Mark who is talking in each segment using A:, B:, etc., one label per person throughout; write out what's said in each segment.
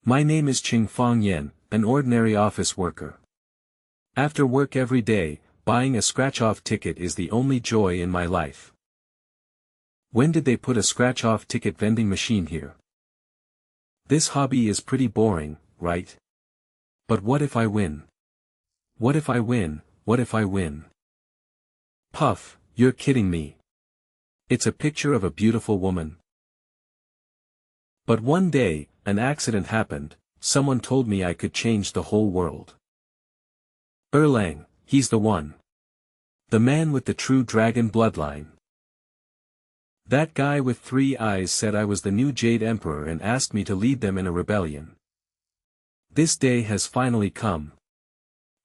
A: My name is Cheng Fangyan, an ordinary office worker. After work every day, buying a scratch-off ticket is the only joy in my life. When did they put a scratch-off ticket vending machine here? This hobby is pretty boring, right? But what if I win? What if I win? What if I win? Puff, you're kidding me. It's a picture of a beautiful woman. But one day, an accident happened. Someone told me I could change the whole world. Erlang, he's the one. The man with the true dragon bloodline. That guy with 3 eyes said I was the new Jade Emperor and asked me to lead them in a rebellion. This day has finally come.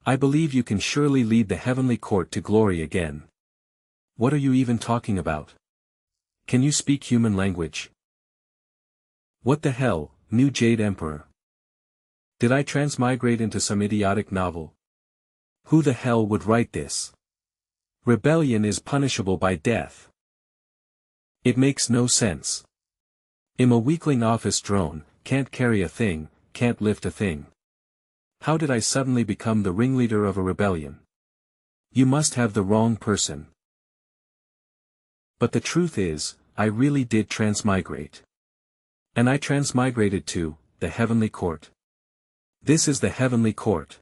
A: I believe you can surely lead the heavenly court to glory again. What are you even talking about? Can you speak human language? What the hell, new Jade Emperor? Did I transmigrate into some idiotic novel? Who the hell would write this? Rebellion is punishable by death. It makes no sense. I'm a weakling office drone, can't carry a thing, can't lift a thing. How did I suddenly become the ringleader of a rebellion? You must have the wrong person. But the truth is, I really did transmigrate. And I transmigrated to the heavenly court. This is the heavenly court.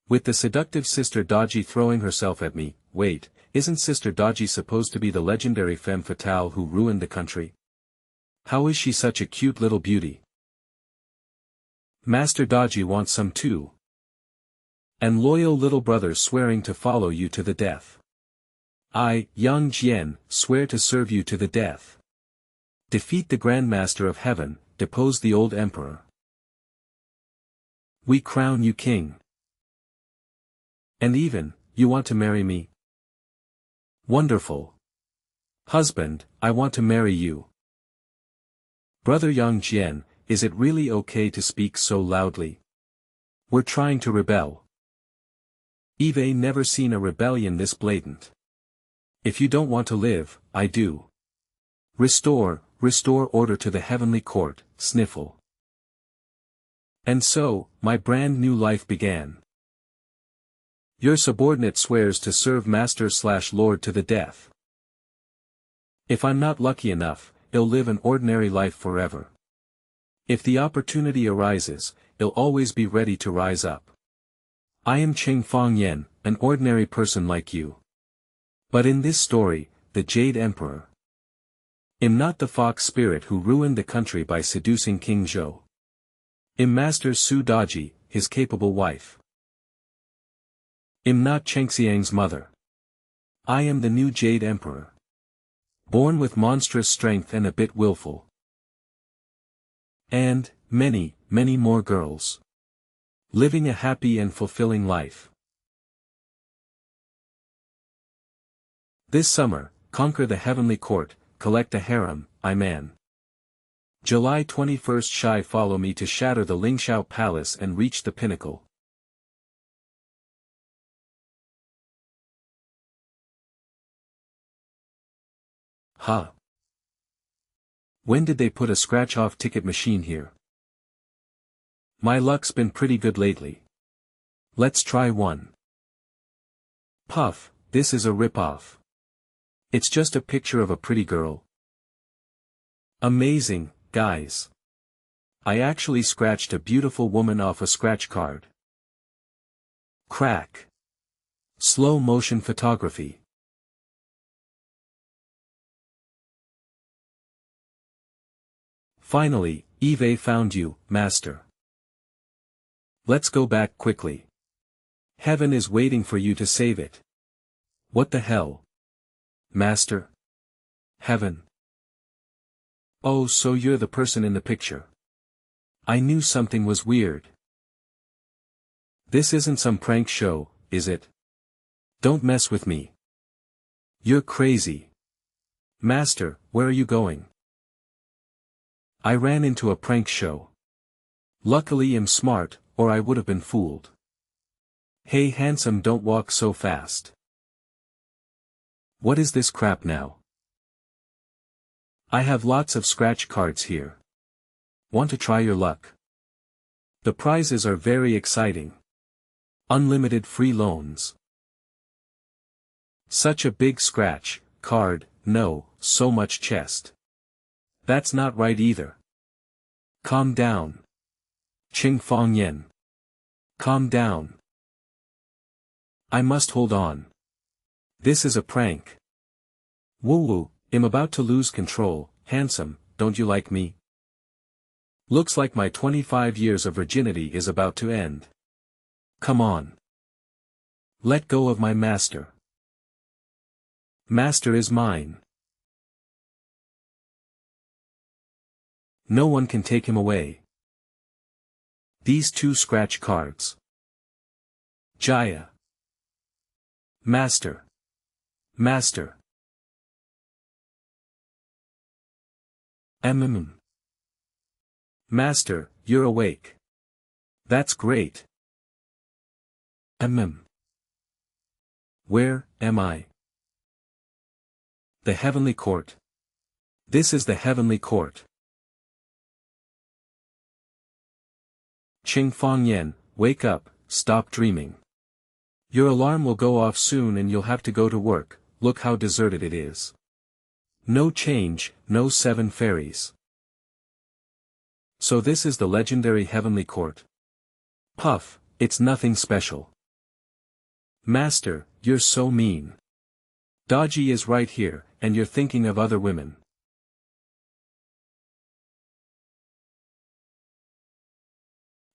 A: With the seductive Sister Dodgy throwing herself at me. Wait, isn't Sister Dodgy supposed to be the legendary femme fatale who ruined the country? How is she such a cute little beauty? Master Dodgy wants some too. And loyal little brother swearing to follow you to the death. I, Yang Jian, swear to serve you to the death. Defeat the Grand Master of Heaven, depose the old Emperor. We crown you king. And even, you want to marry me? Wonderful. Husband, I want to marry you. Brother Yang Jian, is it really okay to speak so loudly? We're trying to rebel. Eve never seen a rebellion this blatant. If you don't want to live, I do. Restore order to the heavenly court, sniffle. And so, my brand new life began. Your subordinate swears to serve Master/Lord to the death. If I'm not lucky enough, he'll live an ordinary life forever. If the opportunity arises, he'll always be ready to rise up. I am Cheng Fangyan, an ordinary person like you. But in this story, the Jade Emperor. I'm not the fox spirit who ruined the country by seducing King Zhou. I'm Master Su Dodgy, his capable wife. I'm not Chengxiang's mother. I am the new Jade Emperor. Born with monstrous strength and a bit willful. And, many, many more girls. Living a happy and fulfilling life. This summer, conquer the heavenly court, collect a harem, I man. July 21st. Shy follow me to shatter the Lingxiao Palace and reach the pinnacle. Huh. When did they put a scratch-off ticket machine here? My luck's been pretty good lately. Let's try one. Puff, this is a rip-off. It's just a picture of a pretty girl. Amazing, guys. I actually scratched a beautiful woman off a scratch card. Crack. Slow motion photography. Finally, Eve found you, Master. Let's go back quickly. Heaven is waiting for you to save it. What the hell? Master? Heaven? Oh, so you're the person in the picture. I knew something was weird. This isn't some prank show, is it? Don't mess with me. You're crazy. Master, where are you going? I ran into a prank show. Luckily I'm smart, or I would have been fooled. Hey handsome, don't walk so fast. What is this crap now? I have lots of scratch cards here. Want to try your luck? The prizes are very exciting. Unlimited free loans. Such a big scratch, card, no, so much chest. That's not right either. Calm down. Cheng Fangyan. Calm down. I must hold on. This is a prank. Woo-woo, I'm about to lose control. Handsome, don't you like me? Looks like my 25 years of virginity is about to end. Come on. Let go of my master. Master is mine. No one can take him away. These two scratch cards. Jaya. Master. Master. Master, you're awake. That's great. Where am I? The heavenly court. This is the heavenly court. Cheng Fangyan, wake up, stop dreaming. Your alarm will go off soon and you'll have to go to work. Look how deserted it is. No change, no 7 fairies. So this is the legendary heavenly court. Puff, it's nothing special. Master, you're so mean. Dodgy is right here, and you're thinking of other women.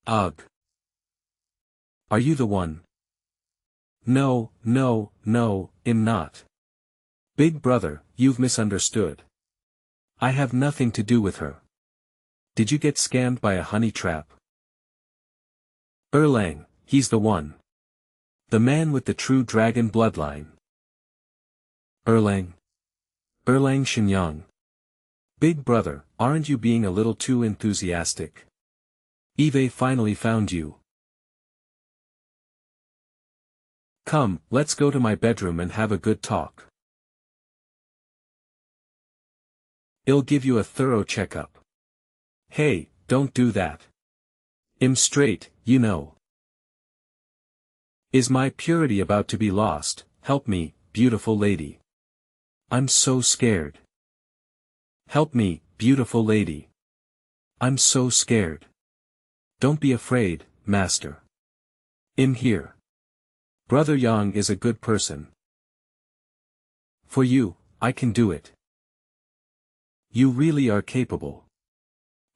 A: Ugh. Are you the one? No, no, no, I'm not. Big brother, you've misunderstood. I have nothing to do with her. Did you get scammed by a honey trap? Erlang, he's the one. The man with the true dragon bloodline. Erlang Shenyang. Big brother, aren't you being a little too enthusiastic? Eve finally found you. Come, let's go to my bedroom and have a good talk. I'll give you a thorough checkup. Hey, don't do that. I'm straight, you know. Is my purity about to be lost? Help me, beautiful lady. I'm so scared. Help me, beautiful lady. I'm so scared. Don't be afraid, master. I'm here. Brother Yang is a good person. For you, I can do it. You really are capable.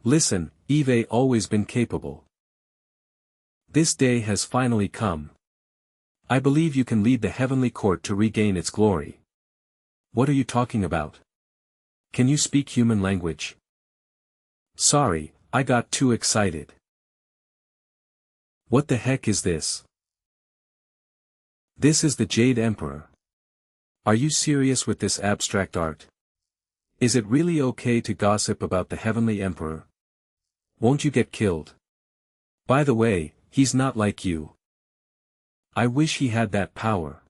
A: Listen, Eve always been capable. This day has finally come. I believe you can lead the heavenly court to regain its glory. What are you talking about? Can you speak human language? Sorry, I got too excited. What the heck is this? This is the Jade Emperor. Are you serious with this abstract art? Is it really okay to gossip about the Heavenly Emperor? Won't you get killed? By the way, he's not like you. I wish he had that power.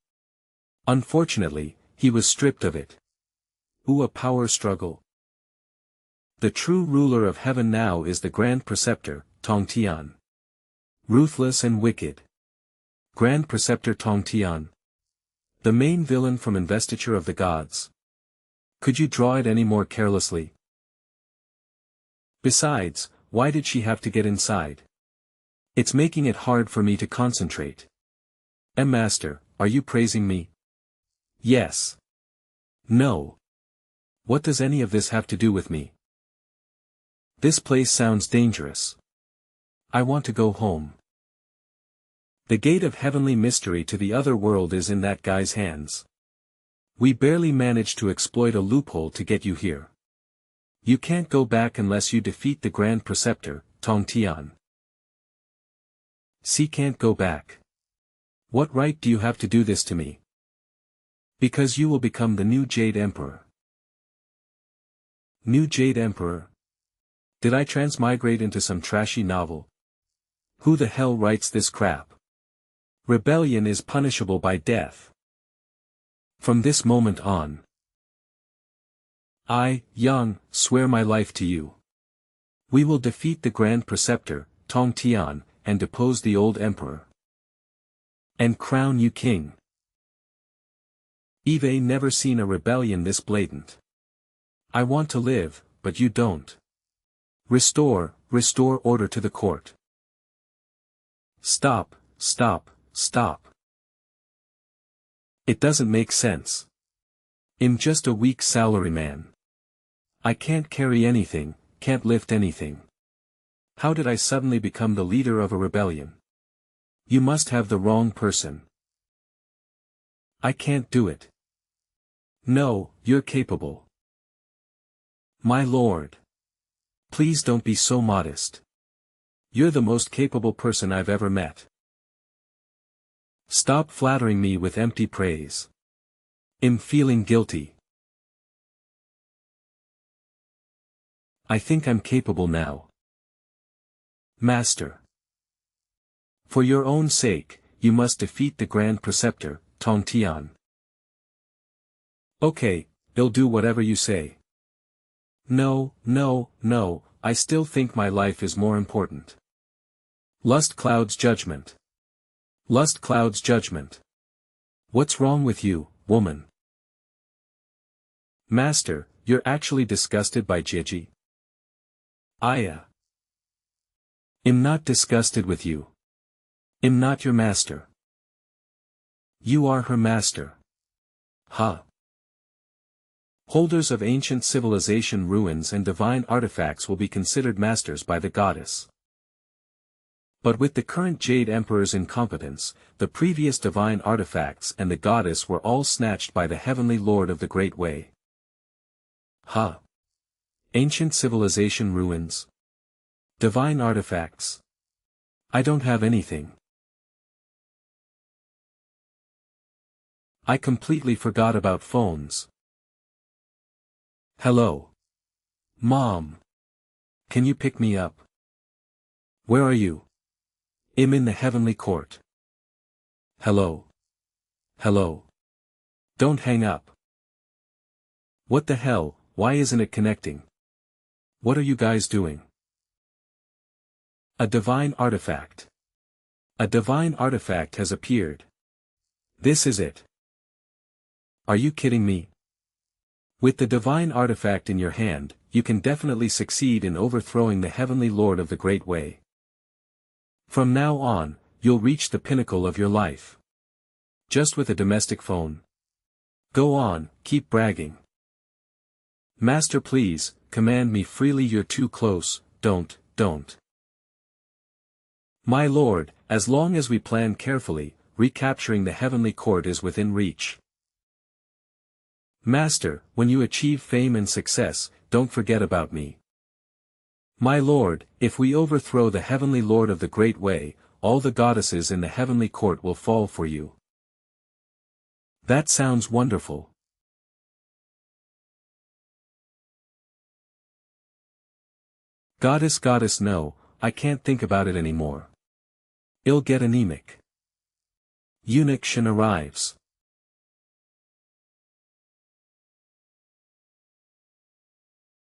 A: Unfortunately, he was stripped of it. Ooh, a power struggle. The true ruler of heaven now is the Grand Preceptor, Tongtian. Ruthless and wicked. Grand Preceptor Tongtian. The main villain from Investiture of the Gods. Could you draw it any more carelessly? Besides, why did she have to get inside? It's making it hard for me to concentrate. Master, are you praising me? Yes. No. What does any of this have to do with me? This place sounds dangerous. I want to go home. The gate of heavenly mystery to the other world is in that guy's hands. We barely managed to exploit a loophole to get you here. You can't go back unless you defeat the Grand Preceptor, Tongtian. See, can't go back. What right do you have to do this to me? Because you will become the new Jade Emperor. New Jade Emperor? Did I transmigrate into some trashy novel? Who the hell writes this crap? Rebellion is punishable by death. From this moment on, I, Yang, swear my life to you. We will defeat the Grand Preceptor, Tong Tian, and depose the old emperor. And crown you king. I've never seen a rebellion this blatant. I want to live, but you don't. Restore order to the court. Stop. It doesn't make sense. I'm just a weak salaryman. I can't carry anything, can't lift anything. How did I suddenly become the leader of a rebellion? You must have the wrong person. I can't do it. No, you're capable. My lord. Please don't be so modest. You're the most capable person I've ever met. Stop flattering me with empty praise. I'm feeling guilty. I think I'm capable now. Master. For your own sake, you must defeat the Grand Preceptor, Tong Tian. Okay, I'll do whatever you say. No, I still think my life is more important. Lust clouds judgment. Lust clouds judgment. What's wrong with you, woman? Master, you're actually disgusted by Jade? I'm not disgusted with you. I'm not your master. You are her master. Huh? Holders of ancient civilization ruins and divine artifacts will be considered masters by the goddess. But with the current Jade Emperor's incompetence, the previous divine artifacts and the goddess were all snatched by the heavenly lord of the Great Way. Huh? Ancient civilization ruins? Divine artifacts? I don't have anything. I completely forgot about phones. Hello. Mom. Can you pick me up? Where are you? I'm in the heavenly court. Hello. Hello. Don't hang up. What the hell, why isn't it connecting? What are you guys doing? A divine artifact. A divine artifact has appeared. This is it. Are you kidding me? With the divine artifact in your hand, you can definitely succeed in overthrowing the heavenly lord of the Great Way. From now on, you'll reach the pinnacle of your life. Just with a domestic phone. Go on, keep bragging. Master, please, command me freely. You're too close, don't. My lord, as long as we plan carefully, recapturing the heavenly court is within reach. Master, when you achieve fame and success, don't forget about me. My lord, if we overthrow the heavenly lord of the Great Way, all the goddesses in the heavenly court will fall for you. That sounds wonderful. Goddess, no, I can't think about it anymore. I'll get anemic. Eunuch Shen arrives.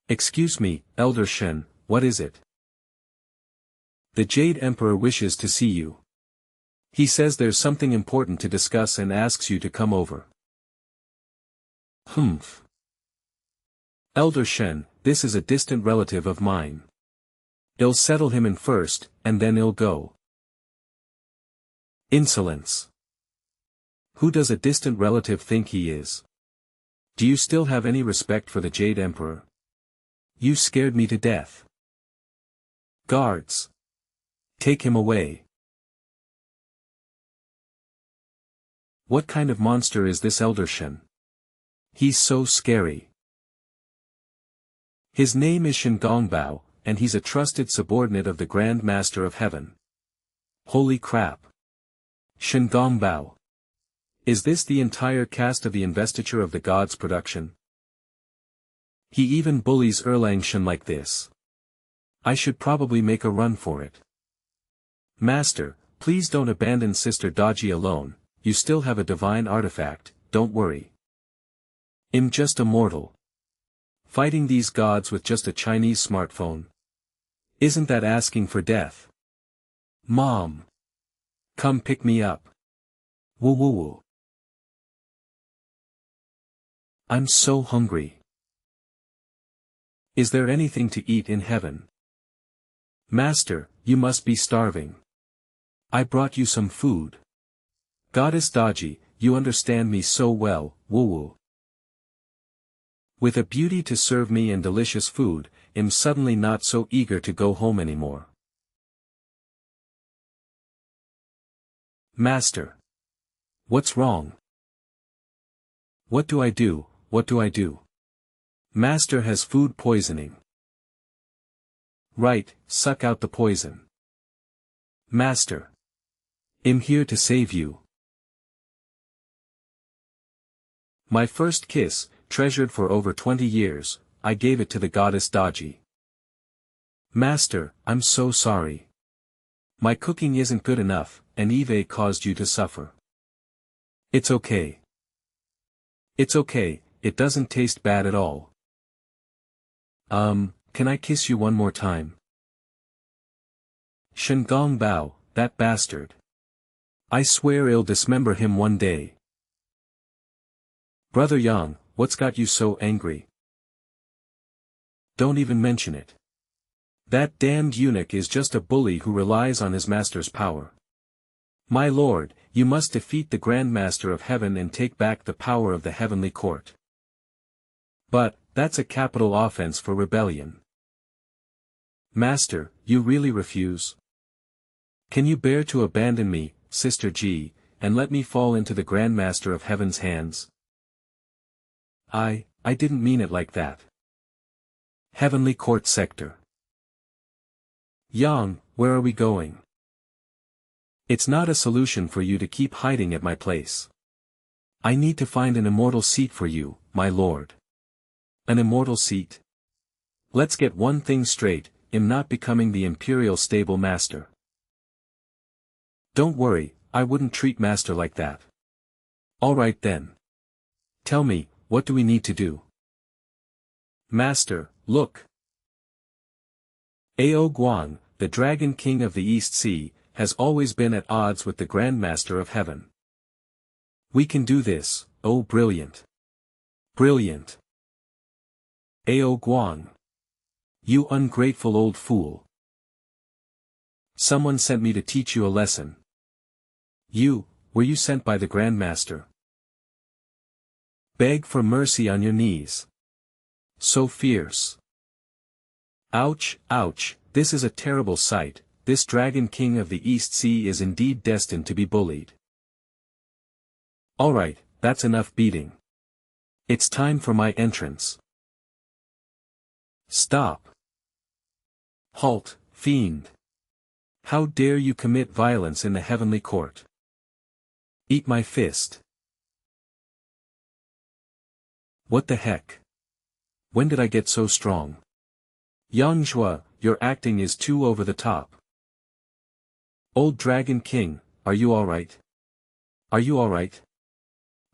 A: Excuse me, Elder Shen, what is it? The Jade Emperor wishes to see you. He says there's something important to discuss and asks you to come over. Humph. Elder Shen, this is a distant relative of mine. I'll settle him in first, and then I'll go. Insolence. Who does a distant relative think he is? Do you still have any respect for the Jade Emperor? You scared me to death. Guards. Take him away. What kind of monster is this Elder Shen? He's so scary. His name is Shen Gongbao, and he's a trusted subordinate of the Grand Master of Heaven. Holy crap. Shen Gongbao. Is this the entire cast of the Investiture of the Gods production? He even bullies Erlang Shen like this. I should probably make a run for it. Master, please don't abandon Sister Daji alone, you still have a divine artifact, don't worry. I'm just a mortal. Fighting these gods with just a Chinese smartphone. Isn't that asking for death? Mom! Come pick me up. Woo woo woo. I'm so hungry. Is there anything to eat in heaven? Master, you must be starving. I brought you some food. Goddess Daji, you understand me so well, woo woo. With a beauty to serve me and delicious food, I'm suddenly not so eager to go home anymore. Master. What's wrong? What do I do, what do I do? Master has food poisoning. Right, suck out the poison. Master. I'm here to save you. My first kiss, treasured for over 20 years, I gave it to the goddess Daji. Master, I'm so sorry. My cooking isn't good enough, and Eve caused you to suffer. It's okay. It's okay, it doesn't taste bad at all. Can I kiss you one more time? Shengong Bao, that bastard. I swear I'll dismember him one day. Brother Yang, what's got you so angry? Don't even mention it. That damned eunuch is just a bully who relies on his master's power. My lord, you must defeat the Grand Master of Heaven and take back the power of the heavenly court. But, that's a capital offense for rebellion. Master, you really refuse? Can you bear to abandon me, Sister Ji, and let me fall into the Grand Master of Heaven's hands? I didn't mean it like that. Heavenly Court Sector. Yang, where are we going? It's not a solution for you to keep hiding at my place. I need to find an immortal seat for you, my lord. An immortal seat? Let's get one thing straight, I'm not becoming the imperial stable master. Don't worry, I wouldn't treat master like that. Alright then. Tell me, what do we need to do? Master, look. Ao Guang, the Dragon King of the East Sea, has always been at odds with the Grand Master of Heaven. We can do this, oh brilliant. Brilliant. Ao Guang. You ungrateful old fool. Someone sent me to teach you a lesson. Were you sent by the Grand Master? Beg for mercy on your knees. So fierce. Ouch, ouch, this is a terrible sight, this Dragon King of the East Sea is indeed destined to be bullied. Alright, that's enough beating. It's time for my entrance. Stop. Halt, fiend. How dare you commit violence in the heavenly court? Eat my fist. What the heck? When did I get so strong? Yangjua, your acting is too over the top. Old Dragon King, are you alright? Are you alright?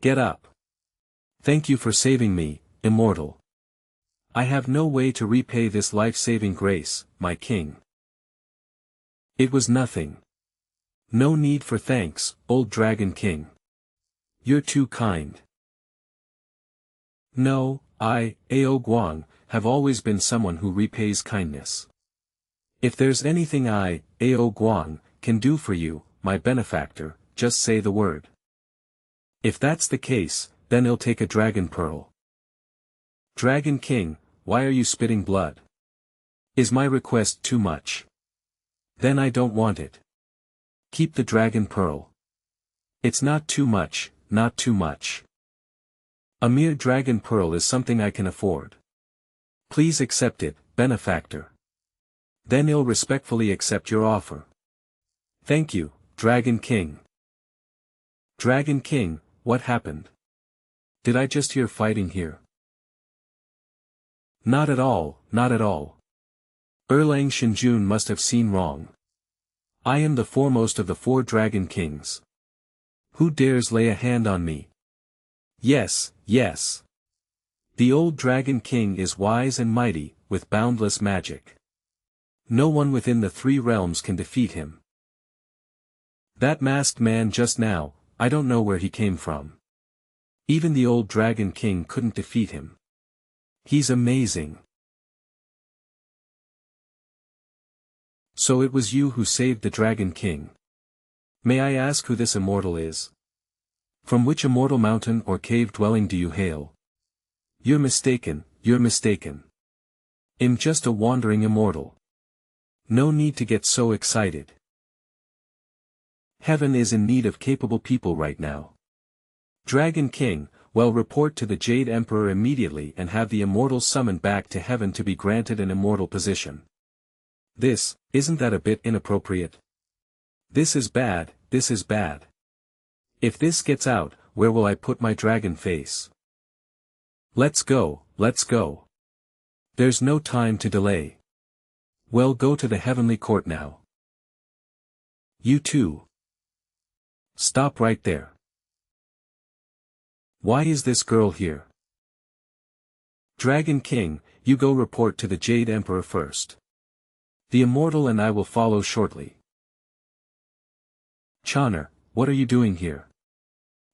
A: Get up. Thank you for saving me, immortal. I have no way to repay this life-saving grace, my king. It was nothing. No need for thanks, old Dragon King. You're too kind. No, I, Ao Guang, have always been someone who repays kindness. If there's anything I, Ao Guang, can do for you, my benefactor, just say the word. If that's the case, then I'll take a dragon pearl. Dragon King, why are you spitting blood? Is my request too much? Then I don't want it. Keep the dragon pearl. It's not too much, not too much. A mere dragon pearl is something I can afford. Please accept it, benefactor. Then I'll respectfully accept your offer. Thank you, Dragon King. Dragon King, what happened? Did I just hear fighting here? Not at all, not at all. Erlang Shinjun must have seen wrong. I am the foremost of the 4 Dragon Kings. Who dares lay a hand on me? Yes, yes. The old Dragon King is wise and mighty, with boundless magic. No one within the three realms can defeat him. That masked man just now, I don't know where he came from. Even the old Dragon King couldn't defeat him. He's amazing. So it was you who saved the Dragon King. May I ask who this immortal is? From which immortal mountain or cave dwelling do you hail? You're mistaken, you're mistaken. I'm just a wandering immortal. No need to get so excited. Heaven is in need of capable people right now. Dragon King, well, report to the Jade Emperor immediately and have the immortals summoned back to heaven to be granted an immortal position. Isn't that a bit inappropriate? This is bad, this is bad. If this gets out, where will I put my dragon face? Let's go, let's go. There's no time to delay. Well, go to the heavenly court now. You too. Stop right there. Why is this girl here? Dragon King, you go report to the Jade Emperor first. The immortal and I will follow shortly. Chonner, what are you doing here?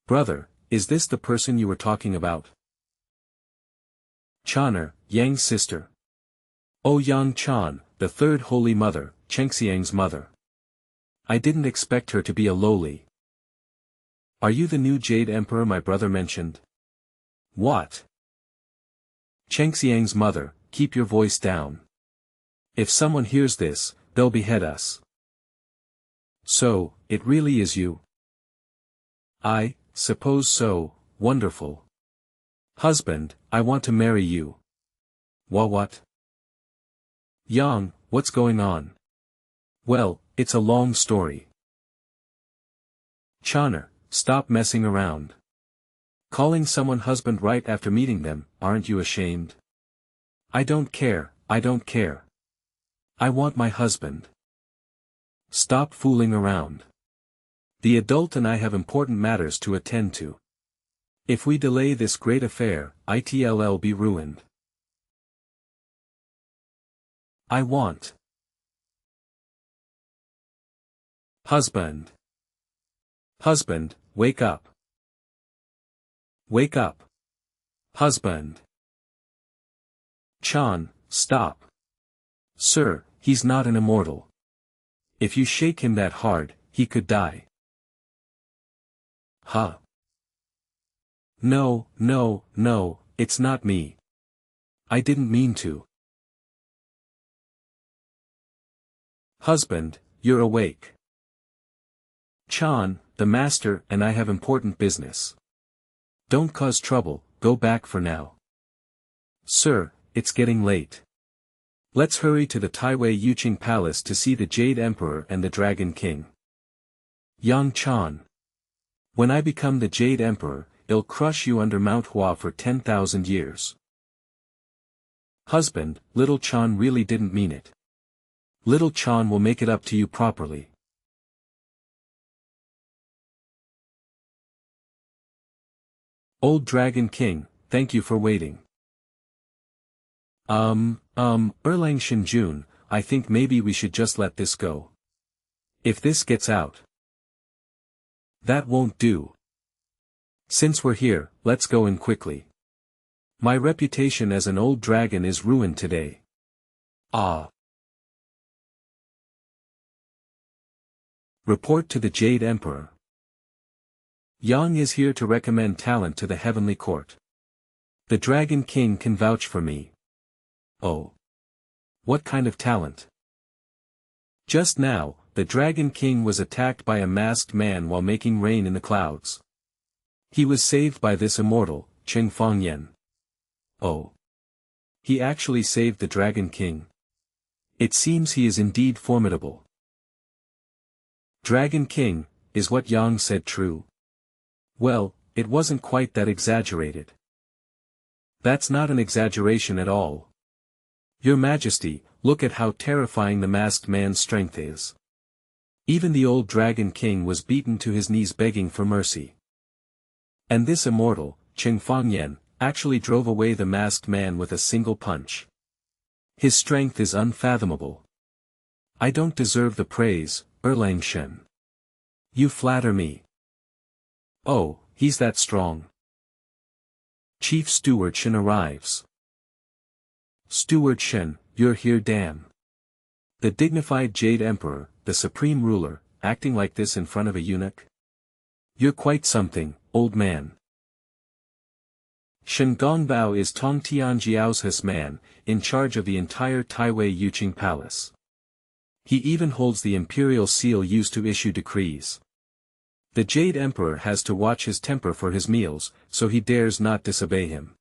A: Brother, is this the person you were talking about? Chonner, Yang's sister. Oh, Yang Chan, the third holy mother, Cheng Fangyan's mother. I didn't expect her to be a lowly. Are you the new Jade Emperor my brother mentioned? What? Cheng Fangyan's mother, keep your voice down. If someone hears this, they'll behead us. So, it really is you? I suppose so, wonderful. Husband, I want to marry you. What? Yang, what's going on? Well, it's a long story. Chonner, stop messing around. Calling someone husband right after meeting them, aren't you ashamed? I don't care, I don't care. I want my husband. Stop fooling around. The adult and I have important matters to attend to. If we delay this great affair, it'll be ruined. I want. Husband. Husband, wake up. Wake up. Husband. Chan, stop. Sir, he's not an immortal. If you shake him that hard, he could die. Huh? No, it's not me. I didn't mean to. Husband, you're awake. Chan, the master and I have important business. Don't cause trouble, go back for now. Sir, it's getting late. Let's hurry to the Taiwei Yuqing Palace to see the Jade Emperor and the Dragon King. Yang Chan. When I become the Jade Emperor, I'll crush you under Mount Hua for 10,000 years. Husband, little Chan really didn't mean it. Little Chan will make it up to you properly. Old Dragon King, thank you for waiting. Erlang Shinjun, I think maybe we should just let this go. If this gets out. That won't do. Since we're here, let's go in quickly. My reputation as an old dragon is ruined today. Ah. Report to the Jade Emperor. Yang is here to recommend talent to the heavenly court. The Dragon King can vouch for me. Oh. What kind of talent? Just now, the Dragon King was attacked by a masked man while making rain in the clouds. He was saved by this immortal, Cheng Fangyan. Oh. He actually saved the Dragon King. It seems he is indeed formidable. Dragon King, is what Yang said true? Well, it wasn't quite that exaggerated. That's not an exaggeration at all. Your Majesty, look at how terrifying the masked man's strength is. Even the old Dragon King was beaten to his knees begging for mercy. And this immortal, Cheng Fangyan, actually drove away the masked man with a single punch. His strength is unfathomable. I don't deserve the praise, Erlang Shen. You flatter me. Oh, he's that strong. Chief Steward Shen arrives. Steward Shen, you're here, Dan. The dignified Jade Emperor, the supreme ruler, acting like this in front of a eunuch? You're quite something, old man. Shen Gongbao is Tong Tianjiao's man, in charge of the entire Taiwei Yuqing Palace. He even holds the imperial seal used to issue decrees. The Jade Emperor has to watch his temper for his meals, so he dares not disobey him.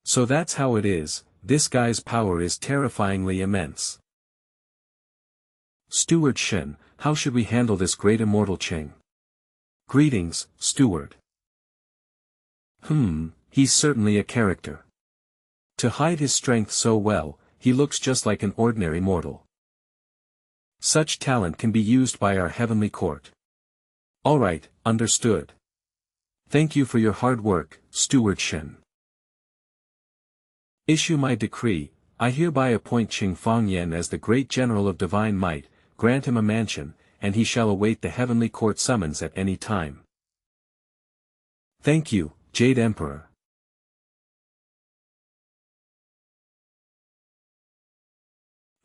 A: So that's how it is, this guy's power is terrifyingly immense. Steward Shen, how should we handle this great immortal Cheng? Greetings, Steward. He's certainly a character. To hide his strength so well, he looks just like an ordinary mortal. Such talent can be used by our heavenly court. Alright, understood. Thank you for your hard work, Steward Shen. Issue my decree, I hereby appoint Cheng Fangyan as the great general of divine might, grant him a mansion, and he shall await the heavenly court summons at any time. Thank you, Jade Emperor.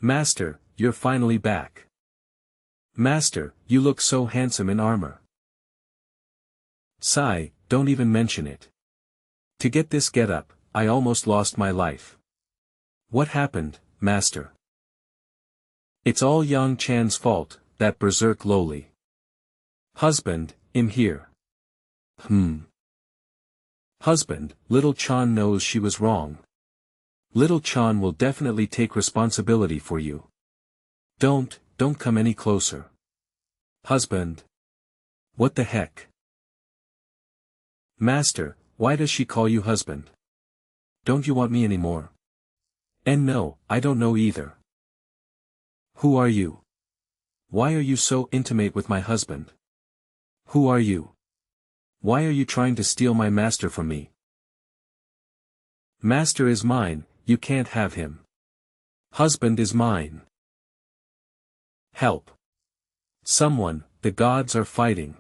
A: Master, you're finally back. Master, you look so handsome in armor. Sigh, don't even mention it. To get this getup, I almost lost my life. What happened, Master? It's all Yang Chan's fault, that berserk lowly. Husband, I'm here. Husband, little Chan knows she was wrong. Little Chan will definitely take responsibility for you. Don't come any closer. Husband. What the heck? Master, why does she call you husband? Don't you want me anymore? And no, I don't know either. Who are you? Why are you so intimate with my husband? Who are you? Why are you trying to steal my master from me? Master is mine, you can't have him. Husband is mine. Help. Someone, the gods are fighting.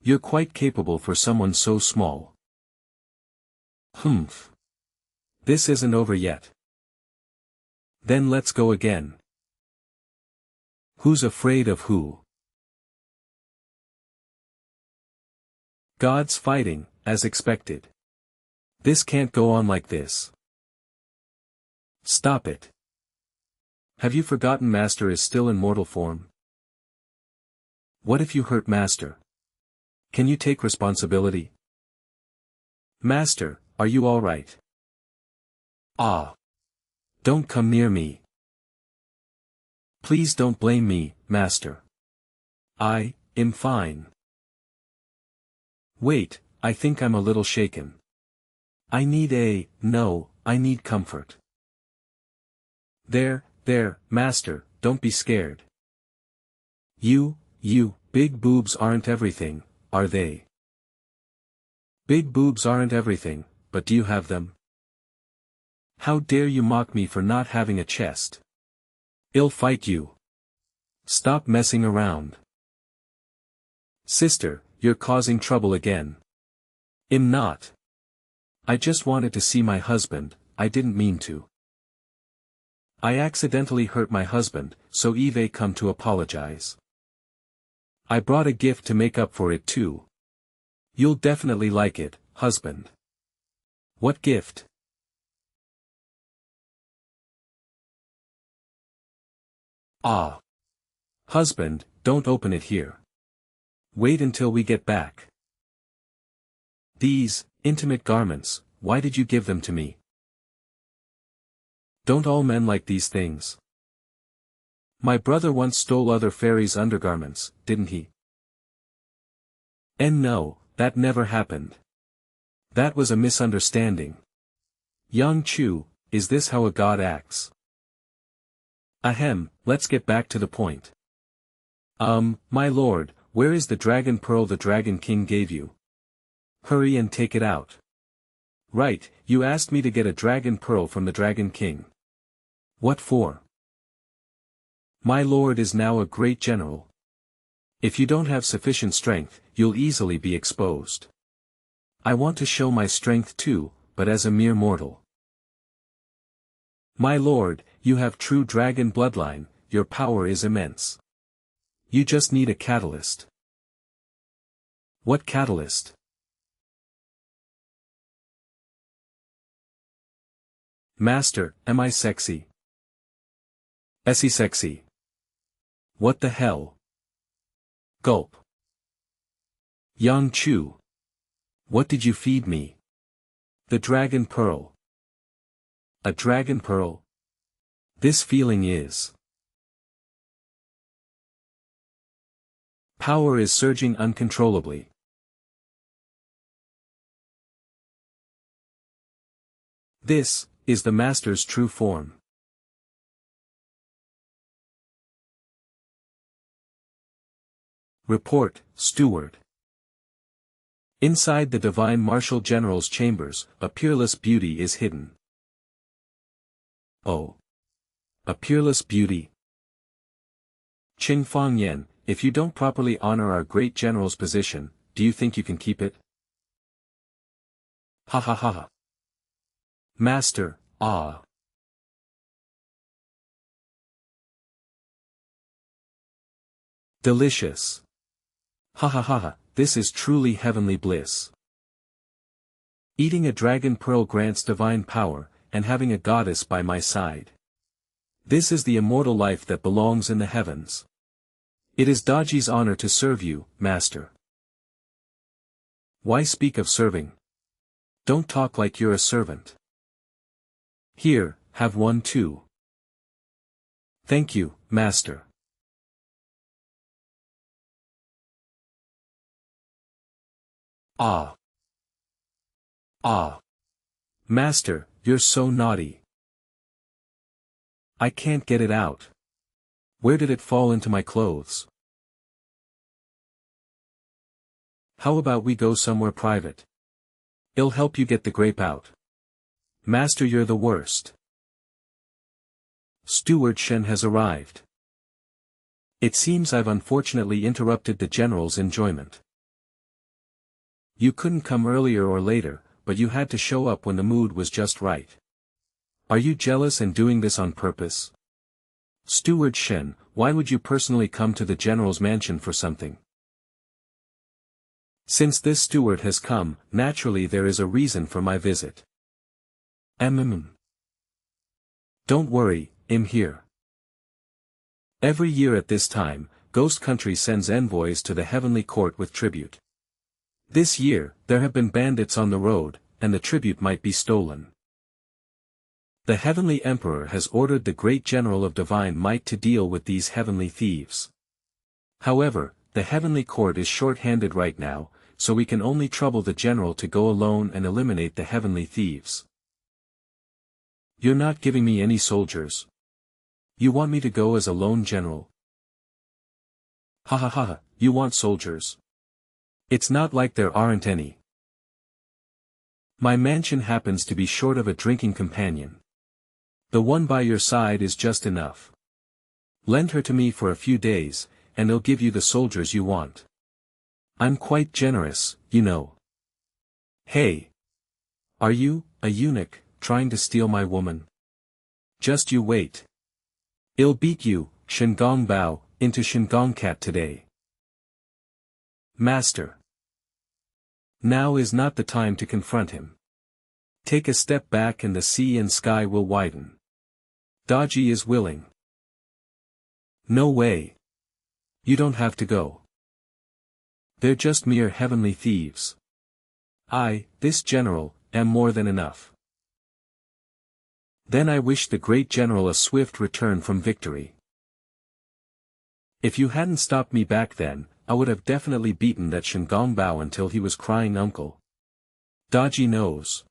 A: You're quite capable for someone so small. This isn't over yet. Then let's go again. Who's afraid of who? Gods fighting, as expected. This can't go on like this. Stop it. Have you forgotten Master is still in mortal form? What if you hurt Master? Can you take responsibility? Master, are you all right? Don't come near me. Please don't blame me, Master. I'm fine. Wait, I think I'm a little shaken. I need comfort. There, Master, don't be scared. You, big boobs aren't everything, are they? Big boobs aren't everything, but do you have them? How dare you mock me for not having a chest? I'll fight you. Stop messing around. Sister, you're causing trouble again. I'm not. I just wanted to see my husband, I didn't mean to. I accidentally hurt my husband, so Eve come to apologize. I brought a gift to make up for it too. You'll definitely like it, husband. What gift? Husband, don't open it here. Wait until we get back. These, intimate garments, why did you give them to me? Don't all men like these things? My brother once stole other fairies' undergarments, didn't he? And no, that never happened. That was a misunderstanding. Yang Chu, is this how a god acts? Ahem, let's get back to the point. My lord, where is the dragon pearl the Dragon King gave you? Hurry and take it out. Right, you asked me to get a dragon pearl from the Dragon King. What for? My lord is now a great general. If you don't have sufficient strength, you'll easily be exposed. I want to show my strength too, but as a mere mortal. My lord, you have true dragon bloodline, your power is immense. You just need a catalyst. What catalyst? Master, am I sexy? Essie sexy. What the hell? Gulp. Yang Chu. What did you feed me? The dragon pearl. A dragon pearl? This feeling is. Power is surging uncontrollably. This is the master's true form. Report, steward. Inside the divine martial general's chambers, a peerless beauty is hidden. Oh. A peerless beauty. Cheng Fangyan, if you don't properly honor our great general's position, do you think you can keep it? Ha ha ha ha. Master, ah. Delicious. Ha ha ha ha, this is truly heavenly bliss. Eating a dragon pearl grants divine power, and having a goddess by my side. This is the immortal life that belongs in the heavens. It is Daji's honor to serve you, master. Why speak of serving? Don't talk like you're a servant. Here, have one too. Thank you, master. Ah. Ah. Master, you're so naughty. I can't get it out. Where did it fall into my clothes? How about we go somewhere private? It'll help you get the grape out. Master, you're the worst. Steward Shen has arrived. It seems I've unfortunately interrupted the general's enjoyment. You couldn't come earlier or later, but you had to show up when the mood was just right. Are you jealous and doing this on purpose? Steward Shen, why would you personally come to the general's mansion for something? Since this steward has come, naturally there is a reason for my visit. Don't worry, I'm here. Every year at this time, Ghost Country sends envoys to the heavenly court with tribute. This year, there have been bandits on the road, and the tribute might be stolen. The Heavenly Emperor has ordered the great general of divine might to deal with these heavenly thieves. However, the heavenly court is short-handed right now, so we can only trouble the general to go alone and eliminate the heavenly thieves. You're not giving me any soldiers. You want me to go as a lone general? Ha ha ha, you want soldiers. It's not like there aren't any. My mansion happens to be short of a drinking companion. The one by your side is just enough. Lend her to me for a few days, and I'll give you the soldiers you want. I'm quite generous, you know. Hey! Are you, a eunuch, trying to steal my woman? Just you wait. I'll beat you, Shengong Bao, into Shengong Cat today. Master. Now is not the time to confront him. Take a step back and the sea and sky will widen. Daji is willing. No way. You don't have to go. They're just mere heavenly thieves. I, this general, am more than enough. Then I wish the great general a swift return from victory. If you hadn't stopped me back then, I would have definitely beaten that Shengong Bao until he was crying uncle. Daji knows.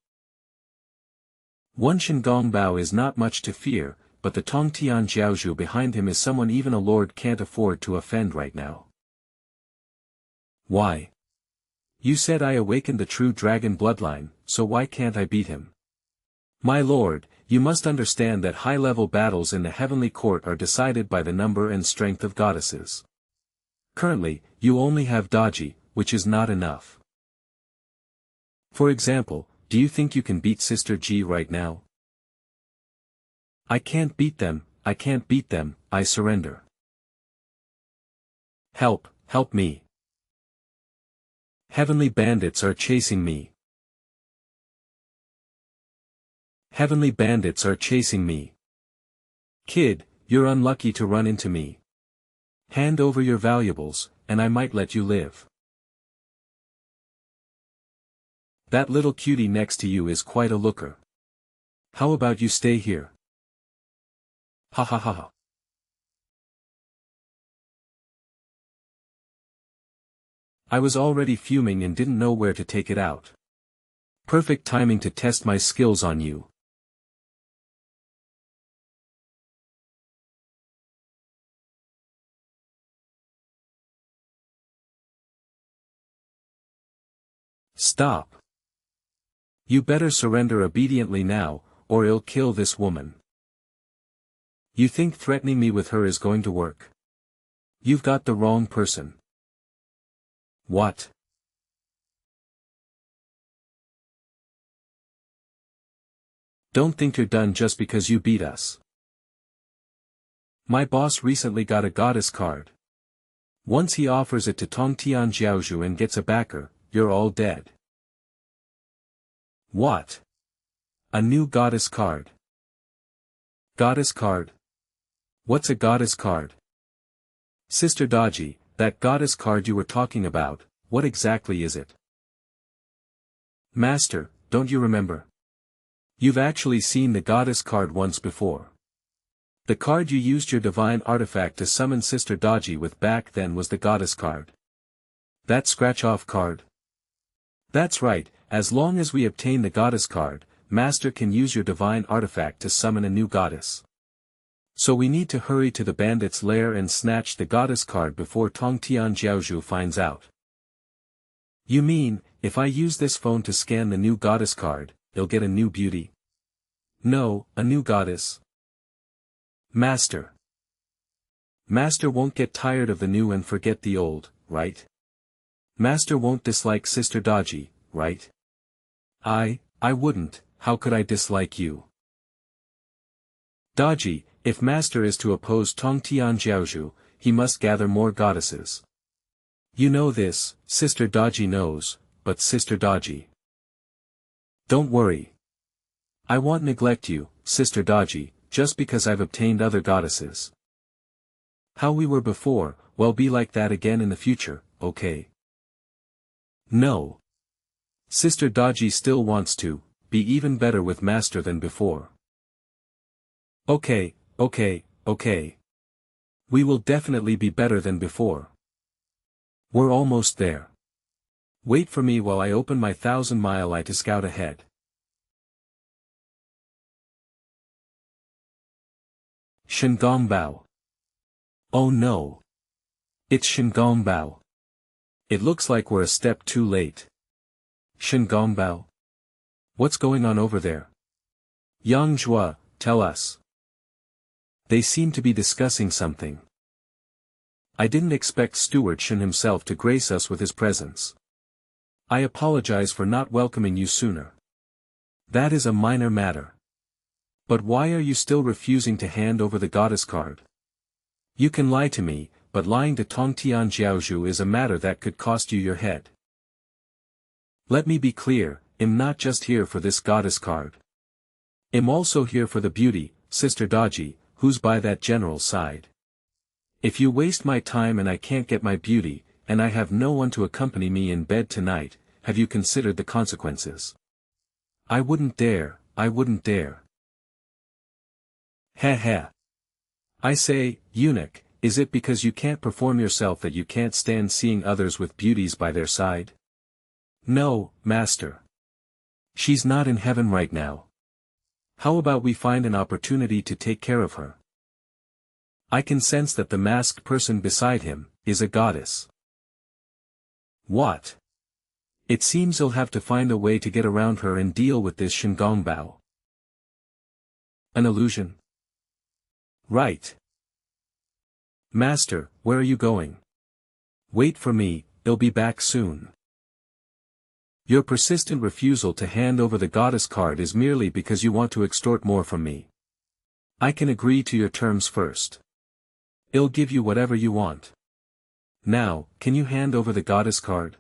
A: One Shengong Bao is not much to fear, but the Tongtian Jiaozhu behind him is someone even a lord can't afford to offend right now. Why? You said I awakened the true dragon bloodline, so why can't I beat him? My lord, you must understand that high-level battles in the heavenly court are decided by the number and strength of goddesses. Currently, you only have Daji, which is not enough. For example, do you think you can beat Sister G right now? I can't beat them, I surrender. Help, help me. Heavenly bandits are chasing me. Heavenly bandits are chasing me. Kid, you're unlucky to run into me. Hand over your valuables, and I might let you live. That little cutie next to you is quite a looker. How about you stay here? Ha ha ha ha. I was already fuming and didn't know where to take it out. Perfect timing to test my skills on you. Stop. You better surrender obediently now, or I'll kill this woman. You think threatening me with her is going to work? You've got the wrong person. What? Don't think you're done just because you beat us. My boss recently got a goddess card. Once he offers it to Tongtian Jiaozhu and gets a backer, you're all dead. What? A new goddess card. Goddess card? What's a goddess card? Sister Daji, that goddess card you were talking about, what exactly is it? Master, don't you remember? You've actually seen the goddess card once before. The card you used your divine artifact to summon Sister Daji with back then was the goddess card. That scratch-off card? That's right, as long as we obtain the goddess card, Master can use your divine artifact to summon a new goddess. So we need to hurry to the bandit's lair and snatch the goddess card before Tongtian Jiaozhu finds out. You mean, if I use this phone to scan the new goddess card, they'll get a new beauty? No, a new goddess. Master. Master won't get tired of the new and forget the old, right? Master won't dislike Sister Daji, right? I wouldn't, how could I dislike you? Daji, if Master is to oppose Tongtian Jiaozhu, he must gather more goddesses. You know this, Sister Daji knows, but Sister Daji. Don't worry. I won't neglect you, Sister Daji, just because I've obtained other goddesses. How we were before, well be like that again in the future, okay? No. Sister Daji still wants to, be even better with Master than before. Okay. We will definitely be better than before. We're almost there. Wait for me while I open my 1,000-mile eye to scout ahead. Shingongbao. Oh no. It's Shingongbao. It looks like we're a step too late. Shingongbao. What's going on over there? Yang Zhua, tell us. They seem to be discussing something. I didn't expect Steward Shen himself to grace us with his presence. I apologize for not welcoming you sooner. That is a minor matter. But why are you still refusing to hand over the goddess card? You can lie to me, but lying to Tongtian Jiaozhu is a matter that could cost you your head. Let me be clear, I'm not just here for this goddess card. I'm also here for the beauty, Sister Daji, who's by that general's side. If you waste my time and I can't get my beauty, and I have no one to accompany me in bed tonight, have you considered the consequences? I wouldn't dare. Heh. I say, eunuch, is it because you can't perform yourself that you can't stand seeing others with beauties by their side? No, Master. She's not in heaven right now. How about we find an opportunity to take care of her? I can sense that the masked person beside him is a goddess. What? It seems you'll have to find a way to get around her and deal with this Shingongbao. An illusion? Right. Master, where are you going? Wait for me, I'll be back soon. Your persistent refusal to hand over the goddess card is merely because you want to extort more from me. I can agree to your terms first. I'll give you whatever you want. Now, can you hand over the goddess card?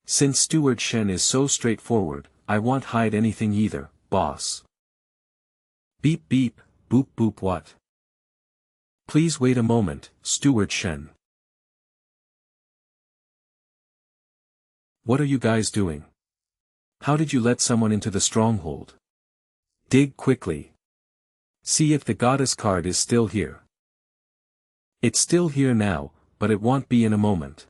A: Since Steward Shen is so straightforward, I won't hide anything either, boss. Beep beep, boop boop what? Please wait a moment, Steward Shen. What are you guys doing? How did you let someone into the stronghold? Dig quickly. See if the goddess card is still here. It's still here now, but it won't be in a moment.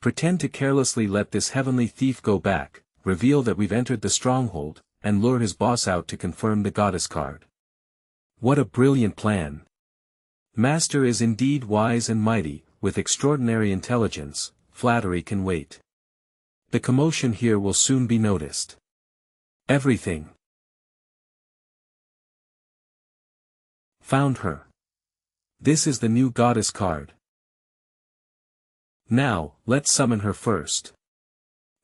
A: Pretend to carelessly let this heavenly thief go back, reveal that we've entered the stronghold, and lure his boss out to confirm the goddess card. What a brilliant plan. Master is indeed wise and mighty, with extraordinary intelligence. Flattery can wait. The commotion here will soon be noticed. Everything. Found her. This is the new goddess card. Now, let's summon her first.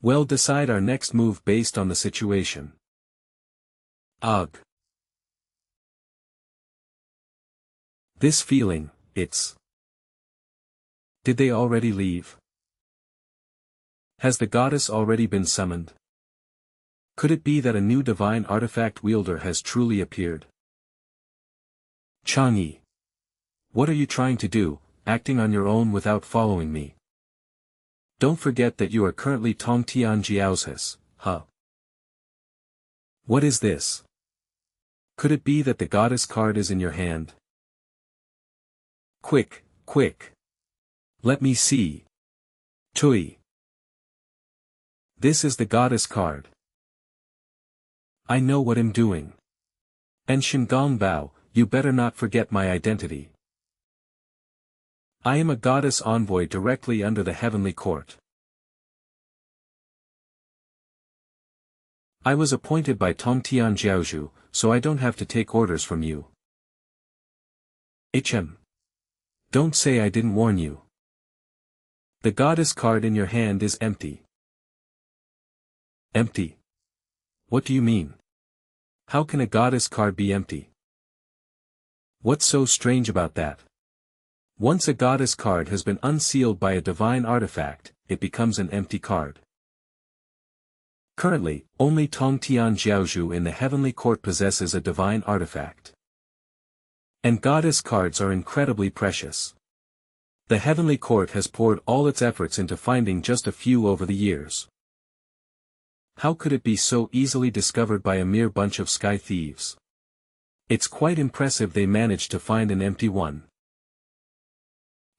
A: We'll decide our next move based on the situation. Ugh. This feeling, it's... Did they already leave? Has the goddess already been summoned? Could it be that a new divine artifact wielder has truly appeared? Chang'e. What are you trying to do, acting on your own without following me? Don't forget that you are currently Tongtian Jiao's, huh? What is this? Could it be that the goddess card is in your hand? Quick, quick. Let me see. Tui. This is the goddess card. I know what I'm doing. And Shingongbao, you better not forget my identity. I am a goddess envoy directly under the heavenly court. I was appointed by Tongtian Jiaozhu, so I don't have to take orders from you. HM. Don't say I didn't warn you. The goddess card in your hand is empty. Empty? What do you mean? How can a goddess card be empty? What's so strange about that? Once a goddess card has been unsealed by a divine artifact, it becomes an empty card. Currently, only Tongtian Jiaozhu in the heavenly court possesses a divine artifact. And goddess cards are incredibly precious. The heavenly court has poured all its efforts into finding just a few over the years. How could it be so easily discovered by a mere bunch of sky thieves? It's quite impressive they managed to find an empty one.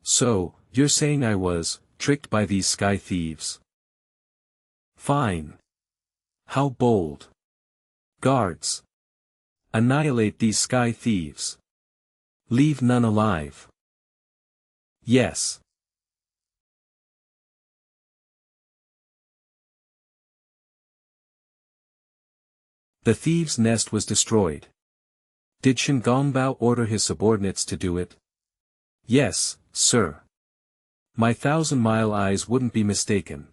A: So, you're saying I was tricked by these sky thieves? Fine. How bold. Guards. Annihilate these sky thieves. Leave none alive. Yes. The thieves' nest was destroyed. Did Shingongbao order his subordinates to do it? Yes, sir. My 1,000-mile eyes wouldn't be mistaken.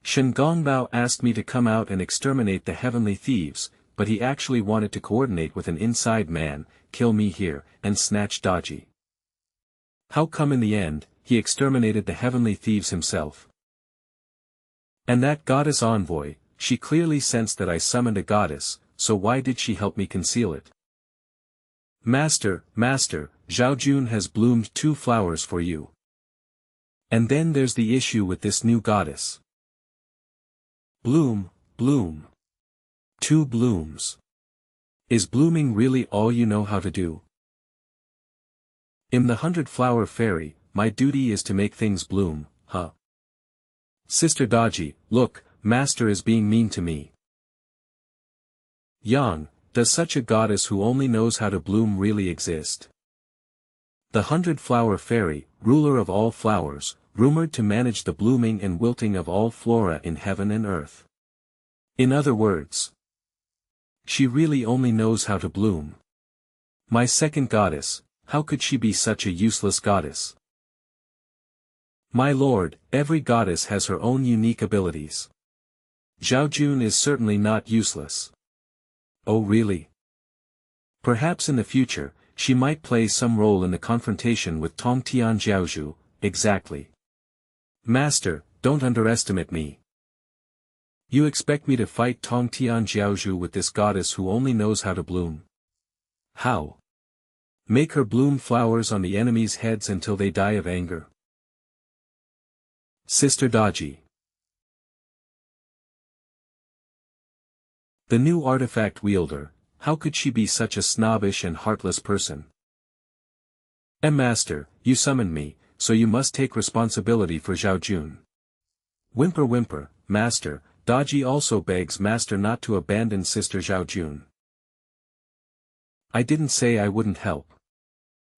A: Shingongbao asked me to come out and exterminate the heavenly thieves, but he actually wanted to coordinate with an inside man, kill me here, and snatch Daji. How come in the end, he exterminated the heavenly thieves himself? And that goddess envoy, she clearly sensed that I summoned a goddess, so why did she help me conceal it? Master, Zhao Jun has bloomed 2 flowers for you. And then there's the issue with this new goddess. Bloom. 2 blooms. Is blooming really all you know how to do? I'm the 100-flower fairy, my duty is to make things bloom, huh? Sister Daji, look, Master is being mean to me. Yang, does such a goddess who only knows how to bloom really exist? The 100-flower fairy, ruler of all flowers, rumored to manage the blooming and wilting of all flora in heaven and earth. In other words, she really only knows how to bloom. My second goddess, how could she be such a useless goddess? My lord, every goddess has her own unique abilities. Zhao Jun is certainly not useless. Oh really? Perhaps in the future, she might play some role in the confrontation with Tong Tian Jiaozhu, exactly. Master, don't underestimate me. You expect me to fight Tong Tian Jiaozhu with this goddess who only knows how to bloom? How? Make her bloom flowers on the enemies' heads until they die of anger? Sister Daji. The new artifact wielder, how could she be such a snobbish and heartless person? Master, you summoned me, so you must take responsibility for Zhao Jun. Whimper whimper, Master, Daji also begs Master not to abandon Sister Zhao Jun. I didn't say I wouldn't help.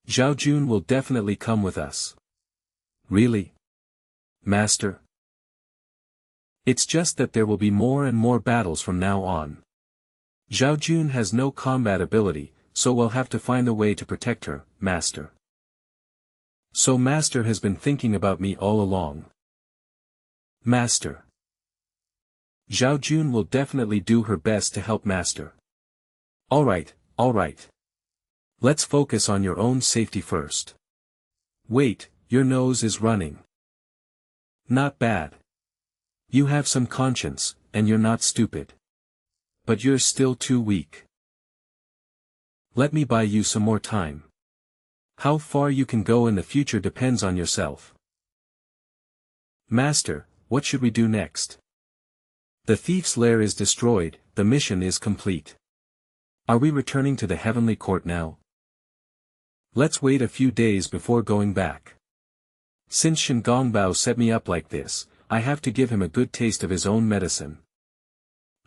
A: Zhao Jun will definitely come with us. Really? Master? It's just that there will be more and more battles from now on. Zhao Jun has no combat ability, so we'll have to find a way to protect her, Master. So Master has been thinking about me all along. Master. Zhao Jun will definitely do her best to help Master. Alright. Let's focus on your own safety first. Wait, your nose is running. Not bad. You have some conscience, and you're not stupid. But you're still too weak. Let me buy you some more time. How far you can go in the future depends on yourself. Master, what should we do next? The thief's lair is destroyed, the mission is complete. Are we returning to the heavenly court now? Let's wait a few days before going back. Since Shen Gongbao set me up like this, I have to give him a good taste of his own medicine.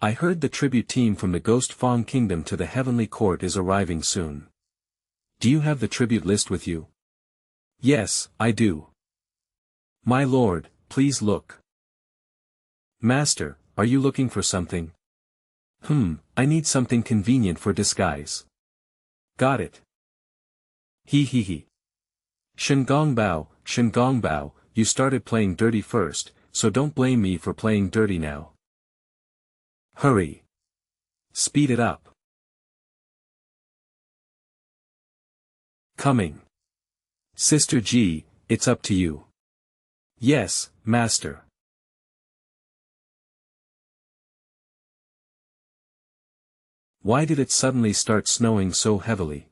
A: I heard the tribute team from the Ghost Fang Kingdom to the heavenly court is arriving soon. Do you have the tribute list with you? Yes, I do. My lord, please look. Master, are you looking for something? I need something convenient for disguise. Got it. He. Shen Gongbao, you started playing dirty first, so don't blame me for playing dirty now. Hurry. Speed it up. Coming. Sister G, it's up to you. Yes, Master. Why did it suddenly start snowing so heavily?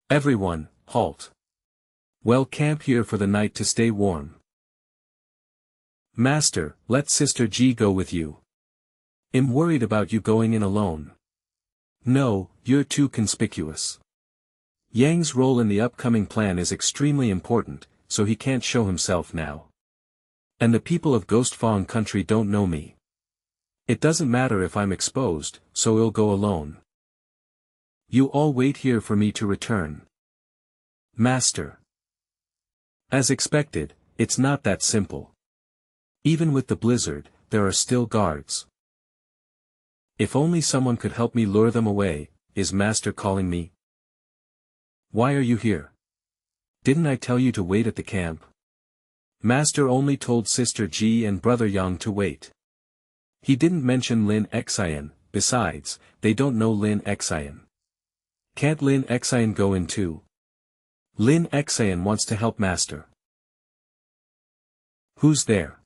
A: Everyone, halt. Well, camp here for the night to stay warm. Master, let Sister G go with you. I'm worried about you going in alone. No, you're too conspicuous. Yang's role in the upcoming plan is extremely important, so he can't show himself now. And the people of Ghost Fang country don't know me. It doesn't matter if I'm exposed, so I'll go alone. You all wait here for me to return. Master. As expected, it's not that simple. Even with the blizzard, there are still guards. If only someone could help me lure them away. Is Master calling me? Why are you here? Didn't I tell you to wait at the camp? Master only told Sister G and Brother Yang to wait. He didn't mention Lin Xian, besides, they don't know Lin Xian. Can't Lin Xian go in too? Lin Xian wants to help Master. Who's there?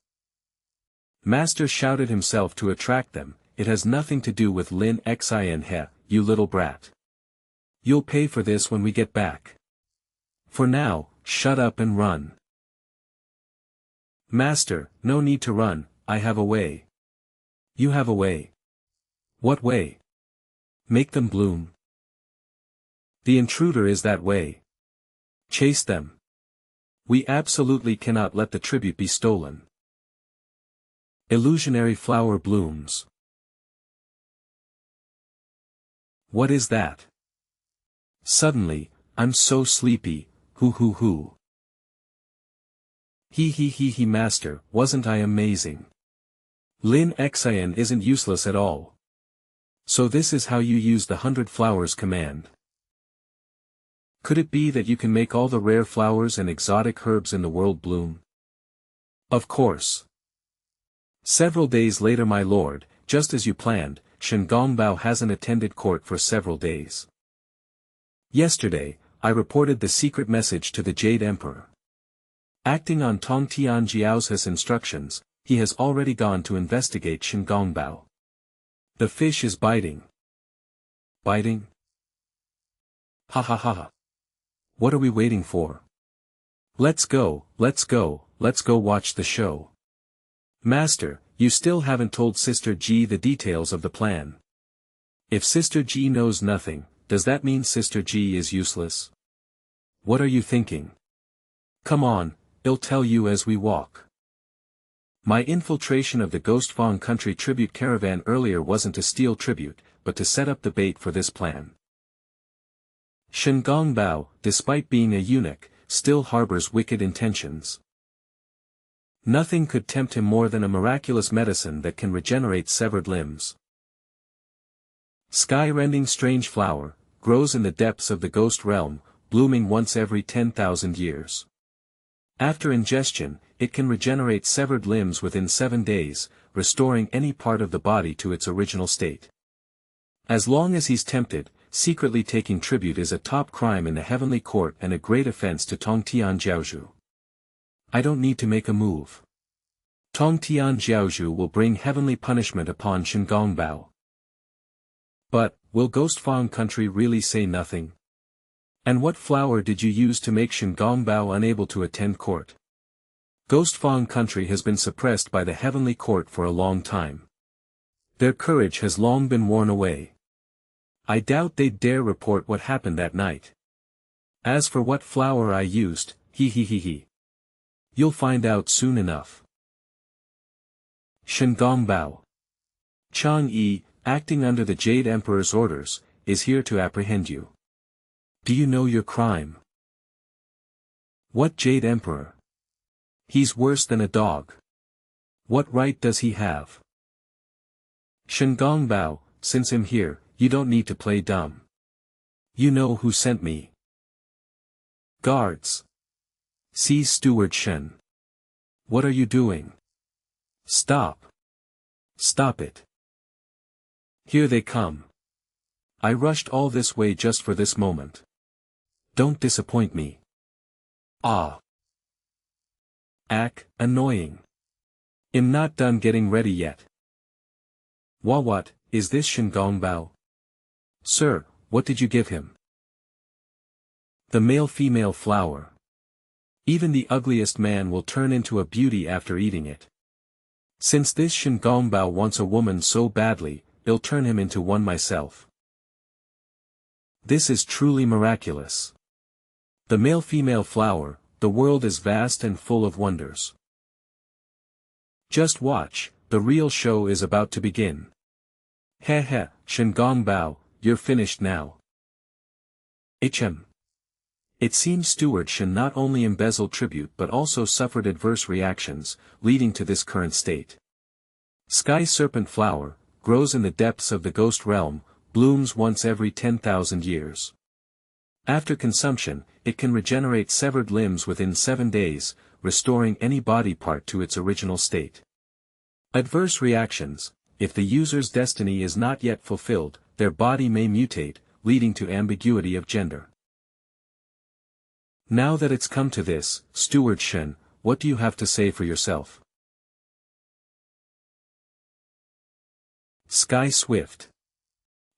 A: Master shouted himself to attract them. It has nothing to do with Lin Xian he, you little brat. You'll pay for this when we get back. For now, shut up and run. Master, no need to run, I have a way. You have a way. What way? Make them bloom. The intruder is that way. Chase them. We absolutely cannot let the tribute be stolen. Illusionary flower blooms. What is that? Suddenly, I'm so sleepy, hoo. He master, wasn't I amazing? Lin Xian isn't useless at all. So this is how you use the 100 flowers command. Could it be that you can make all the rare flowers and exotic herbs in the world bloom? Of course. Several days later, my lord, just as you planned, Shen Gongbao hasn't attended court for several days. Yesterday, I reported the secret message to the Jade Emperor. Acting on Tong Tianjiao's instructions, he has already gone to investigate Shen Gongbao. The fish is biting. Biting? Ha ha ha ha. What are we waiting for? Let's go watch the show. Master, you still haven't told Sister Ji the details of the plan. If Sister Ji knows nothing, does that mean Sister Ji is useless? What are you thinking? Come on, I'll tell you as we walk. My infiltration of the Ghost Fang country tribute caravan earlier wasn't to steal tribute, but to set up the bait for this plan. Shen Gongbao, despite being a eunuch, still harbors wicked intentions. Nothing could tempt him more than a miraculous medicine that can regenerate severed limbs. Sky-rending strange flower, grows in the depths of the ghost realm, blooming once every 10,000 years. After ingestion, it can regenerate severed limbs within 7 days, restoring any part of the body to its original state. As long as he's tempted, secretly taking tribute is a top crime in the heavenly court and a great offense to Tong Tianjiaozhu. I don't need to make a move. Tong Tianjiaozhu will bring heavenly punishment upon Shen Gongbao. But, will Ghost Fang country really say nothing? And what flower did you use to make Shen Gongbao unable to attend court? Ghost Fang country has been suppressed by the heavenly court for a long time. Their courage has long been worn away. I doubt they'd dare report what happened that night. As for what flower I used, you'll find out soon enough. Shen Gongbao. Chang Yi, acting under the Jade Emperor's orders, is here to apprehend you. Do you know your crime? What Jade Emperor? He's worse than a dog. What right does he have? Shen Gongbao, since I'm here, you don't need to play dumb. You know who sent me. Guards. Seize Steward Shen. What are you doing? Stop. Stop it. Here they come. I rushed all this way just for this moment. Don't disappoint me. Ah. Annoying. I'm not done getting ready yet. What, is this Shen Gongbao? Sir, what did you give him? The male-female flower. Even the ugliest man will turn into a beauty after eating it. Since this Shen Gongbao wants a woman so badly, I'll turn him into one myself. This is truly miraculous. The male-female flower, the world is vast and full of wonders. Just watch, the real show is about to begin. Heh, Shen Gongbao, you're finished now. It seems Steward Shen not only embezzled tribute but also suffered adverse reactions, leading to this current state. Sky Serpent Flower, grows in the depths of the ghost realm, blooms once every 10,000 years. After consumption, it can regenerate severed limbs within 7 days, restoring any body part to its original state. Adverse reactions: if the user's destiny is not yet fulfilled, their body may mutate, leading to ambiguity of gender. Now that it's come to this, Steward Shen, what do you have to say for yourself? Sky Swift.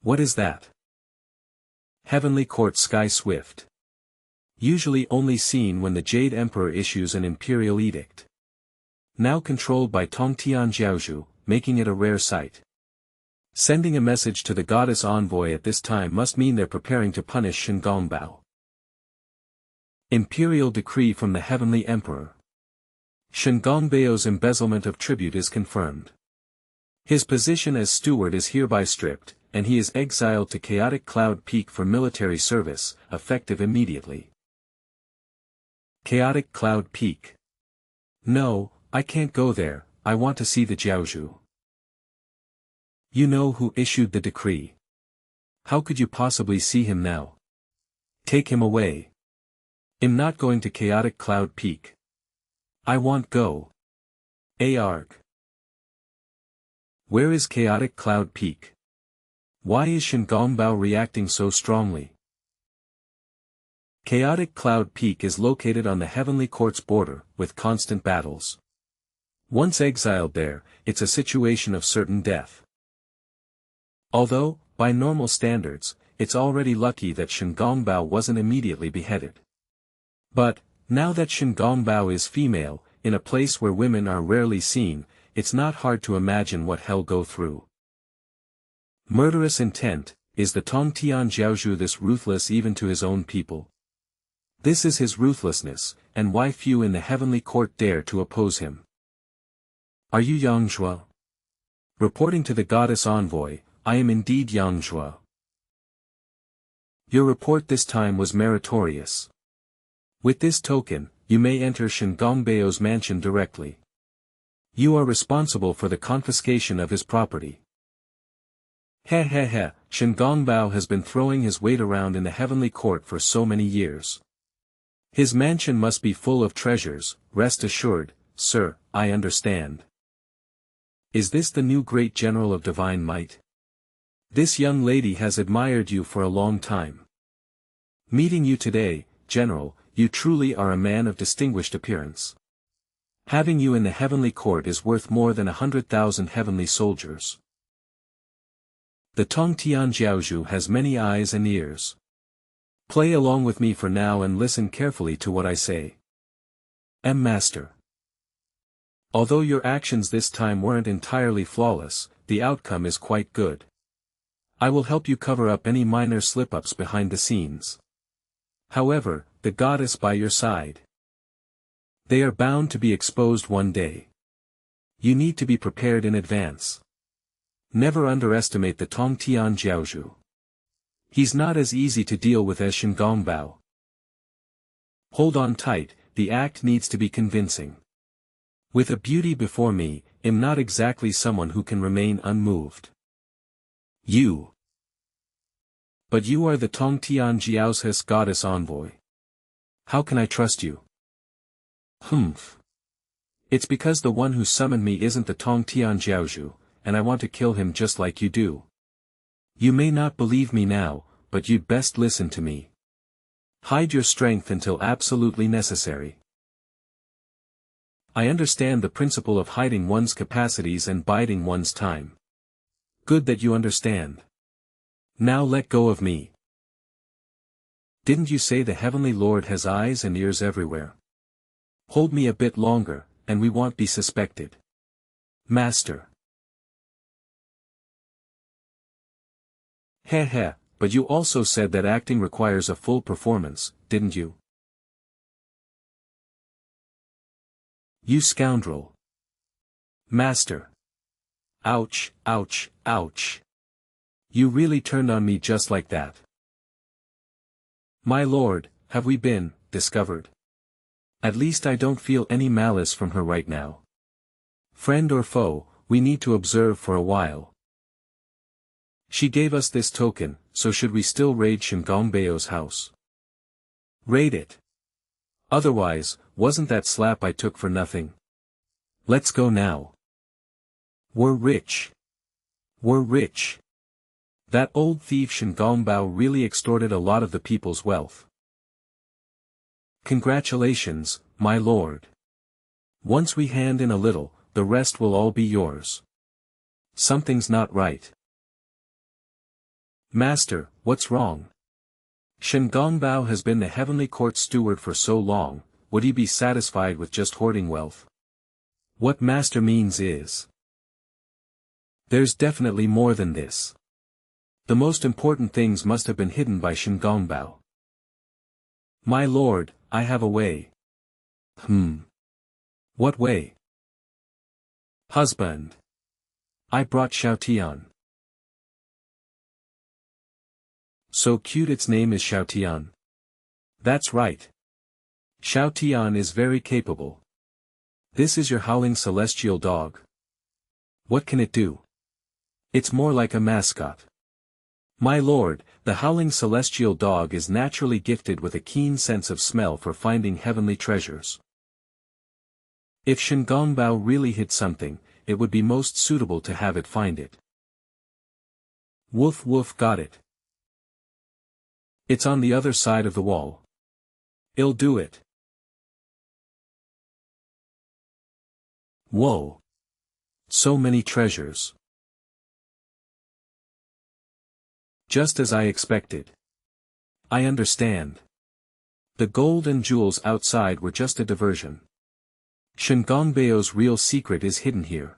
A: What is that? Heavenly Court Sky Swift. Usually only seen when the Jade Emperor issues an imperial edict. Now controlled by Tong Tianjiaozhu, making it a rare sight. Sending a message to the goddess envoy at this time must mean they're preparing to punish Shen Gongbao. Imperial decree from the Heavenly Emperor. Shen Gongbao's embezzlement of tribute is confirmed. His position as steward is hereby stripped, and he is exiled to Chaotic Cloud Peak for military service, effective immediately. Chaotic Cloud Peak. No, I can't go there, I want to see the Jiaozhu. You know who issued the decree. How could you possibly see him now? Take him away. I'm not going to Chaotic Cloud Peak. I want go. Arg. Where is Chaotic Cloud Peak? Why is Shingongbao reacting so strongly? Chaotic Cloud Peak is located on the Heavenly Court's border, with constant battles. Once exiled there, it's a situation of certain death. Although, by normal standards, it's already lucky that Shingongbao wasn't immediately beheaded. But, now that Shingongbao is female, in a place where women are rarely seen, it's not hard to imagine what hell go through. Murderous intent, is the Tongtian Jiaozhu this ruthless even to his own people? This is his ruthlessness, and why few in the heavenly court dare to oppose him. Are you Yangzhua? Reporting to the goddess envoy, I am indeed Yangzhua. Your report this time was meritorious. With this token, you may enter Shingongbao's mansion directly. You are responsible for the confiscation of his property. Shingongbao has been throwing his weight around in the heavenly court for so many years. His mansion must be full of treasures, rest assured, sir, I understand. Is this the new great general of divine might? This young lady has admired you for a long time. Meeting you today, General, you truly are a man of distinguished appearance. Having you in the heavenly court is worth more than 100,000 heavenly soldiers. The Tongtian Jiaozhu has many eyes and ears. Play along with me for now and listen carefully to what I say. Master. Although your actions this time weren't entirely flawless, the outcome is quite good. I will help you cover up any minor slip-ups behind the scenes. However, the goddess by your side. They are bound to be exposed one day. You need to be prepared in advance. Never underestimate the Tongtian Jiaozhu. He's not as easy to deal with as Shingongbao. Hold on tight, the act needs to be convincing. With a beauty before me, I'm not exactly someone who can remain unmoved. You. But you are the Tongtian Jiaozhu's goddess envoy. How can I trust you? Humph. It's because the one who summoned me isn't the Tongtian Jiaozhu, and I want to kill him just like you do. You may not believe me now, but you'd best listen to me. Hide your strength until absolutely necessary. I understand the principle of hiding one's capacities and biding one's time. Good that you understand. Now let go of me. Didn't you say the Heavenly Lord has eyes and ears everywhere? Hold me a bit longer, and we won't be suspected. Master. But you also said that acting requires a full performance, didn't you? You scoundrel. Master. Ouch, ouch, ouch. You really turned on me just like that. My lord, have we been discovered? At least I don't feel any malice from her right now. Friend or foe, we need to observe for a while. She gave us this token, so should we still raid Shingongbao house? Raid it. Otherwise, wasn't that slap I took for nothing? Let's go now. We're rich. We're rich. That old thief Shingongbao really extorted a lot of the people's wealth. Congratulations, my lord. Once we hand in a little, the rest will all be yours. Something's not right. Master, what's wrong? Shingongbao has been the heavenly court steward for so long, would he be satisfied with just hoarding wealth? What master means is, there's definitely more than this. The most important things must have been hidden by Shingongbao. My lord, I have a way. What way? Husband. I brought Xiaotian. So cute, its name is Xiaotian. That's right. Xiaotian is very capable. This is your howling celestial dog. What can it do? It's more like a mascot. My lord, the howling celestial dog is naturally gifted with a keen sense of smell for finding heavenly treasures. If Shingongbao really hid something, it would be most suitable to have it find it. Woof woof, got it. It's on the other side of the wall. I'll do it. Whoa. So many treasures. Just as I expected. I understand. The gold and jewels outside were just a diversion. Shingongbao's real secret is hidden here.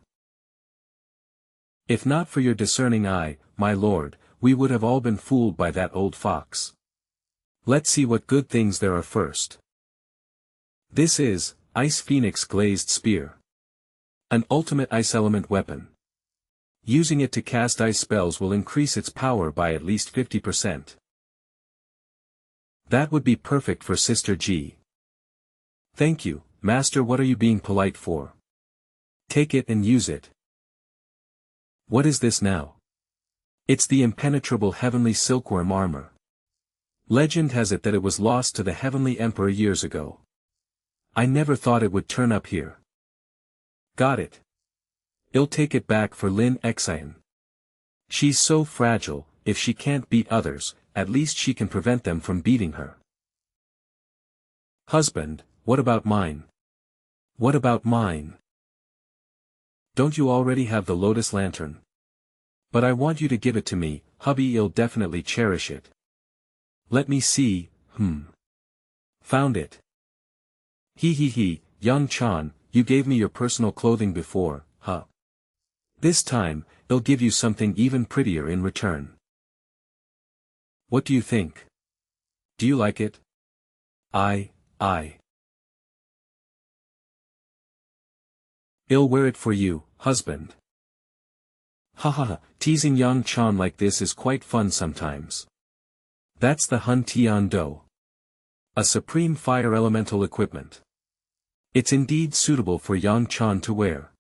A: If not for your discerning eye, my lord, we would have all been fooled by that old fox. Let's see what good things there are first. This is, Ice Phoenix Glazed Spear. An ultimate ice element weapon. Using it to cast ice spells will increase its power by at least 50%. That would be perfect for Sister G. Thank you, Master. What are you being polite for? Take it and use it. What is this now? It's the impenetrable heavenly silkworm armor. Legend has it that it was lost to the heavenly emperor years ago. I never thought it would turn up here. Got it. I'll take it back for Lin Xian. She's so fragile, if she can't beat others, at least she can prevent them from beating her. Husband, what about mine? What about mine? Don't you already have the lotus lantern? But I want you to give it to me, hubby. I'll definitely cherish it. Let me see. Found it. He, young Chan, you gave me your personal clothing before, huh? This time, I'll give you something even prettier in return. What do you think? Do you like it? I. I'll wear it for you, husband. Haha, teasing young Chan like this is quite fun sometimes. That's the Hun Tian Do. A supreme fire elemental equipment. It's indeed suitable for Yang Chan to wear.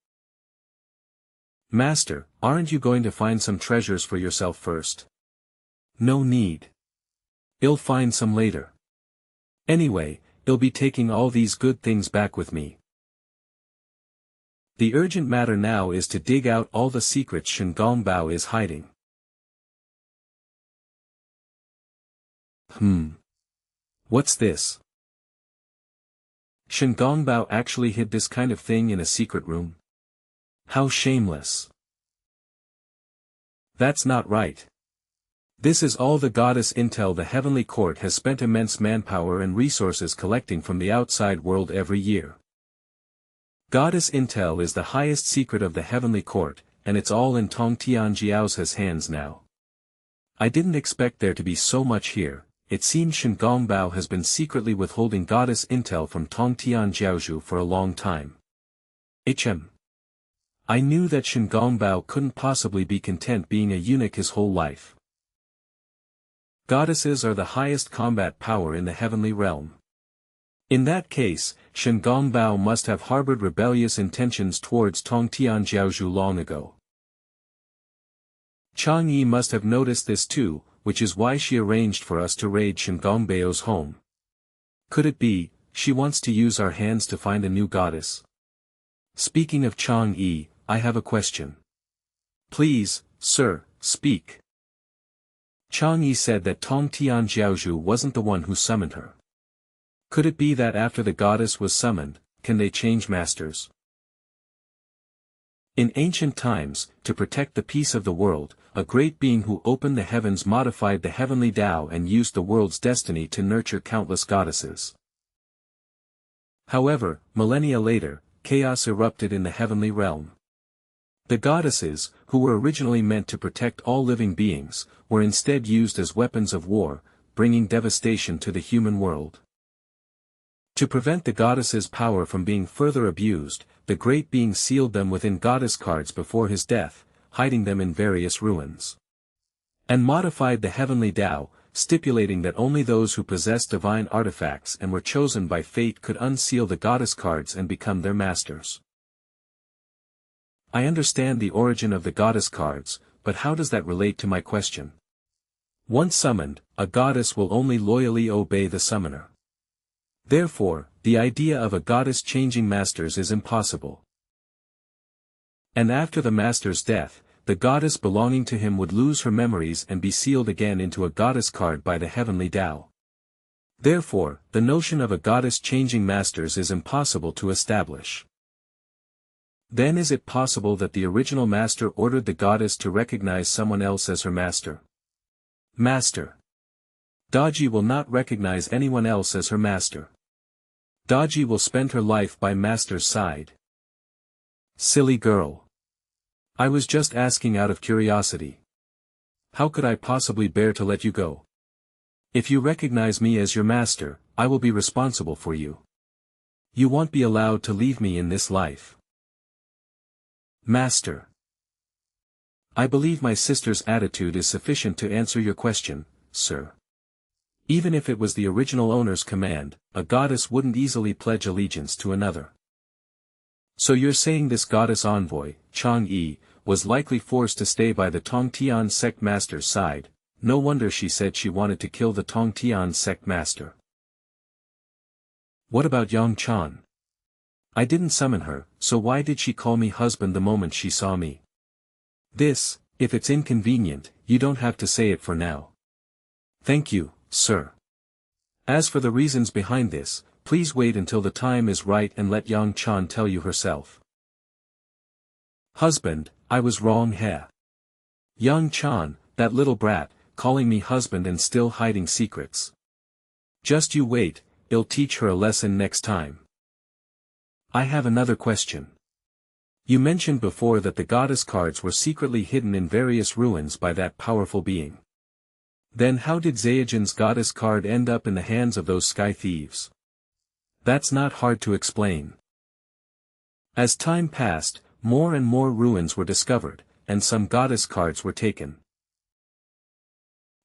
A: Master, aren't you going to find some treasures for yourself first? No need. I'll find some later. Anyway, I'll be taking all these good things back with me. The urgent matter now is to dig out all the secrets Shingongbao is hiding. What's this? Shingongbao actually hid this kind of thing in a secret room? How shameless. That's not right. This is all the goddess intel the heavenly court has spent immense manpower and resources collecting from the outside world every year. Goddess intel is the highest secret of the heavenly court, and it's all in Tong Tianjiao's hands now. I didn't expect there to be so much here. It seems Shingongbao has been secretly withholding goddess intel from Tong Tianjiaozhu for a long time. I knew that Shingongbao couldn't possibly be content being a eunuch his whole life. Goddesses are the highest combat power in the heavenly realm. In that case, Shingongbao must have harbored rebellious intentions towards Tong Tianjiaozhu long ago. Chang Yi must have noticed this too, which is why she arranged for us to raid Shingongbao home. Could it be, she wants to use our hands to find a new goddess? Speaking of Chang Yi, I have a question. Please, sir, speak. Chang Yi said that Tong Tianjiaozhu wasn't the one who summoned her. Could it be that after the goddess was summoned, can they change masters? In ancient times, to protect the peace of the world, a great being who opened the heavens modified the heavenly Tao and used the world's destiny to nurture countless goddesses. However, millennia later, chaos erupted in the heavenly realm. The goddesses, who were originally meant to protect all living beings, were instead used as weapons of war, bringing devastation to the human world. To prevent the goddesses' power from being further abused, the great being sealed them within goddess cards before his death, hiding them in various ruins. And modified the heavenly Tao, stipulating that only those who possessed divine artifacts and were chosen by fate could unseal the goddess cards and become their masters. I understand the origin of the goddess cards, but how does that relate to my question? Once summoned, a goddess will only loyally obey the summoner. Therefore, the idea of a goddess changing masters is impossible. And after the master's death, the goddess belonging to him would lose her memories and be sealed again into a goddess card by the heavenly Tao. Therefore, the notion of a goddess changing masters is impossible to establish. Then is it possible that the original master ordered the goddess to recognize someone else as her master? Master. Daji will not recognize anyone else as her master. Daji will spend her life by master's side. Silly girl. I was just asking out of curiosity. How could I possibly bear to let you go? If you recognize me as your master, I will be responsible for you. You won't be allowed to leave me in this life. Master. I believe my sister's attitude is sufficient to answer your question, sir. Even if it was the original owner's command, a goddess wouldn't easily pledge allegiance to another. So you're saying this goddess envoy, Chang Yi, was likely forced to stay by the Tongtian sect master's side. No wonder she said she wanted to kill the Tongtian sect master. What about Yang Chan? I didn't summon her, so why did she call me husband the moment she saw me? This, if it's inconvenient, you don't have to say it for now. Thank you, sir. As for the reasons behind this, please wait until the time is right and let Yang Chan tell you herself. Husband, I was wrong, he. Yang Chan, that little brat, calling me husband and still hiding secrets. Just you wait, I'll teach her a lesson next time. I have another question. You mentioned before that the goddess cards were secretly hidden in various ruins by that powerful being. Then how did Zaijin's goddess card end up in the hands of those sky thieves? That's not hard to explain. As time passed, more and more ruins were discovered, and some goddess cards were taken.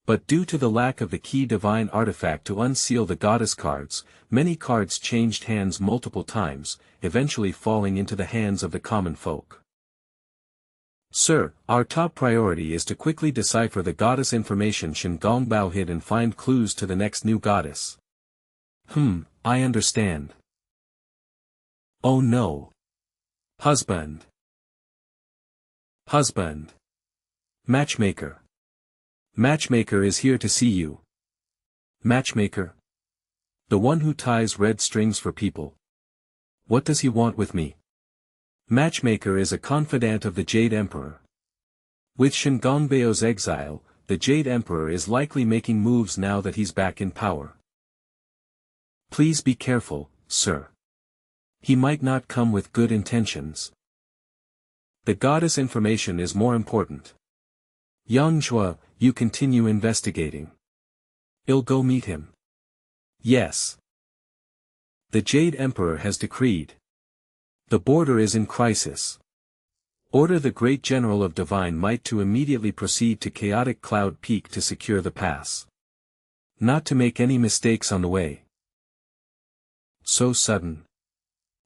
A: But due to the lack of the key divine artifact to unseal the goddess cards, many cards changed hands multiple times, eventually falling into the hands of the common folk. Sir, our top priority is to quickly decipher the goddess information Shen Gongbao hid and find clues to the next new goddess. I understand. Oh no. Husband. Husband. Matchmaker. Matchmaker is here to see you. Matchmaker? The one who ties red strings for people. What does he want with me? Matchmaker is a confidant of the Jade Emperor. With Shen Gongbao's exile, the Jade Emperor is likely making moves now that he's back in power. Please be careful, sir. He might not come with good intentions. The goddess information is more important. Yang Zhua, you continue investigating. I'll go meet him. Yes. The Jade Emperor has decreed. The border is in crisis. Order the Great General of Divine Might to immediately proceed to Chaotic Cloud Peak to secure the pass. Not to make any mistakes on the way. So sudden.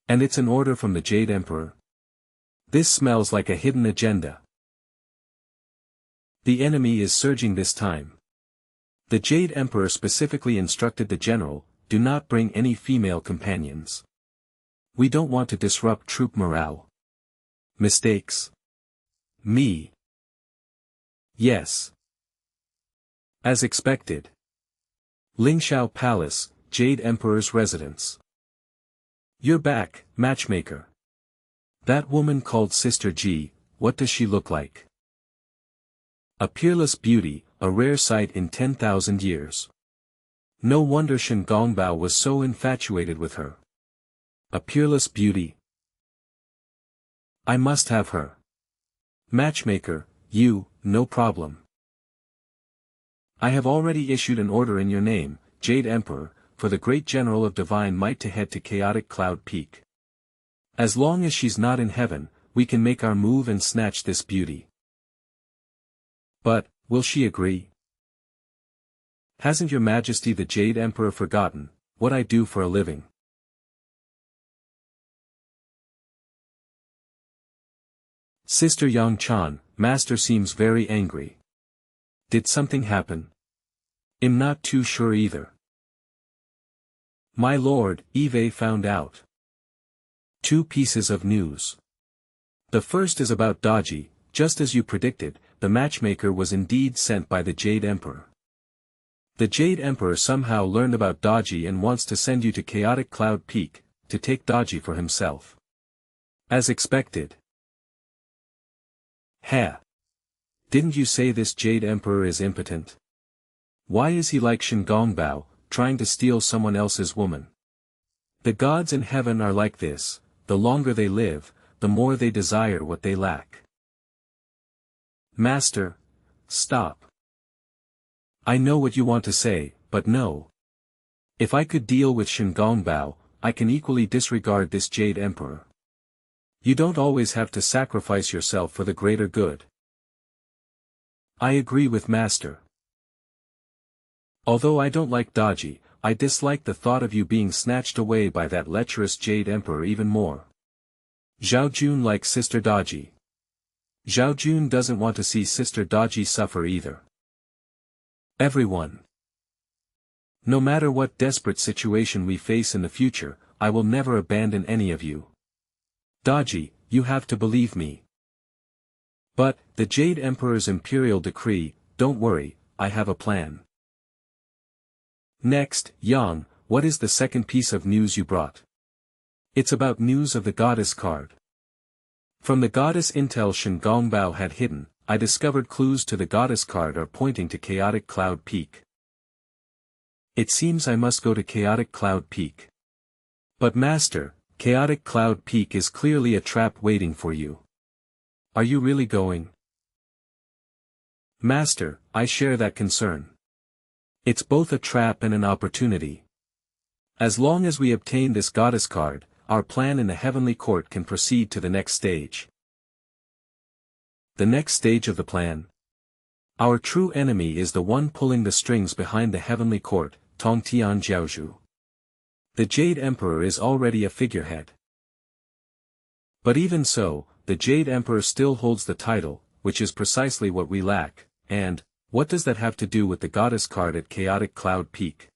A: And it's an order from the Jade Emperor. This smells like a hidden agenda. The enemy is surging this time. The Jade Emperor specifically instructed the general, do not bring any female companions. We don't want to disrupt troop morale. Mistakes? Me? Yes. As expected. Lingxiao Palace, Jade Emperor's residence. You're back, matchmaker. That woman called Sister Ji, what does she look like? A peerless beauty, a rare sight in 10,000 years. No wonder Shen Gongbao was so infatuated with her. A peerless beauty. I must have her. Matchmaker, you, no problem. I have already issued an order in your name, Jade Emperor, for the Great General of Divine Might to head to Chaotic Cloud Peak. As long as she's not in heaven, we can make our move and snatch this beauty. But, will she agree? Hasn't your Majesty the Jade Emperor forgotten what I do for a living? Sister Yang Chan, Master seems very angry. Did something happen? I'm not too sure either. My lord, Eve found out. 2 pieces of news. The first is about Daji. Just as you predicted, the matchmaker was indeed sent by the Jade Emperor. The Jade Emperor somehow learned about Daji and wants to send you to Chaotic Cloud Peak, to take Daji for himself. As expected. Heh. Didn't you say this Jade Emperor is impotent? Why is he like Shingongbao, trying to steal someone else's woman? The gods in heaven are like this, the longer they live, the more they desire what they lack. Master, stop. I know what you want to say, but no. If I could deal with Shingongbao, I can equally disregard this Jade Emperor. You don't always have to sacrifice yourself for the greater good. I agree with Master. Although I don't like Daji, I dislike the thought of you being snatched away by that lecherous Jade Emperor even more. Zhao Jun likes Sister Daji. Zhao Jun doesn't want to see Sister Daji suffer either. Everyone. No matter what desperate situation we face in the future, I will never abandon any of you. Daji, you have to believe me. But, the Jade Emperor's imperial decree, don't worry, I have a plan. Next, Yang, what is the second piece of news you brought? It's about news of the goddess card. From the goddess intel Shingongbao had hidden, I discovered clues to the goddess card are pointing to Chaotic Cloud Peak. It seems I must go to Chaotic Cloud Peak. But Master, Chaotic Cloud Peak is clearly a trap waiting for you. Are you really going? Master, I share that concern. It's both a trap and an opportunity. As long as we obtain this goddess card, our plan in the heavenly court can proceed to the next stage. The next stage of the plan? Our true enemy is the one pulling the strings behind the heavenly court, Tongtian Jiaozhu. The Jade Emperor is already a figurehead. But even so, the Jade Emperor still holds the title, which is precisely what we lack, and, what does that have to do with the goddess card at Chaotic Cloud Peak?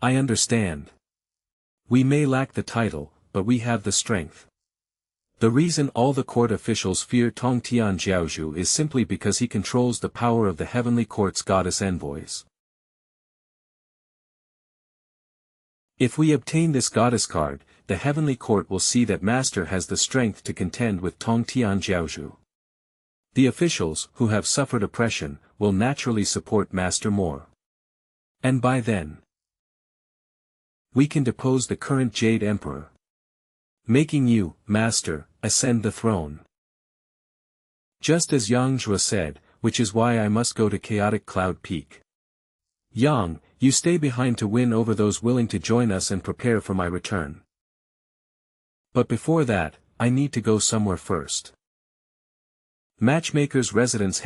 A: I understand. We may lack the title, but we have the strength. The reason all the court officials fear Tongtian Jiaozhu is simply because he controls the power of the heavenly court's goddess envoys. If we obtain this goddess card, the heavenly court will see that Master has the strength to contend with Tongtian Jiaozhu. The officials, who have suffered oppression, will naturally support Master more. And by then, we can depose the current Jade Emperor, making you, Master, ascend the throne. Just as Yang Zhuo said, which is why I must go to Chaotic Cloud Peak. Yang, you stay behind to win over those willing to join us and prepare for my return. But before that, I need to go somewhere first. Matchmaker's residence.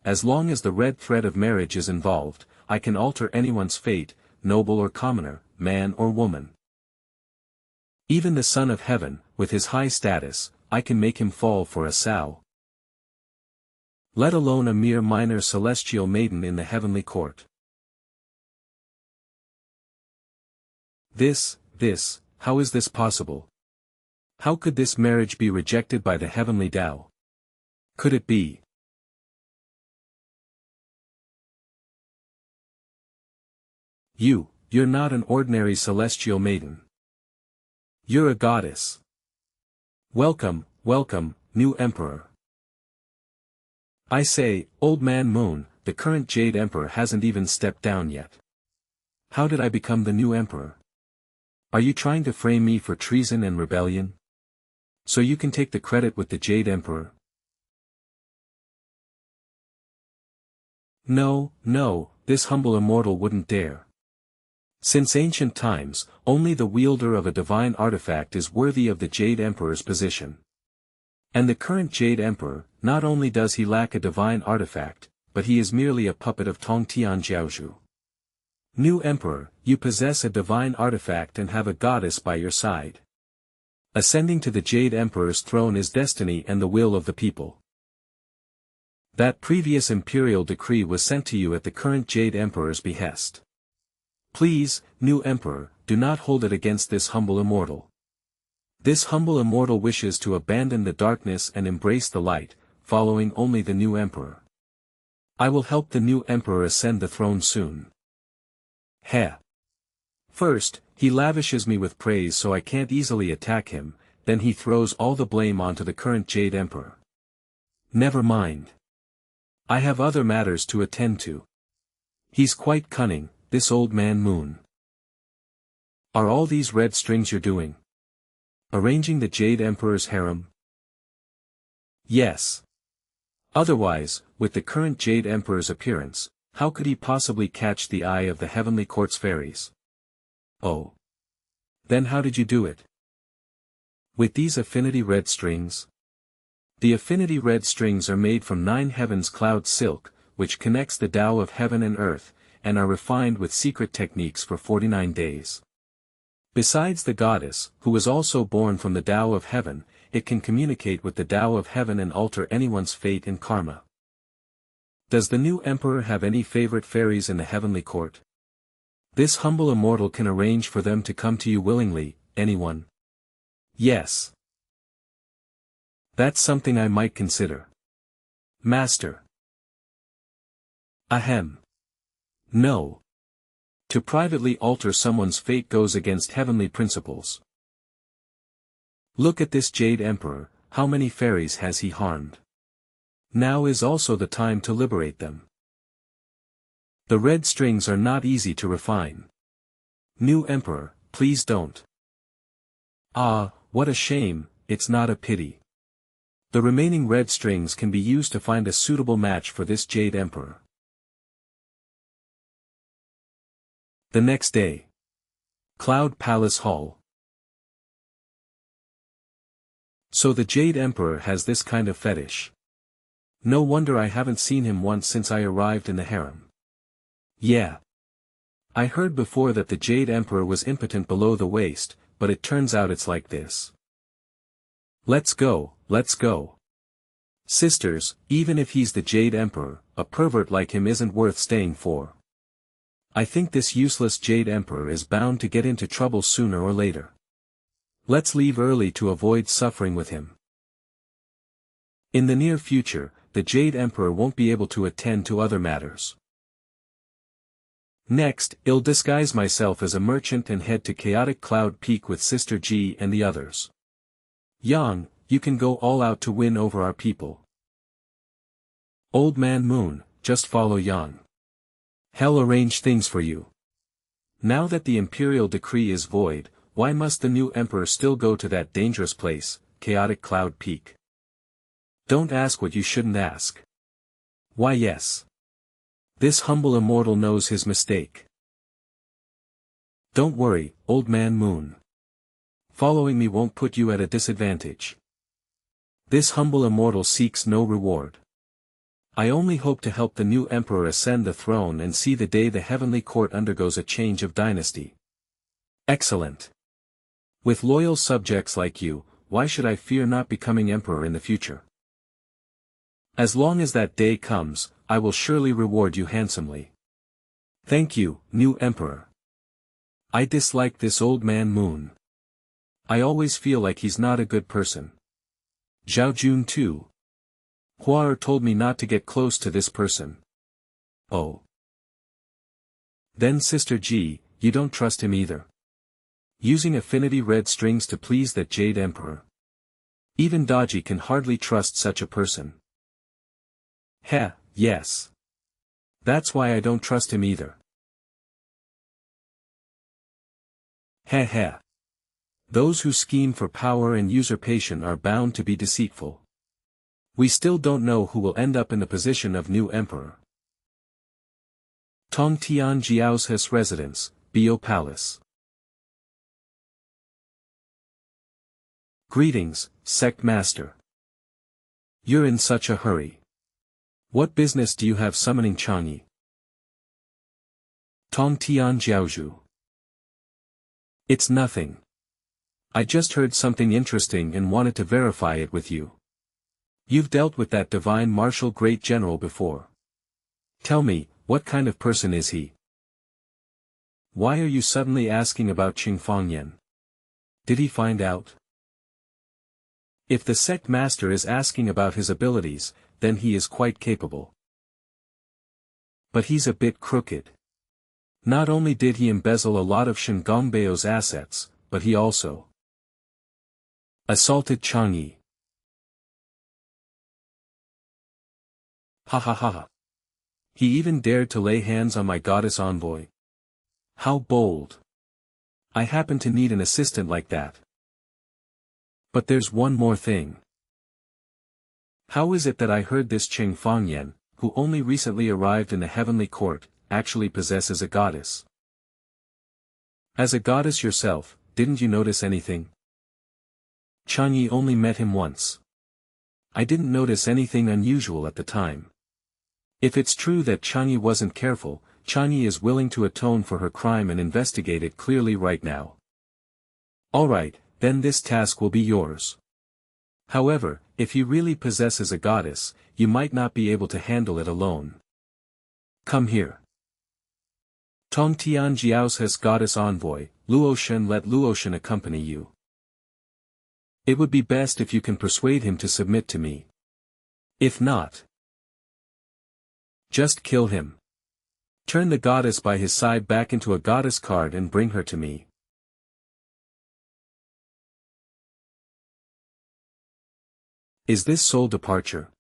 A: As long as the red thread of marriage is involved, I can alter anyone's fate, noble or commoner, man or woman. Even the Son of Heaven, with his high status, I can make him fall for a sow. Let alone a mere minor celestial maiden in the heavenly court. How is this possible? How could this marriage be rejected by the heavenly Tao? Could it be? You're not an ordinary celestial maiden. You're a goddess. Welcome, new emperor. I say, Old Man Moon, the current Jade Emperor hasn't even stepped down yet. How did I become the new emperor? Are you trying to frame me for treason and rebellion? So you can take the credit with the Jade Emperor? No, this humble immortal wouldn't dare. Since ancient times, only the wielder of a divine artifact is worthy of the Jade Emperor's position. And the current Jade Emperor, not only does he lack a divine artifact, but he is merely a puppet of Tongtian Jiaozhu. New Emperor, you possess a divine artifact and have a goddess by your side. Ascending to the Jade Emperor's throne is destiny and the will of the people. That previous imperial decree was sent to you at the current Jade Emperor's behest. Please, new Emperor, do not hold it against this humble immortal. This humble immortal wishes to abandon the darkness and embrace the light, following only the new Emperor. I will help the new Emperor ascend the throne soon. Heh. First, he lavishes me with praise so I can't easily attack him, then he throws all the blame onto the current Jade Emperor. Never mind. I have other matters to attend to. He's quite cunning, this old man Moon. Are all these red strings you're doing? Arranging the Jade Emperor's harem? Yes. Otherwise, with the current Jade Emperor's appearance, how could he possibly catch the eye of the Heavenly Court's fairies? Oh. Then how did you do it? With these affinity red strings? The affinity red strings are made from 9 heavens cloud silk, which connects the Tao of heaven and earth, and are refined with secret techniques for 49 days. Besides the goddess, who is also born from the Tao of heaven, it can communicate with the Tao of heaven and alter anyone's fate and karma. Does the new emperor have any favorite fairies in the heavenly court? This humble immortal can arrange for them to come to you willingly, anyone? Yes. That's something I might consider. Master. Ahem. No. To privately alter someone's fate goes against heavenly principles. Look at this Jade Emperor, how many fairies has he harmed? Now is also the time to liberate them. The red strings are not easy to refine. New Emperor, please don't. Ah, what a shame, it's not a pity. The remaining red strings can be used to find a suitable match for this Jade Emperor. The next day. Cloud Palace Hall. So the Jade Emperor has this kind of fetish. No wonder I haven't seen him once since I arrived in the harem. Yeah. I heard before that the Jade Emperor was impotent below the waist, but it turns out it's like this. Let's go, let's go. Sisters, even if he's the Jade Emperor, a pervert like him isn't worth staying for. I think this useless Jade Emperor is bound to get into trouble sooner or later. Let's leave early to avoid suffering with him. In the near future, the Jade Emperor won't be able to attend to other matters. Next, I'll disguise myself as a merchant and head to Chaotic Cloud Peak with Sister G and the others. Yang, you can go all out to win over our people. Old Man Moon, just follow Yang. He'll arrange things for you. Now that the imperial decree is void, why must the new emperor still go to that dangerous place, Chaotic Cloud Peak? Don't ask what you shouldn't ask. Why yes. This humble immortal knows his mistake. Don't worry, Old Man Moon. Following me won't put you at a disadvantage. This humble immortal seeks no reward. I only hope to help the new emperor ascend the throne and see the day the heavenly court undergoes a change of dynasty. Excellent. With loyal subjects like you, why should I fear not becoming emperor in the future? As long as that day comes, I will surely reward you handsomely. Thank you, new emperor. I dislike this Old Man Moon. I always feel like he's not a good person. Zhao Jun too. Huar told me not to get close to this person. Oh. Then Sister G, you don't trust him either. Using affinity red strings to please that Jade Emperor. Even Daji can hardly trust such a person. Heh, yes. That's why I don't trust him either. Heh heh. Those who scheme for power and usurpation are bound to be deceitful. We still don't know who will end up in the position of new emperor. Tong Tian Jiao's residence, Bio Palace. Greetings, Sect Master. You're in such a hurry. What business do you have summoning Chang'e? Tong Tian Jiaozhu. It's nothing. I just heard something interesting and wanted to verify it with you. You've dealt with that divine martial great general before. Tell me, what kind of person is he? Why are you suddenly asking about Cheng Fangyan? Did he find out? If the sect master is asking about his abilities, then he is quite capable. But he's a bit crooked. Not only did he embezzle a lot of Shen Gongbao's assets, but he also assaulted Chang'e. Ha ha ha ha. He even dared to lay hands on my goddess envoy. How bold. I happen to need an assistant like that. But there's one more thing. How is it that I heard this Cheng Fangyan, who only recently arrived in the heavenly court, actually possesses a goddess? As a goddess yourself, didn't you notice anything? Chang'e only met him once. I didn't notice anything unusual at the time. If it's true that Chang'e wasn't careful, Chang'e is willing to atone for her crime and investigate it clearly right now. Alright, then this task will be yours. However, if he really possesses a goddess, you might not be able to handle it alone. Come here. Tong Tian Jiao's goddess envoy, Luoshen, let Luoshen accompany you. It would be best if you can persuade him to submit to me. If not, just kill him. Turn the goddess by his side back into a goddess card and bring her to me. Is this soul departure?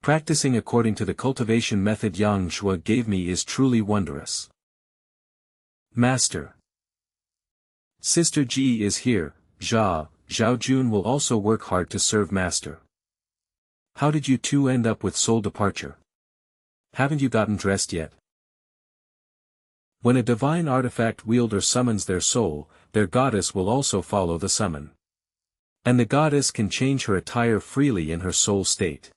A: Practicing according to the cultivation method Yang Shuo gave me is truly wondrous. Master. Sister Ji is here, Zhao Jun will also work hard to serve Master. How did you two end up with soul departure? Haven't you gotten dressed yet? When a divine artifact wielder summons their soul, their goddess will also follow the summon. And the goddess can change her attire freely in her soul state.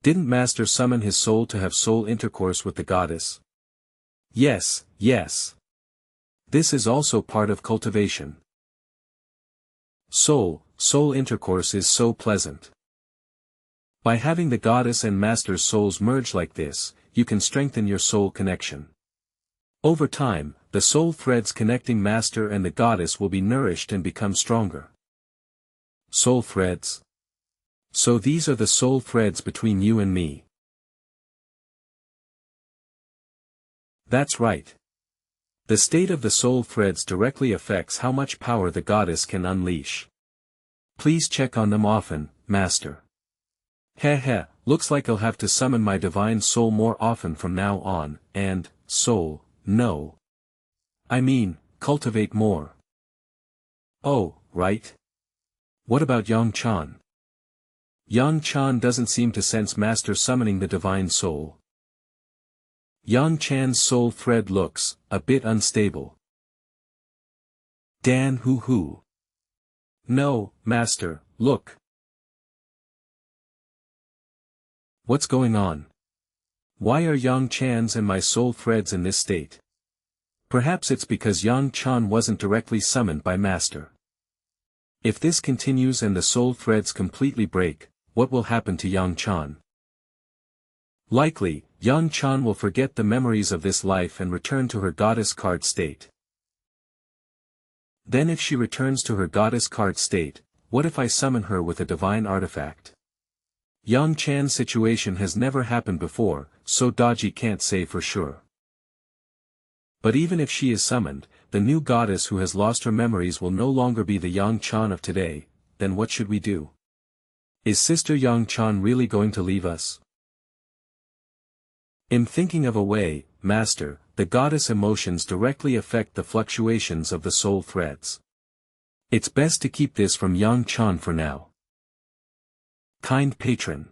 A: Didn't Master summon his soul to have soul intercourse with the goddess? Yes, yes. This is also part of cultivation. Soul intercourse is so pleasant. By having the goddess and Master's souls merge like this, you can strengthen your soul connection. Over time, the soul threads connecting Master and the goddess will be nourished and become stronger. Soul threads. So these are the soul threads between you and me. That's right. The state of the soul threads directly affects how much power the goddess can unleash. Please check on them often, Master. Heh, looks like I'll have to summon my divine soul more often from now on, and, soul, no. I mean, cultivate more. Oh, right. What about Yang Chan? Yang Chan doesn't seem to sense Master summoning the divine soul. Yang Chan's soul thread looks a bit unstable. Dan hoo. No, Master, look. What's going on? Why are Yang Chan's and my soul threads in this state? Perhaps it's because Yang Chan wasn't directly summoned by Master. If this continues and the soul threads completely break, what will happen to Yang Chan? Likely, Yang Chan will forget the memories of this life and return to her goddess card state. Then if she returns to her goddess card state, what if I summon her with a divine artifact? Yang Chan's situation has never happened before, so Daji can't say for sure. But even if she is summoned, the new goddess who has lost her memories will no longer be the Yang Chan of today, then what should we do? Is Sister Yang Chan really going to leave us? In thinking of a way, Master, the goddess emotions directly affect the fluctuations of the soul threads. It's best to keep this from Yang Chan for now. Kind patron.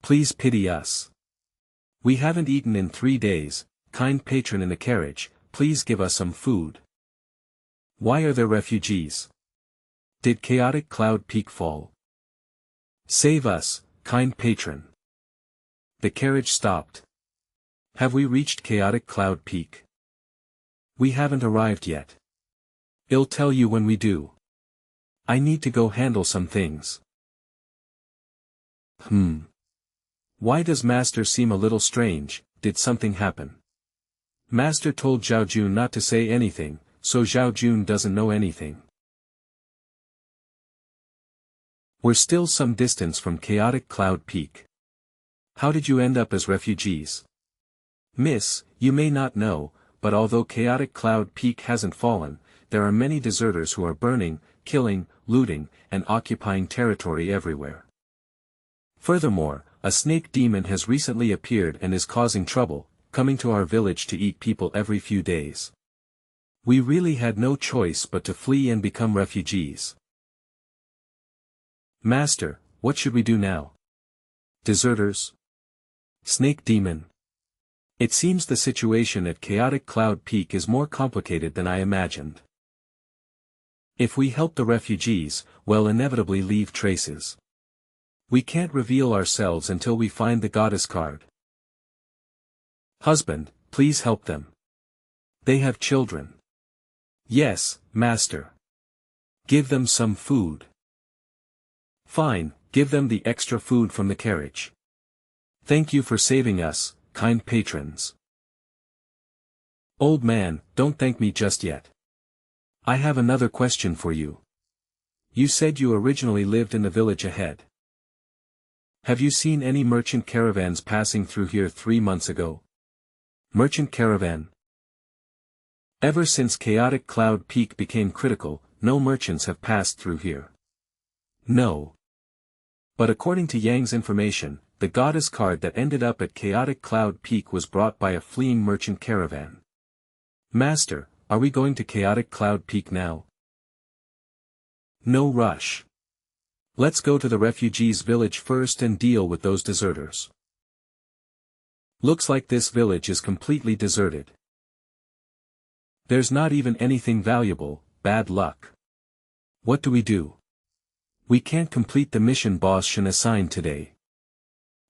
A: Please pity us. We haven't eaten in 3 days, kind patron in the carriage, please give us some food. Why are there refugees? Did chaotic cloud peak fall? Save us, kind patron. The carriage stopped. Have we reached Chaotic Cloud Peak? We haven't arrived yet. I'll tell you when we do. I need to go handle some things. Why does Master seem a little strange? Did something happen? Master told Zhao Jun not to say anything, so Zhao Jun doesn't know anything. We're still some distance from Chaotic Cloud Peak. How did you end up as refugees? Miss, you may not know, but although Chaotic Cloud Peak hasn't fallen, there are many deserters who are burning, killing, looting, and occupying territory everywhere. Furthermore, a snake demon has recently appeared and is causing trouble, coming to our village to eat people every few days. We really had no choice but to flee and become refugees. Master, what should we do now? Deserters? Snake demon? It seems the situation at Chaotic Cloud Peak is more complicated than I imagined. If we help the refugees, we'll inevitably leave traces. We can't reveal ourselves until we find the goddess card. Husband, please help them. They have children. Yes, master. Give them some food. Fine, give them the extra food from the carriage. Thank you for saving us, kind patrons. Old man, don't thank me just yet. I have another question for you. You said you originally lived in the village ahead. Have you seen any merchant caravans passing through here 3 months ago? Merchant caravan? Ever since Chaotic Cloud Peak became critical, no merchants have passed through here. No. But according to Yang's information, the goddess card that ended up at Chaotic Cloud Peak was brought by a fleeing merchant caravan. Master, are we going to Chaotic Cloud Peak now? No rush. Let's go to the refugees' village first and deal with those deserters. Looks like this village is completely deserted. There's not even anything valuable, bad luck. What do we do? We can't complete the mission Boss Shen assigned today.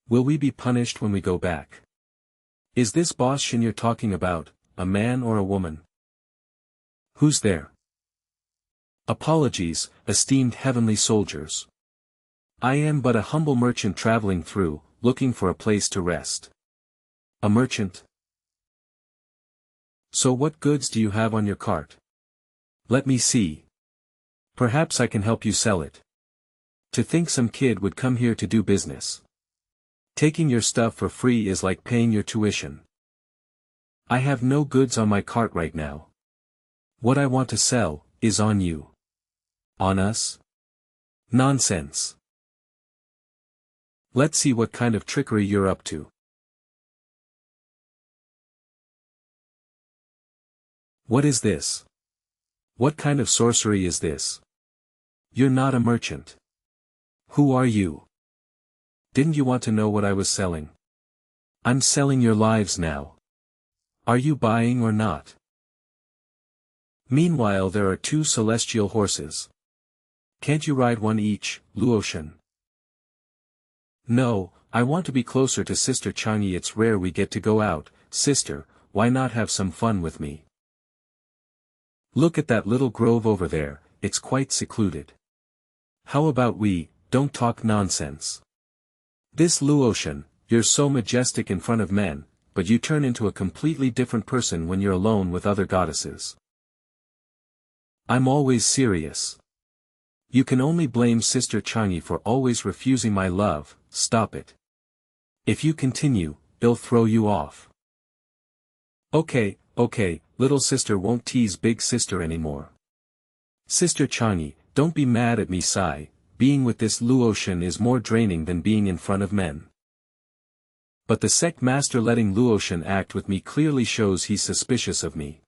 A: Will we be punished when we go back? Is this Boss Shen you're talking about, a man or a woman? Who's there? Apologies, esteemed heavenly soldiers. I am but a humble merchant traveling through, looking for a place to rest. A merchant? So what goods do you have on your cart? Let me see. Perhaps I can help you sell it. To think some kid would come here to do business. Taking your stuff for free is like paying your tuition. I have no goods on my cart right now. What I want to sell, is on you. On us? Nonsense. Let's see what kind of trickery you're up to. What is this? What kind of sorcery is this? You're not a merchant. Who are you? Didn't you want to know what I was selling? I'm selling your lives now. Are you buying or not? Meanwhile there are 2 celestial horses. Can't you ride one each, Luoshan? No, I want to be closer to Sister Chang'e. It's rare we get to go out, sister, why not have some fun with me? Look at that little grove over there, it's quite secluded. How about we, don't talk nonsense. This Luoshan, you're so majestic in front of men, but you turn into a completely different person when you're alone with other goddesses. I'm always serious. You can only blame Sister Chang'e for always refusing my love, stop it. If you continue, I'll throw you off. Okay, little sister won't tease big sister anymore. Sister Chang'e, don't be mad at me, sigh, being with this Luoshan is more draining than being in front of men. But the sect master letting Luoshan act with me clearly shows he's suspicious of me.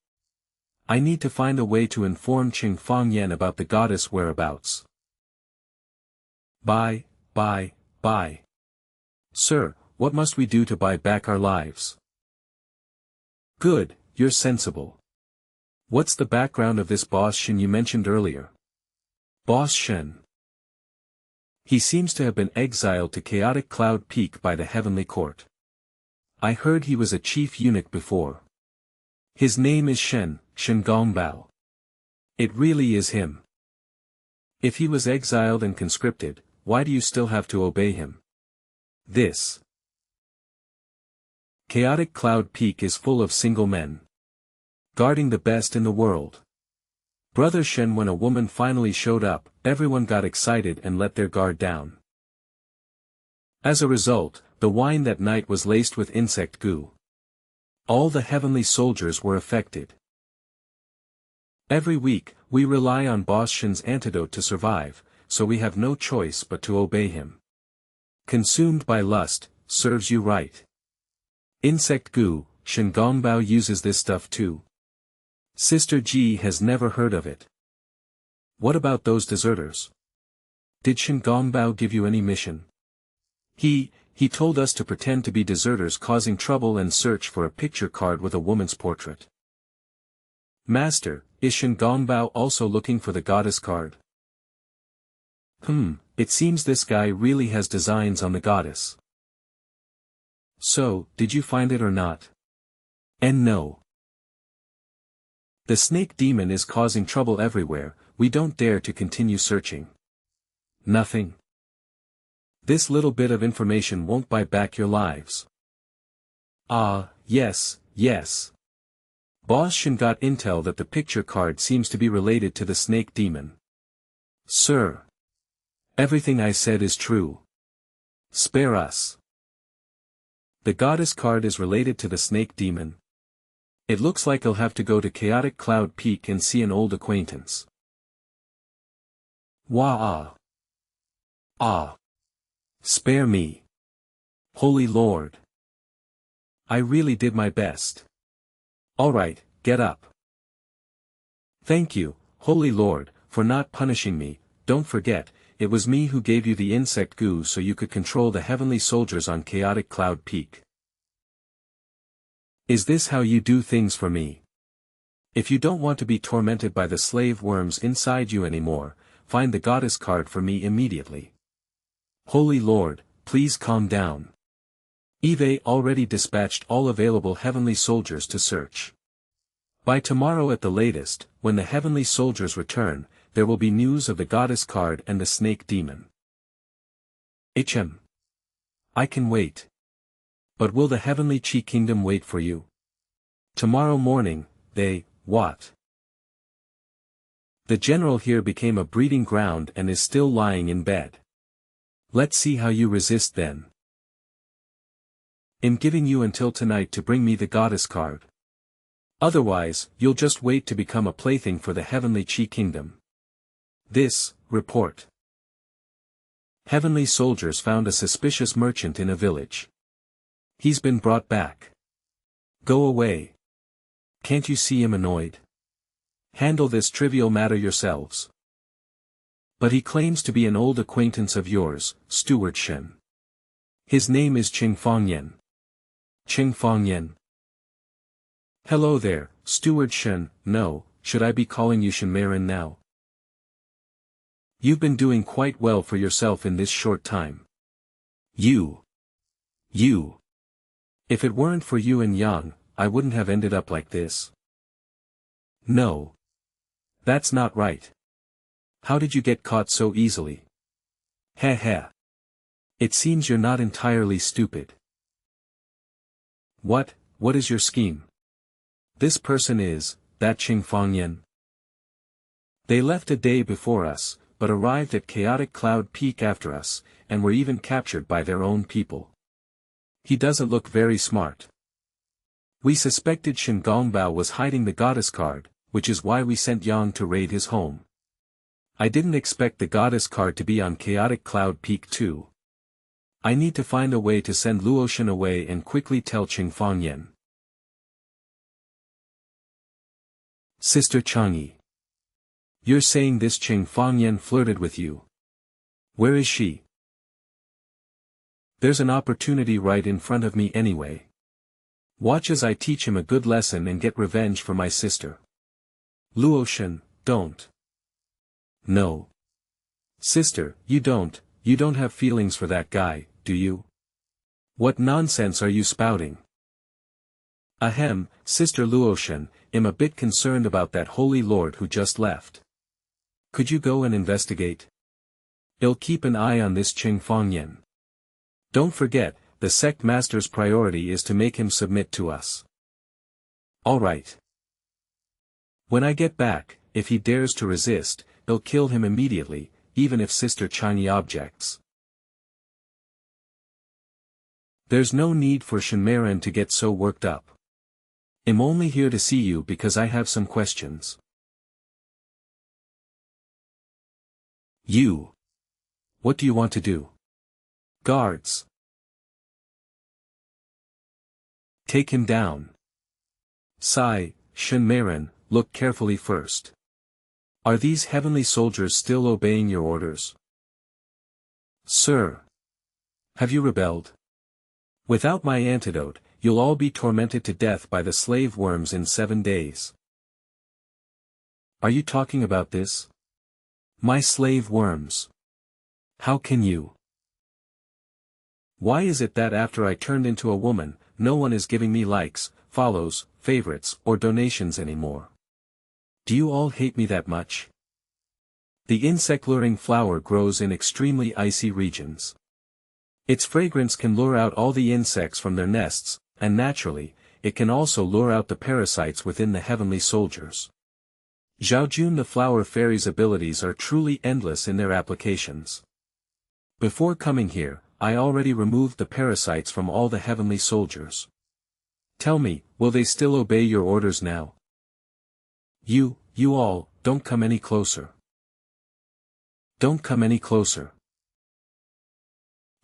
A: I need to find a way to inform Cheng Fangyan about the goddess whereabouts. Bye. Sir, what must we do to buy back our lives? Good, you're sensible. What's the background of this Boss Shen you mentioned earlier? Boss Shen. He seems to have been exiled to Chaotic Cloud Peak by the Heavenly Court. I heard he was a chief eunuch before. His name is Shen Gongbao. It really is him. If he was exiled and conscripted, why do you still have to obey him? This chaotic cloud peak is full of single men, guarding the best in the world. Brother Shen, when a woman finally showed up, everyone got excited and let their guard down. As a result, the wine that night was laced with insect goo. All the heavenly soldiers were affected. Every week, we rely on Boss Shen's antidote to survive, so we have no choice but to obey him. Consumed by lust, serves you right. Insect goo, Shen Gongbao uses this stuff too. Sister Ji has never heard of it. What about those deserters? Did Shen Gongbao give you any mission? He told us to pretend to be deserters causing trouble and search for a picture card with a woman's portrait. Master, is Shen Gongbao also looking for the goddess card? It seems this guy really has designs on the goddess. So, did you find it or not? And no. The snake demon is causing trouble everywhere, we don't dare to continue searching. Nothing. This little bit of information won't buy back your lives. Yes. Boss Shen got intel that the picture card seems to be related to the snake demon. Sir. Everything I said is true. Spare us. The goddess card is related to the snake demon. It looks like I'll have to go to Chaotic Cloud Peak and see an old acquaintance. Spare me. Holy Lord. I really did my best. Alright, get up. Thank you, Holy Lord, for not punishing me. Don't forget, it was me who gave you the insect goo so you could control the heavenly soldiers on Chaotic Cloud Peak. Is this how you do things for me? If you don't want to be tormented by the slave worms inside you anymore, find the goddess card for me immediately. Holy Lord, please calm down. Eve already dispatched all available heavenly soldiers to search. By tomorrow at the latest, when the heavenly soldiers return, there will be news of the goddess card and the snake demon. I can wait. But will the heavenly Chi kingdom wait for you? Tomorrow morning, what? The general here became a breeding ground and is still lying in bed. Let's see how you resist then. I'm giving you until tonight to bring me the goddess card. Otherwise, you'll just wait to become a plaything for the heavenly Chi kingdom. This, report. Heavenly soldiers found a suspicious merchant in a village. He's been brought back. Go away. Can't you see him annoyed? Handle this trivial matter yourselves. But he claims to be an old acquaintance of yours, Steward Shen. His name is Cheng Fangyan. Cheng Fangyan. Hello there, Steward Shen. No, should I be calling you Shenmarin now? You've been doing quite well for yourself in this short time. You. If it weren't for you and Yang, I wouldn't have ended up like this. No. That's not right. How did you get caught so easily? Heh. It seems you're not entirely stupid. What is your scheme? This person is, that Cheng Fangyan. They left a day before us, but arrived at Chaotic Cloud Peak after us, and were even captured by their own people. He doesn't look very smart. We suspected Shen Gongbao was hiding the goddess card, which is why we sent Yang to raid his home. I didn't expect the goddess card to be on Chaotic Cloud Peak too. I need to find a way to send Luoshan away and quickly tell Cheng Fangyan. Sister Chang'e. You're saying this Cheng Fangyan flirted with you? Where is she? There's an opportunity right in front of me anyway. Watch as I teach him a good lesson and get revenge for my sister. Luoshan, don't. No. Sister, you don't have feelings for that guy, do you? What nonsense are you spouting? Ahem, Sister Luoshan, am a bit concerned about that holy lord who just left. Could you go and investigate? I'll keep an eye on this Cheng Fangyan. Don't forget, the sect master's priority is to make him submit to us. All right. When I get back, if he dares to resist, I'll kill him immediately, even if Sister Changi objects. There's no need for Shinmaren to get so worked up. I'm only here to see you because I have some questions. You. What do you want to do? Guards. Take him down. Sigh, Shinmaren, look carefully first. Are these heavenly soldiers still obeying your orders? Sir. Have you rebelled? Without my antidote, you'll all be tormented to death by the slave worms in 7 days. Are you talking about this? My slave worms. How can you? Why is it that after I turned into a woman, no one is giving me likes, follows, favorites, or donations anymore? Do you all hate me that much? The insect-luring flower grows in extremely icy regions. Its fragrance can lure out all the insects from their nests, and naturally, it can also lure out the parasites within the heavenly soldiers. Zhaojun the flower fairy's abilities are truly endless in their applications. Before coming here, I already removed the parasites from all the heavenly soldiers. Tell me, will they still obey your orders now? You all, don't come any closer. Don't come any closer.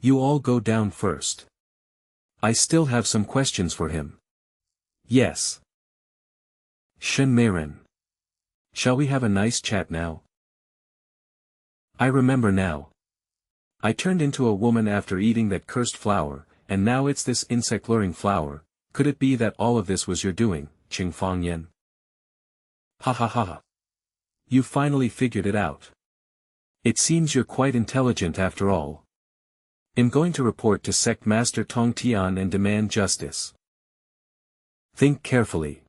A: You all go down first. I still have some questions for him. Yes. Shinmaren. Shall we have a nice chat now? I remember now. I turned into a woman after eating that cursed flower, and now it's this insect-luring flower. Could it be that all of this was your doing, Cheng Fangyan? Ha ha ha ha. You finally figured it out. It seems you're quite intelligent after all. I'm going to report to Sect Master Tong Tian and demand justice. Think carefully.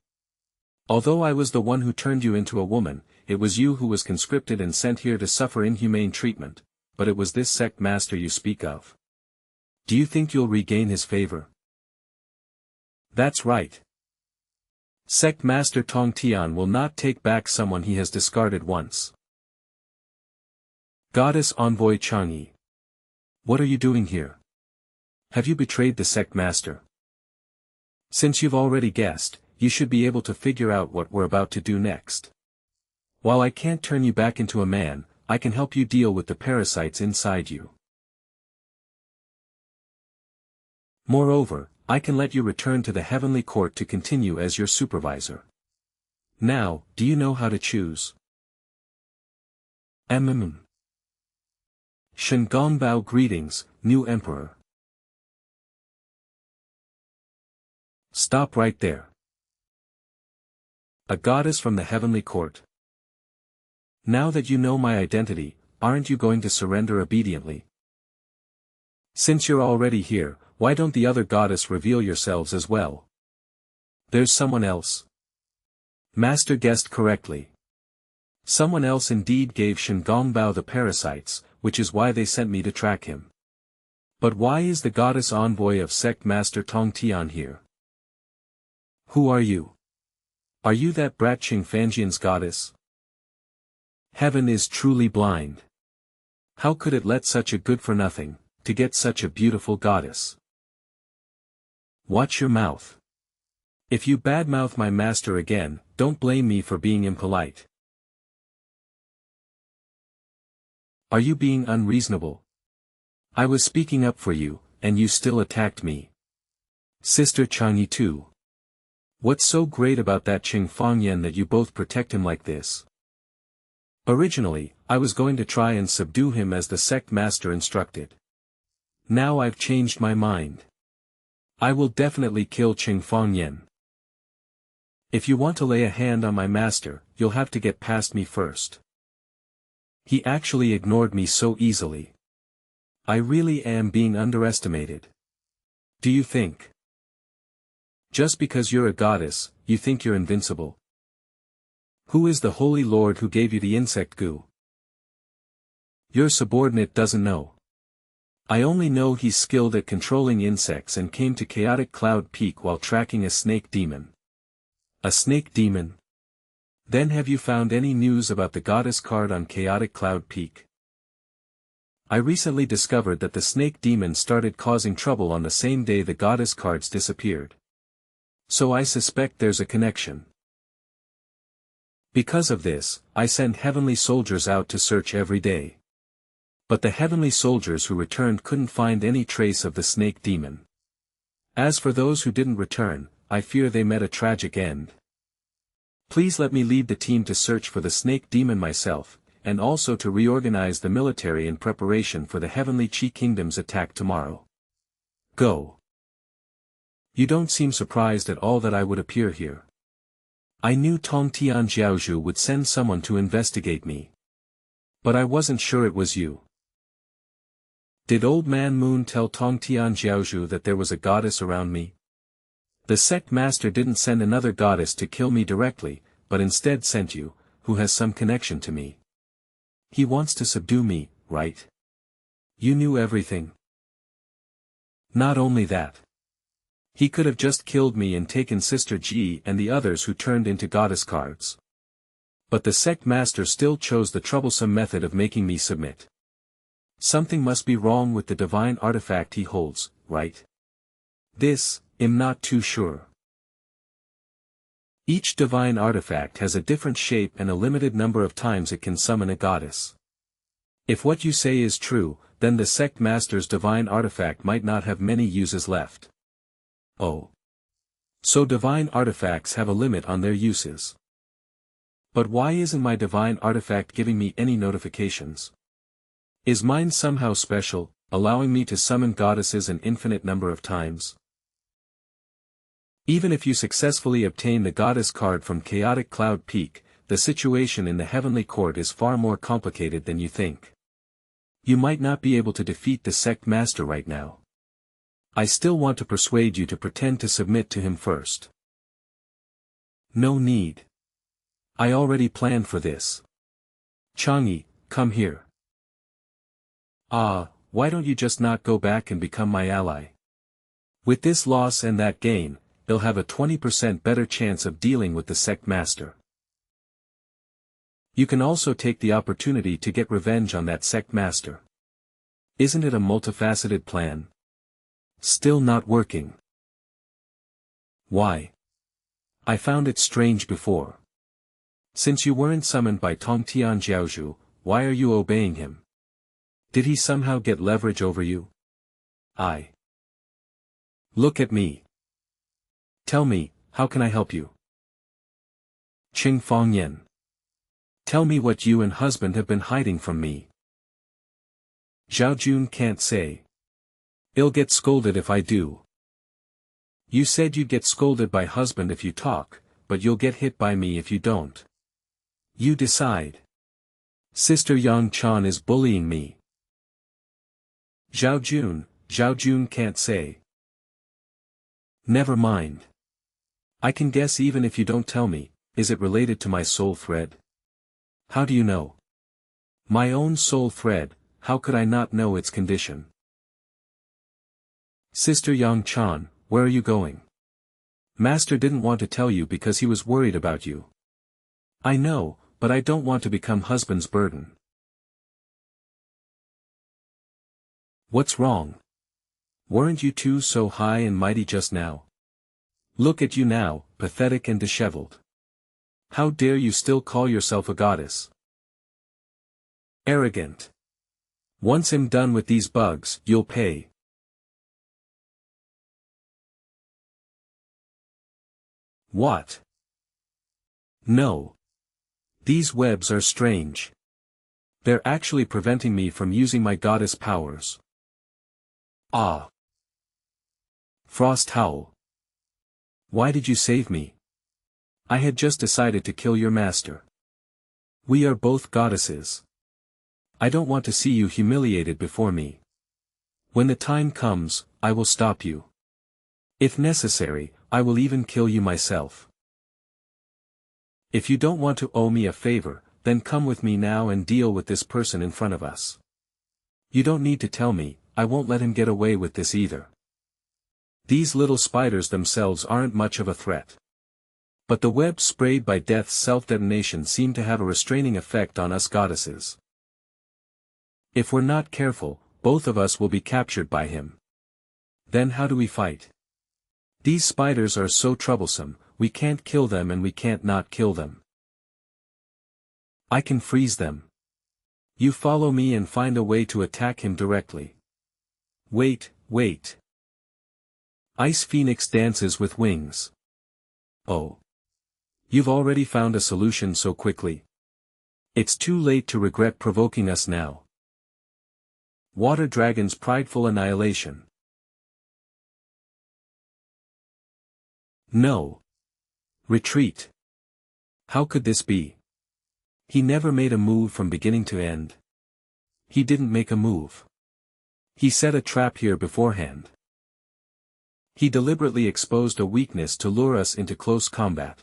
A: Although I was the one who turned you into a woman, it was you who was conscripted and sent here to suffer inhumane treatment, but it was this sect master you speak of. Do you think you'll regain his favor? That's right. Sect Master Tong Tian will not take back someone he has discarded once. Goddess Envoy Chang'e. What are you doing here? Have you betrayed the sect master? Since you've already guessed, you should be able to figure out what we're about to do next. While I can't turn you back into a man, I can help you deal with the parasites inside you. Moreover, I can let you return to the heavenly court to continue as your supervisor. Now, do you know how to choose? Shen Gongbao greetings, new emperor. Stop right there. A goddess from the heavenly court. Now that you know my identity, aren't you going to surrender obediently? Since you're already here, why don't the other goddess reveal yourselves as well? There's someone else. Master guessed correctly. Someone else indeed gave Shen Gongbao the parasites, which is why they sent me to track him. But why is the goddess envoy of Sect Master Tong Tian here? Who are you? Are you that brat Cheng Fangyan's goddess? Heaven is truly blind. How could it let such a good-for-nothing, to get such a beautiful goddess? Watch your mouth. If you badmouth my master again, don't blame me for being impolite. Are you being unreasonable? I was speaking up for you, and you still attacked me. Sister Chang'e too. What's so great about that Cheng Fangyan that you both protect him like this? Originally, I was going to try and subdue him as the sect master instructed. Now I've changed my mind. I will definitely kill Cheng Fangyan. If you want to lay a hand on my master, you'll have to get past me first. He actually ignored me so easily. I really am being underestimated. Do you think? Just because you're a goddess, you think you're invincible. Who is the Holy Lord who gave you the insect goo? Your subordinate doesn't know. I only know he's skilled at controlling insects and came to Chaotic Cloud Peak while tracking a snake demon. A snake demon? Then have you found any news about the goddess card on Chaotic Cloud Peak? I recently discovered that the snake demon started causing trouble on the same day the goddess cards disappeared. So I suspect there's a connection. Because of this, I sent heavenly soldiers out to search every day. But the heavenly soldiers who returned couldn't find any trace of the snake demon. As for those who didn't return, I fear they met a tragic end. Please let me lead the team to search for the snake demon myself, and also to reorganize the military in preparation for the heavenly Qi Kingdom's attack tomorrow. Go. You don't seem surprised at all that I would appear here. I knew Tong Tian Jiaozhu would send someone to investigate me. But I wasn't sure it was you. Did Old Man Moon tell Tong Tian Jiaozhu that there was a goddess around me? The sect master didn't send another goddess to kill me directly, but instead sent you, who has some connection to me. He wants to subdue me, right? You knew everything. Not only that. He could have just killed me and taken Sister Ji and the others who turned into goddess cards. But the sect master still chose the troublesome method of making me submit. Something must be wrong with the divine artifact he holds, right? This, I'm not too sure. Each divine artifact has a different shape and a limited number of times it can summon a goddess. If what you say is true, then the sect master's divine artifact might not have many uses left. Oh. So divine artifacts have a limit on their uses. But why isn't my divine artifact giving me any notifications? Is mine somehow special, allowing me to summon goddesses an infinite number of times? Even if you successfully obtain the goddess card from Chaotic Cloud Peak, the situation in the heavenly court is far more complicated than you think. You might not be able to defeat the sect master right now. I still want to persuade you to pretend to submit to him first. No need. I already planned for this. Chang'e, come here. Why don't you just not go back and become my ally? With this loss and that gain, he'll have a 20% better chance of dealing with the sect master. You can also take the opportunity to get revenge on that sect master. Isn't it a multifaceted plan? Still not working. Why? I found it strange before. Since you weren't summoned by Tong Tian Jiaozhu, why are you obeying him? Did he somehow get leverage over you? Look at me. Tell me, how can I help you? Cheng Fangyan. Tell me what you and husband have been hiding from me. Zhao Jun can't say. I'll get scolded if I do. You said you'd get scolded by husband if you talk, but you'll get hit by me if you don't. You decide. Sister Yang Chan is bullying me. Zhao Jun can't say. Never mind. I can guess even if you don't tell me, is it related to my soul thread? How do you know? My own soul thread, how could I not know its condition? Sister Yang Chan, where are you going? Master didn't want to tell you because he was worried about you. I know, but I don't want to become husband's burden. What's wrong? Weren't you two so high and mighty just now? Look at you now, pathetic and disheveled. How dare you still call yourself a goddess? Arrogant. Once I'm done with these bugs, you'll pay. What? No. These webs are strange. They're actually preventing me from using my goddess powers. Frost Howl. Why did you save me? I had just decided to kill your master. We are both goddesses. I don't want to see you humiliated before me. When the time comes, I will stop you. If necessary, I will even kill you myself. If you don't want to owe me a favor, then come with me now and deal with this person in front of us. You don't need to tell me, I won't let him get away with this either. These little spiders themselves aren't much of a threat. But the webs sprayed by Death's self-detonation seem to have a restraining effect on us goddesses. If we're not careful, both of us will be captured by him. Then how do we fight? These spiders are so troublesome, we can't kill them and we can't not kill them. I can freeze them. You follow me and find a way to attack him directly. Wait. Ice Phoenix dances with wings. Oh. You've already found a solution so quickly. It's too late to regret provoking us now. Water Dragon's prideful annihilation. No. Retreat. How could this be? He never made a move from beginning to end. He didn't make a move. He set a trap here beforehand. He deliberately exposed a weakness to lure us into close combat.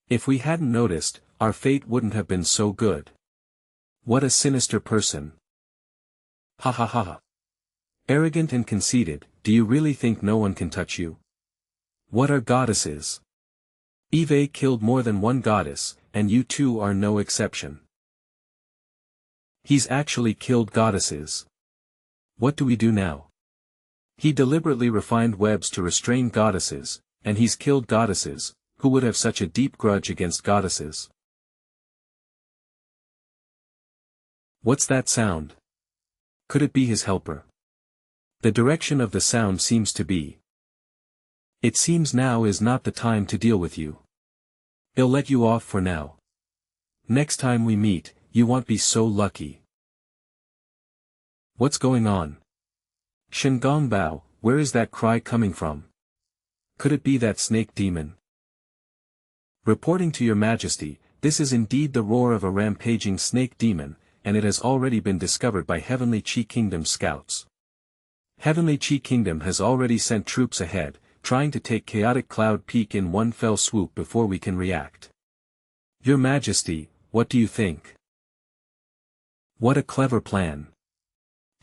A: If we hadn't noticed, our fate wouldn't have been so good. What a sinister person. Ha ha ha. Arrogant and conceited, do you really think no one can touch you? What are goddesses? Eve killed more than one goddess, and you two are no exception. He's actually killed goddesses. What do we do now? He deliberately refined webs to restrain goddesses, and he's killed goddesses. Who would have such a deep grudge against goddesses? What's that sound? Could it be his helper? The direction of the sound seems to be. It seems now is not the time to deal with you. He'll let you off for now. Next time we meet, you won't be so lucky. What's going on? Shengongbao, where is that cry coming from? Could it be that snake demon? Reporting to your majesty, this is indeed the roar of a rampaging snake demon, and it has already been discovered by Heavenly Chi Kingdom scouts. Heavenly Chi Kingdom has already sent troops ahead, trying to take Chaotic Cloud Peak in one fell swoop before we can react. Your Majesty, what do you think? What a clever plan.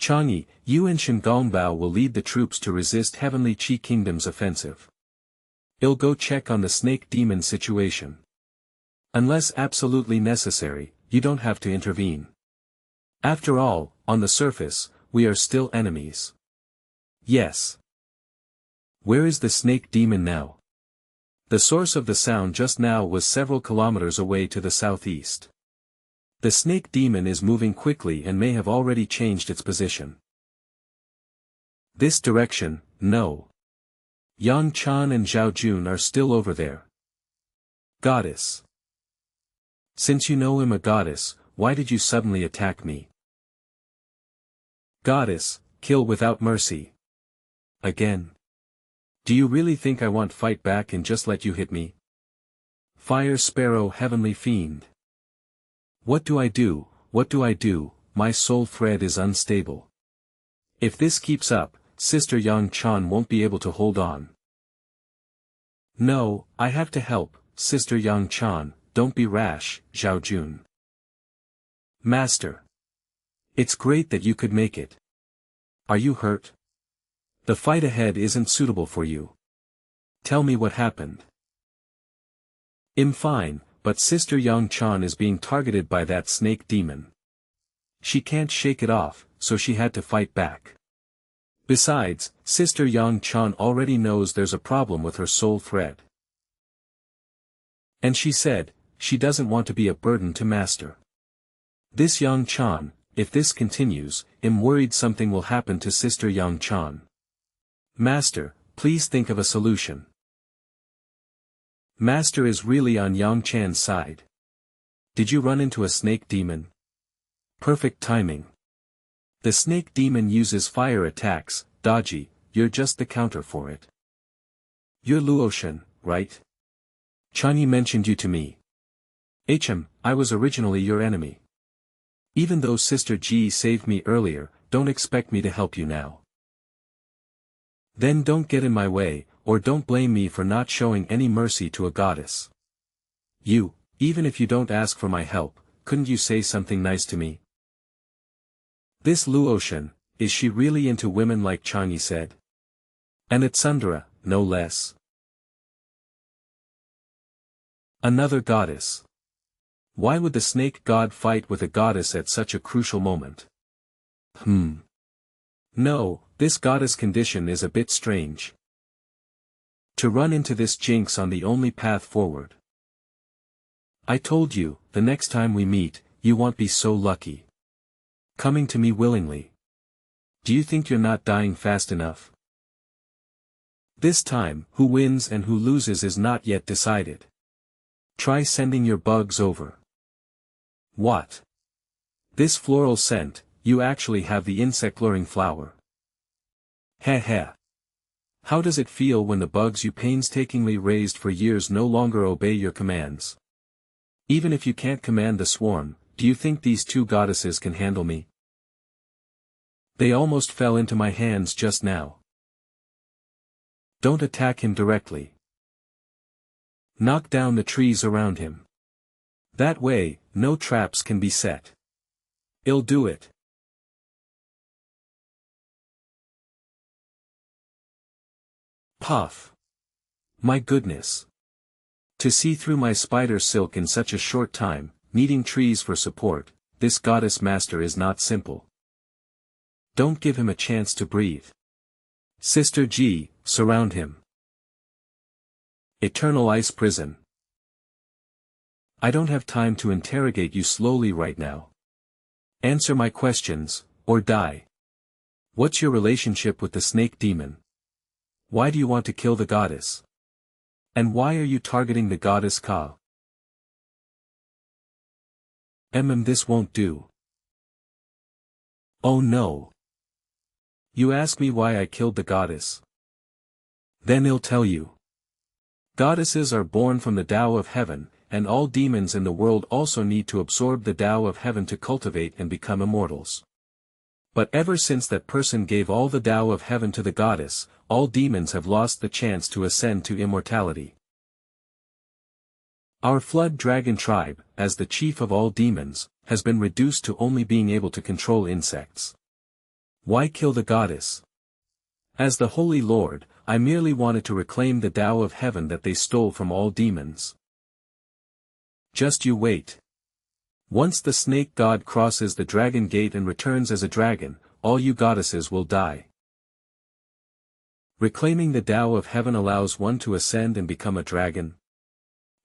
A: Chang'e, you and Shengongbao will lead the troops to resist Heavenly Chi Kingdom's offensive. I'll go check on the snake demon situation. Unless absolutely necessary, you don't have to intervene. After all, on the surface, we are still enemies. Yes. Where is the snake demon now? The source of the sound just now was several kilometers away to the southeast. The snake demon is moving quickly and may have already changed its position. This direction, no. Yang Chan and Zhao Jun are still over there. Goddess. Since you know I'm a goddess, why did you suddenly attack me? Goddess, kill without mercy. Again. Do you really think I won't fight back and just let you hit me? Fire Sparrow Heavenly Fiend. What do I do, my soul thread is unstable. If this keeps up, Sister Yang Chan won't be able to hold on. No, I have to help, Sister Yang Chan, don't be rash, Zhao Jun. Master. It's great that you could make it. Are you hurt? The fight ahead isn't suitable for you. Tell me what happened. I'm fine, but Sister Yang Chan is being targeted by that snake demon. She can't shake it off, so she had to fight back. Besides, Sister Yang Chan already knows there's a problem with her soul thread. And she said, she doesn't want to be a burden to Master. This Yang Chan, if this continues, I'm worried something will happen to Sister Yang Chan. Master, please think of a solution. Master is really on Yang Chan's side. Did you run into a snake demon? Perfect timing. The snake demon uses fire attacks, dodgy, you're just the counter for it. You're Luoshan, right? Chang'e mentioned you to me. I was originally your enemy. Even though Sister Ji saved me earlier, don't expect me to help you now. Then don't get in my way, or don't blame me for not showing any mercy to a goddess. Even if you don't ask for my help, couldn't you say something nice to me? This Luotian, is she really into women like Changi said? And at Sundara, no less. Another goddess. Why would the snake god fight with a goddess at such a crucial moment? No, this goddess condition is a bit strange. To run into this jinx on the only path forward. I told you, the next time we meet, you won't be so lucky. Coming to me willingly. Do you think you're not dying fast enough? This time, who wins and who loses is not yet decided. Try sending your bugs over. What? This floral scent, you actually have the insect-luring flower. Heh. How does it feel when the bugs you painstakingly raised for years no longer obey your commands? Even if you can't command the swarm, do you think these two goddesses can handle me? They almost fell into my hands just now. Don't attack him directly. Knock down the trees around him. That way, no traps can be set. I'll do it. Puff. My goodness. To see through my spider silk in such a short time, needing trees for support, this goddess master is not simple. Don't give him a chance to breathe. Sister G, surround him. Eternal ice prison. I don't have time to interrogate you slowly right now. Answer my questions, or die. What's your relationship with the snake demon? Why do you want to kill the goddess? And why are you targeting the goddess Ka? This won't do. Oh no. You ask me why I killed the goddess. Then I'll tell you. Goddesses are born from the Tao of Heaven, and all demons in the world also need to absorb the Tao of Heaven to cultivate and become immortals. But ever since that person gave all the Tao of Heaven to the goddess, all demons have lost the chance to ascend to immortality. Our flood dragon tribe, as the chief of all demons, has been reduced to only being able to control insects. Why kill the goddess? As the Holy Lord, I merely wanted to reclaim the Tao of Heaven that they stole from all demons. Just you wait. Once the snake god crosses the dragon gate and returns as a dragon, all you goddesses will die. Reclaiming the Tao of Heaven allows one to ascend and become a dragon.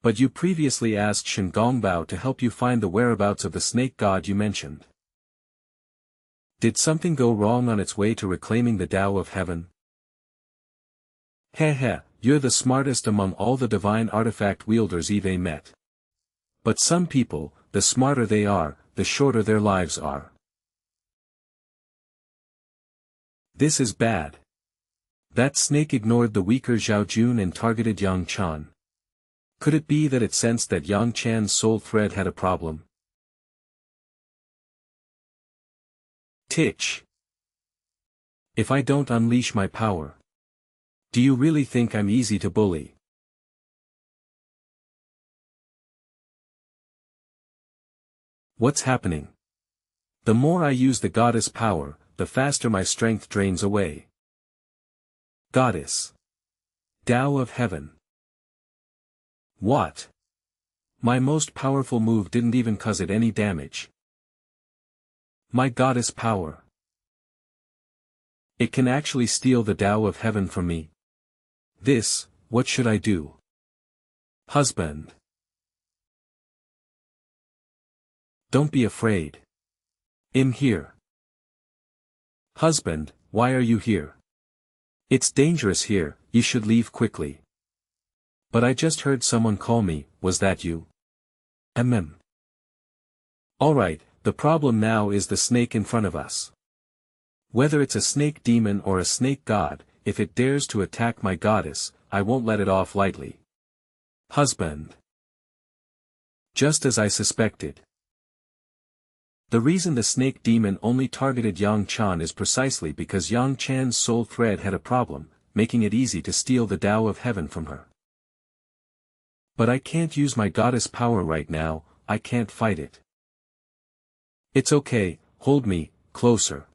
A: But you previously asked Shen Gongbao to help you find the whereabouts of the snake god you mentioned. Did something go wrong on its way to reclaiming the Tao of Heaven? Heh, you're the smartest among all the divine artifact wielders Eve met. But some people, the smarter they are, the shorter their lives are. This is bad. That snake ignored the weaker Zhao Jun and targeted Yang Chan. Could it be that it sensed that Yang Chan's soul thread had a problem? Titch. If I don't unleash my power. Do you really think I'm easy to bully? What's happening? The more I use the goddess power, the faster my strength drains away. Goddess. Tao of Heaven. What? My most powerful move didn't even cause it any damage. My goddess power. It can actually steal the Tao of Heaven from me. What should I do? Husband. Don't be afraid. I'm here. Husband, why are you here? It's dangerous here, you should leave quickly. But I just heard someone call me, was that you? Alright, the problem now is the snake in front of us. Whether it's a snake demon or a snake god, if it dares to attack my goddess, I won't let it off lightly. Husband. Just as I suspected. The reason the snake demon only targeted Yang Chan is precisely because Yang Chan's soul thread had a problem, making it easy to steal the Tao of Heaven from her. But I can't use my goddess power right now, I can't fight it. It's okay, hold me, closer.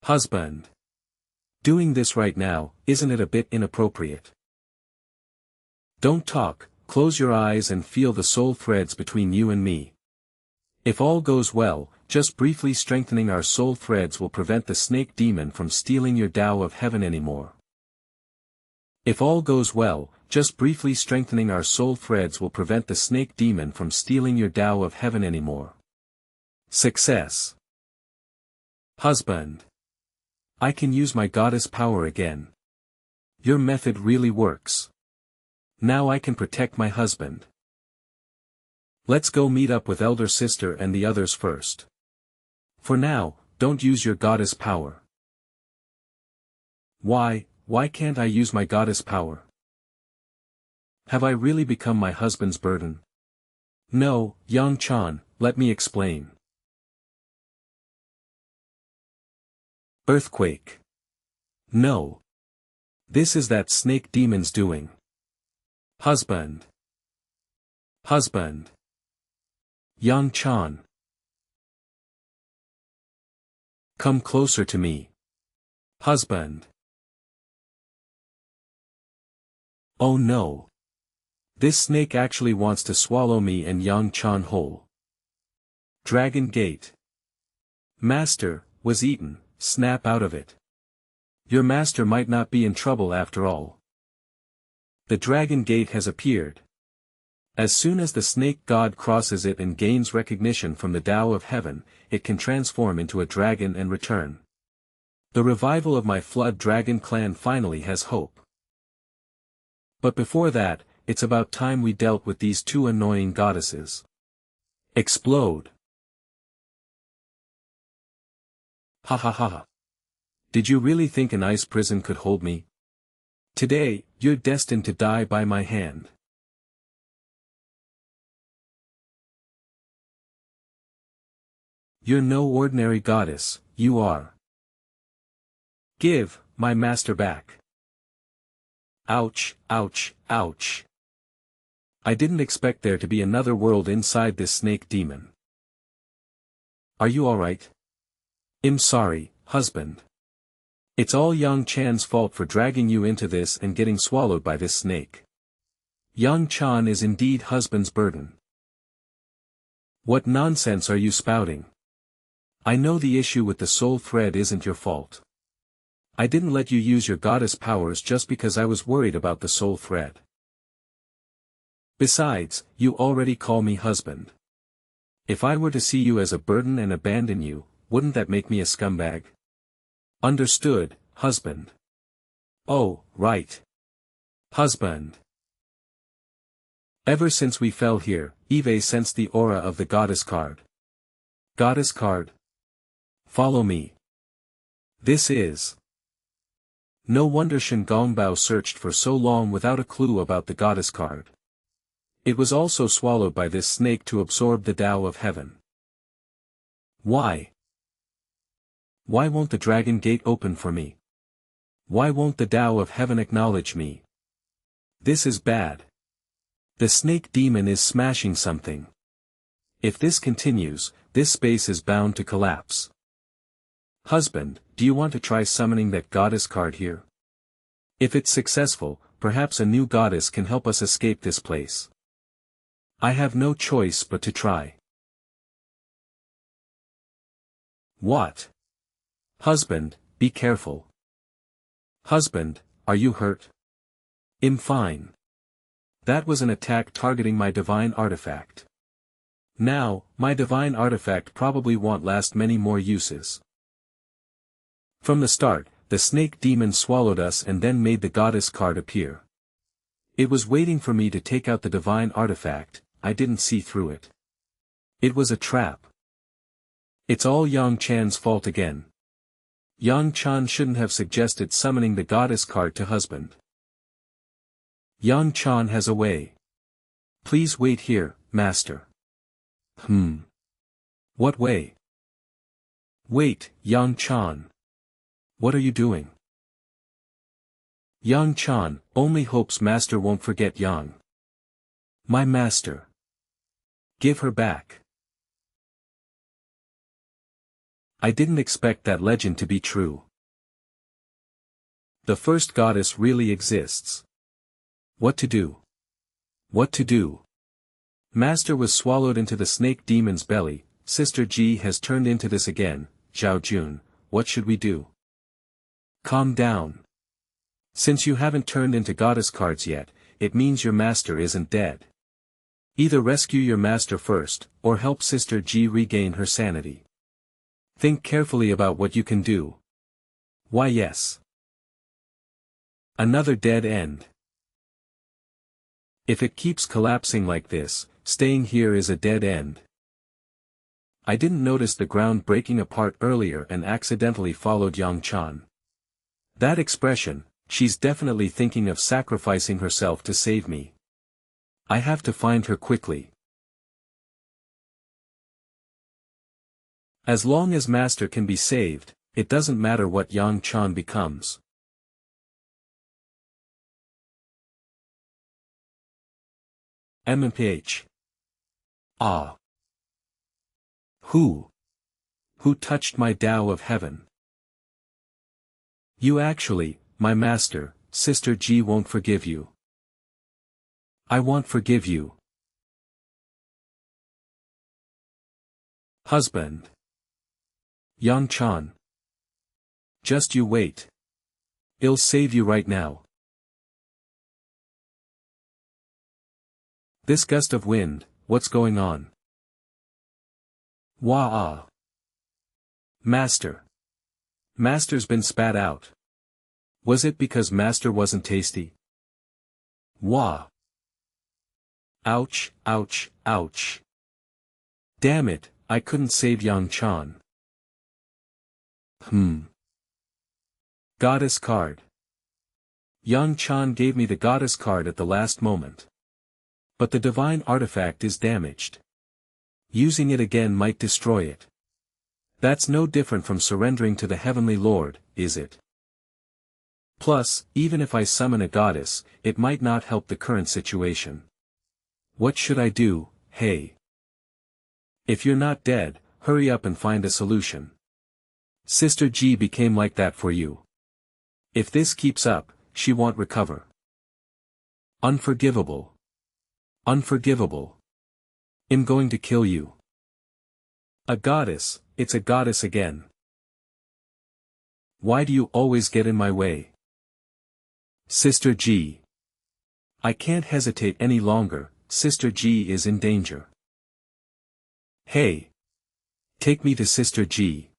A: Husband. Doing this right now, isn't it a bit inappropriate? Don't talk, close your eyes and feel the soul threads between you and me. If all goes well, just briefly strengthening our soul threads will prevent the snake demon from stealing your Tao of Heaven anymore. If all goes well, just briefly strengthening our soul threads will prevent the snake demon from stealing your Tao of Heaven anymore. Success. Husband. I can use my goddess power again. Your method really works. Now I can protect my husband. Let's go meet up with elder sister and the others first. For now, don't use your goddess power. Why can't I use my goddess power? Have I really become my husband's burden? No, Yang Chan, let me explain. Earthquake. No. This is that snake demon's doing. Husband. Husband. Yang Chan. Come closer to me. Husband. Oh no. This snake actually wants to swallow me and Yang Chan whole. Dragon Gate. Master, was eaten, snap out of it. Your master might not be in trouble after all. The Dragon Gate has appeared. As soon as the snake god crosses it and gains recognition from the Tao of Heaven, it can transform into a dragon and return. The revival of my Flood Dragon clan finally has hope. But before that, it's about time we dealt with these two annoying goddesses. Explode. Ha ha ha. Did you really think an ice prison could hold me? Today, you're destined to die by my hand. You're no ordinary goddess, you are. Give my master back. Ouch, ouch, ouch. I didn't expect there to be another world inside this snake demon. Are you alright? I'm sorry, husband. It's all Yang Chan's fault for dragging you into this and getting swallowed by this snake. Yang Chan is indeed husband's burden. What nonsense are you spouting? I know the issue with the soul thread isn't your fault. I didn't let you use your goddess powers just because I was worried about the soul thread. Besides, you already call me husband. If I were to see you as a burden and abandon you, wouldn't that make me a scumbag? Understood, husband. Oh, right. Husband. Ever since we fell here, Eve sensed the aura of the goddess card. Goddess card. Follow me. This is. No wonder Shen Gongbao searched for so long without a clue about the goddess card. It was also swallowed by this snake to absorb the Tao of Heaven. Why? Why won't the Dragon Gate open for me? Why won't the Tao of Heaven acknowledge me? This is bad. The snake demon is smashing something. If this continues, this space is bound to collapse. Husband, do you want to try summoning that goddess card here? If it's successful, perhaps a new goddess can help us escape this place. I have no choice but to try. What? Husband, be careful. Husband, are you hurt? I'm fine. That was an attack targeting my divine artifact. Now, my divine artifact probably won't last many more uses. From the start, the snake demon swallowed us and then made the goddess card appear. It was waiting for me to take out the divine artifact, I didn't see through it. It was a trap. It's all Yang Chan's fault again. Yang Chan shouldn't have suggested summoning the goddess card to husband. Yang Chan has a way. Please wait here, master. What way? Wait, Yang Chan. What are you doing? Yang Chan only hopes master won't forget Yang. My master. Give her back. I didn't expect that legend to be true. The first goddess really exists. What to do? What to do? Master was swallowed into the snake demon's belly. Sister Ji has turned into this again. Zhao Jun, what should we do? Calm down. Since you haven't turned into goddess cards yet, it means your master isn't dead. Either rescue your master first, or help Sister Ji regain her sanity. Think carefully about what you can do. Why yes. Another dead end. If it keeps collapsing like this, staying here is a dead end. I didn't notice the ground breaking apart earlier and accidentally followed Yang Chan. That expression, she's definitely thinking of sacrificing herself to save me. I have to find her quickly. As long as Master can be saved, it doesn't matter what Yang Chan becomes. MMPH. Ah. Who touched my Tao of heaven? You actually, my master, Sister Ji won't forgive you. I won't forgive you. Husband. Yang Chan. Just you wait. I'll save you right now. This gust of wind, what's going on? Wah-ah. Master. Master's been spat out. Was it because Master wasn't tasty? Wah. Ouch, ouch, ouch. Damn it, I couldn't save Yang Chan. Goddess card. Yang Chan gave me the goddess card at the last moment. But the divine artifact is damaged. Using it again might destroy it. That's no different from surrendering to the Heavenly Lord, is it? Plus, even if I summon a goddess, it might not help the current situation. What should I do, hey? If you're not dead, hurry up and find a solution. Sister Ji became like that for you. If this keeps up, she won't recover. Unforgivable. Unforgivable. I'm going to kill you. A goddess, it's a goddess again. Why do you always get in my way? Sister Ji. I can't hesitate any longer, Sister Ji is in danger. Hey. Take me to Sister Ji.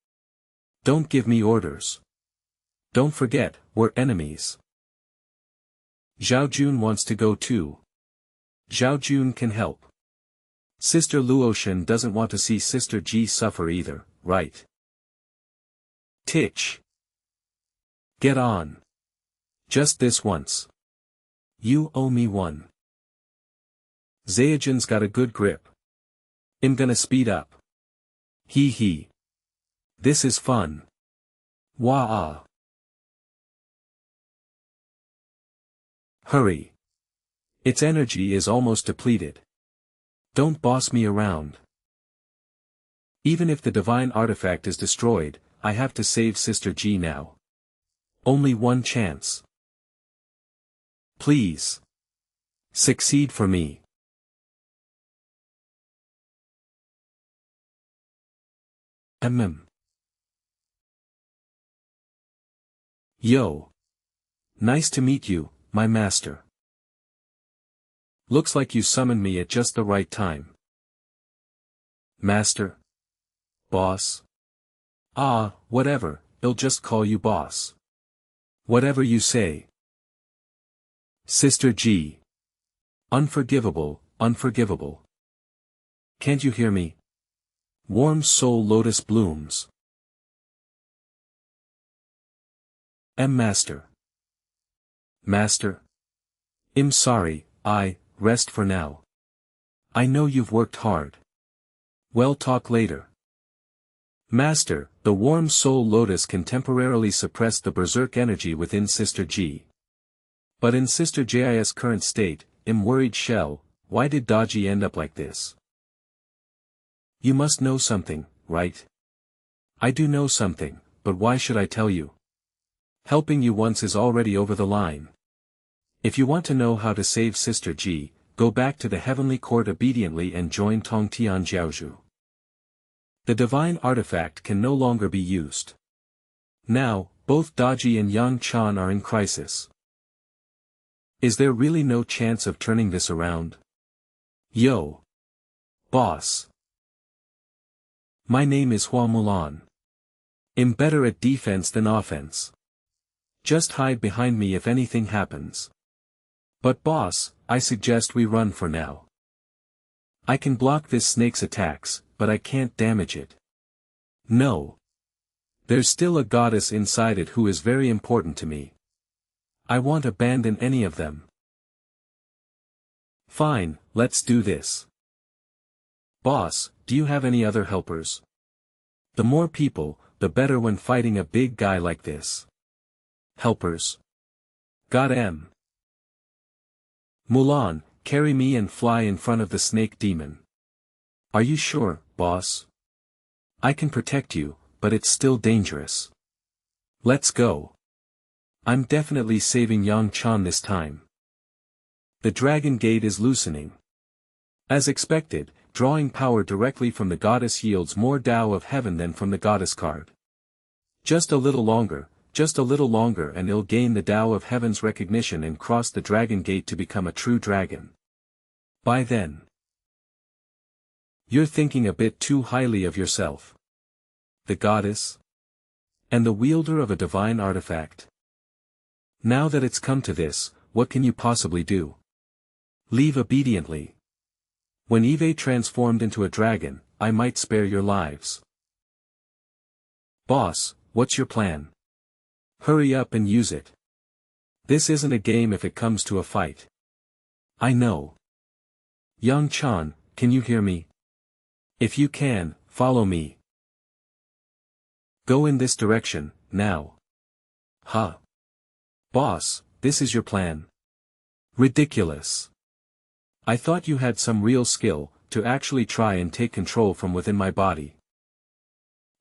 A: Don't give me orders. Don't forget, we're enemies. Zhao Jun wants to go too. Zhao Jun can help. Sister Luoshan doesn't want to see Sister Ji suffer either, right? Titch. Get on. Just this once. You owe me one. Zaijin's got a good grip. I'm gonna speed up. Hee hee. This is fun. Wah-ah. Hurry. Its energy is almost depleted. Don't boss me around. Even if the divine artifact is destroyed, I have to save Sister Ji now. Only one chance. Please. Succeed for me. Yo. Nice to meet you, my master. Looks like you summoned me at just the right time. Master? Boss? Ah, whatever, I'll just call you boss. Whatever you say. Sister Ji. Unforgivable, unforgivable. Can't you hear me? Warm soul lotus blooms. Master. Master? I'm sorry, rest for now. I know you've worked hard. We'll talk later. Master, the warm soul lotus can temporarily suppress the berserk energy within Sister Ji. But in Sister Jai's current state, worried Shell, why did Daji end up like this? You must know something, right? I do know something, but why should I tell you? Helping you once is already over the line. If you want to know how to save Sister Ji, go back to the heavenly court obediently and join Tongtian Jiaozhu. The divine artifact can no longer be used. Now, both Daji and Yang Chan are in crisis. Is there really no chance of turning this around? Yo! Boss! My name is Hua Mulan. I'm better at defense than offense. Just hide behind me if anything happens. But boss, I suggest we run for now. I can block this snake's attacks, but I can't damage it. No. There's still a goddess inside it who is very important to me. I won't abandon any of them. Fine, let's do this. Boss, do you have any other helpers? The more people, the better when fighting a big guy like this. Helpers. Got 'em. Mulan, carry me and fly in front of the snake demon. Are you sure, boss? I can protect you, but it's still dangerous. Let's go. I'm definitely saving Yang Chan this time. The dragon gate is loosening. As expected, drawing power directly from the goddess yields more Tao of heaven than from the goddess card. Just a little longer, and it'll gain the Tao of heaven's recognition and cross the dragon gate to become a true dragon. By then, you're thinking a bit too highly of yourself. The goddess? And the wielder of a divine artifact? Now that it's come to this, what can you possibly do? Leave obediently. When Eve transformed into a dragon, I might spare your lives. Boss, what's your plan? Hurry up and use it. This isn't a game if it comes to a fight. I know. Yang Chan, can you hear me? If you can, follow me. Go in this direction, now. Huh. Boss, this is your plan. Ridiculous. I thought you had some real skill, to actually try and take control from within my body.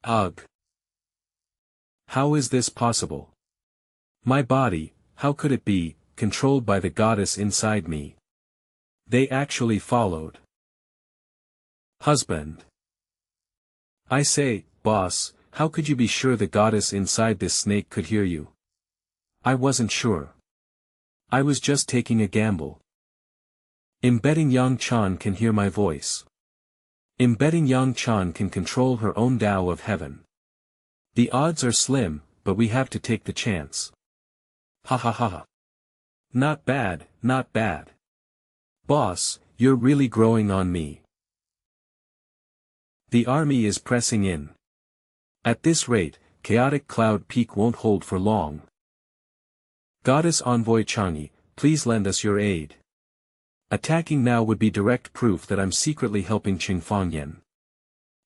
A: Ugh. How is this possible? My body, how could it be, controlled by the goddess inside me? They actually followed. Husband. I say, boss, how could you be sure the goddess inside this snake could hear you? I wasn't sure. I was just taking a gamble. I'm betting Yang Chan can hear my voice. I'm betting Yang Chan can control her own Tao of heaven. The odds are slim, but we have to take the chance. Ha ha ha ha. Not bad, not bad. Boss, you're really growing on me. The army is pressing in. At this rate, Chaotic Cloud Peak won't hold for long. Goddess Envoy Chang'e, please lend us your aid. Attacking now would be direct proof that I'm secretly helping Cheng Fangyan.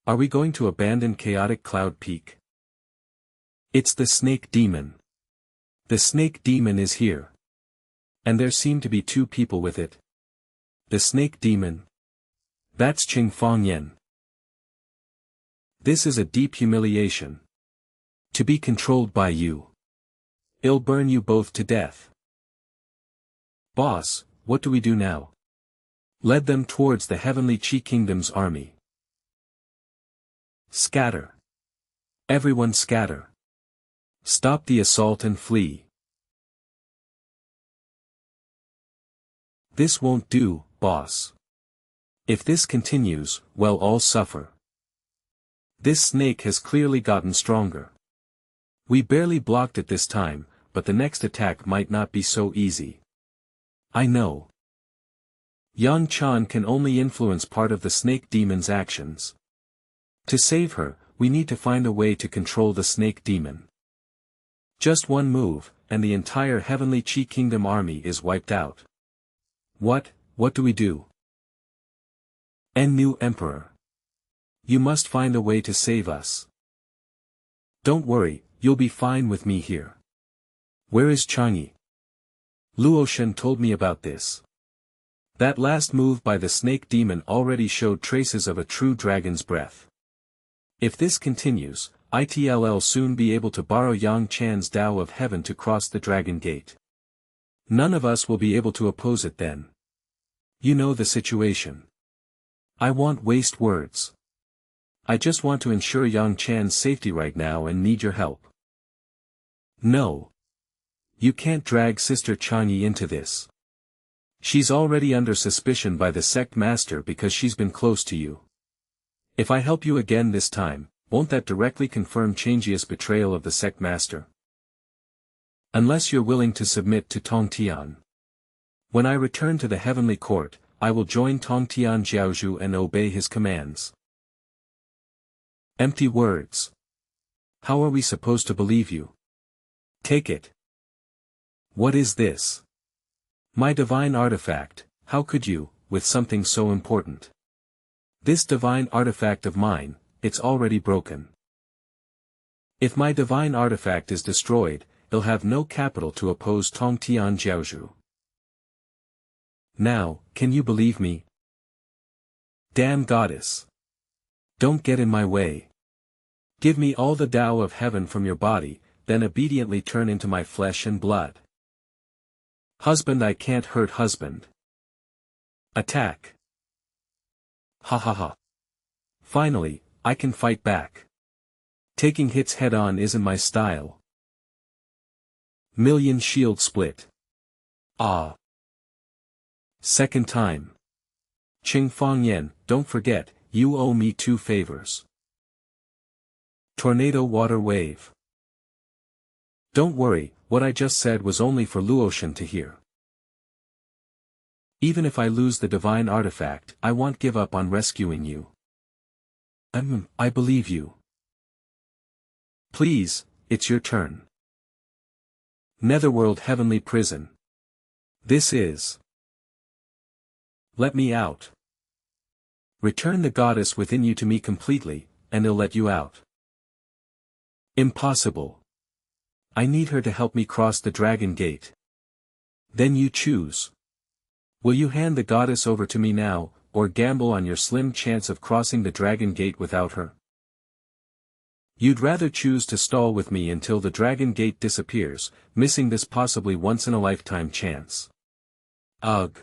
A: Are we going to abandon Chaotic Cloud Peak? It's the snake demon. The snake demon is here. And there seem to be two people with it. The snake demon. That's Cheng Fangyan. This is a deep humiliation. To be controlled by you. It'll burn you both to death. Boss, what do we do now? Lead them towards the heavenly Qi Kingdom's army. Scatter. Everyone scatter. Stop the assault and flee. This won't do, boss. If this continues, we'll all suffer. This snake has clearly gotten stronger. We barely blocked it this time, but the next attack might not be so easy. I know. Yang Chan can only influence part of the snake demon's actions. To save her, we need to find a way to control the snake demon. Just one move, and the entire heavenly Qi Kingdom army is wiped out. What do we do? New Emperor. You must find a way to save us. Don't worry, you'll be fine with me here. Where is Chang'e? Luoshan told me about this. That last move by the snake demon already showed traces of a true dragon's breath. If this continues, it'll soon be able to borrow Yang Chan's Tao of Heaven to cross the Dragon Gate. None of us will be able to oppose it then. You know the situation. I won't waste words. I just want to ensure Yang Chan's safety right now and need your help. No. You can't drag Sister Changyi into this. She's already under suspicion by the sect master because she's been close to you. If I help you again this time, won't that directly confirm Changyi's betrayal of the sect master? Unless you're willing to submit to Tongtian. When I return to the heavenly court, I will join Tongtian Jiaozhu and obey his commands. Empty words. How are we supposed to believe you? Take it. What is this? My divine artifact, how could you, with something so important? This divine artifact of mine, it's already broken. If my divine artifact is destroyed, it'll have no capital to oppose Tongtian Jiaozhu. Now, can you believe me? Damn goddess. Don't get in my way. Give me all the Tao of Heaven from your body, then obediently turn into my flesh and blood. Husband, I can't hurt husband. Attack. Ha ha ha. Finally, I can fight back. Taking hits head-on isn't my style. Million shield split. Ah. Second time. Cheng Fangyan, don't forget, you owe me 2 favors. Tornado water wave. Don't worry, what I just said was only for Luoshan to hear. Even if I lose the divine artifact, I won't give up on rescuing you. I believe you. Please, it's your turn. Netherworld Heavenly Prison. This is. Let me out. Return the goddess within you to me completely, and I'll let you out. Impossible. I need her to help me cross the Dragon Gate. Then you choose. Will you hand the goddess over to me now, or gamble on your slim chance of crossing the Dragon Gate without her? You'd rather choose to stall with me until the Dragon Gate disappears, missing this possibly once-in-a-lifetime chance. Ugh.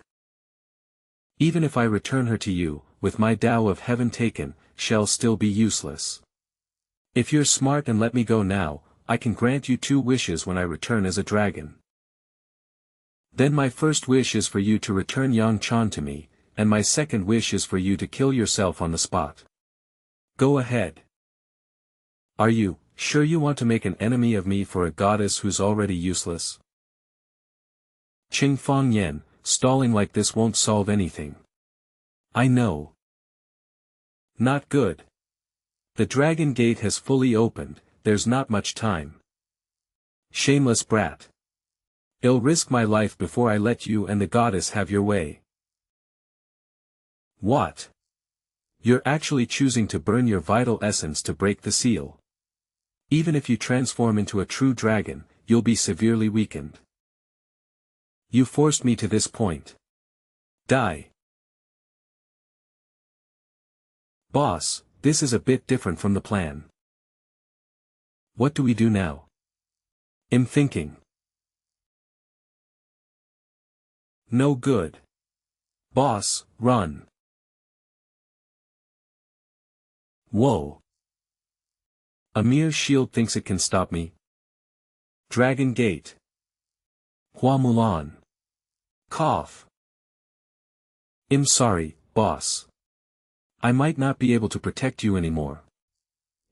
A: Even if I return her to you, with my Tao of Heaven taken, shall still be useless. If you're smart and let me go now, I can grant you 2 wishes when I return as a dragon. Then my first wish is for you to return Yang Chan to me, and my second wish is for you to kill yourself on the spot. Go ahead. Are you sure you want to make an enemy of me for a goddess who's already useless? Cheng Fangyan, stalling like this won't solve anything. I know. Not good. The Dragon Gate has fully opened, there's not much time. Shameless brat. I'll risk my life before I let you and the goddess have your way. What? You're actually choosing to burn your vital essence to break the seal. Even if you transform into a true dragon, you'll be severely weakened. You forced me to this point. Die. Boss, this is a bit different from the plan. What do we do now? I'm thinking. No good. Boss, run. Whoa. A mere shield thinks it can stop me. Dragon Gate. Hua Mulan. Cough. I'm sorry, boss. I might not be able to protect you anymore.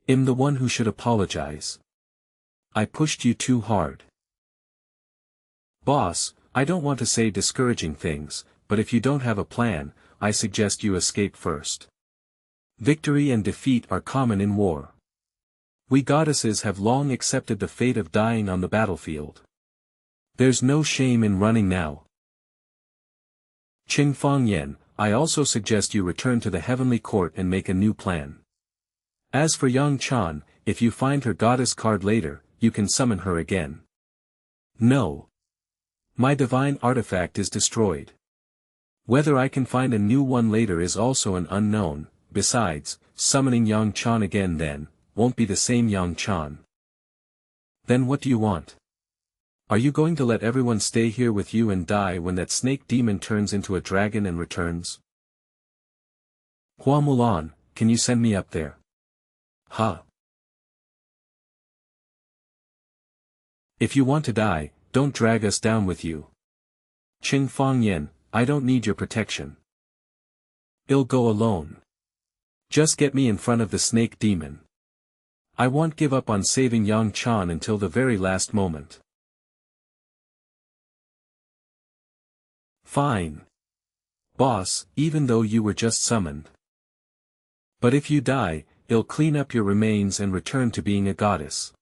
A: I'm the one who should apologize. I pushed you too hard. Boss, I don't want to say discouraging things, but if you don't have a plan, I suggest you escape first. Victory and defeat are common in war. We goddesses have long accepted the fate of dying on the battlefield. There's no shame in running now. Cheng Fangyan, I also suggest you return to the heavenly court and make a new plan. As for Yang Chan, if you find her goddess card later, you can summon her again. No. My divine artifact is destroyed. Whether I can find a new one later is also an unknown. Besides, summoning Yang Chan again then, won't be the same Yang Chan. Then what do you want? Are you going to let everyone stay here with you and die when that snake demon turns into a dragon and returns? Hua Mulan, can you send me up there? Huh? If you want to die, don't drag us down with you. Cheng Fangyan, I don't need your protection. I'll go alone. Just get me in front of the snake demon. I won't give up on saving Yang Chan until the very last moment. Fine. Boss, even though you were just summoned. But if you die, I'll clean up your remains and return to being a goddess.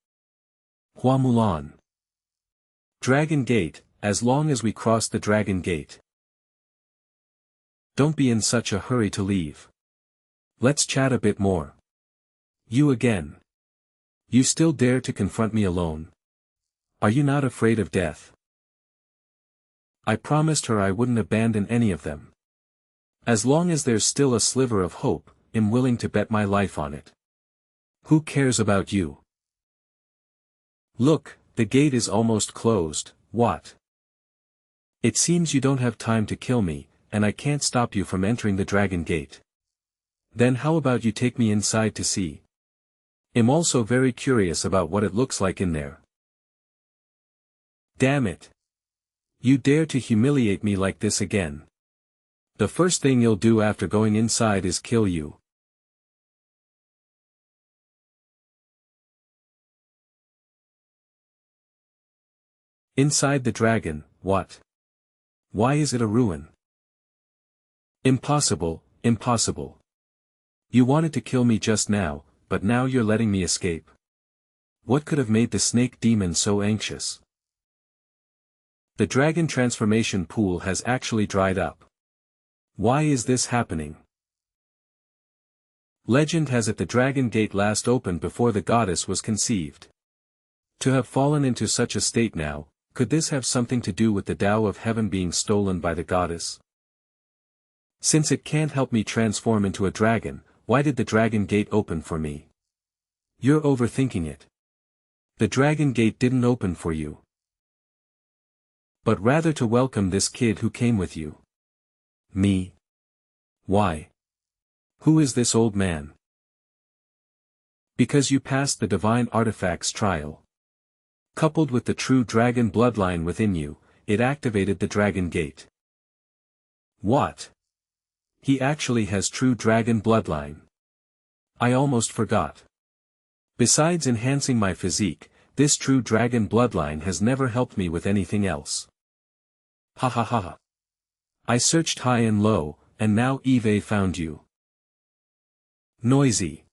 A: Hua Mulan. Dragon Gate, as long as we cross the Dragon Gate. Don't be in such a hurry to leave. Let's chat a bit more. You again. You still dare to confront me alone? Are you not afraid of death? I promised her I wouldn't abandon any of them. As long as there's still a sliver of hope, I'm willing to bet my life on it. Who cares about you? Look, the gate is almost closed. What? It seems you don't have time to kill me, and I can't stop you from entering the Dragon Gate. Then how about you take me inside to see? I'm also very curious about what it looks like in there. Damn it. You dare to humiliate me like this again. The first thing you'll do after going inside is kill you. Inside the dragon, what? Why is it a ruin? Impossible, impossible. You wanted to kill me just now, but now you're letting me escape. What could have made the snake demon so anxious? The dragon transformation pool has actually dried up. Why is this happening? Legend has it the Dragon Gate last opened before the goddess was conceived. To have fallen into such a state now, could this have something to do with the Tao of Heaven being stolen by the goddess? Since it can't help me transform into a dragon, why did the Dragon Gate open for me? You're overthinking it. The Dragon Gate didn't open for you. But rather to welcome this kid who came with you. Me? Why? Who is this old man? Because you passed the divine artifacts trial. Coupled with the true dragon bloodline within you, it activated the Dragon Gate. What? He actually has true dragon bloodline. I almost forgot. Besides enhancing my physique, this true dragon bloodline has never helped me with anything else. Ha ha ha ha. I searched high and low, and now Eve found you. Noisy.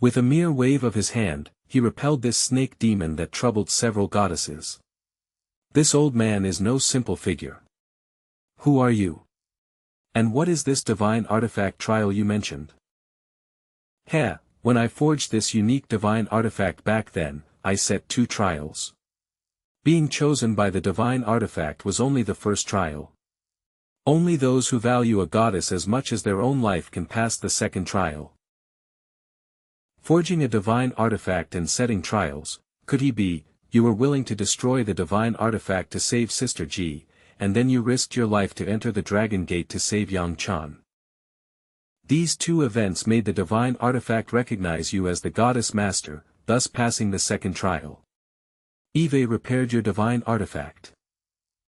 A: With a mere wave of his hand, he repelled this snake demon that troubled several goddesses. This old man is no simple figure. Who are you? And what is this divine artifact trial you mentioned? Heh, when I forged this unique divine artifact back then, I set 2 trials. Being chosen by the divine artifact was only the first trial. Only those who value a goddess as much as their own life can pass the second trial. Forging a divine artifact and setting trials, could he be, you were willing to destroy the divine artifact to save Sister Ji, and then you risked your life to enter the Dragon Gate to save Yang Chan. These 2 events made the divine artifact recognize you as the goddess master, thus passing the second trial. Eve repaired your divine artifact.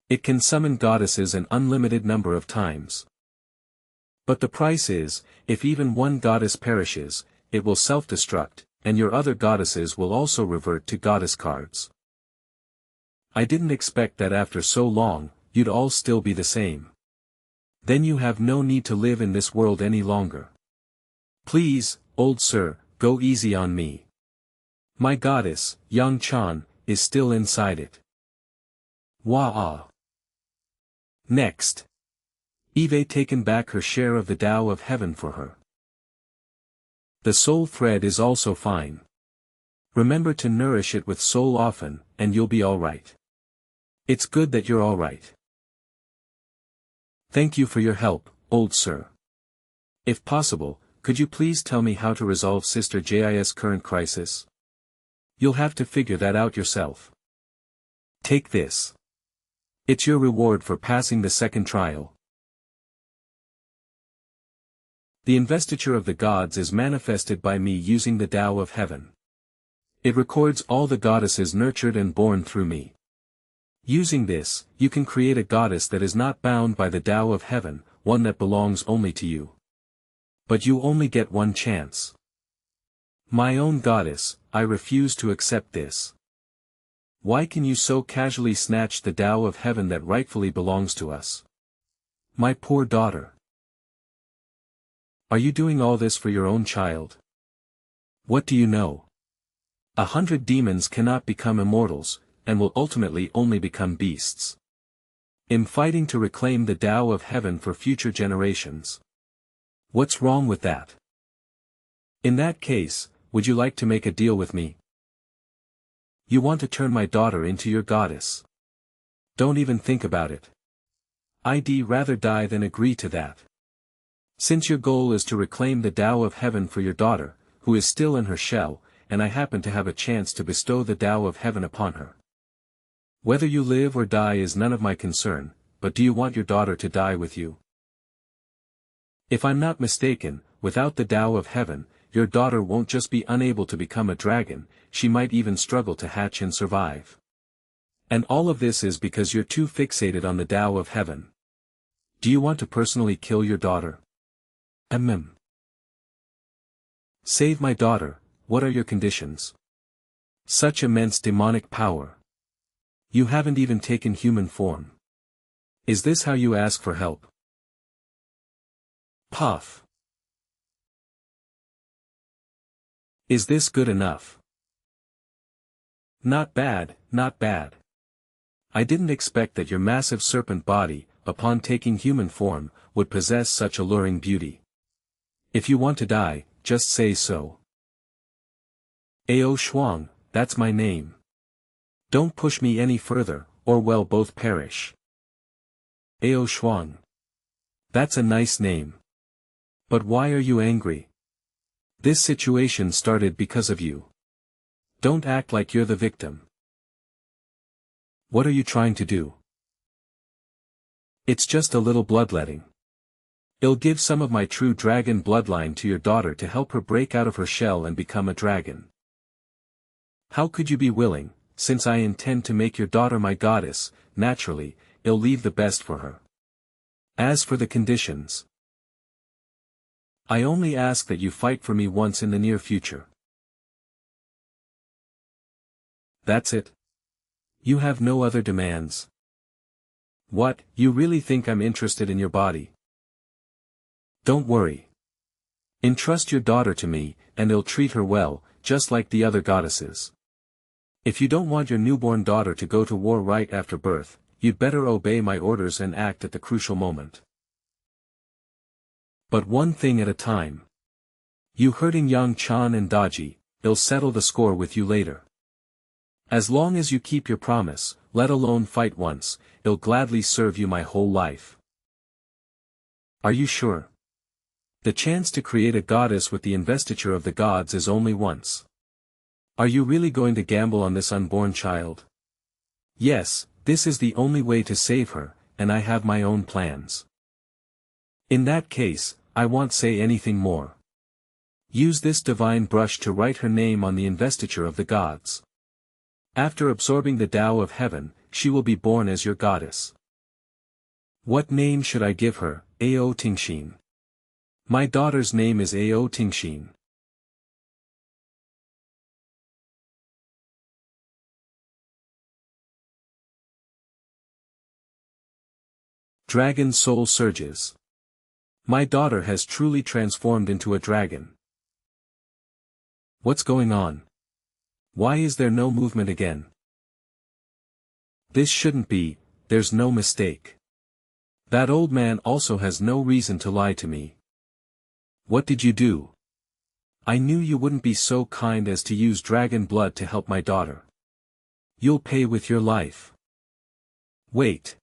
A: It can summon goddesses an unlimited number of times. But the price is, if even one goddess perishes, it will self-destruct, and your other goddesses will also revert to goddess cards. I didn't expect that after so long, you'd all still be the same. Then you have no need to live in this world any longer. Please, old sir, go easy on me. My goddess, Yang Chan, is still inside it. Wah-ah. Next. Eve taken back her share of the Tao of Heaven for her. The soul thread is also fine. Remember to nourish it with soul often, and you'll be alright. It's good that you're alright. Thank you for your help, old sir. If possible, could you please tell me how to resolve Sister Jai's current crisis? You'll have to figure that out yourself. Take this. It's your reward for passing the second trial. The investiture of the gods is manifested by me using the Tao of Heaven. It records all the goddesses nurtured and born through me. Using this, you can create a goddess that is not bound by the Tao of Heaven, one that belongs only to you. But you only get one chance. My own goddess, I refuse to accept this. Why can you so casually snatch the Tao of Heaven that rightfully belongs to us? My poor daughter. Are you doing all this for your own child? What do you know? 100 demons cannot become immortals, and will ultimately only become beasts. I'm fighting to reclaim the Tao of Heaven for future generations. What's wrong with that? In that case, would you like to make a deal with me? You want to turn my daughter into your goddess. Don't even think about it. I'd rather die than agree to that. Since your goal is to reclaim the Tao of Heaven for your daughter, who is still in her shell, and I happen to have a chance to bestow the Tao of Heaven upon her. Whether you live or die is none of my concern, but do you want your daughter to die with you? If I'm not mistaken, without the Tao of Heaven, your daughter won't just be unable to become a dragon, she might even struggle to hatch and survive. And all of this is because you're too fixated on the Tao of Heaven. Do you want to personally kill your daughter? Save my daughter, what are your conditions? Such immense demonic power. You haven't even taken human form. Is this how you ask for help? Puff. Is this good enough? Not bad, not bad. I didn't expect that your massive serpent body, upon taking human form, would possess such alluring beauty. If you want to die, just say so. Ao Shuang, that's my name. Don't push me any further, or we'll both perish. Ao Shuang. That's a nice name. But why are you angry? This situation started because of you. Don't act like you're the victim. What are you trying to do? It's just a little bloodletting. I'll give some of my true dragon bloodline to your daughter to help her break out of her shell and become a dragon. How could you be willing, since I intend to make your daughter my goddess? Naturally, I'll leave the best for her. As for the conditions, I only ask that you fight for me once in the near future. That's it? You have no other demands? What, you really think I'm interested in your body? Don't worry. Entrust your daughter to me, and I'll treat her well, just like the other goddesses. If you don't want your newborn daughter to go to war right after birth, you'd better obey my orders and act at the crucial moment. But one thing at a time. You hurting Yang Chan and Daji, I'll settle the score with you later. As long as you keep your promise, let alone fight once, I'll gladly serve you my whole life. Are you sure? The chance to create a goddess with the investiture of the gods is only once. Are you really going to gamble on this unborn child? Yes, this is the only way to save her, and I have my own plans. In that case, I won't say anything more. Use this divine brush to write her name on the investiture of the gods. After absorbing the Tao of Heaven, she will be born as your goddess. What name should I give her? Ao Tingxin. My daughter's name is Ao Tingxin. Dragon soul surges. My daughter has truly transformed into a dragon. What's going on? Why is there no movement again? This shouldn't be, there's no mistake. That old man also has no reason to lie to me. What did you do? I knew you wouldn't be so kind as to use dragon blood to help my daughter. You'll pay with your life. Wait.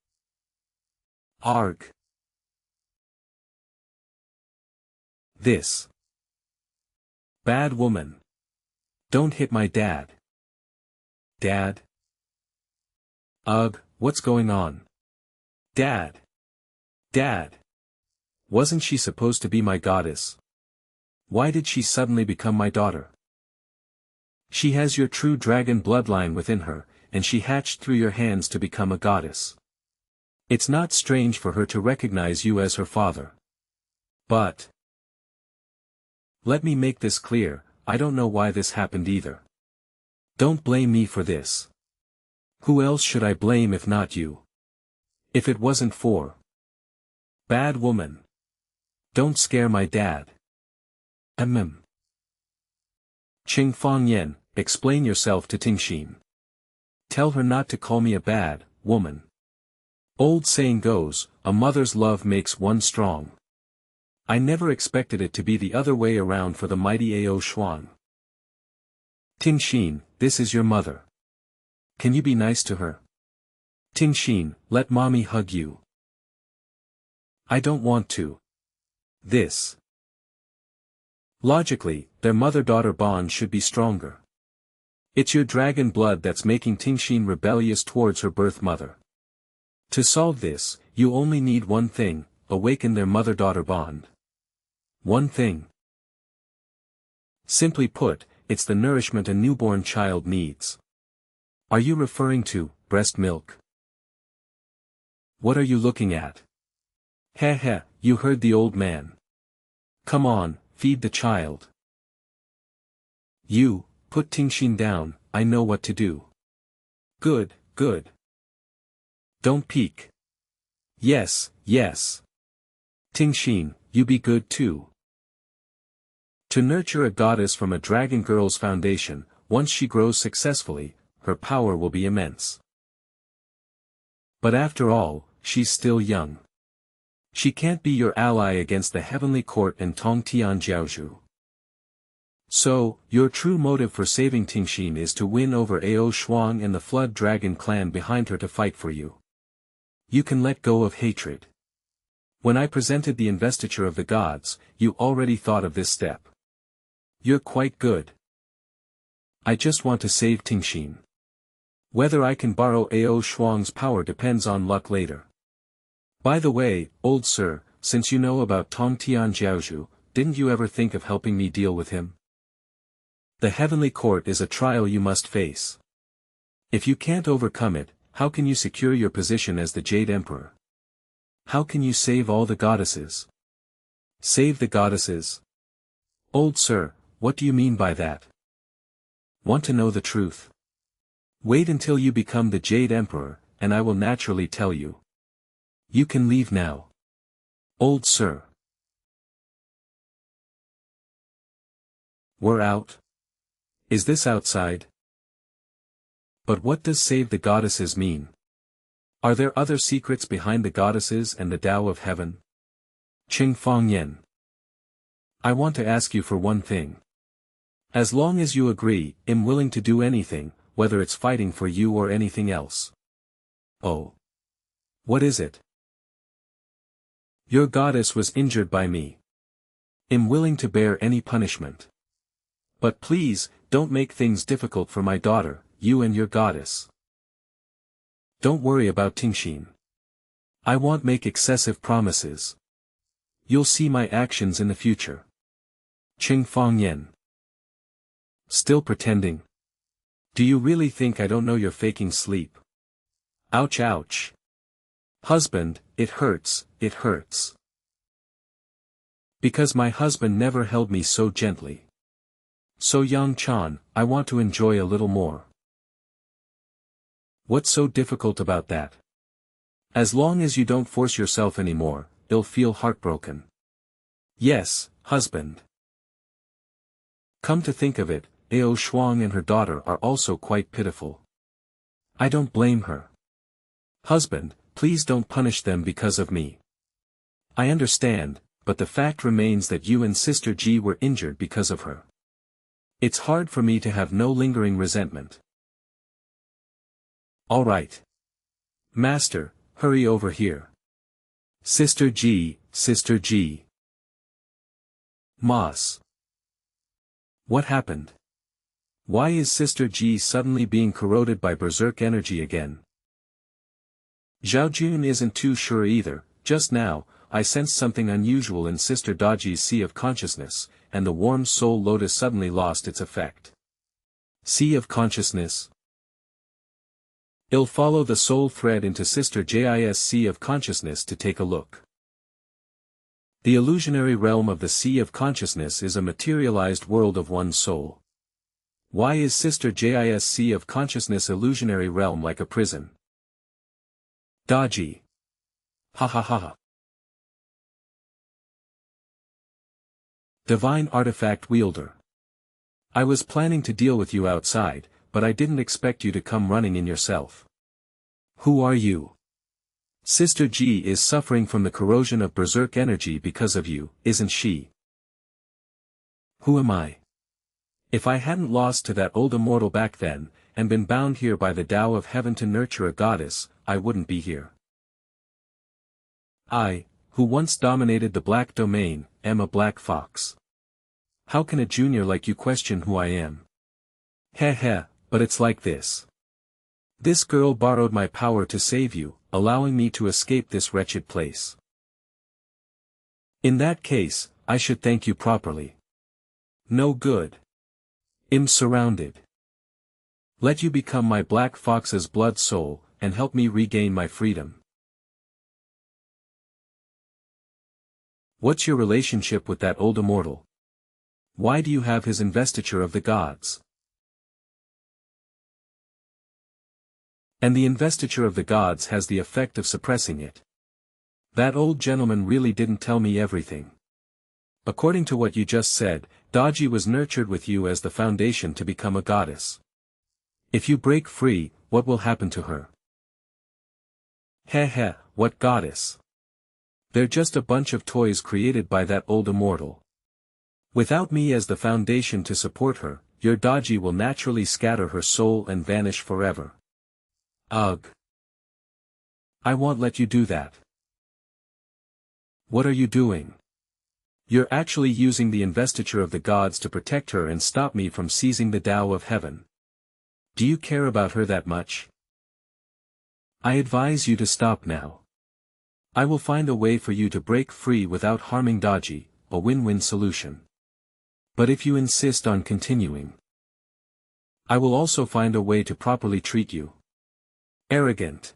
A: Arg. This. Bad woman. Don't hit my dad. Dad? Ugh, what's going on? Dad. Dad. Wasn't she supposed to be my goddess? Why did she suddenly become my daughter? She has your true dragon bloodline within her, and she hatched through your hands to become a goddess. It's not strange for her to recognize you as her father. But let me make this clear, I don't know why this happened either. Don't blame me for this. Who else should I blame if not you? If it wasn't for bad woman. Don't scare my dad. Cheng Fangyan, explain yourself to Tingxin. Tell her not to call me a bad woman. Old saying goes, a mother's love makes one strong. I never expected it to be the other way around for the mighty Ao Shuang. Tingxin, this is your mother. Can you be nice to her? Tingxin, let mommy hug you. I don't want to. This. Logically, their mother-daughter bond should be stronger. It's your dragon blood that's making Tingxin rebellious towards her birth mother. To solve this, you only need one thing, awaken their mother-daughter bond. One thing. Simply put, it's the nourishment a newborn child needs. Are you referring to breast milk? What are you looking at? Heh, you heard the old man. Come on, feed the child. You, put Tingxin down, I know what to do. Good, good. Don't peek. Yes, yes. Tingxin, you be good too. To nurture a goddess from a dragon girl's foundation, once she grows successfully, her power will be immense. But after all, she's still young. She can't be your ally against the heavenly court and Tong Tian Jiaozhu. So, your true motive for saving Tingxin is to win over Ao Shuang and the Flood Dragon clan behind her to fight for you. You can let go of hatred. When I presented the investiture of the gods, you already thought of this step. You're quite good. I just want to save Tingxin. Whether I can borrow Ao Shuang's power depends on luck later. By the way, old sir, since you know about Tong Tian Jiaozhu, didn't you ever think of helping me deal with him? The heavenly court is a trial you must face. If you can't overcome it, how can you secure your position as the Jade Emperor? How can you save all the goddesses? Save the goddesses? Old sir, what do you mean by that? Want to know the truth? Wait until you become the Jade Emperor, and I will naturally tell you. You can leave now. Old sir. We're out? Is this outside? But what does save the goddesses mean? Are there other secrets behind the goddesses and the Tao of heaven? Cheng Fangyan. I want to ask you for one thing. As long as you agree, I'm willing to do anything, whether it's fighting for you or anything else. Oh. What is it? Your goddess was injured by me. I'm willing to bear any punishment. But please, don't make things difficult for my daughter, you and your goddess. Don't worry about Tingxin. I won't make excessive promises. You'll see my actions in the future. Cheng Fangyan. Still pretending? Do you really think I don't know you're faking sleep? Ouch ouch. Husband, it hurts, it hurts. Because my husband never held me so gently. So Yang Chan, I want to enjoy a little more. What's so difficult about that? As long as you don't force yourself anymore, you'll feel heartbroken. Yes, husband. Come to think of it, Ao Shuang and her daughter are also quite pitiful. I don't blame her. Husband, please don't punish them because of me. I understand, but the fact remains that you and Sister Ji were injured because of her. It's hard for me to have no lingering resentment. All right. Master, hurry over here. Sister G, Sister G. Moss. What happened? Why is Sister G suddenly being corroded by berserk energy again? Zhaojun isn't too sure either. Just now, I sensed something unusual in Sister Daji's sea of consciousness, and the warm soul lotus suddenly lost its effect. Sea of consciousness? I'll follow the soul thread into Sister J's sea of consciousness to take a look. The illusionary realm of the sea of consciousness is a materialized world of one soul. Why is Sister J's sea of consciousness illusionary realm like a prison? Daji. Ha ha ha. Divine Artifact Wielder. I was planning to deal with you outside, but I didn't expect you to come running in yourself. Who are you? Sister G is suffering from the corrosion of berserk energy because of you, isn't she? Who am I? If I hadn't lost to that old immortal back then, and been bound here by the Tao of heaven to nurture a goddess, I wouldn't be here. I, who once dominated the black domain, am a black fox. How can a junior like you question who I am? Heh heh, but it's like this. This girl borrowed my power to save you, allowing me to escape this wretched place. In that case, I should thank you properly. No good. I'm surrounded. Let you become my black fox's blood soul, and help me regain my freedom. What's your relationship with that old immortal? Why do you have his investiture of the gods? And the investiture of the gods has the effect of suppressing it. That old gentleman really didn't tell me everything. According to what you just said, Daji was nurtured with you as the foundation to become a goddess. If you break free, what will happen to her? Heh heh, what goddess? They're just a bunch of toys created by that old immortal. Without me as the foundation to support her, your Daji will naturally scatter her soul and vanish forever. Ugh. I won't let you do that. What are you doing? You're actually using the investiture of the gods to protect her and stop me from seizing the Tao of heaven. Do you care about her that much? I advise you to stop now. I will find a way for you to break free without harming Daji, a win-win solution. But if you insist on continuing, I will also find a way to properly treat you. Arrogant.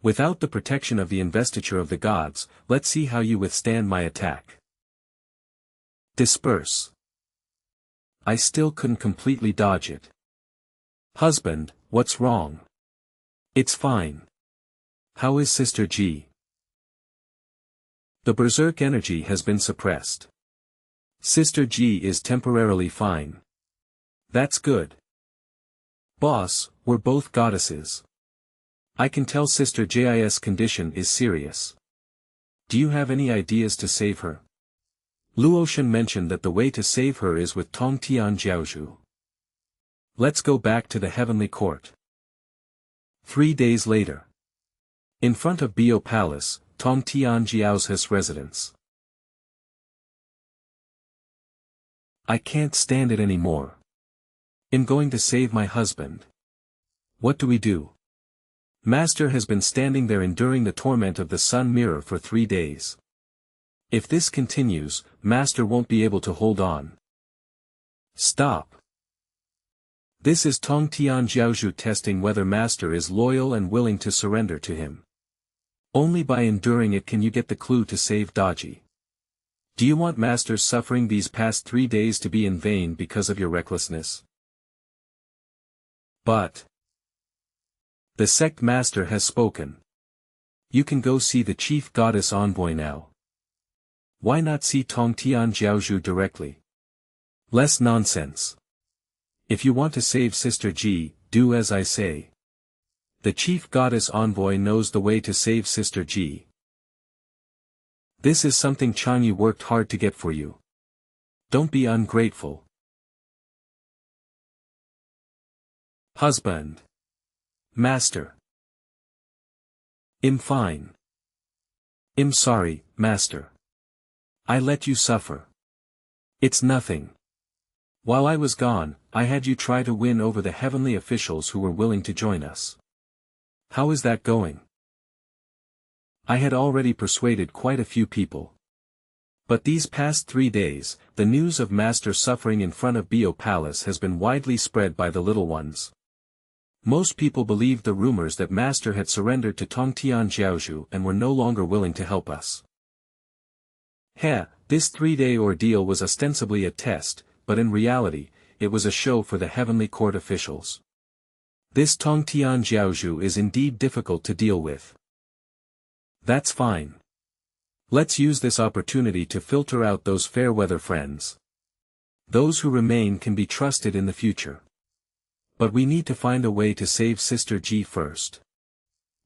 A: Without the protection of the investiture of the gods, let's see how you withstand my attack. Disperse. I still couldn't completely dodge it. Husband, what's wrong? It's fine. How is Sister G? The berserk energy has been suppressed. Sister G is temporarily fine. That's good. Boss, we're both goddesses. I can tell Sister J's condition is serious. Do you have any ideas to save her? Luotian mentioned that the way to save her is with Tongtian Jiaozhu. Let's go back to the heavenly court. 3 days later. In front of Bio Palace, Tongtian Jiaozhu's residence. I can't stand it anymore. I'm going to save my husband. What do we do? Master has been standing there enduring the torment of the sun mirror for 3 days. If this continues, Master won't be able to hold on. Stop. This is Tongtian Jiaozhu testing whether Master is loyal and willing to surrender to him. Only by enduring it can you get the clue to save Daji. Do you want Master's suffering these past 3 days to be in vain because of your recklessness? But the sect master has spoken. You can go see the chief goddess envoy now. Why not see Tongtian Jiaozhu directly? Less nonsense. If you want to save Sister G, do as I say. The chief goddess envoy knows the way to save Sister G. This is something Changyu worked hard to get for you. Don't be ungrateful. Husband. Master. I'm fine. I'm sorry, master. I let you suffer. It's nothing. While I was gone, I had you try to win over the heavenly officials who were willing to join us. How is that going? I had already persuaded quite a few people. But these past 3 days, the news of Master suffering in front of Bio Palace has been widely spread by the little ones. Most people believed the rumors that Master had surrendered to Tongtian Jiaozhu and were no longer willing to help us. This 3-day ordeal was ostensibly a test, but in reality, it was a show for the heavenly court officials. This Tongtian Jiaozhu is indeed difficult to deal with. That's fine. Let's use this opportunity to filter out those fair-weather friends. Those who remain can be trusted in the future. But we need to find a way to save Sister Ji first.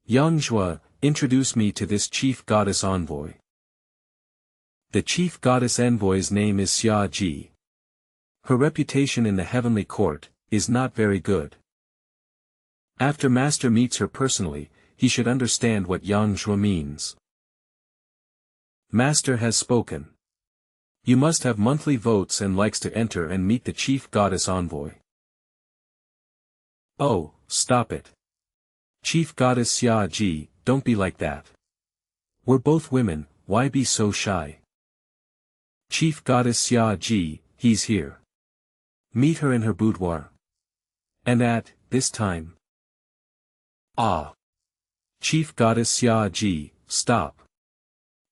A: Yang Zhua, introduce me to this chief goddess envoy. The chief goddess envoy's name is Xia Ji. Her reputation in the heavenly court is not very good. After Master meets her personally, he should understand what Yang Zhua means. Master has spoken. You must have monthly votes and likes to enter and meet the chief goddess envoy. Oh, stop it. Chief goddess Xia Ji, don't be like that. We're both women, why be so shy? Chief goddess Xia Ji, he's here. Meet her in her boudoir. And at this time. Chief goddess Xia Ji, stop.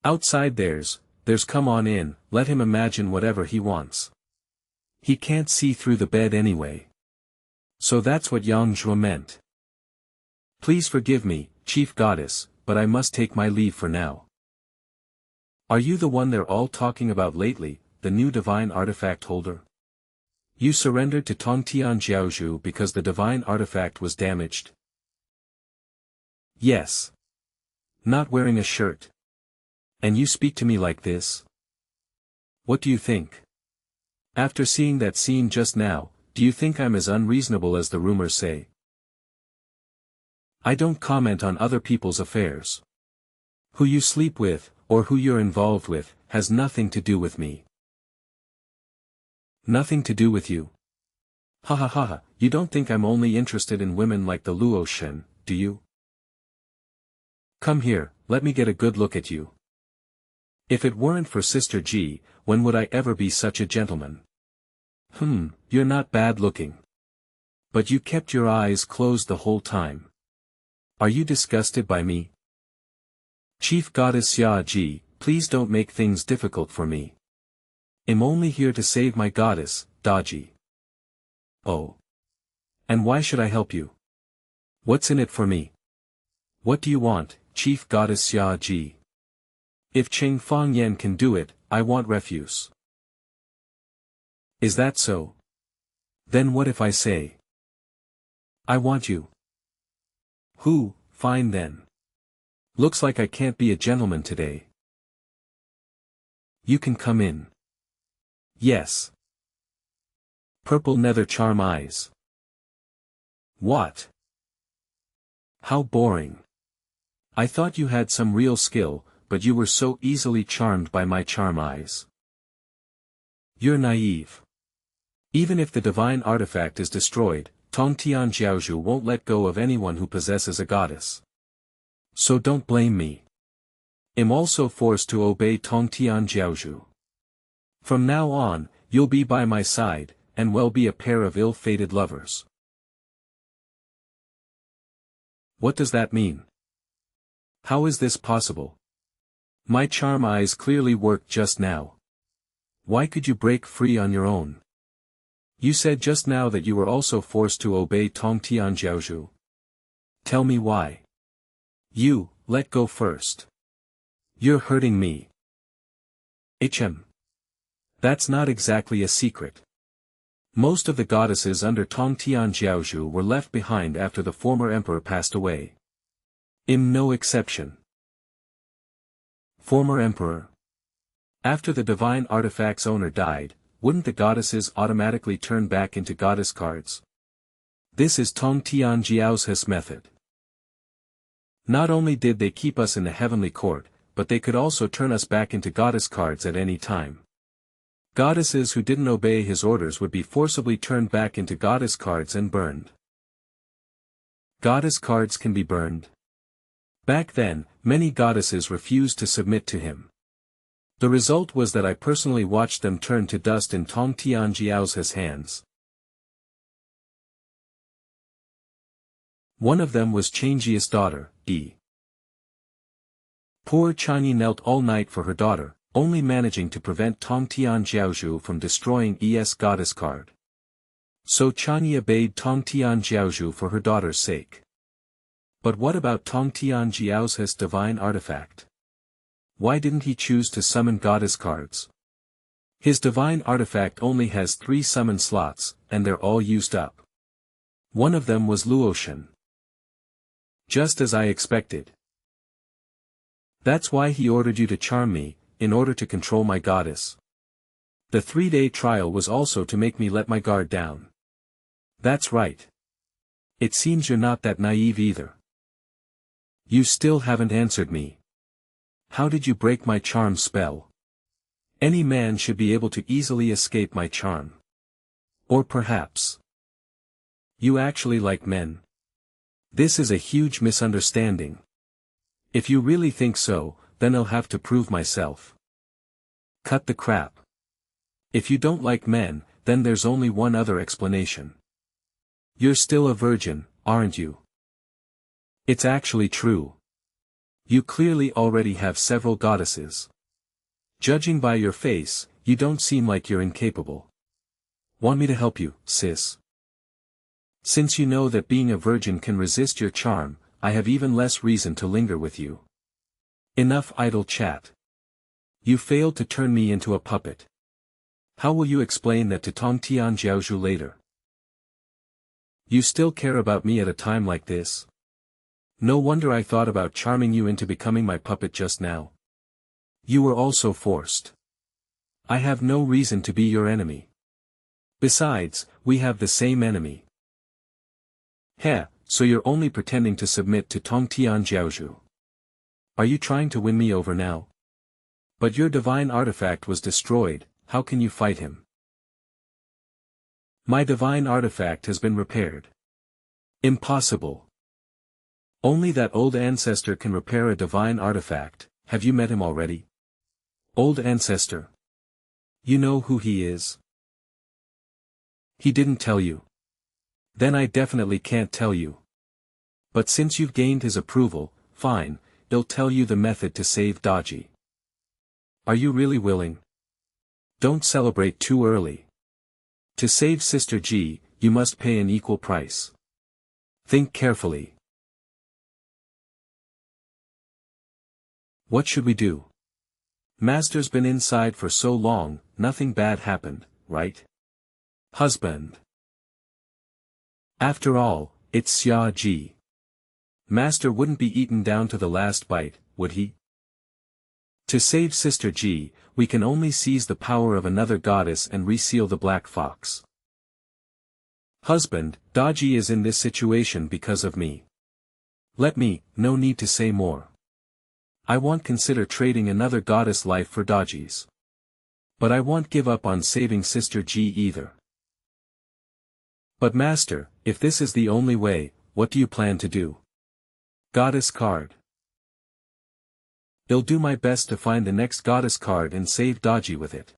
A: Outside there's come on in, let him imagine whatever he wants. He can't see through the bed anyway. So that's what Yang Zhua meant. Please forgive me, chief goddess, but I must take my leave for now. Are you the one they're all talking about lately, the new divine artifact holder? You surrendered to Tongtian Jiaozhu because the divine artifact was damaged? Yes. Not wearing a shirt. And you speak to me like this? What do you think? After seeing that scene just now, do you think I'm as unreasonable as the rumors say? I don't comment on other people's affairs. Who you sleep with, or who you're involved with, has nothing to do with me. Nothing to do with you? You don't think I'm only interested in women like the Luo Shen, do you? Come here, let me get a good look at you. If it weren't for Sister Ji, when would I ever be such a gentleman? You're not bad looking. But you kept your eyes closed the whole time. Are you disgusted by me? Chief Goddess Xia Ji, please don't make things difficult for me. I'm only here to save my goddess, Daji. Oh. And why should I help you? What's in it for me? What do you want, Chief Goddess Xia Ji? If Cheng Fangyan can do it, I want refuse. Is that so? Then what if I say, I want you? Fine then. Looks like I can't be a gentleman today. You can come in. Yes. Purple nether charm eyes. What? How boring. I thought you had some real skill, but you were so easily charmed by my charm eyes. You're naive. Even if the divine artifact is destroyed, Tongtian Jiaozhu won't let go of anyone who possesses a goddess. So don't blame me. I'm also forced to obey Tongtian Jiaozhu. From now on, you'll be by my side, and we'll be a pair of ill-fated lovers. What does that mean? How is this possible? My charm eyes clearly worked just now. Why could you break free on your own? You said just now that you were also forced to obey Tongtian Jiaozhu. Tell me why. You, let go first. You're hurting me. That's not exactly a secret. Most of the goddesses under Tongtian Jiaozhu were left behind after the former emperor passed away. I'm no exception. Former emperor. After the divine artifact's owner died, wouldn't the goddesses automatically turn back into goddess cards? This is Tongtian Jiaozhu's method. Not only did they keep us in the heavenly court, but they could also turn us back into goddess cards at any time. Goddesses who didn't obey his orders would be forcibly turned back into goddess cards and burned. Goddess cards can be burned. Back then, many goddesses refused to submit to him. The result was that I personally watched them turn to dust in Tong Tianjiao's hands. One of them was Chengji's daughter, Yi. Poor Chanyi knelt all night for her daughter, only managing to prevent Tong Tianjiaozhu from destroying Yi's goddess card. So Chanyi obeyed Tong Tianjiaozhu for her daughter's sake. But what about Tong Tianjiaozhu's divine artifact? Why didn't he choose to summon goddess cards? His divine artifact only has 3 summon slots, and they're all used up. One of them was Luotian. Just as I expected. That's why he ordered you to charm me, in order to control my goddess. The 3-day trial was also to make me let my guard down. That's right. It seems you're not that naive either. You still haven't answered me. How did you break my charm spell? Any man should be able to easily escape my charm. Or perhaps you actually like men. This is a huge misunderstanding. If you really think so, then I'll have to prove myself. Cut the crap. If you don't like men, then there's only one other explanation. You're still a virgin, aren't you? It's actually true. You clearly already have several goddesses. Judging by your face, you don't seem like you're incapable. Want me to help you, sis? Since you know that being a virgin can resist your charm, I have even less reason to linger with you. Enough idle chat. You failed to turn me into a puppet. How will you explain that to Tong Tianjiaozhu later? You still care about me at a time like this? No wonder I thought about charming you into becoming my puppet just now. You were also forced. I have no reason to be your enemy. Besides, we have the same enemy. Heh, so you're only pretending to submit to Tong Tianjiaozhu. Are you trying to win me over now? But your divine artifact was destroyed, how can you fight him? My divine artifact has been repaired. Impossible. Only that old ancestor can repair a divine artifact. Have you met him already? Old ancestor. You know who he is? He didn't tell you. Then I definitely can't tell you. But since you've gained his approval, fine, he'll tell you the method to save Daji. Are you really willing? Don't celebrate too early. To save Sister Ji, you must pay an equal price. Think carefully. What should we do? Master's been inside for so long, nothing bad happened, right? Husband. After all, it's Xia Ji. Master wouldn't be eaten down to the last bite, would he? To save Sister Ji, we can only seize the power of another goddess and reseal the black fox. Husband, Daji is in this situation because of me. Let me, no need to say more. I won't consider trading another goddess life for Daji's. But I won't give up on saving Sister Ji either. But master, if this is the only way, what do you plan to do? Goddess card. I'll do my best to find the next goddess card and save Daji with it.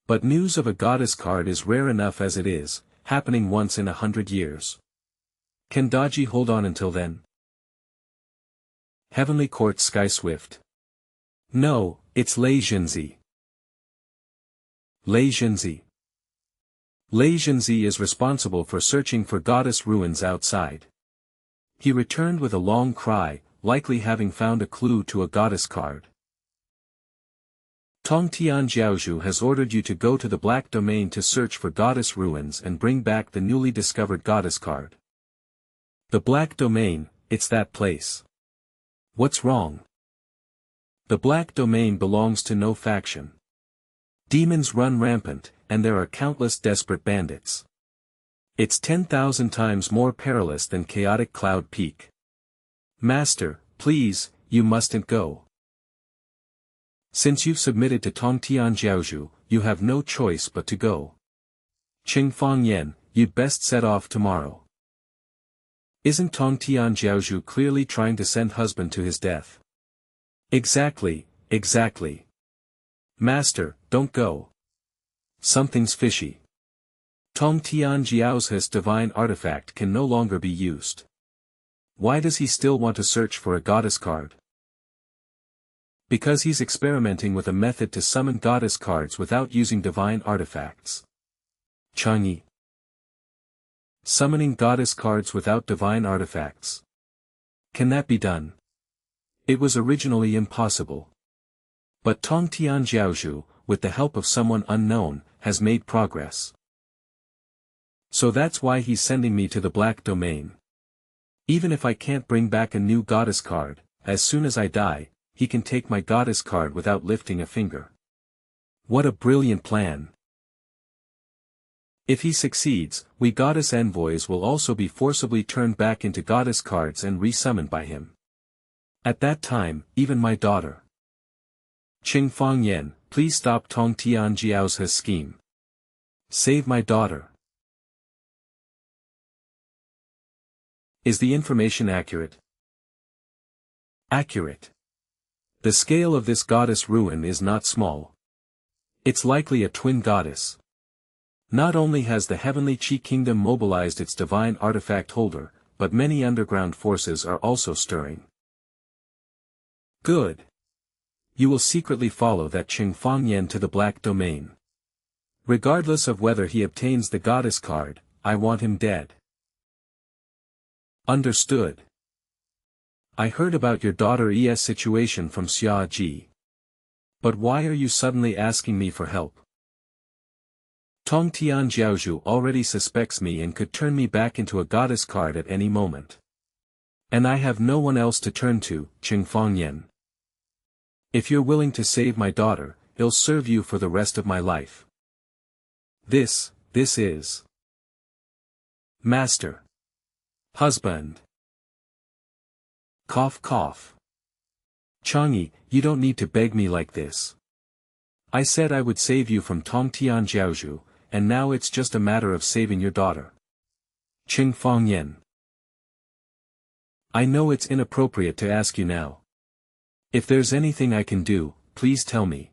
A: But news of a goddess card is rare enough as it is, happening once in 100 years. Can Daji hold on until then? Heavenly Court Sky Swift. No, it's Lei Jinzi. Lei Jinzi. Lei Jinzi is responsible for searching for goddess ruins outside. He returned with a long cry, likely having found a clue to a goddess card. Tong Tianjiaozhu has ordered you to go to the Black Domain to search for goddess ruins and bring back the newly discovered goddess card. The Black Domain, it's that place. What's wrong? The Black Domain belongs to no faction. Demons run rampant, and there are countless desperate bandits. It's 10,000 times more perilous than chaotic Cloud Peak. Master, please, you mustn't go. Since you've submitted to Tong Tianjiaozhu, you have no choice but to go. Cheng Fangyan, you'd best set off tomorrow. Isn't Tong Tianjiaozhu clearly trying to send husband to his death? Exactly, exactly. Master, don't go. Something's fishy. Tong Tianjiaozhu's divine artifact can no longer be used. Why does he still want to search for a goddess card? Because he's experimenting with a method to summon goddess cards without using divine artifacts. Chang'e. Summoning goddess cards without divine artifacts. Can that be done? It was originally impossible. But Tong Tianjiaozhu, with the help of someone unknown, has made progress. So that's why he's sending me to the Black Domain. Even if I can't bring back a new goddess card, as soon as I die, he can take my goddess card without lifting a finger. What a brilliant plan. If he succeeds, we goddess envoys will also be forcibly turned back into goddess cards and resummoned by him. At that time, even my daughter. Cheng Fangyan, please stop Tong Tianjiaozhu's scheme. Save my daughter. Is the information accurate? Accurate. The scale of this goddess ruin is not small. It's likely a twin goddess. Not only has the heavenly Qi kingdom mobilized its divine artifact holder, but many underground forces are also stirring. Good. You will secretly follow that Cheng Fangyan to the Black Domain. Regardless of whether he obtains the goddess card, I want him dead. Understood. I heard about your daughter's situation from Xia Ji. But why are you suddenly asking me for help? Tong Tianjiaozhu already suspects me and could turn me back into a goddess card at any moment. And I have no one else to turn to, Cheng Fangyan. If you're willing to save my daughter, it'll serve you for the rest of my life. This is... Master. Husband. Cough cough. Chang'e, you don't need to beg me like this. I said I would save you from Tong Tianjiaozhu, and now it's just a matter of saving your daughter. Cheng Fangyan. I know it's inappropriate to ask you now. If there's anything I can do, please tell me.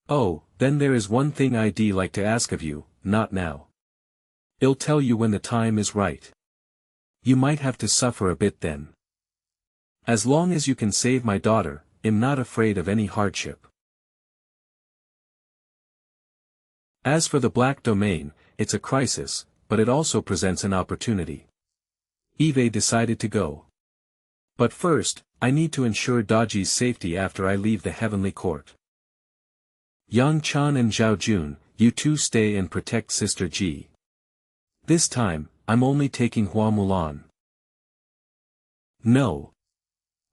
A: Oh, then there is one thing I'd like to ask of you, not now. I'll tell you when the time is right. You might have to suffer a bit then. As long as you can save my daughter, I'm not afraid of any hardship. As for the Black Domain, it's a crisis, but it also presents an opportunity. Eve decided to go. But first, I need to ensure Daji's safety after I leave the Heavenly Court. Yang Chan and Zhao Jun, you two stay and protect Sister Ji. This time, I'm only taking Hua Mulan. No.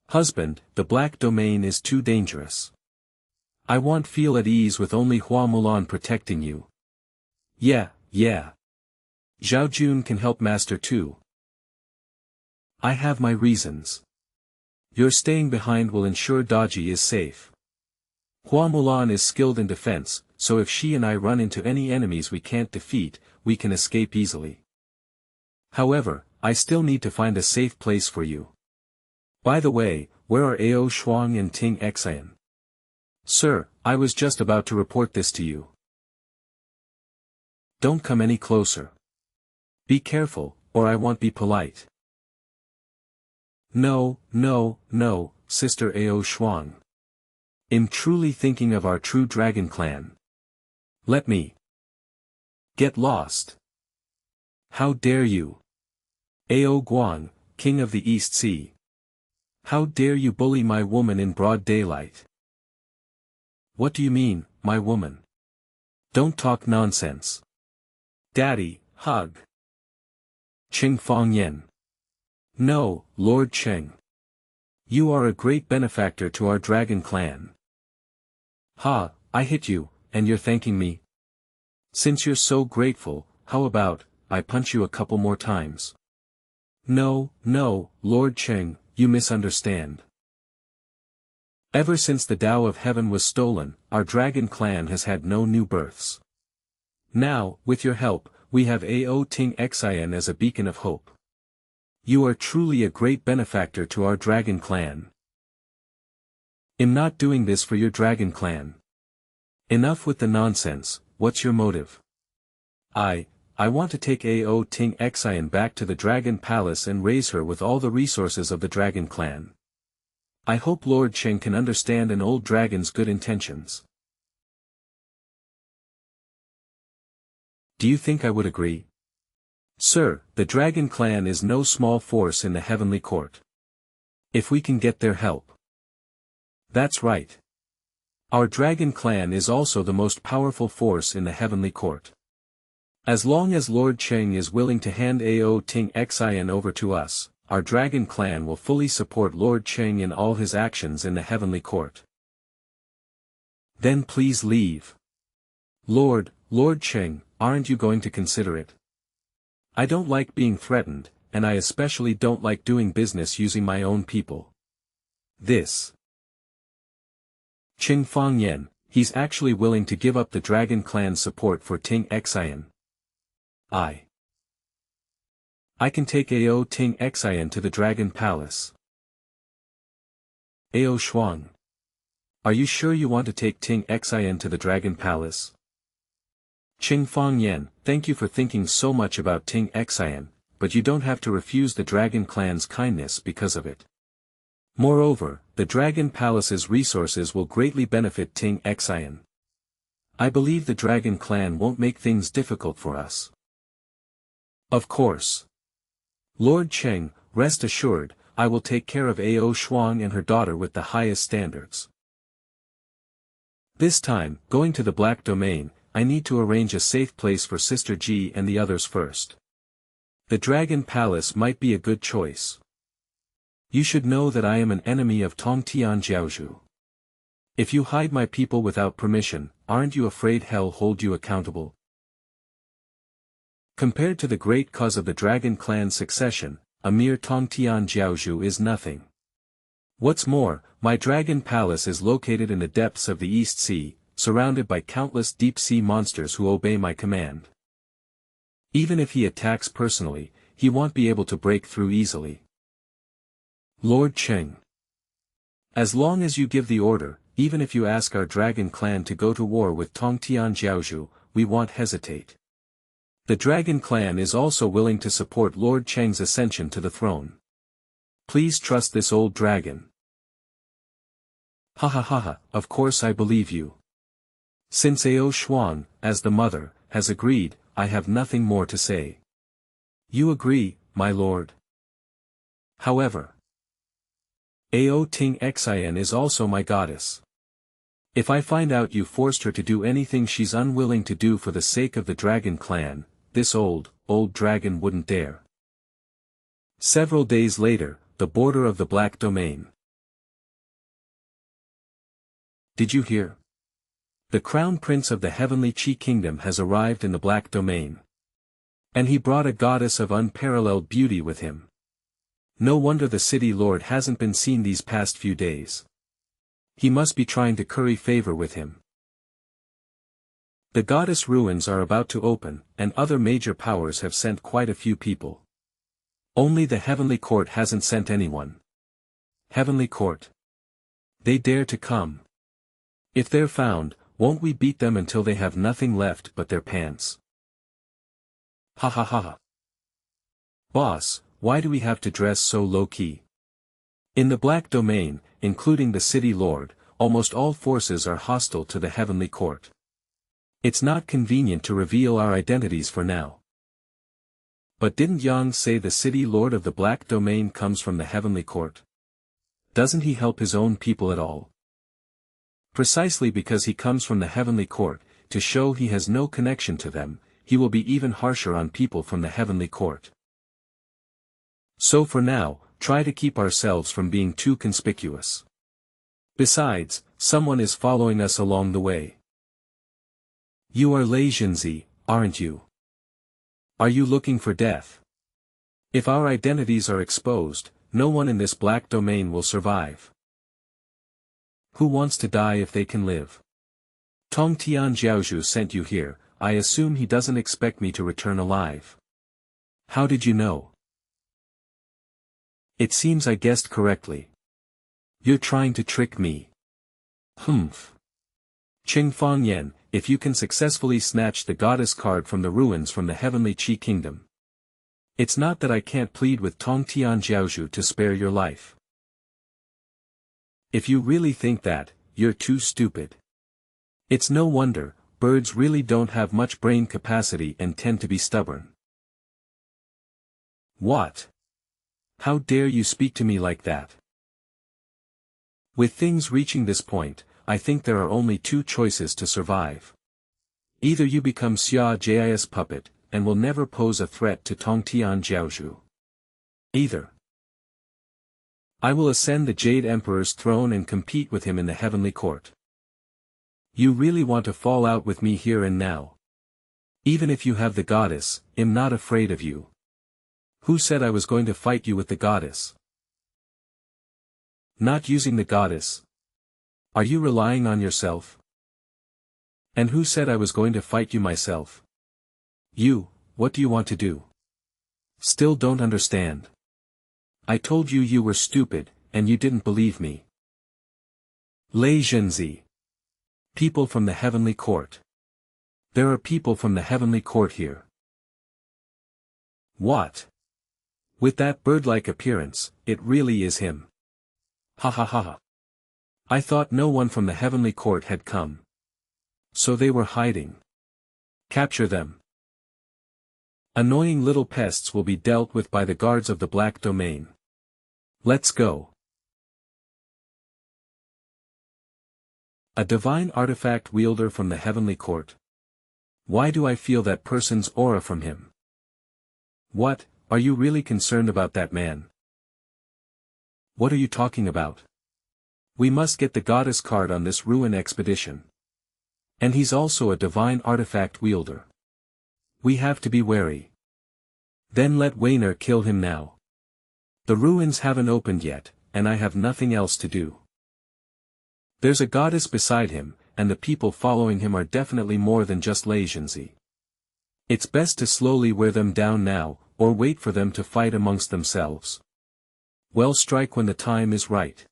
A: Husband, the Black Domain is too dangerous. I won't feel at ease with only Hua Mulan protecting you. Yeah. Zhao Jun can help Master too. I have my reasons. Your staying behind will ensure Daji is safe. Hua Mulan is skilled in defense, so if she and I run into any enemies we can't defeat, we can escape easily. However, I still need to find a safe place for you. By the way, where are Ao Shuang and Ting Xian? Sir, I was just about to report this to you. Don't come any closer. Be careful, or I won't be polite. No, Sister Ao Shuang. I'm truly thinking of our true dragon clan. Let me get lost. How dare you? Ao Guang, King of the East Sea. How dare you bully my woman in broad daylight? What do you mean, my woman? Don't talk nonsense. Daddy, hug. Cheng Fangyan. No, Lord Cheng. You are a great benefactor to our dragon clan. Ha, I hit you, and you're thanking me? Since you're so grateful, how about, I punch you a couple more times? No, no, Lord Cheng, you misunderstand. Ever since the Tao of Heaven was stolen, our dragon clan has had no new births. Now, with your help, we have Ao Ting Xian as a beacon of hope. You are truly a great benefactor to our dragon clan. I'm not doing this for your dragon clan. Enough with the nonsense, what's your motive? I want to take Ao Ting Xian back to the Dragon Palace and raise her with all the resources of the Dragon Clan. I hope Lord Cheng can understand an old dragon's good intentions. Do you think I would agree? Sir, the Dragon Clan is no small force in the Heavenly Court. If we can get their help. That's right. Our Dragon Clan is also the most powerful force in the Heavenly Court. As long as Lord Cheng is willing to hand Ao Ting Xian over to us, our Dragon Clan will fully support Lord Cheng in all his actions in the Heavenly Court. Then please leave. Lord Cheng, aren't you going to consider it? I don't like being threatened, and I especially don't like doing business using my own people. This Cheng Fangyan, he's actually willing to give up the Dragon Clan's support for Ting Xian. I can take Ao Ting Xian to the Dragon Palace. Ao Shuang. Are you sure you want to take Ting Xian to the Dragon Palace? Cheng Fangyan, thank you for thinking so much about Ting Xian, but you don't have to refuse the Dragon Clan's kindness because of it. Moreover, the Dragon Palace's resources will greatly benefit Ting Xian. I believe the Dragon Clan won't make things difficult for us. Of course. Lord Cheng, rest assured, I will take care of Ao Shuang and her daughter with the highest standards. This time, going to the Black Domain, I need to arrange a safe place for Sister Ji and the others first. The Dragon Palace might be a good choice. You should know that I am an enemy of Tongtian Jiaozhu. If you hide my people without permission, aren't you afraid hell hold you accountable? Compared to the great cause of the Dragon Clan's succession, a mere Tongtian Jiaozhu is nothing. What's more, my Dragon Palace is located in the depths of the East Sea, surrounded by countless deep-sea monsters who obey my command. Even if he attacks personally, he won't be able to break through easily. Lord Cheng. As long as you give the order, even if you ask our Dragon Clan to go to war with Tongtian Jiaozhu, we won't hesitate. The Dragon Clan is also willing to support Lord Cheng's ascension to the throne. Please trust this old dragon. Ha ha ha ha, of course I believe you. Since Ao Shuang, as the mother, has agreed, I have nothing more to say. You agree, my lord. However, Ao Ting Xian is also my goddess. If I find out you forced her to do anything she's unwilling to do for the sake of the Dragon Clan, this old dragon wouldn't dare. Several days later, the border of the Black Domain. Did you hear? The Crown Prince of the Heavenly Qi Kingdom has arrived in the Black Domain. And he brought a goddess of unparalleled beauty with him. No wonder the city lord hasn't been seen these past few days. He must be trying to curry favor with him. The goddess ruins are about to open, and other major powers have sent quite a few people. Only the Heavenly Court hasn't sent anyone. Heavenly Court. They dare to come. If they're found, won't we beat them until they have nothing left but their pants? Ha ha ha ha. Boss, why do we have to dress so low-key? In the Black Domain, including the City Lord, almost all forces are hostile to the Heavenly Court. It's not convenient to reveal our identities for now. But didn't Yang say the City Lord of the Black Domain comes from the Heavenly Court? Doesn't he help his own people at all? Precisely because he comes from the Heavenly Court, to show he has no connection to them, he will be even harsher on people from the Heavenly Court. So for now, try to keep ourselves from being too conspicuous. Besides, someone is following us along the way. You are Lei Jinzi, aren't you? Are you looking for death? If our identities are exposed, no one in this black domain will survive. Who wants to die if they can live? Tong Tian Jiaozhu sent you here, I assume he doesn't expect me to return alive. How did you know? It seems I guessed correctly. You're trying to trick me. Humph. Cheng Fangyan, if you can successfully snatch the goddess card from the ruins from the heavenly Qi kingdom. It's not that I can't plead with Tong Tian Jiaozhu to spare your life. If you really think that, you're too stupid. It's no wonder, birds really don't have much brain capacity and tend to be stubborn. What? How dare you speak to me like that? With things reaching this point, I think there are only two choices to survive. Either you become Xia Jis puppet, and will never pose a threat to Tong Tian Jiaozhu. Either I will ascend the Jade Emperor's throne and compete with him in the heavenly court. You really want to fall out with me here and now? Even if you have the goddess, I'm not afraid of you. Who said I was going to fight you with the goddess? Not using the goddess. Are you relying on yourself? And who said I was going to fight you myself? You, what do you want to do? Still don't understand. I told you you were stupid, and you didn't believe me. Lei Zhenzi. People from the heavenly court. There are people from the heavenly court here. What? With that bird-like appearance, it really is him. Ha ha ha ha. I thought no one from the heavenly court had come. So they were hiding. Capture them. Annoying little pests will be dealt with by the guards of the black domain. Let's go. A divine artifact wielder from the heavenly court. Why do I feel that person's aura from him? What, are you really concerned about that man? What are you talking about? We must get the goddess card on this ruin expedition. And he's also a divine artifact wielder. We have to be wary. Then let Weiner kill him now. The ruins haven't opened yet, and I have nothing else to do. There's a goddess beside him, and the people following him are definitely more than just Lei Zhenzi. It's best to slowly wear them down now, or wait for them to fight amongst themselves. Well, strike when the time is right.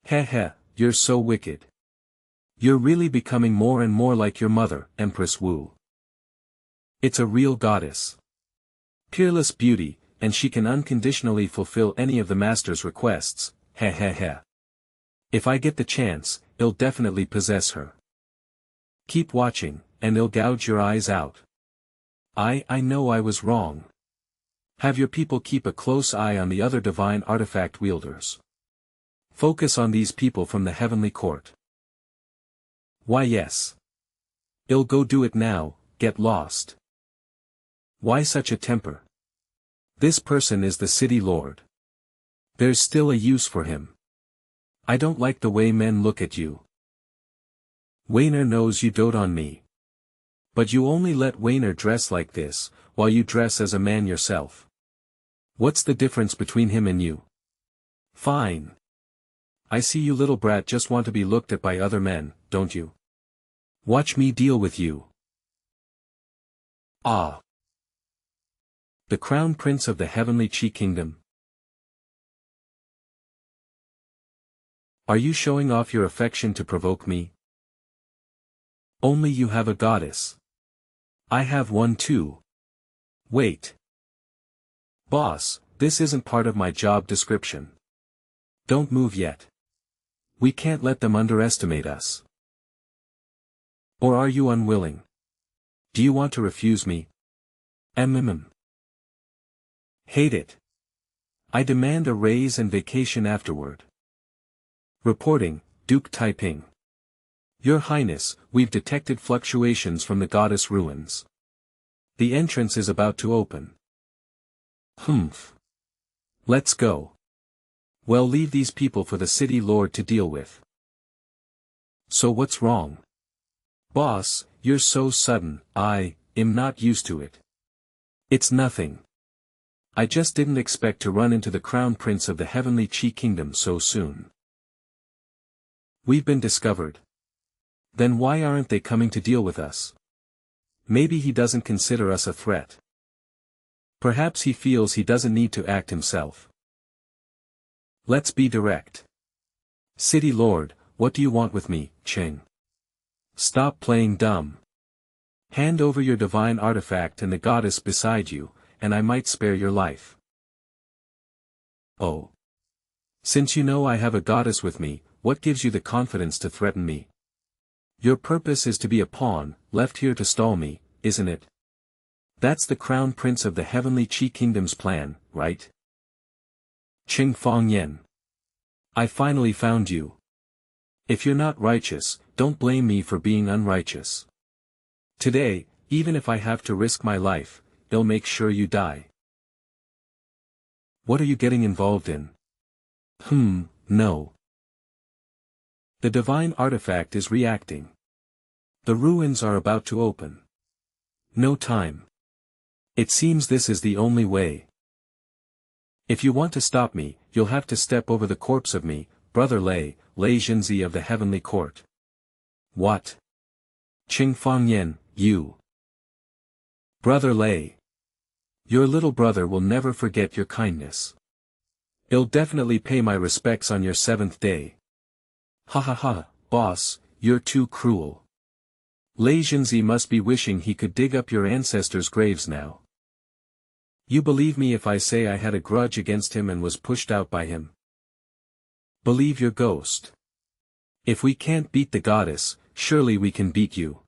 A: Heh, you're so wicked. You're really becoming more and more like your mother, Empress Wu. It's a real goddess. Peerless beauty, and she can unconditionally fulfill any of the master's requests, heh. If I get the chance, I'll definitely possess her. Keep watching, and I'll gouge your eyes out. I know I was wrong. Have your people keep a close eye on the other divine artifact wielders. Focus on these people from the heavenly court. Why yes. I'll go do it now, get lost. Why such a temper? This person is the city lord. There's still a use for him. I don't like the way men look at you. Weiner knows you dote on me. But you only let Weiner dress like this, while you dress as a man yourself. What's the difference between him and you? Fine. I see you little brat just want to be looked at by other men, don't you? Watch me deal with you. Ah. The Crown Prince of the Heavenly Qi Kingdom. Are you showing off your affection to provoke me? Only you have a goddess. I have one too. Wait. Boss, this isn't part of my job description. Don't move yet. We can't let them underestimate us. Or are you unwilling? Do you want to refuse me? Hate it. I demand a raise and vacation afterward. Reporting, Duke Taiping. Your Highness, we've detected fluctuations from the goddess ruins. The entrance is about to open. Humph. Let's go. Well, leave these people for the city lord to deal with. So what's wrong? Boss, you're so sudden, I'm not used to it. It's nothing. I just didn't expect to run into the Crown Prince of the Heavenly Chi Kingdom so soon. We've been discovered. Then why aren't they coming to deal with us? Maybe he doesn't consider us a threat. Perhaps he feels he doesn't need to act himself. Let's be direct. City Lord, what do you want with me, Cheng? Stop playing dumb. Hand over your divine artifact and the goddess beside you, and I might spare your life. Oh. Since you know I have a goddess with me, what gives you the confidence to threaten me? Your purpose is to be a pawn, left here to stall me, isn't it? That's the Crown Prince of the Heavenly Chi Kingdom's plan, right? Cheng Fangyan. I finally found you. If you're not righteous, don't blame me for being unrighteous. Today, even if I have to risk my life, I'll make sure you die. What are you getting involved in? No. The divine artifact is reacting. The ruins are about to open. No time. It seems this is the only way. If you want to stop me, you'll have to step over the corpse of me, Brother Lei Jinzi of the Heavenly Court. What? Cheng Fangyan, you. Brother Lei. Your little brother will never forget your kindness. He'll definitely pay my respects on your 7th day. Ha ha ha, boss, you're too cruel. Lei Jinzi must be wishing he could dig up your ancestors' graves now. You believe me if I say I had a grudge against him and was pushed out by him? Believe your ghost. If we can't beat the goddess, surely we can beat you.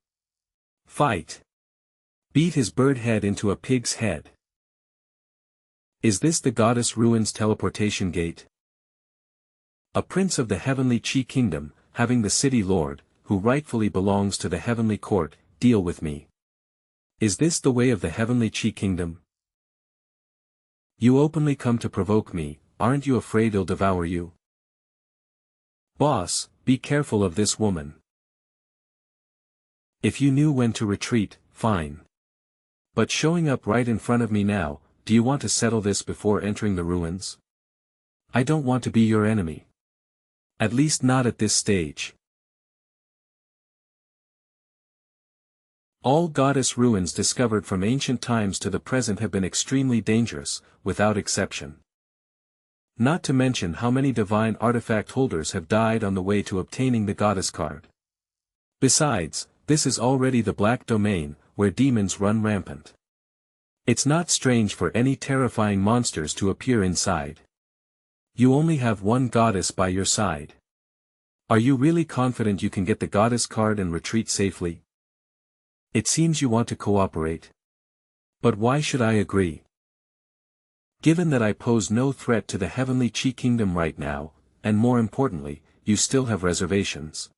A: Fight. Beat his bird head into a pig's head. Is this the goddess ruins teleportation gate? A prince of the Heavenly Chi Kingdom, having the city lord, who rightfully belongs to the Heavenly Court, deal with me. Is this the way of the Heavenly Chi Kingdom? You openly come to provoke me, aren't you afraid he'll devour you? Boss, be careful of this woman. If you knew when to retreat, fine. But showing up right in front of me now, do you want to settle this before entering the ruins? I don't want to be your enemy. At least not at this stage. All goddess ruins discovered from ancient times to the present have been extremely dangerous, without exception. Not to mention how many divine artifact holders have died on the way to obtaining the goddess card. Besides, this is already the black domain, where demons run rampant. It's not strange for any terrifying monsters to appear inside. You only have one goddess by your side. Are you really confident you can get the goddess card and retreat safely? It seems you want to cooperate. But why should I agree? Given that I pose no threat to the Heavenly Chi Kingdom right now, and more importantly, you still have reservations.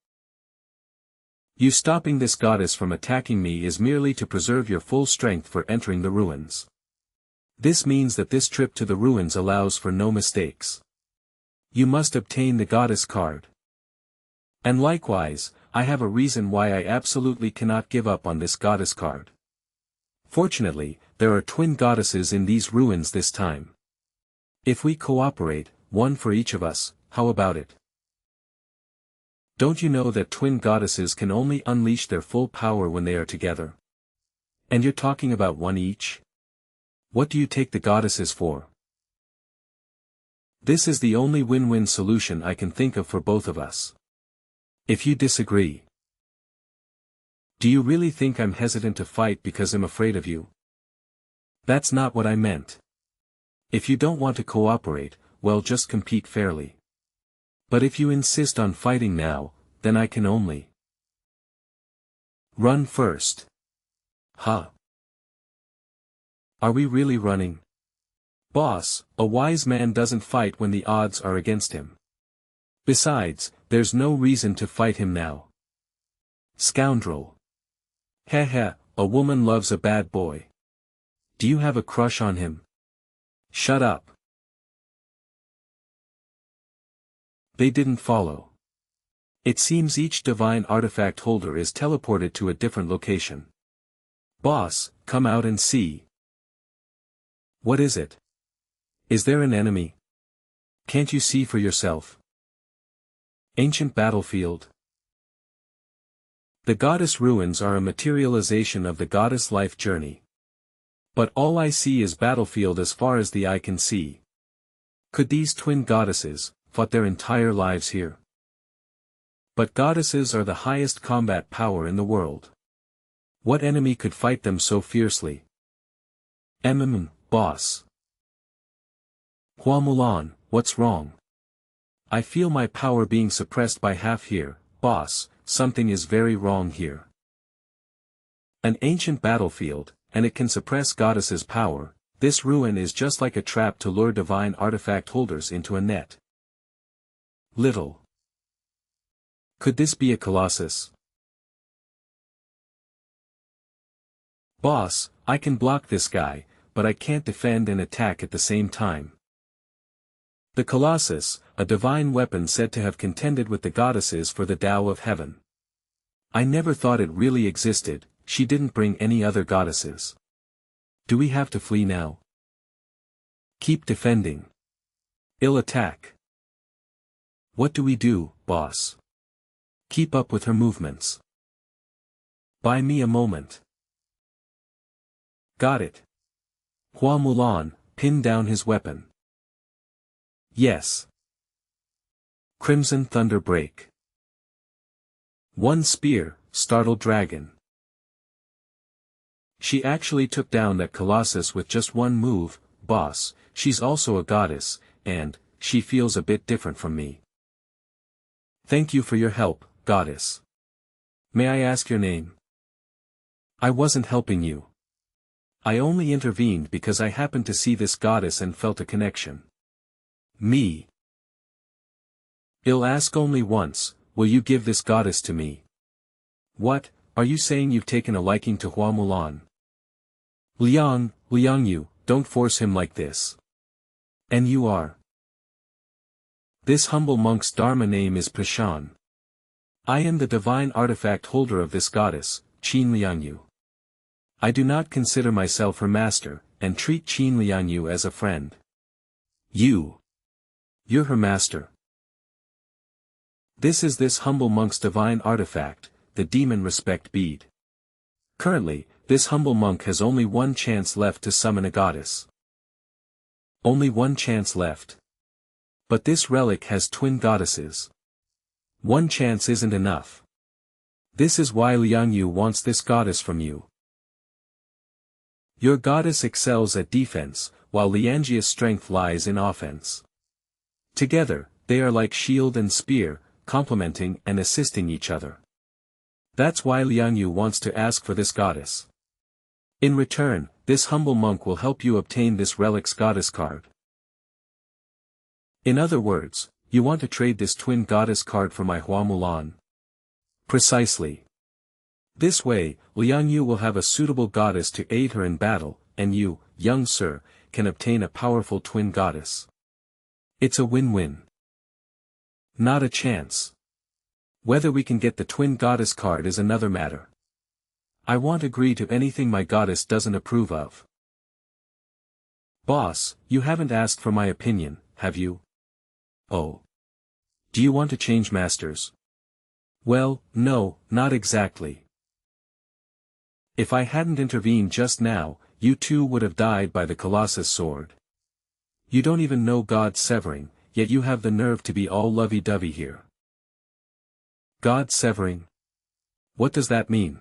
A: You stopping this goddess from attacking me is merely to preserve your full strength for entering the ruins. This means that this trip to the ruins allows for no mistakes. You must obtain the goddess card. And likewise, I have a reason why I absolutely cannot give up on this goddess card. Fortunately, there are twin goddesses in these ruins this time. If we cooperate, one for each of us, how about it? Don't you know that twin goddesses can only unleash their full power when they are together? And you're talking about one each? What do you take the goddesses for? This is the only win-win solution I can think of for both of us. If you disagree. Do you really think I'm hesitant to fight because I'm afraid of you? That's not what I meant. If you don't want to cooperate, well, just compete fairly. But if you insist on fighting now, then I can only run first. Huh? Are we really running? Boss, a wise man doesn't fight when the odds are against him. Besides, there's no reason to fight him now. Scoundrel. Heh heh, a woman loves a bad boy. Do you have a crush on him? Shut up. They didn't follow. It seems each divine artifact holder is teleported to a different location. Boss, come out and see. What is it? Is there an enemy? Can't you see for yourself? Ancient battlefield. The goddess ruins are a materialization of the goddess life journey. But all I see is battlefield as far as the eye can see. Could these twin goddesses fought their entire lives here? But goddesses are the highest combat power in the world. What enemy could fight them so fiercely? Boss. Hua Mulan, what's wrong? I feel my power being suppressed by half here, boss, something is very wrong here. An ancient battlefield, and it can suppress goddesses' power. This ruin is just like a trap to lure divine artifact holders into a net. Little. Could this be a colossus? Boss, I can block this guy, but I can't defend and attack at the same time. The colossus, a divine weapon said to have contended with the goddesses for the Tao of heaven. I never thought it really existed. She didn't bring any other goddesses. Do we have to flee now? Keep defending. Ill attack. What do we do, boss? Keep up with her movements. Buy me a moment. Got it. Hua Mulan, pin down his weapon. Yes. Crimson Thunder break. One spear, startled dragon. She actually took down that colossus with just one move, boss. She's also a goddess, and she feels a bit different from me. Thank you for your help, goddess. May I ask your name? I wasn't helping you. I only intervened because I happened to see this goddess and felt a connection. Me. I'll ask only once, will you give this goddess to me? What, are you saying you've taken a liking to Hua Mulan? Liang Yu, don't force him like this. And you are? This humble monk's dharma name is Pashan. I am the divine artifact holder of this goddess, Qin Liangyu. I do not consider myself her master, and treat Qin Liangyu as a friend. You're her master. This is this humble monk's divine artifact, the demon respect bead. Currently, this humble monk has only one chance left to summon a goddess. Only one chance left. But this relic has twin goddesses. One chance isn't enough. This is why Liangyu wants this goddess from you. Your goddess excels at defense, while Lianjia's strength lies in offense. Together, they are like shield and spear, complementing and assisting each other. That's why Liangyu wants to ask for this goddess. In return, this humble monk will help you obtain this relic's goddess card. In other words, you want to trade this twin goddess card for my Hua Mulan? Precisely. This way, Liangyu will have a suitable goddess to aid her in battle, and you, young sir, can obtain a powerful twin goddess. It's a win-win. Not a chance. Whether we can get the twin goddess card is another matter. I won't agree to anything my goddess doesn't approve of. Boss, you haven't asked for my opinion, have you? Oh. Do you want to change masters? Well, no, not exactly. If I hadn't intervened just now, you too would have died by the Colossus sword. You don't even know God's severing, yet you have the nerve to be all lovey-dovey here. God severing? What does that mean?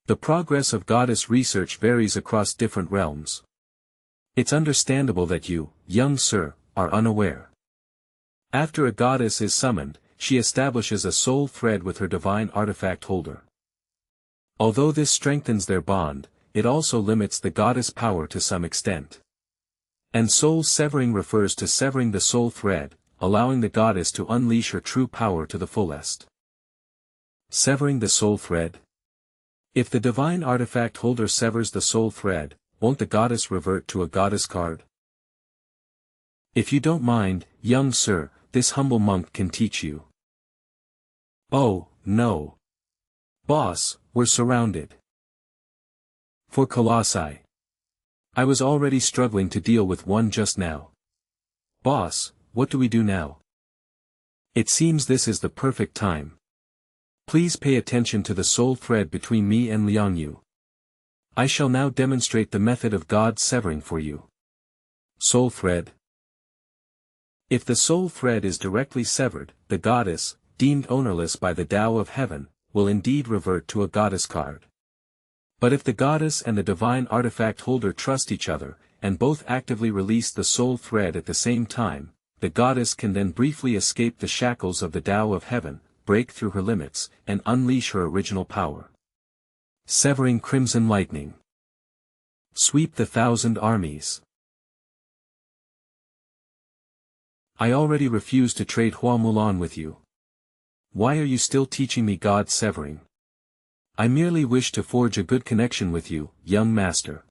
A: The progress of goddess research varies across different realms. It's understandable that you, young sir, are unaware. After a goddess is summoned, she establishes a soul thread with her divine artifact holder. Although this strengthens their bond, it also limits the goddess' power to some extent. And soul severing refers to severing the soul thread, allowing the goddess to unleash her true power to the fullest. Severing the soul thread? If the divine artifact holder severs the soul thread, won't the goddess revert to a goddess card? If you don't mind, young sir, this humble monk can teach you. Oh, no. Boss, we're surrounded. For colossi. I was already struggling to deal with one just now. Boss, what do we do now? It seems this is the perfect time. Please pay attention to the soul thread between me and Liangyu. I shall now demonstrate the method of God severing for you. Soul thread. If the soul thread is directly severed, the goddess, deemed ownerless by the Tao of Heaven, will indeed revert to a goddess card. But if the goddess and the divine artifact holder trust each other, and both actively release the soul thread at the same time, the goddess can then briefly escape the shackles of the Tao of Heaven, break through her limits, and unleash her original power. Severing crimson lightning. Sweep the 1,000 armies. I already refuse to trade Hua Mulan with you. Why are you still teaching me God severing? I merely wish to forge a good connection with you, young master.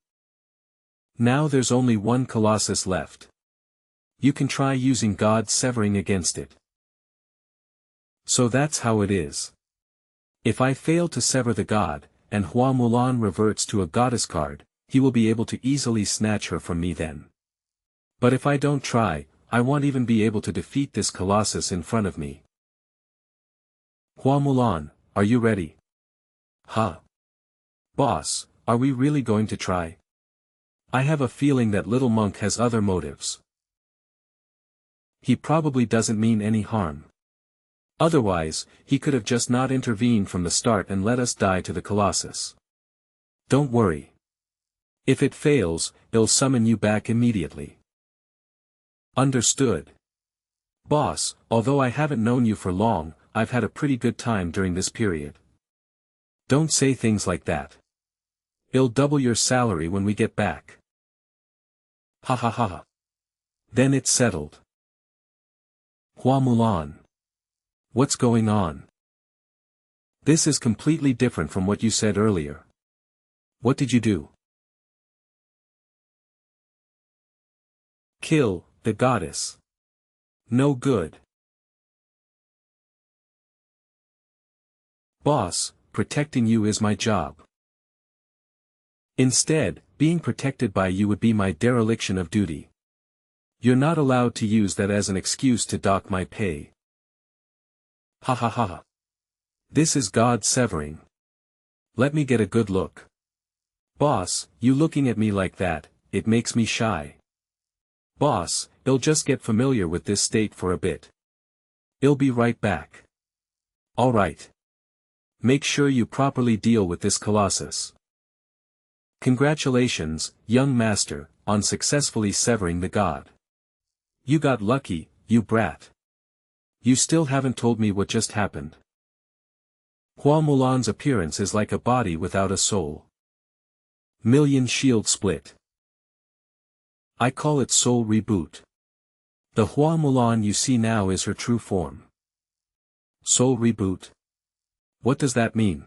A: Now there's only one colossus left. You can try using God severing against it. So that's how it is. If I fail to sever the god, and Hua Mulan reverts to a goddess card, he will be able to easily snatch her from me then. But if I don't try, I won't even be able to defeat this colossus in front of me. Hua Mulan, are you ready? Huh? Boss, are we really going to try? I have a feeling that little monk has other motives. He probably doesn't mean any harm. Otherwise, he could have just not intervened from the start and let us die to the colossus. Don't worry. If it fails, he'll summon you back immediately. Understood. Boss, although I haven't known you for long, I've had a pretty good time during this period. Don't say things like that. He'll double your salary when we get back. Ha ha ha. Then it's settled. Hua Mulan. What's going on? This is completely different from what you said earlier. What did you do? Kill the goddess. No good. Boss, protecting you is my job. Instead, being protected by you would be my dereliction of duty. You're not allowed to use that as an excuse to dock my pay. Ha ha ha. This is God severing. Let me get a good look. Boss, you looking at me like that, it makes me shy. Boss, I'll just get familiar with this state for a bit. I'll be right back. Alright. Make sure you properly deal with this colossus. Congratulations, young master, on successfully severing the god. You got lucky, you brat. You still haven't told me what just happened. Hua Mulan's appearance is like a body without a soul. Million shield split. I call it soul reboot. The Hua Mulan you see now is her true form. Soul reboot. What does that mean?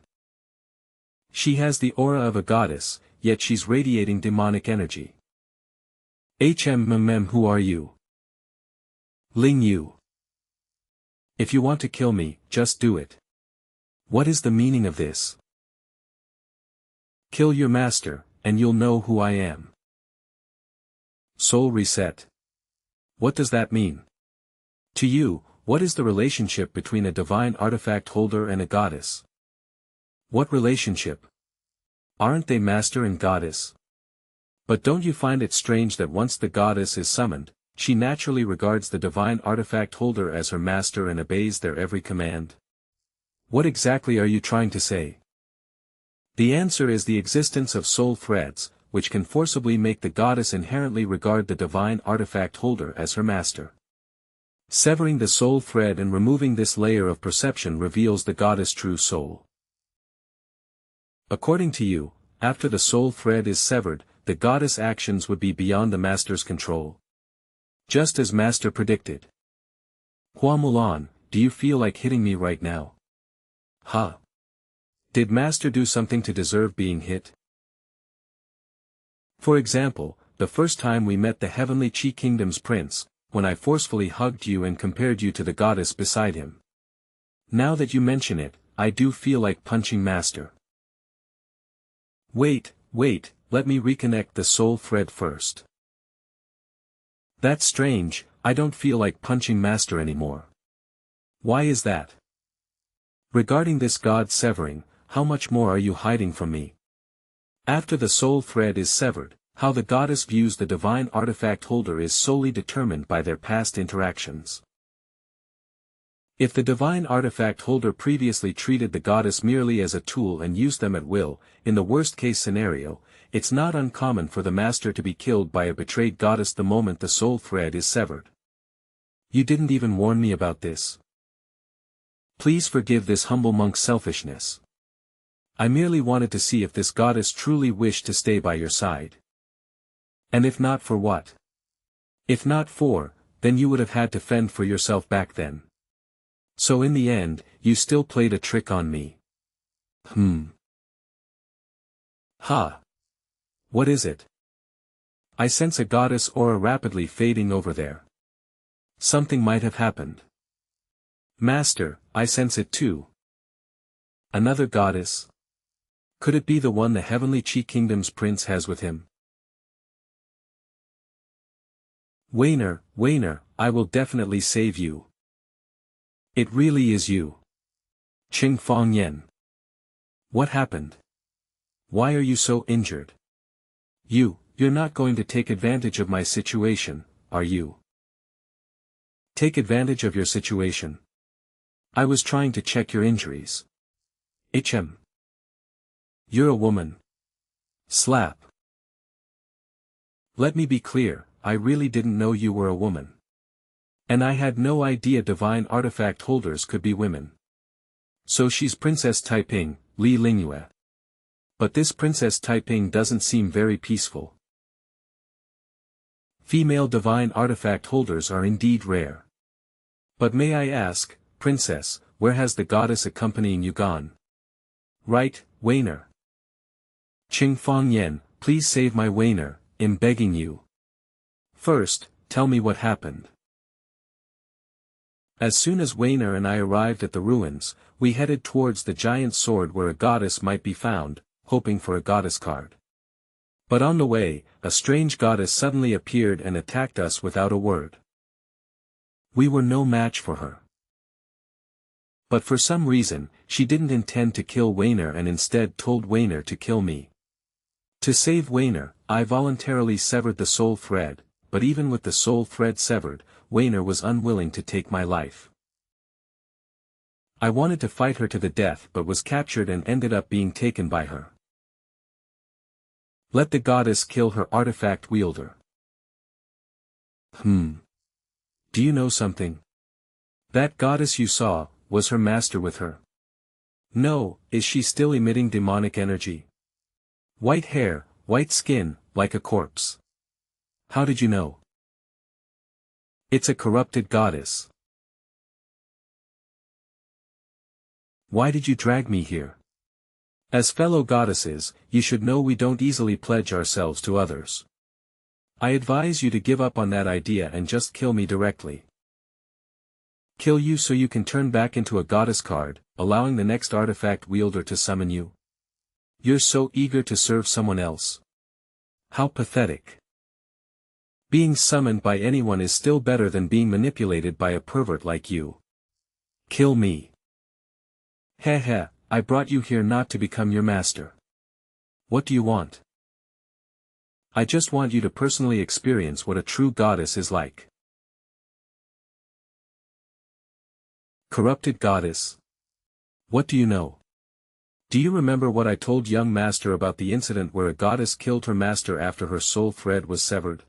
A: She has the aura of a goddess, yet she's radiating demonic energy. Who are you? Ling Yu. If you want to kill me, just do it. What is the meaning of this? Kill your master, and you'll know who I am. Soul reset. What does that mean? To you, what is the relationship between a divine artifact holder and a goddess? What relationship? Aren't they master and goddess? But don't you find it strange that once the goddess is summoned, she naturally regards the divine artifact holder as her master and obeys their every command? What exactly are you trying to say? The answer is the existence of soul threads, which can forcibly make the goddess inherently regard the divine artifact holder as her master. Severing the soul thread and removing this layer of perception reveals the goddess' true soul. According to you, after the soul thread is severed, the goddess' actions would be beyond the master's control. Just as master predicted. Hua Mulan, do you feel like hitting me right now? Huh? Did master do something to deserve being hit? For example, the first time we met the heavenly Chi Kingdom's prince, when I forcefully hugged you and compared you to the goddess beside him. Now that you mention it, I do feel like punching master. Wait, let me reconnect the soul thread first. That's strange, I don't feel like punching Master anymore. Why is that? Regarding this god severing, how much more are you hiding from me? After the soul thread is severed, how the goddess views the divine artifact holder is solely determined by their past interactions. If the divine artifact holder previously treated the goddess merely as a tool and used them at will, in the worst-case scenario, it's not uncommon for the master to be killed by a betrayed goddess the moment the soul thread is severed. You didn't even warn me about this. Please forgive this humble monk's selfishness. I merely wanted to see if this goddess truly wished to stay by your side. And if not, for what? If not for, then you would have had to fend for yourself back then. So in the end, you still played a trick on me. Ha! What is it? I sense a goddess aura rapidly fading over there. Something might have happened. Master, I sense it too. Another goddess? Could it be the one the heavenly Chi Kingdom's prince has with him? Wainer, I will definitely save you. It really is you. Cheng Fangyan. What happened? Why are you so injured? You're not going to take advantage of my situation, are you? Take advantage of your situation? I was trying to check your injuries. You're a woman. Slap. Let me be clear, I really didn't know you were a woman. And I had no idea divine artifact holders could be women. So she's Princess Taiping, Li Lingyue. But this Princess Taiping doesn't seem very peaceful. Female divine artifact holders are indeed rare. But may I ask, Princess, where has the goddess accompanying you gone? Right, Wainer. Cheng Fangyan, please save my Wainer, I'm begging you. First, tell me what happened. As soon as Wainer and I arrived at the ruins, we headed towards the giant sword where a goddess might be found, hoping for a goddess card. But on the way, a strange goddess suddenly appeared and attacked us without a word. We were no match for her. But for some reason, she didn't intend to kill Wainer and instead told Wainer to kill me. To save Wainer, I voluntarily severed the soul thread, but even with the soul thread severed, Wainer was unwilling to take my life. I wanted to fight her to the death but was captured and ended up being taken by her. Let the goddess kill her artifact wielder. Do you know something? That goddess you saw, was her master with her? No, is she still emitting demonic energy? White hair, white skin, like a corpse. How did you know? It's a corrupted goddess. Why did you drag me here? As fellow goddesses, you should know we don't easily pledge ourselves to others. I advise you to give up on that idea and just kill me directly. Kill you so you can turn back into a goddess card, allowing the next artifact wielder to summon you. You're so eager to serve someone else. How pathetic. Being summoned by anyone is still better than being manipulated by a pervert like you. Kill me. Heh, I brought you here not to become your master. What do you want? I just want you to personally experience what a true goddess is like. Corrupted goddess. What do you know? Do you remember what I told young master about the incident where a goddess killed her master after her soul thread was severed?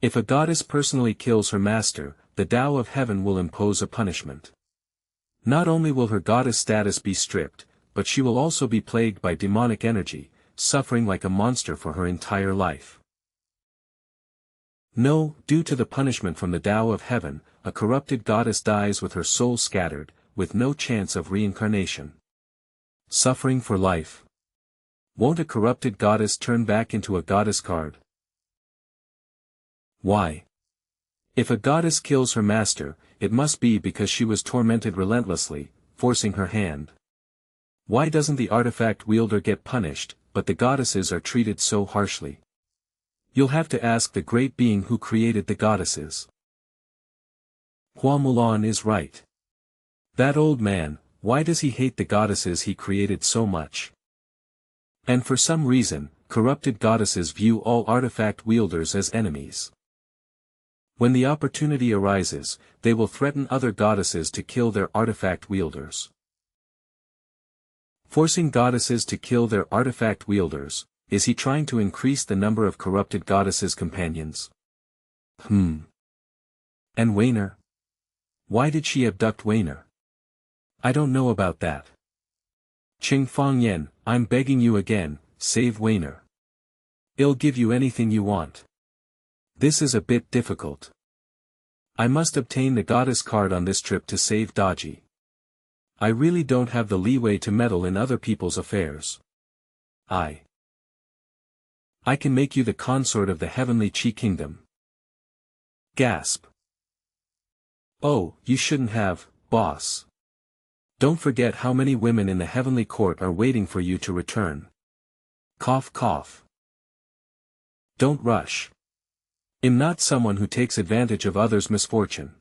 A: If a goddess personally kills her master, the Tao of Heaven will impose a punishment. Not only will her goddess status be stripped, but she will also be plagued by demonic energy, suffering like a monster for her entire life. No, due to the punishment from the Tao of Heaven, a corrupted goddess dies with her soul scattered, with no chance of reincarnation. Suffering for life. Won't a corrupted goddess turn back into a goddess card? Why? If a goddess kills her master, it must be because she was tormented relentlessly, forcing her hand. Why doesn't the artifact wielder get punished, but the goddesses are treated so harshly? You'll have to ask the great being who created the goddesses. Hua Mulan is right. That old man, why does he hate the goddesses he created so much? And for some reason, corrupted goddesses view all artifact wielders as enemies. When the opportunity arises, they will threaten other goddesses to kill their artifact wielders. Forcing goddesses to kill their artifact wielders, is he trying to increase the number of corrupted goddesses' companions? And Wainer? Why did she abduct Wainer? I don't know about that. Cheng Fangyan, I'm begging you again, save Wainer. I'll give you anything you want. This is a bit difficult. I must obtain the goddess card on this trip to save Daji. I really don't have the leeway to meddle in other people's affairs. I can make you the consort of the heavenly Qi kingdom. Gasp. Oh, you shouldn't have, boss. Don't forget how many women in the heavenly court are waiting for you to return. Cough cough. Don't rush. I'm not someone who takes advantage of others' misfortune.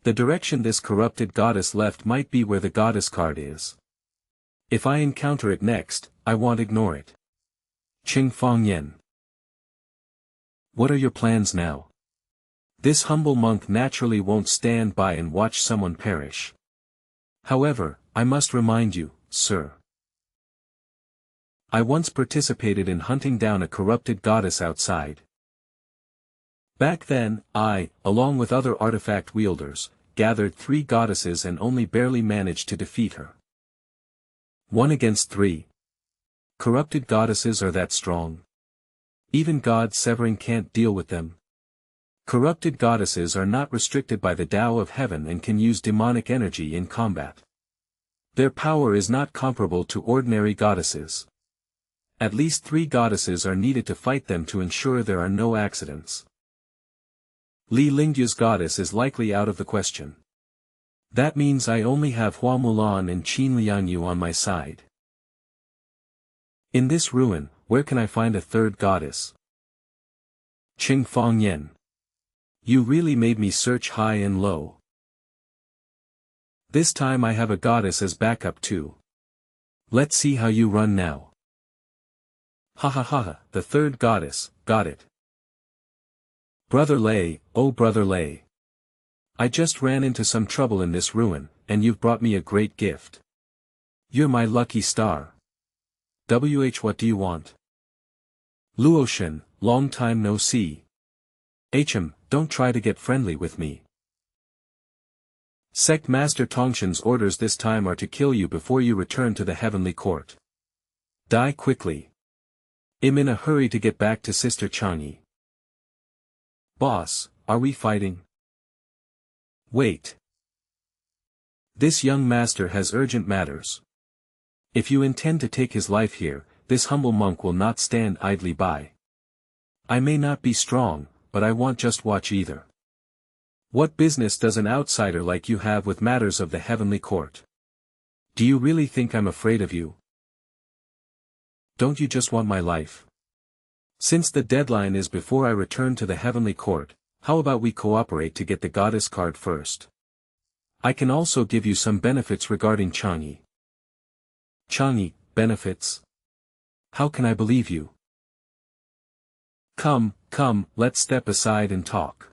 A: The direction this corrupted goddess left might be where the goddess card is. If I encounter it next, I won't ignore it. Cheng Fangyan. What are your plans now? This humble monk naturally won't stand by and watch someone perish. However, I must remind you, sir. I once participated in hunting down a corrupted goddess outside. Back then, I, along with other artifact wielders, gathered 3 goddesses and only barely managed to defeat her. 1 against 3. Corrupted goddesses are that strong. Even God Severing can't deal with them. Corrupted goddesses are not restricted by the Tao of Heaven and can use demonic energy in combat. Their power is not comparable to ordinary goddesses. At least 3 goddesses are needed to fight them to ensure there are no accidents. Li Lingyu's goddess is likely out of the question. That means I only have Hua Mulan and Qin Liangyu on my side. In this ruin, where can I find a 3rd goddess? Cheng Fangyan. You really made me search high and low. This time I have a goddess as backup too. Let's see how you run now. Ha ha ha ha, the 3rd goddess, got it. Brother Lei, oh Brother Lei. I just ran into some trouble in this ruin, and you've brought me a great gift. You're my lucky star. What do you want? Luoshan, long time no see. Don't try to get friendly with me. Sect Master Tongshan's orders this time are to kill you before you return to the heavenly court. Die quickly. I'm in a hurry to get back to Sister Chang'e. Boss, are we fighting? Wait. This young master has urgent matters. If you intend to take his life here, this humble monk will not stand idly by. I may not be strong, but I won't just watch either. What business does an outsider like you have with matters of the heavenly court? Do you really think I'm afraid of you? Don't you just want my life? Since the deadline is before I return to the heavenly court, how about we cooperate to get the goddess card first? I can also give you some benefits regarding Chang'e. Chang'e, benefits? How can I believe you? Come, let's step aside and talk.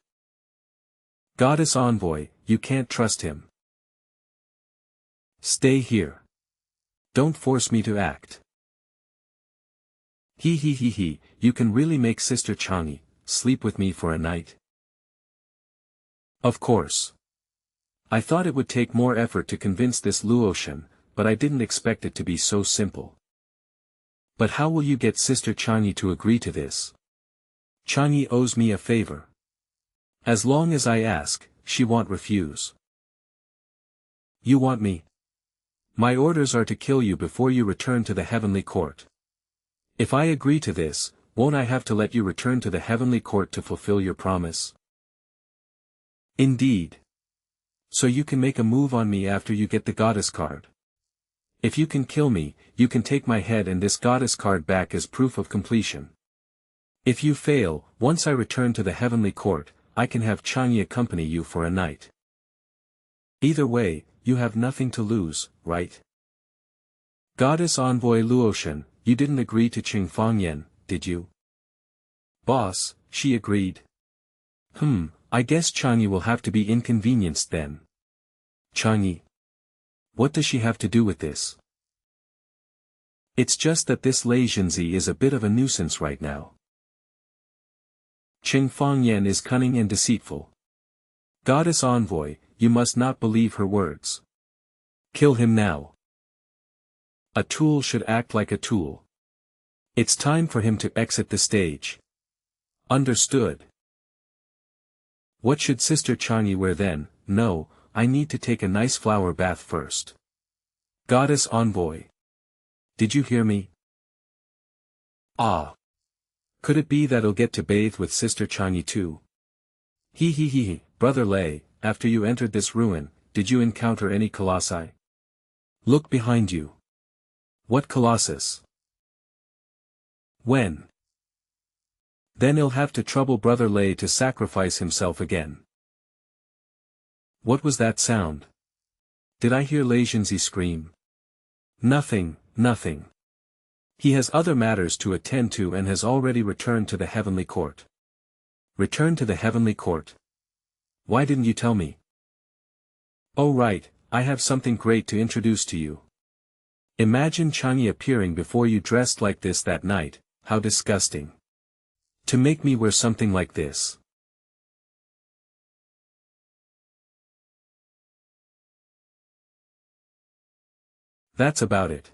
A: Goddess envoy, you can't trust him. Stay here. Don't force me to act. He, you can really make Sister Chang'e sleep with me for a night? Of course. I thought it would take more effort to convince this Luoshan, but I didn't expect it to be so simple. But how will you get Sister Chang'e to agree to this? Chang'e owes me a favor. As long as I ask, she won't refuse. You want me? My orders are to kill you before you return to the heavenly court. If I agree to this, won't I have to let you return to the heavenly court to fulfill your promise? Indeed. So you can make a move on me after you get the goddess card. If you can kill me, you can take my head and this goddess card back as proof of completion. If you fail, once I return to the heavenly court, I can have Chang'e accompany you for a night. Either way, you have nothing to lose, right? Goddess Envoy Luotian, you didn't agree to Cheng Fangyan, did you? Boss, she agreed. I guess Chang'e will have to be inconvenienced then. Chang'e? What does she have to do with this? It's just that this Lei Jinzi is a bit of a nuisance right now. Cheng Fangyan is cunning and deceitful. Goddess Envoy, you must not believe her words. Kill him now. A tool should act like a tool. It's time for him to exit the stage. Understood. What should Sister Chang'e wear then? No, I need to take a nice flower bath first. Goddess Envoy. Did you hear me? Ah. Could it be that I'll get to bathe with Sister Chang'e too? He, Brother Lei, after you entered this ruin, did you encounter any colossi? Look behind you. What colossus? When? Then he'll have to trouble Brother Lei to sacrifice himself again. What was that sound? Did I hear Lei Jinzi scream? Nothing. He has other matters to attend to and has already returned to the heavenly court. Returned to the heavenly court? Why didn't you tell me? Oh right, I have something great to introduce to you. Imagine Chang'e appearing before you dressed like this that night, how disgusting. To make me wear something like this. That's about it.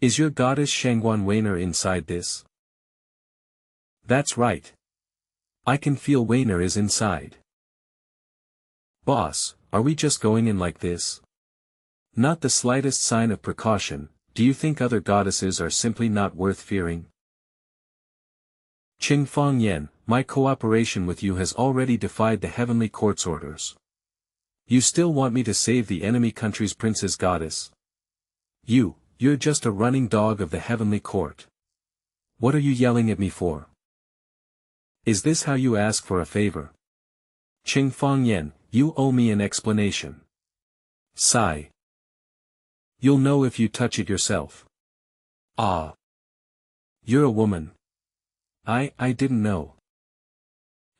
A: Is your goddess Shangguan Weiner inside this? That's right. I can feel Weiner is inside. Boss, are we just going in like this? Not the slightest sign of precaution. Do you think other goddesses are simply not worth fearing? Cheng Fangyan, my cooperation with you has already defied the heavenly court's orders. You still want me to save the enemy country's princess goddess? You're just a running dog of the heavenly court. What are you yelling at me for? Is this how you ask for a favor? Cheng Fangyan, you owe me an explanation. Sigh. You'll know if you touch it yourself. Ah. You're a woman. I didn't know.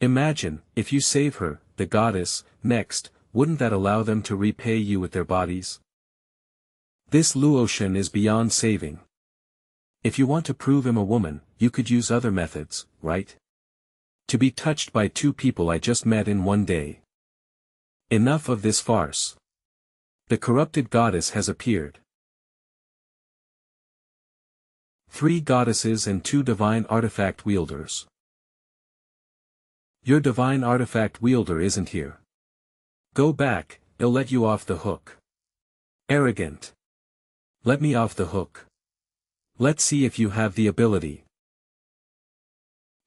A: Imagine, if you save her, the goddess, next, wouldn't that allow them to repay you with their bodies? This Luotian is beyond saving. If you want to prove him a woman, you could use other methods, right? To be touched by two people I just met in one day. Enough of this farce. The corrupted goddess has appeared. 3 goddesses and 2 divine artifact wielders. Your divine artifact wielder isn't here. Go back, he'll let you off the hook. Arrogant. Let me off the hook. Let's see if you have the ability.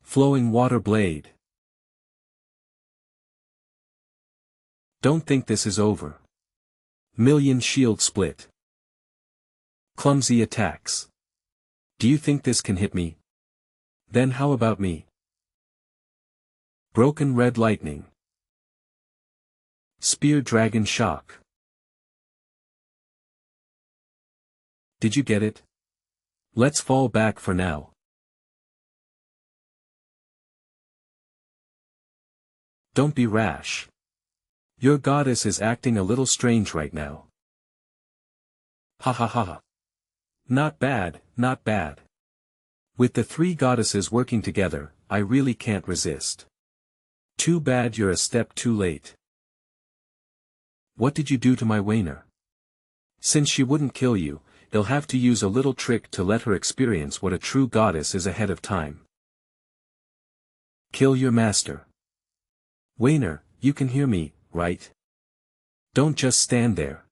A: Flowing water blade. Don't think this is over. Million shield split. Clumsy attacks. Do you think this can hit me? Then how about me? Broken red lightning. Spear dragon shock. Did you get it? Let's fall back for now. Don't be rash. Your goddess is acting a little strange right now. Ha ha ha ha. Not bad, not bad. With the 3 goddesses working together, I really can't resist. Too bad you're a step too late. What did you do to my Weiner? Since she wouldn't kill you, he'll have to use a little trick to let her experience what a true goddess is ahead of time. Kill your master. Weiner, you can hear me, right? Don't just stand there.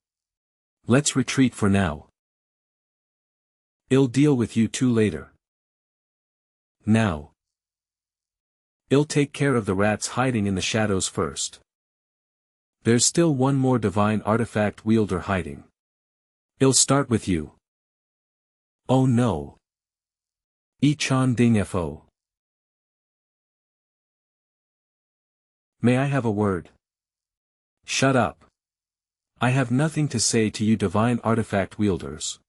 A: Let's retreat for now. I'll deal with you 2 later. Now. I'll take care of the rats hiding in the shadows first. There's still one more divine artifact wielder hiding. I'll start with you. Oh no. Ichan ding fo. May I have a word? Shut up. I have nothing to say to you divine artifact wielders.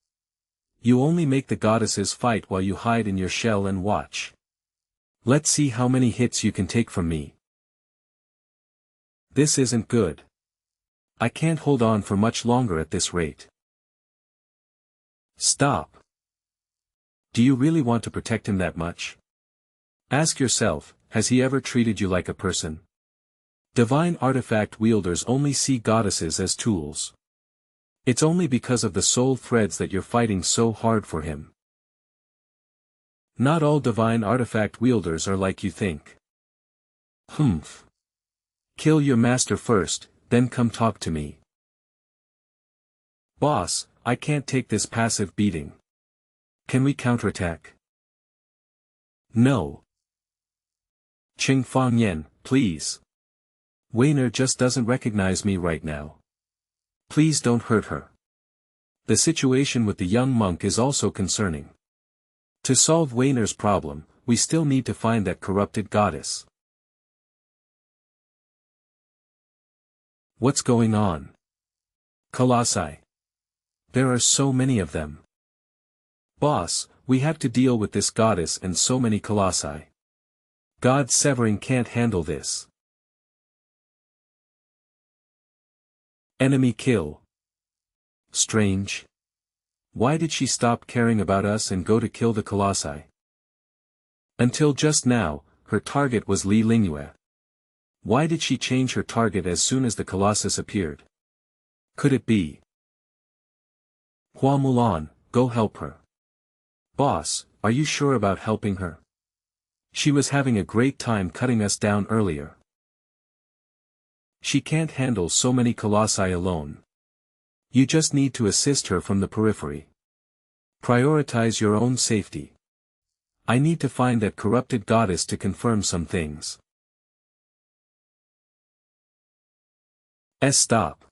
A: You only make the goddesses fight while you hide in your shell and watch. Let's see how many hits you can take from me. This isn't good. I can't hold on for much longer at this rate. Stop. Do you really want to protect him that much? Ask yourself, has he ever treated you like a person? Divine artifact wielders only see goddesses as tools. It's only because of the soul threads that you're fighting so hard for him. Not all divine artifact wielders are like you think. Humph. Kill your master first, then come talk to me. Boss, I can't take this passive beating. Can we counterattack? No. Cheng Fangyan, please. Weiner just doesn't recognize me right now. Please don't hurt her. The situation with the young monk is also concerning. To solve Weiner's problem, we still need to find that corrupted goddess. What's going on? Colossi. There are so many of them. Boss, we have to deal with this goddess and so many colossi. God Severing can't handle this. Enemy kill. Strange. Why did she stop caring about us and go to kill the colossi? Until just now, her target was Li Lingyue. Why did she change her target as soon as the colossus appeared? Could it be? Hua Mulan, go help her. Boss, are you sure about helping her? She was having a great time cutting us down earlier. She can't handle so many colossi alone. You just need to assist her from the periphery. Prioritize your own safety. I need to find that corrupted goddess to confirm some things. Stop.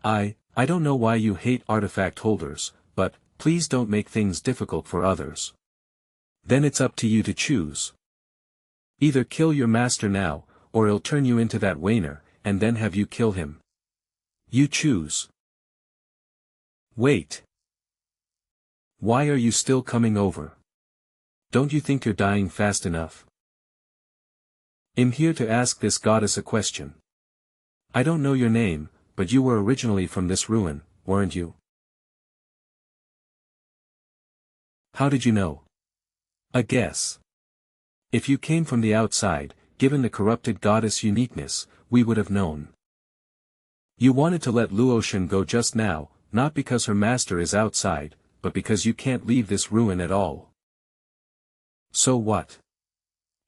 A: I don't know why you hate artifact holders, but, please don't make things difficult for others. Then it's up to you to choose. Either kill your master now, or he'll turn you into that Weiner, and then have you kill him. You choose. Wait. Why are you still coming over? Don't you think you're dying fast enough? I'm here to ask this goddess a question. I don't know your name, but you were originally from this ruin, weren't you? How did you know? A guess. If you came from the outside, given the corrupted goddess' uniqueness, we would have known. You wanted to let Luotian go just now, not because her master is outside, but because you can't leave this ruin at all. So what?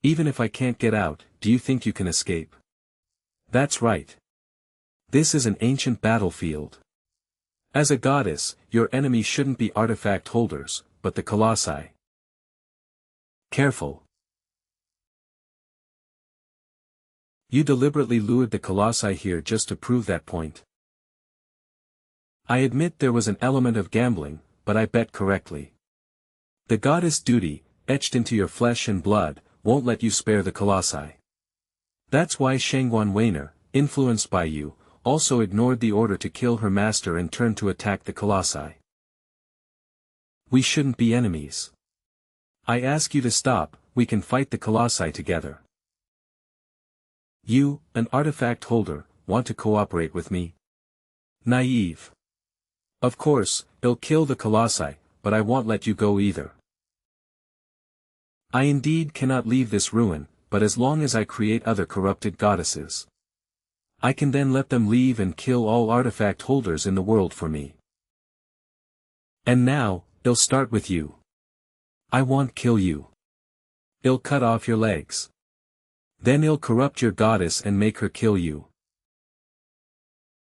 A: Even if I can't get out, do you think you can escape? That's right. This is an ancient battlefield. As a goddess, your enemy shouldn't be artifact holders, but the colossi. Careful. You deliberately lured the colossi here just to prove that point. I admit there was an element of gambling, but I bet correctly. The goddess duty, etched into your flesh and blood, won't let you spare the colossi. That's why Shangguan Weiner, influenced by you, also ignored the order to kill her master and turned to attack the colossi. We shouldn't be enemies. I ask you to stop, we can fight the colossi together. You, an artifact holder, want to cooperate with me? Naive. Of course, he'll kill the colossi, but I won't let you go either. I indeed cannot leave this ruin, but as long as I create other corrupted goddesses, I can then let them leave and kill all artifact holders in the world for me. And now, he'll start with you. I won't kill you. He'll cut off your legs. Then he'll corrupt your goddess and make her kill you.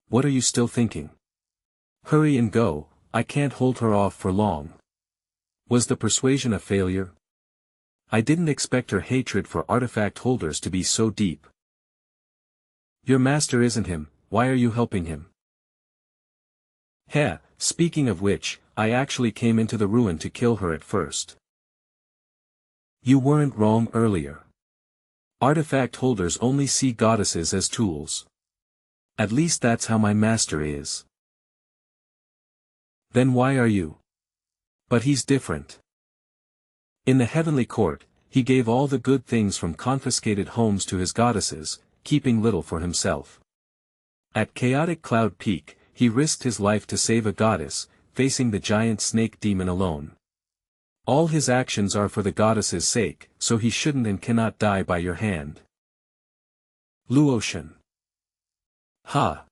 A: What are you still thinking? Hurry and go, I can't hold her off for long. Was the persuasion a failure? I didn't expect her hatred for artifact holders to be so deep. Your master isn't him, why are you helping him? Heh, speaking of which, I actually came into the ruin to kill her at first. You weren't wrong earlier. Artifact holders only see goddesses as tools. At least that's how my master is. Then why are you? But he's different. In the heavenly court, he gave all the good things from confiscated homes to his goddesses, keeping little for himself. At Chaotic Cloud Peak, he risked his life to save a goddess, facing the giant snake demon alone. All his actions are for the goddess's sake, so he shouldn't and cannot die by your hand. Luotian. Ha!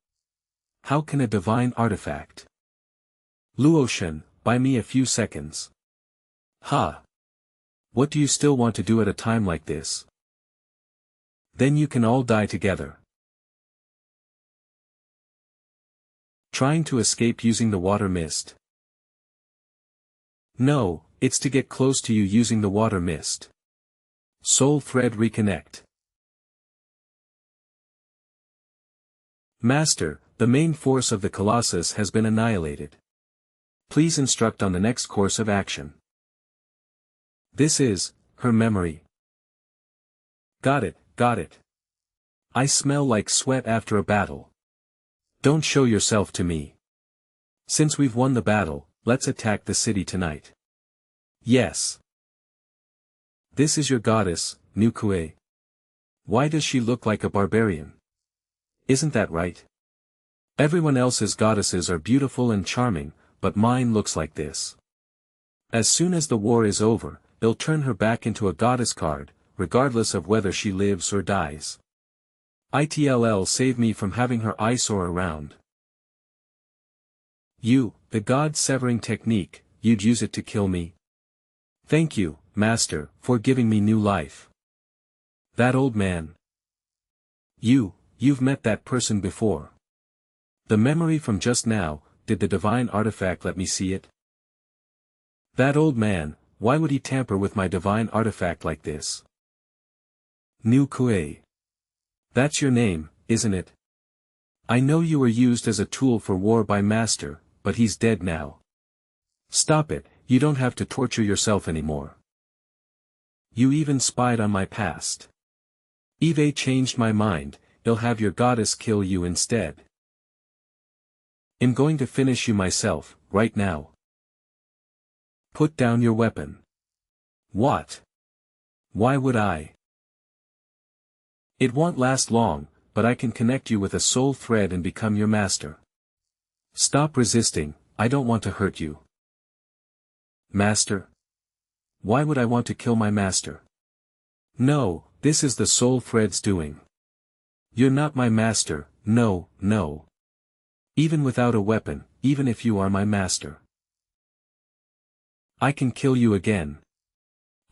A: How can a divine artifact? Luotian, buy me a few seconds. Ha! What do you still want to do at a time like this? Then you can all die together. Trying to escape using the water mist. No, it's to get close to you using the water mist. Soul thread reconnect. Master, the main force of the Colossus has been annihilated. Please instruct on the next course of action. This is, her memory. Got it, got it. I smell like sweat after a battle. Don't show yourself to me. Since we've won the battle, let's attack the city tonight. Yes. This is your goddess, Nukue. Why does she look like a barbarian? Isn't that right? Everyone else's goddesses are beautiful and charming, but mine looks like this. As soon as the war is over, they'll turn her back into a goddess card, regardless of whether she lives or dies. ITLL save me from having her eyesore around. You, the god-severing technique, you'd use it to kill me? Thank you, Master, for giving me new life. That old man. You've met that person before. The memory from just now, did the divine artifact let me see it? That old man, why would he tamper with my divine artifact like this? Nukue. That's your name, isn't it? I know you were used as a tool for war by Master, but he's dead now. Stop it, you don't have to torture yourself anymore. You even spied on my past. Eve changed my mind, he'll have your goddess kill you instead. I'm going to finish you myself, right now. Put down your weapon. What? Why would I? It won't last long, but I can connect you with a soul thread and become your master. Stop resisting, I don't want to hurt you. Master? Why would I want to kill my master? No, this is the soul thread's doing. You're not my master, no, no. Even without a weapon, even if you are my master. I can kill you again.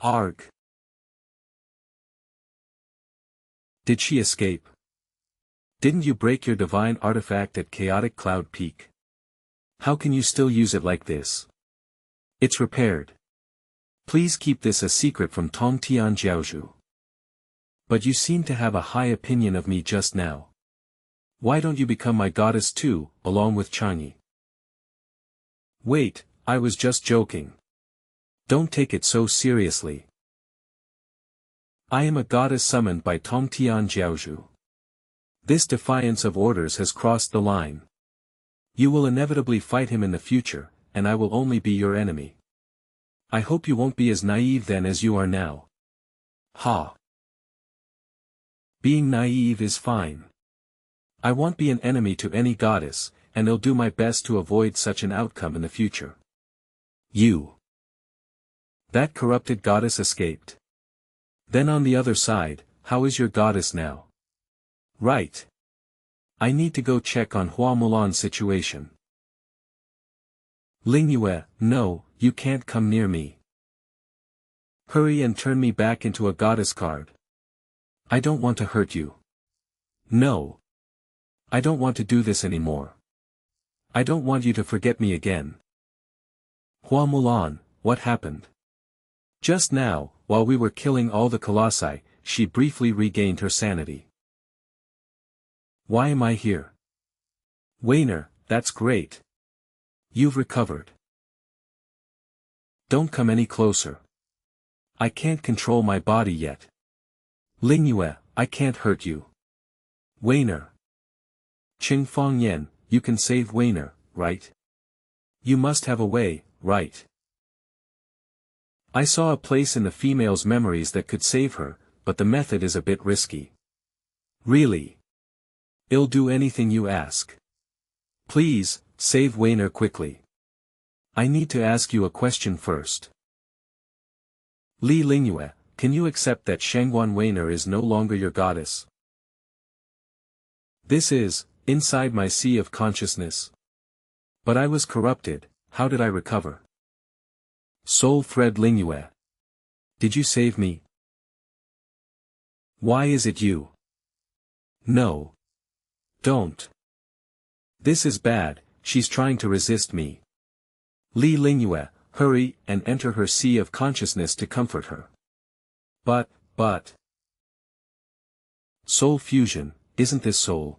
A: Arg. Did she escape? Didn't you break your divine artifact at Chaotic Cloud Peak? How can you still use it like this? It's repaired. Please keep this a secret from Tong Tian Jiaozhu. But you seem to have a high opinion of me just now. Why don't you become my goddess too, along with Chang'e? Wait, I was just joking. Don't take it so seriously. I am a goddess summoned by Tong Tian Jiaozhu. This defiance of orders has crossed the line. You will inevitably fight him in the future, and I will only be your enemy. I hope you won't be as naive then as you are now. Ha! Being naive is fine. I won't be an enemy to any goddess, and I'll do my best to avoid such an outcome in the future. You. That corrupted goddess escaped. Then on the other side, how is your goddess now? Right. I need to go check on Hua Mulan's situation. Lingyue, no, you can't come near me. Hurry and turn me back into a goddess card. I don't want to hurt you. No. I don't want to do this anymore. I don't want you to forget me again. Hua Mulan, what happened? Just now, while we were killing all the colossi, she briefly regained her sanity. Why am I here? Wainer, that's great. You've recovered. Don't come any closer. I can't control my body yet. Lingyue, I can't hurt you. Weiner. Cheng Fangyan, you can save Weiner, right? You must have a way, right? I saw a place in the female's memories that could save her, but the method is a bit risky. Really? I'll do anything you ask. Please, save Weiner quickly. I need to ask you a question first. Li Lingyue, can you accept that Shangguan Weiner is no longer your goddess? This is, inside my sea of consciousness. But I was corrupted, how did I recover? Soul thread Lingyue. Did you save me? Why is it you? No. Don't. This is bad, she's trying to resist me. Li Lingyue, hurry and enter her sea of consciousness to comfort her. But. Soul fusion, isn't this soul?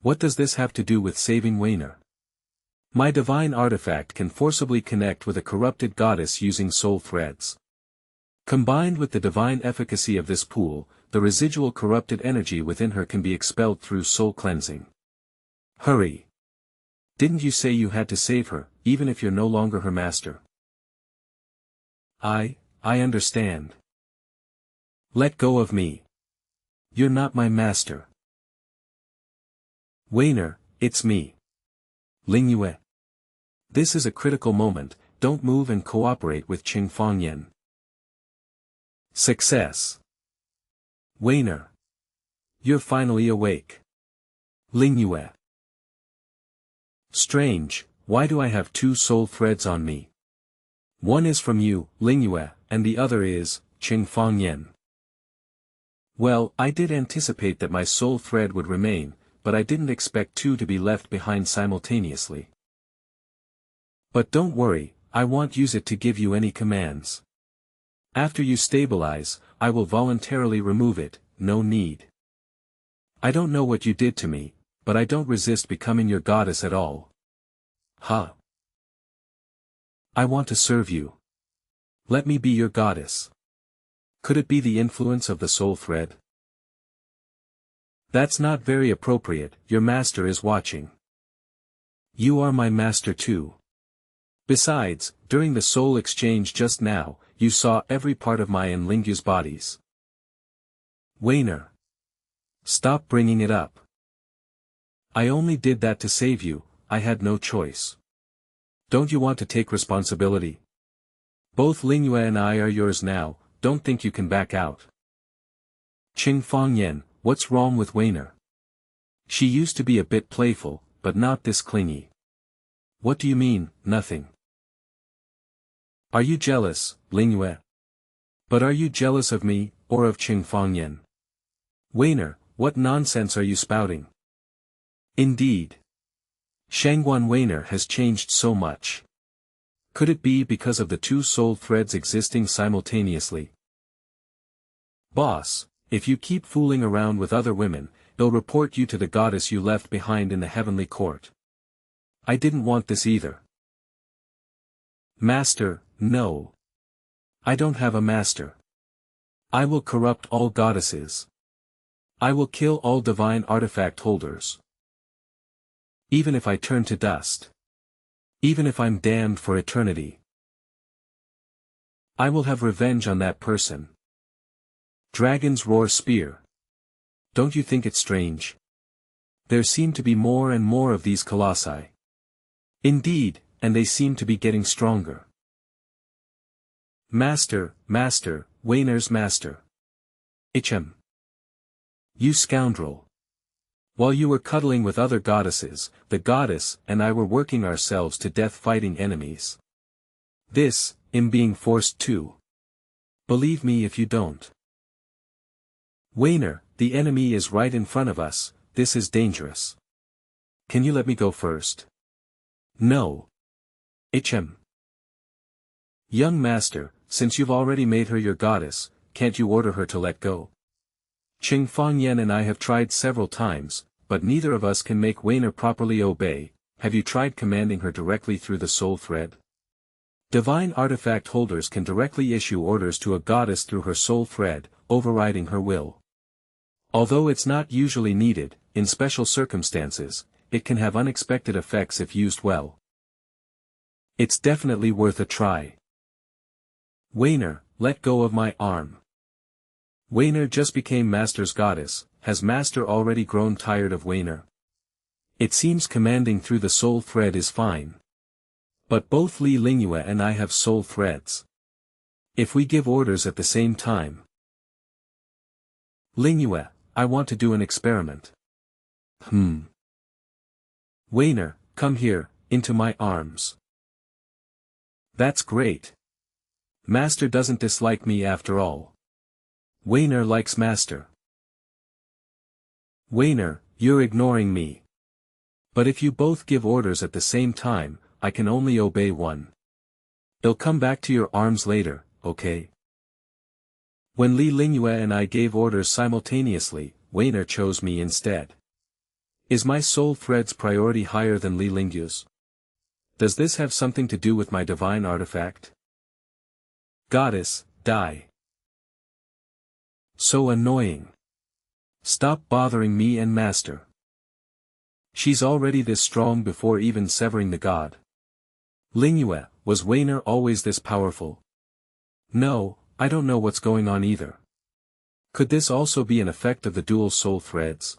A: What does this have to do with saving Weiner? My divine artifact can forcibly connect with a corrupted goddess using soul threads. Combined with the divine efficacy of this pool, the residual corrupted energy within her can be expelled through soul cleansing. Hurry! Didn't you say you had to save her, even if you're no longer her master? I understand. Let go of me. You're not my master. Weiner, it's me. Lingyue. This is a critical moment, don't move and cooperate with Cheng Fangyan. Success. Weiner. You're finally awake. Lingyue. Strange, why do I have two soul threads on me? One is from you, Lingyue, and the other is, Cheng Fangyan. Well, I did anticipate that my soul thread would remain, but I didn't expect two to be left behind simultaneously. But don't worry, I won't use it to give you any commands. After you stabilize, I will voluntarily remove it, no need. I don't know what you did to me, but I don't resist becoming your goddess at all. Huh? I want to serve you. Let me be your goddess. Could it be the influence of the soul thread? That's not very appropriate, your master is watching. You are my master too. Besides, during the soul exchange just now, you saw every part of my and Lingyue's bodies. Weiner. Stop bringing it up. I only did that to save you, I had no choice. Don't you want to take responsibility? Both Lingyue and I are yours now, don't think you can back out. Cheng Fangyan, what's wrong with Weiner? She used to be a bit playful, but not this clingy. What do you mean, nothing? Are you jealous, Lingyue? But are you jealous of me, or of Cheng Fangyan? Weiner, what nonsense are you spouting? Indeed. Shangguan Weiner has changed so much. Could it be because of the two soul threads existing simultaneously? Boss, if you keep fooling around with other women, they'll report you to the goddess you left behind in the heavenly court. I didn't want this either. Master, no. I don't have a master. I will corrupt all goddesses. I will kill all divine artifact holders. Even if I turn to dust. Even if I'm damned for eternity. I will have revenge on that person. Dragon's roar spear. Don't you think it strange? There seem to be more and more of these colossi. Indeed, and they seem to be getting stronger. Master, Weiner's master. Hm. You scoundrel. While you were cuddling with other goddesses, the goddess and I were working ourselves to death fighting enemies. This, I'm being forced to. Believe me if you don't. Weiner, the enemy is right in front of us, this is dangerous. Can you let me go first? No. Hm. Young master, since you've already made her your goddess, can't you order her to let go? Cheng Fangyan and I have tried several times, but neither of us can make Weiner properly obey, have you tried commanding her directly through the soul thread? Divine artifact holders can directly issue orders to a goddess through her soul thread, overriding her will. Although it's not usually needed, in special circumstances, it can have unexpected effects if used well. It's definitely worth a try. Wainer, let go of my arm. Wainer just became Master's goddess. Has Master already grown tired of Wainer? It seems commanding through the soul thread is fine. But both Li Lingyue and I have soul threads. If we give orders at the same time. Lingyue, I want to do an experiment. Wainer, come here, into my arms. That's great. Master doesn't dislike me after all. Wainer likes Master. Wainer, you're ignoring me. But if you both give orders at the same time, I can only obey one. I'll come back to your arms later, okay? When Li Lingyue and I gave orders simultaneously, Wainer chose me instead. Is my soul thread's priority higher than Li Lingyue's? Does this have something to do with my divine artifact? Goddess, die. So annoying. Stop bothering me and Master. She's already this strong before even severing the god. Lingyue, was Wainer always this powerful? No, I don't know what's going on either. Could this also be an effect of the dual soul threads?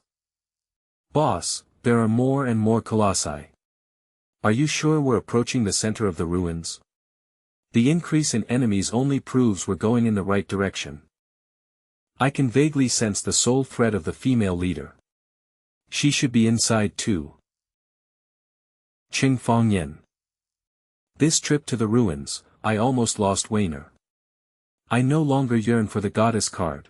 A: Boss, there are more and more colossi. Are you sure we're approaching the center of the ruins? The increase in enemies only proves we're going in the right direction. I can vaguely sense the soul thread of the female leader. She should be inside too. Cheng Fangyan. This trip to the ruins, I almost lost Wainer. I no longer yearn for the goddess card.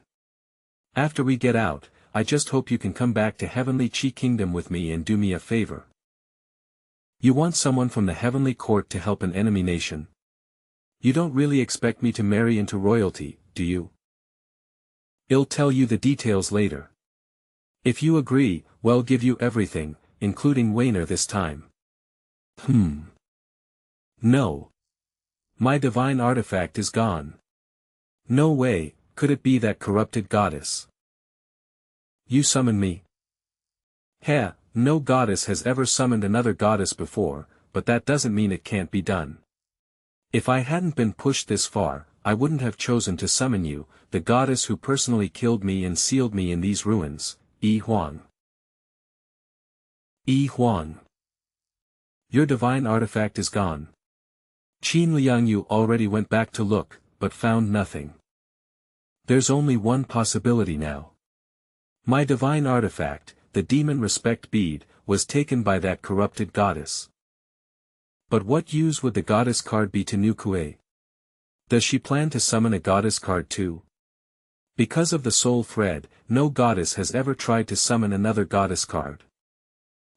A: After we get out, I just hope you can come back to Heavenly Chi Kingdom with me and do me a favor. You want someone from the Heavenly Court to help an enemy nation? You don't really expect me to marry into royalty, do you? I'll tell you the details later. If you agree, we'll give you everything, including Wainer this time. No. My divine artifact is gone. No way, could it be that corrupted goddess? You summon me? Heh, no goddess has ever summoned another goddess before, but that doesn't mean it can't be done. If I hadn't been pushed this far, I wouldn't have chosen to summon you, the goddess who personally killed me and sealed me in these ruins, Yi Huang. Yi Huang. Your divine artifact is gone. Qin Liangyu already went back to look, but found nothing. There's only one possibility now. My divine artifact, the demon respect bead, was taken by that corrupted goddess. But what use would the goddess card be to Nu Kuei? Does she plan to summon a goddess card too? Because of the soul thread, no goddess has ever tried to summon another goddess card.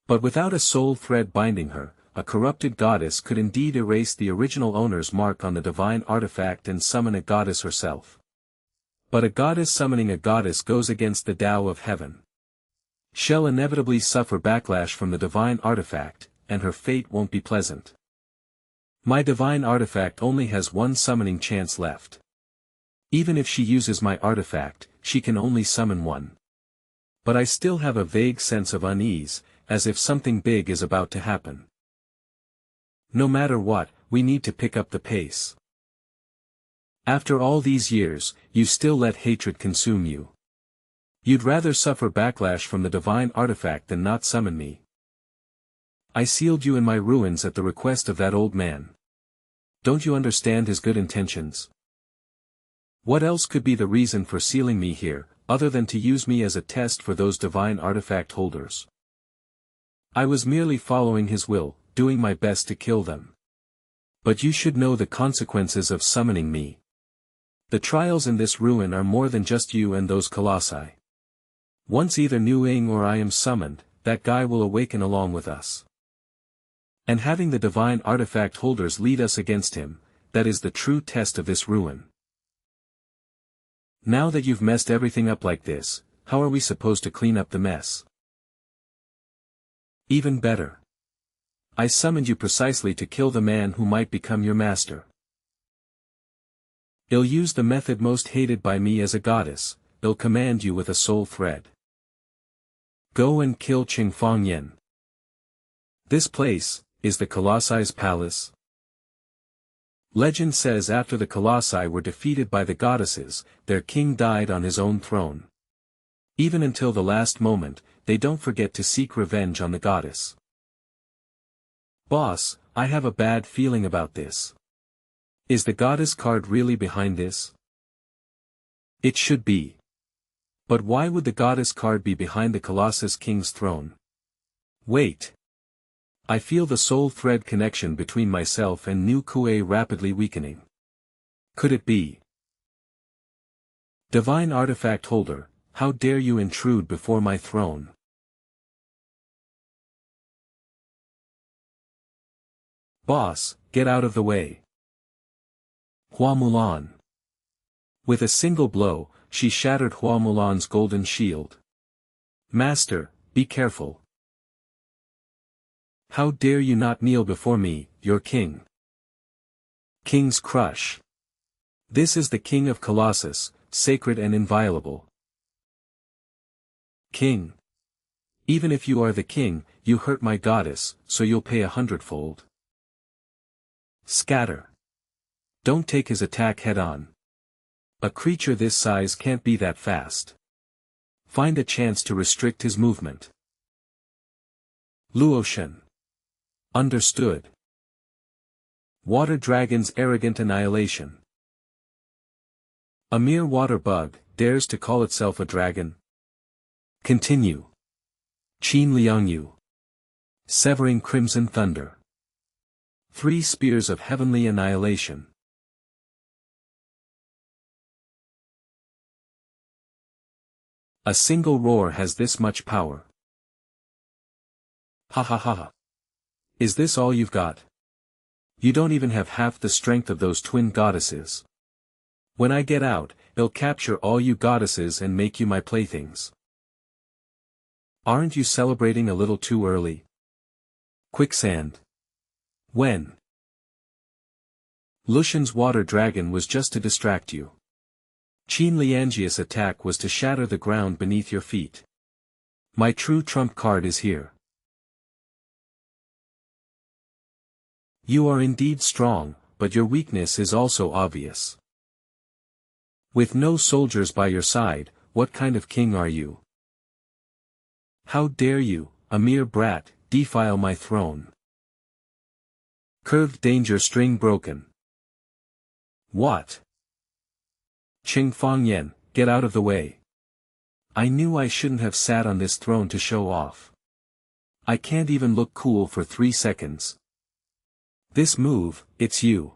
A: But without a soul thread binding her, a corrupted goddess could indeed erase the original owner's mark on the divine artifact and summon a goddess herself. But a goddess summoning a goddess goes against the Tao of heaven. She'll inevitably suffer backlash from the divine artifact, and her fate won't be pleasant. My divine artifact only has one summoning chance left. Even if she uses my artifact, she can only summon one. But I still have a vague sense of unease, as if something big is about to happen. No matter what, we need to pick up the pace. After all these years, you still let hatred consume you. You'd rather suffer backlash from the divine artifact than not summon me. I sealed you in my ruins at the request of that old man. Don't you understand his good intentions? What else could be the reason for sealing me here, other than to use me as a test for those divine artifact holders? I was merely following his will, doing my best to kill them. But you should know the consequences of summoning me. The trials in this ruin are more than just you and those colossi. Once either Nu Ing or I am summoned, that guy will awaken along with us. And having the divine artifact holders lead us against him, that is the true test of this ruin. Now that you've messed everything up like this, how are we supposed to clean up the mess? Even better. I summoned you precisely to kill the man who might become your master. I'll use the method most hated by me as a goddess, I'll command you with a soul thread. Go and kill Cheng Fangyan. This place, is the Colosse's palace. Legend says after the Colossi were defeated by the goddesses, their king died on his own throne. Even until the last moment, they don't forget to seek revenge on the goddess. Boss, I have a bad feeling about this. Is the goddess card really behind this? It should be. But why would the goddess card be behind the Colossus King's throne? Wait. I feel the soul thread connection between myself and New Kue rapidly weakening. Could it be? Divine Artifact Holder, how dare you intrude before my throne? Boss, get out of the way. Hua Mulan. With a single blow, she shattered Hua Mulan's golden shield. Master, be careful. How dare you not kneel before me, your king? King's Crush. This is the king of Colossus, sacred and inviolable. King. Even if you are the king, you hurt my goddess, so you'll pay 100-fold. Scatter. Don't take his attack head-on. A creature this size can't be that fast. Find a chance to restrict his movement. Luotian. Understood. Water Dragon's Arrogant Annihilation. A mere water bug, dares to call itself a dragon? Continue. Qin Liangyu. Severing Crimson Thunder. 3 Spears of Heavenly Annihilation. A single roar has this much power. Ha ha ha ha. Is this all you've got? You don't even have half the strength of those twin goddesses. When I get out, I'll capture all you goddesses and make you my playthings. Aren't you celebrating a little too early? Quicksand. When? Lucian's water dragon was just to distract you. Qin Liangyi's attack was to shatter the ground beneath your feet. My true trump card is here. You are indeed strong, but your weakness is also obvious. With no soldiers by your side, what kind of king are you? How dare you, a mere brat, defile my throne? Curved danger string broken. What? Cheng Fangyan, get out of the way. I knew I shouldn't have sat on this throne to show off. I can't even look cool for 3 seconds. This move, it's you.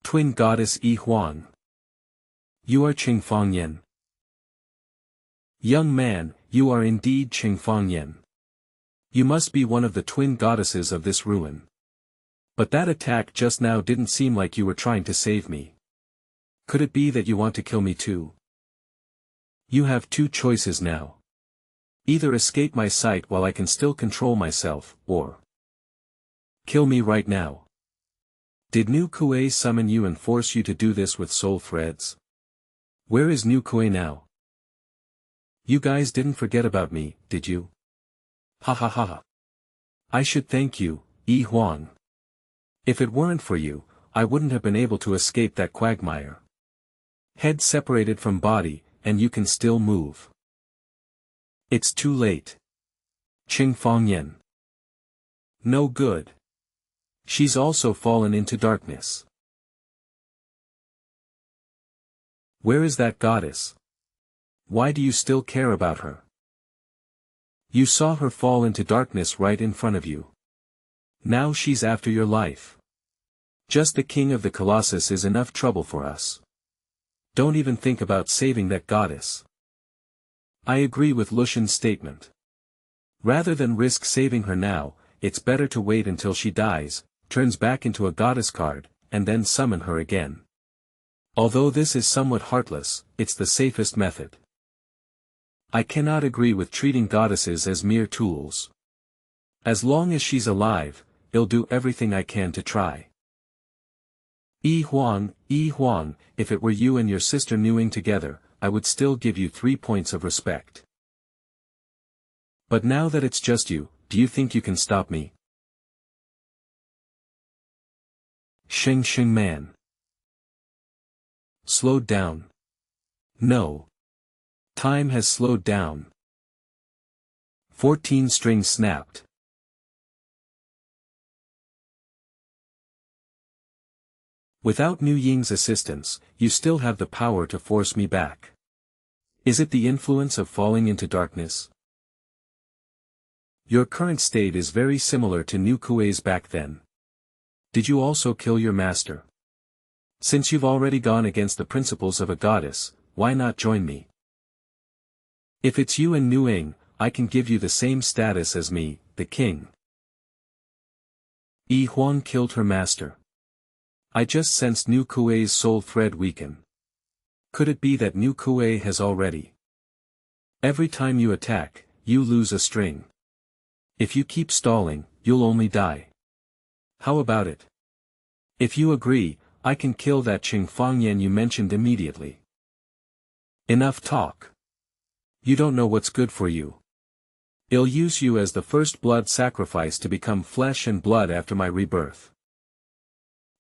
A: Twin Goddess Yi Huang. You are Cheng Fangyan. Young man, you are indeed Cheng Fangyan. You must be one of the twin goddesses of this ruin. But that attack just now didn't seem like you were trying to save me. Could it be that you want to kill me too? You have 2 choices now. Either escape my sight while I can still control myself, or kill me right now. Did New Kue summon you and force you to do this with soul threads? Where is New Kue now? You guys didn't forget about me, did you? Ha ha ha ha. I should thank you, Yi Huang. If it weren't for you, I wouldn't have been able to escape that quagmire. Head separated from body, and you can still move. It's too late. Cheng Fangyan. No good. She's also fallen into darkness. Where is that goddess? Why do you still care about her? You saw her fall into darkness right in front of you. Now she's after your life. Just the king of the Colossus is enough trouble for us. Don't even think about saving that goddess. I agree with Lucian's statement. Rather than risk saving her now, it's better to wait until she dies, turns back into a goddess card, and then summon her again. Although this is somewhat heartless, it's the safest method. I cannot agree with treating goddesses as mere tools. As long as she's alive, I'll do everything I can to try. Yi Huang, if it were you and your sister Nuing together, I would still give you 3 points of respect. But now that it's just you, do you think you can stop me? Sheng Man slowed down. No. Time has slowed down. 14 strings snapped. Without Nu Ying's assistance, you still have the power to force me back. Is it the influence of falling into darkness? Your current state is very similar to Nu Kuei's back then. Did you also kill your master? Since you've already gone against the principles of a goddess, why not join me? If it's you and Nu Ying, I can give you the same status as me, the king. Yi Huang killed her master. I just sensed Nu Kuei's soul thread weaken. Could it be that Nu Kuei has already? Every time you attack, you lose a string. If you keep stalling, you'll only die. How about it? If you agree, I can kill that Cheng Fangyan you mentioned immediately. Enough talk. You don't know what's good for you. I'll use you as the first blood sacrifice to become flesh and blood after my rebirth.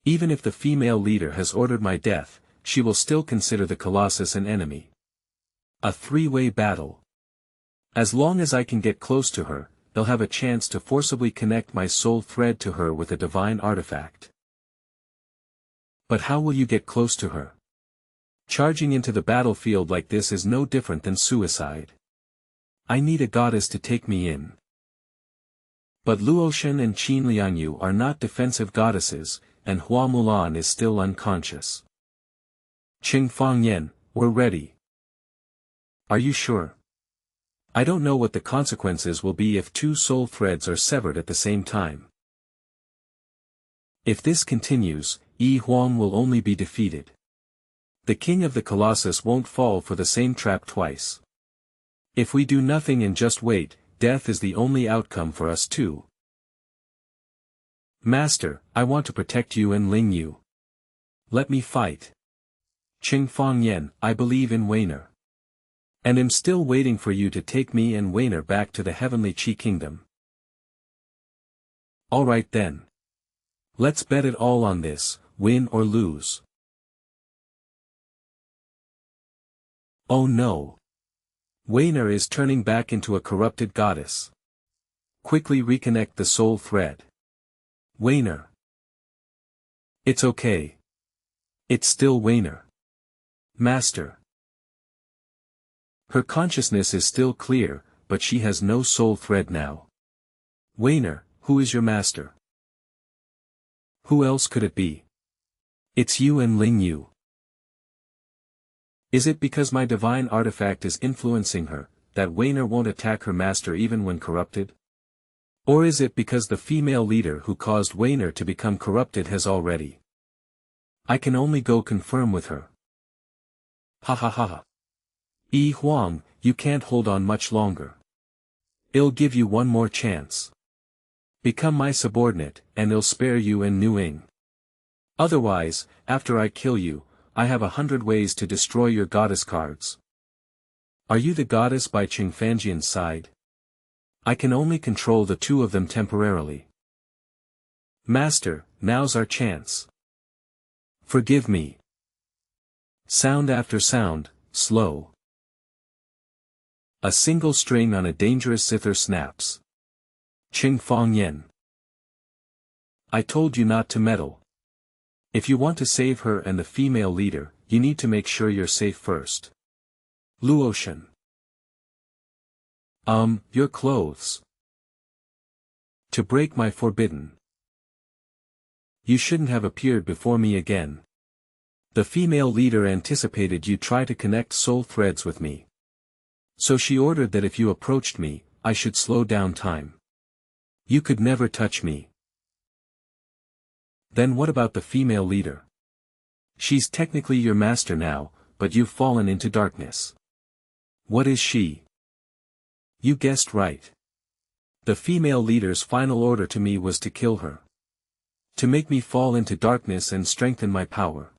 A: Even if the female leader has ordered my death, she will still consider the Colossus an enemy. A three-way battle. As long as I can get close to her, they'll have a chance to forcibly connect my soul thread to her with a divine artifact. But how will you get close to her? Charging into the battlefield like this is no different than suicide. I need a goddess to take me in. But Luoshan and Qin Liangyu are not defensive goddesses, and Hua Mulan is still unconscious. Cheng Fangyan, we're ready. Are you sure? I don't know what the consequences will be if 2 soul threads are severed at the same time. If this continues, Yi Huang will only be defeated. The king of the Colossus won't fall for the same trap twice. If we do nothing and just wait, death is the only outcome for us too. Master, I want to protect you and Ling Yu. Let me fight. Cheng Fangyan, I believe in Weiner. And am still waiting for you to take me and Weiner back to the heavenly Qi kingdom. Alright then. Let's bet it all on this, win or lose. Oh no. Weiner is turning back into a corrupted goddess. Quickly reconnect the soul thread. Weiner. It's okay. It's still Weiner. Master. Her consciousness is still clear, but she has no soul thread now. Weiner, who is your master? Who else could it be? It's you and Ling Yu. Is it because my divine artifact is influencing her, that Weiner won't attack her master even when corrupted? Or is it because the female leader who caused Weiner to become corrupted has already? I can only go confirm with her. Ha ha ha ha. Yi Huang, you can't hold on much longer. I'll give you one more chance. Become my subordinate, and I'll spare you and Nu Ying. Otherwise, after I kill you, I have 100 ways to destroy your goddess cards. Are you the goddess by Cheng Fangyan's side? I can only control the 2 of them temporarily. Master, now's our chance. Forgive me. Sound after sound, slow. A single string on a dangerous zither snaps. Cheng Fangyan. I told you not to meddle. If you want to save her and the female leader, you need to make sure you're safe first. Luoshan. Your clothes. To break my forbidden. You shouldn't have appeared before me again. The female leader anticipated you try to connect soul threads with me. So she ordered that if you approached me, I should slow down time. You could never touch me. Then what about the female leader? She's technically your master now, but you've fallen into darkness. What is she? You guessed right. The female leader's final order to me was to kill her. To make me fall into darkness and strengthen my power.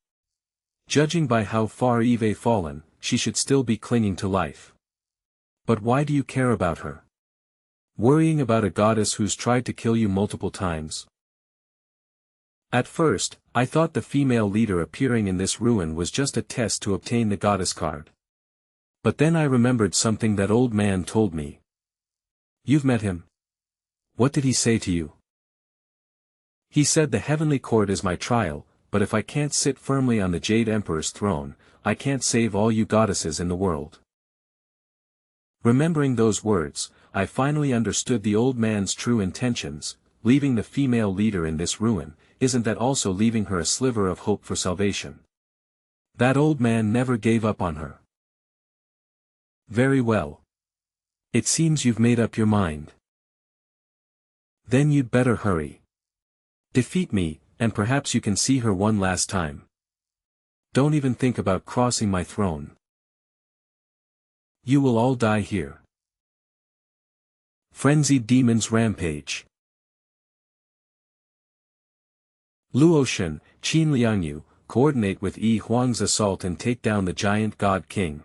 A: Judging by how far Eve fallen, she should still be clinging to life. But why do you care about her? Worrying about a goddess who's tried to kill you multiple times? At first, I thought the female leader appearing in this ruin was just a test to obtain the goddess card. But then I remembered something that old man told me. You've met him. What did he say to you? He said the heavenly court is my trial, but if I can't sit firmly on the Jade Emperor's throne, I can't save all you goddesses in the world. Remembering those words, I finally understood the old man's true intentions. Leaving the female leader in this ruin, isn't that also leaving her a sliver of hope for salvation? That old man never gave up on her. Very well. It seems you've made up your mind. Then you'd better hurry. Defeat me, and perhaps you can see her one last time. Don't even think about crossing my throne. You will all die here. Frenzied Demons Rampage. Luoshan, Qin Liangyu, coordinate with Yi Huang's assault and take down the giant god king.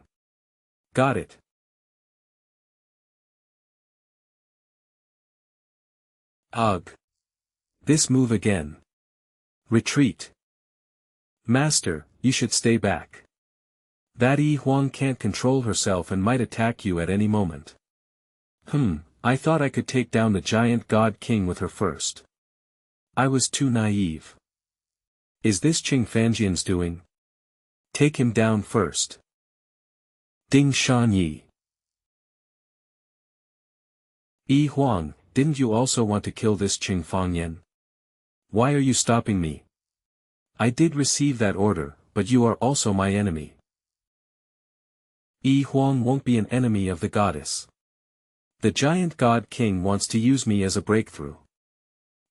A: Got it. Ugh. This move again. Retreat. Master, you should stay back. That Yi Huang can't control herself and might attack you at any moment. I thought I could take down the giant god king with her first. I was too naive. Is this Cheng Fangyan's doing? Take him down first. Ding Shan Yi. Yi Huang, didn't you also want to kill this Cheng Fangyan? Why are you stopping me? I did receive that order, but you are also my enemy. Yi Huang won't be an enemy of the goddess. The giant god king wants to use me as a breakthrough.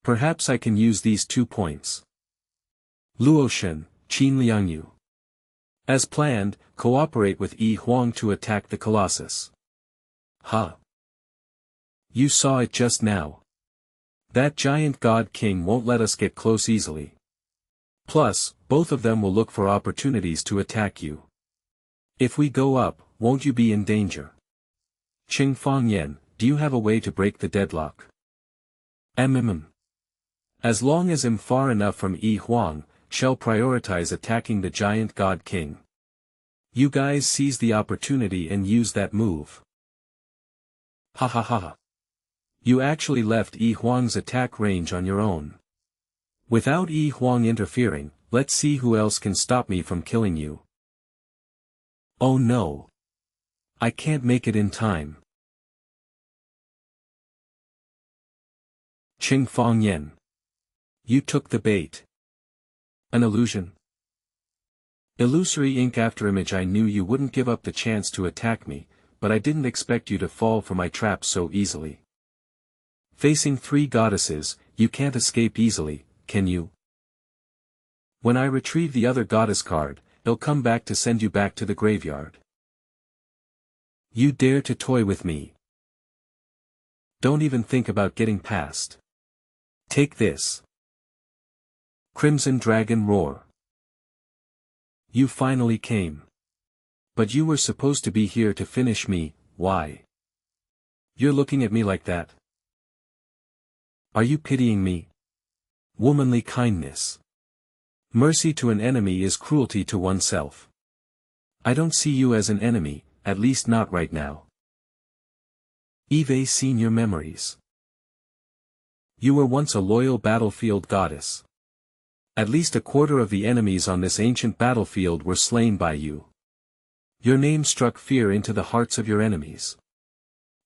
A: Perhaps I can use these 2 points. Luoshan, Qin Liangyu. As planned, cooperate with Yi Huang to attack the Colossus. Huh. You saw it just now. That giant god king won't let us get close easily. Plus, both of them will look for opportunities to attack you. If we go up, won't you be in danger? Cheng Fangyan, do you have a way to break the deadlock? As long as I'm far enough from Yi Huang, shall prioritize attacking the giant god king. You guys seize the opportunity and use that move. Ha ha ha. You actually left Yi Huang's attack range on your own. Without Yi Huang interfering, let's see who else can stop me from killing you. Oh no. I can't make it in time. Cheng Fangyan. You took the bait. An illusion? Illusory ink after image. I knew you wouldn't give up the chance to attack me, but I didn't expect you to fall for my trap so easily. Facing 3 goddesses, you can't escape easily, can you? When I retrieve the other goddess card, it'll come back to send you back to the graveyard. You dare to toy with me? Don't even think about getting past. Take this. Crimson Dragon Roar. You finally came. But you were supposed to be here to finish me. Why? You're looking at me like that. Are you pitying me? Womanly kindness. Mercy to an enemy is cruelty to oneself. I don't see you as an enemy, at least not right now. Eve seen your memories. You were once a loyal battlefield goddess. At least a quarter of the enemies on this ancient battlefield were slain by you. Your name struck fear into the hearts of your enemies.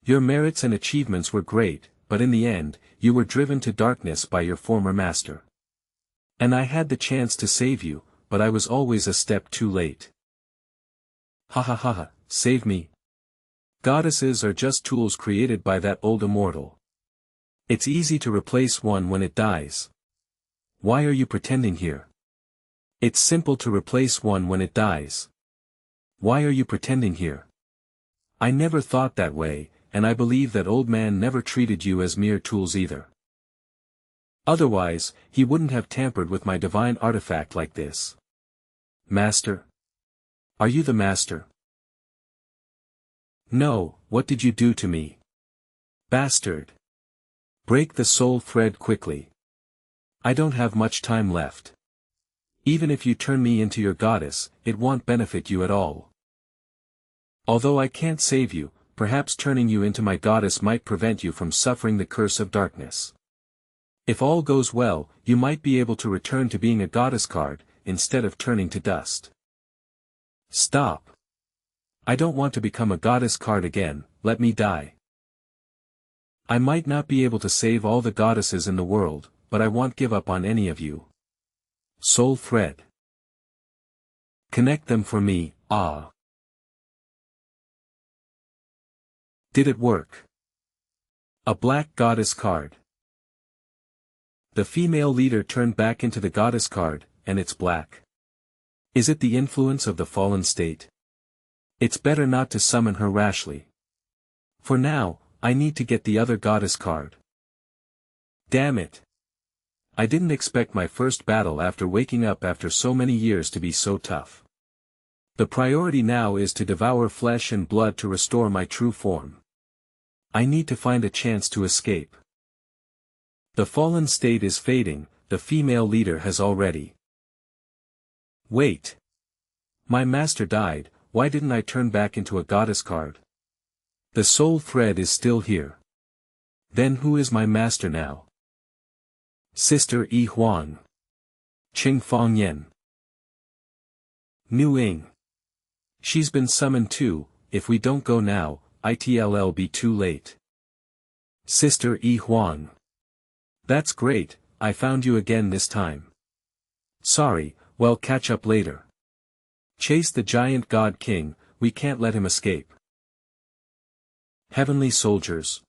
A: Your merits and achievements were great, but in the end, you were driven to darkness by your former master. And I had the chance to save you, but I was always a step too late. Ha ha ha ha, save me. Goddesses are just tools created by that old immortal. It's easy to replace one when it dies. Why are you pretending here? It's simple to replace one when it dies. Why are you pretending here? I never thought that way, and I believe that old man never treated you as mere tools either. Otherwise, he wouldn't have tampered with my divine artifact like this. Master? Are you the master? No, what did you do to me? Bastard! Break the soul thread quickly. I don't have much time left. Even if you turn me into your goddess, it won't benefit you at all. Although I can't save you, perhaps turning you into my goddess might prevent you from suffering the curse of darkness. If all goes well, you might be able to return to being a goddess card, instead of turning to dust. Stop. I don't want to become a goddess card again, let me die. I might not be able to save all the goddesses in the world, but I won't give up on any of you. Soul thread. Connect them for me, ah. Did it work? A black goddess card. The female leader turned back into the goddess card, and it's black. Is it the influence of the fallen state? It's better not to summon her rashly. For now, I need to get the other goddess card. Damn it. I didn't expect my first battle after waking up after so many years to be so tough. The priority now is to devour flesh and blood to restore my true form. I need to find a chance to escape. The fallen state is fading, the female leader has already. Wait. My master died, why didn't I turn back into a goddess card? The soul thread is still here. Then who is my master now? Sister Yi Huang. Cheng Fangyan. Nu Ying. She's been summoned too, if we don't go now, it'll be too late. Sister Yi Huang. That's great, I found you again this time. Sorry, well catch up later. Chase the giant god king, we can't let him escape. Heavenly soldiers.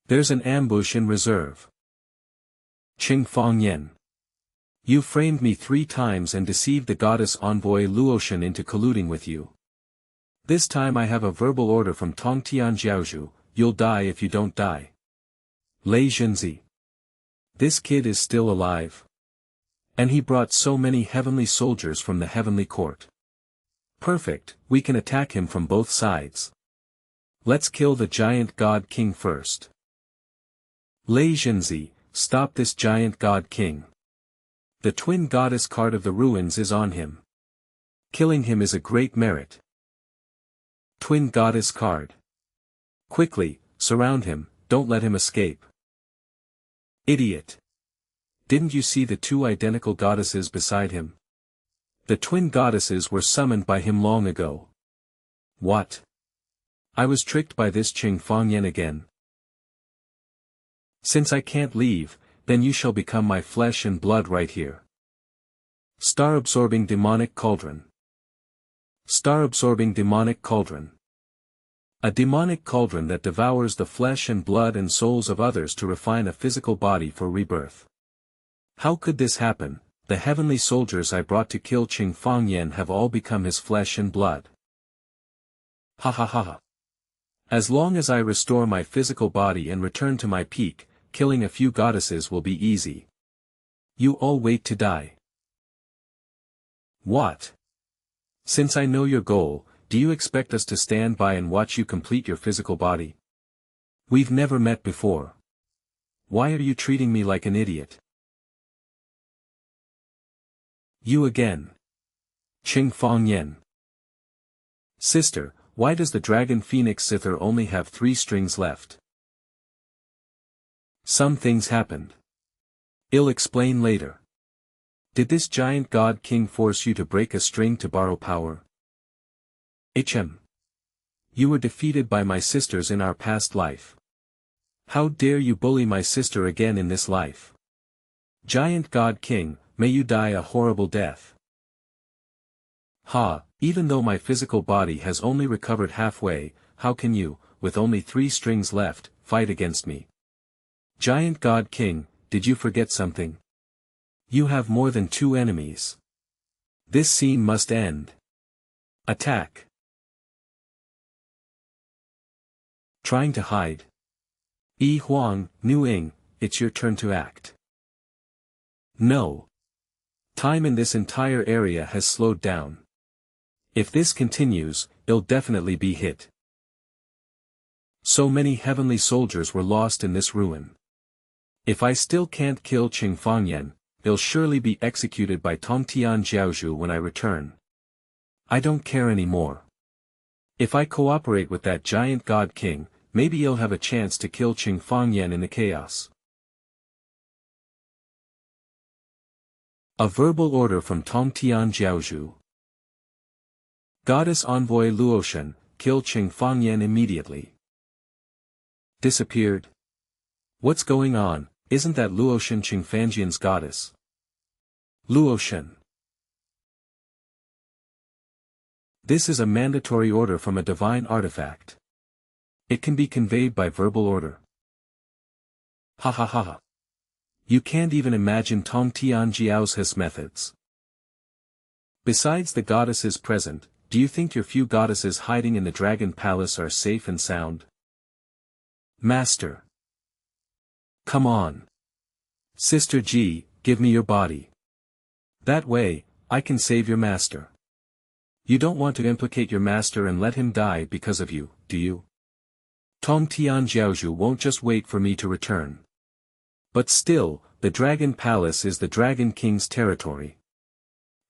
A: There's an ambush in reserve. Cheng Fangyan. You framed me 3 times and deceived the goddess envoy Luotian into colluding with you. This time I have a verbal order from Tongtian Jiaozhu, you'll die if you don't die. Lei Jinzi. This kid is still alive. And he brought so many heavenly soldiers from the heavenly court. Perfect, we can attack him from both sides. Let's kill the giant god king first. Lei Jinzi, stop this giant god king. The twin goddess card of the ruins is on him. Killing him is a great merit. Twin goddess card. Quickly, surround him, don't let him escape. Idiot. Didn't you see the 2 identical goddesses beside him? The twin goddesses were summoned by him long ago. What? I was tricked by this Cheng Fangyan again. Since I can't leave, then you shall become my flesh and blood right here. Star-absorbing demonic cauldron. Star-absorbing demonic cauldron. A demonic cauldron that devours the flesh and blood and souls of others to refine a physical body for rebirth. How could this happen? The heavenly soldiers I brought to kill Cheng Fangyan have all become his flesh and blood. Ha ha ha ha. As long as I restore my physical body and return to my peak, killing a few goddesses will be easy. You all wait to die. What? Since I know your goal, do you expect us to stand by and watch you complete your physical body? We've never met before. Why are you treating me like an idiot? You again. Cheng Fangyan. Sister, why does the dragon phoenix zither only have 3 strings left? Some things happened. I'll explain later. Did this giant god king force you to break a string to borrow power? You were defeated by my sisters in our past life. How dare you bully my sister again in this life? Giant god king, may you die a horrible death. Ha, even though my physical body has only recovered halfway, how can you, with only 3 strings left, fight against me? Giant God King, did you forget something? You have more than 2 enemies. This scene must end. Attack. Trying to hide. Yi Huang, Nu Ying, it's your turn to act. No. Time in this entire area has slowed down. If this continues, it'll definitely be hit. So many heavenly soldiers were lost in this ruin. If I still can't kill Cheng Fangyan, they'll surely be executed by Tongtian Jiaozhu when I return. I don't care anymore. If I cooperate with that giant god king, maybe he'll have a chance to kill Cheng Fangyan in the chaos. A verbal order from Tongtian Jiaozhu. Goddess Envoy Luoshan, kill Cheng Fangyan immediately. Disappeared? What's going on? Isn't that Luoshan Cheng Fangyan's goddess? Luoshan. This is a mandatory order from a divine artifact. It can be conveyed by verbal order. Ha ha ha ha. You can't even imagine Tongtian Jiaozhu's methods. Besides the goddesses present, do you think your few goddesses hiding in the Dragon Palace are safe and sound? Master. Come on. Sister Ji, give me your body. That way, I can save your master. You don't want to implicate your master and let him die because of you, do you? Tongtian Jiaozhu won't just wait for me to return. But still, the Dragon Palace is the Dragon King's territory.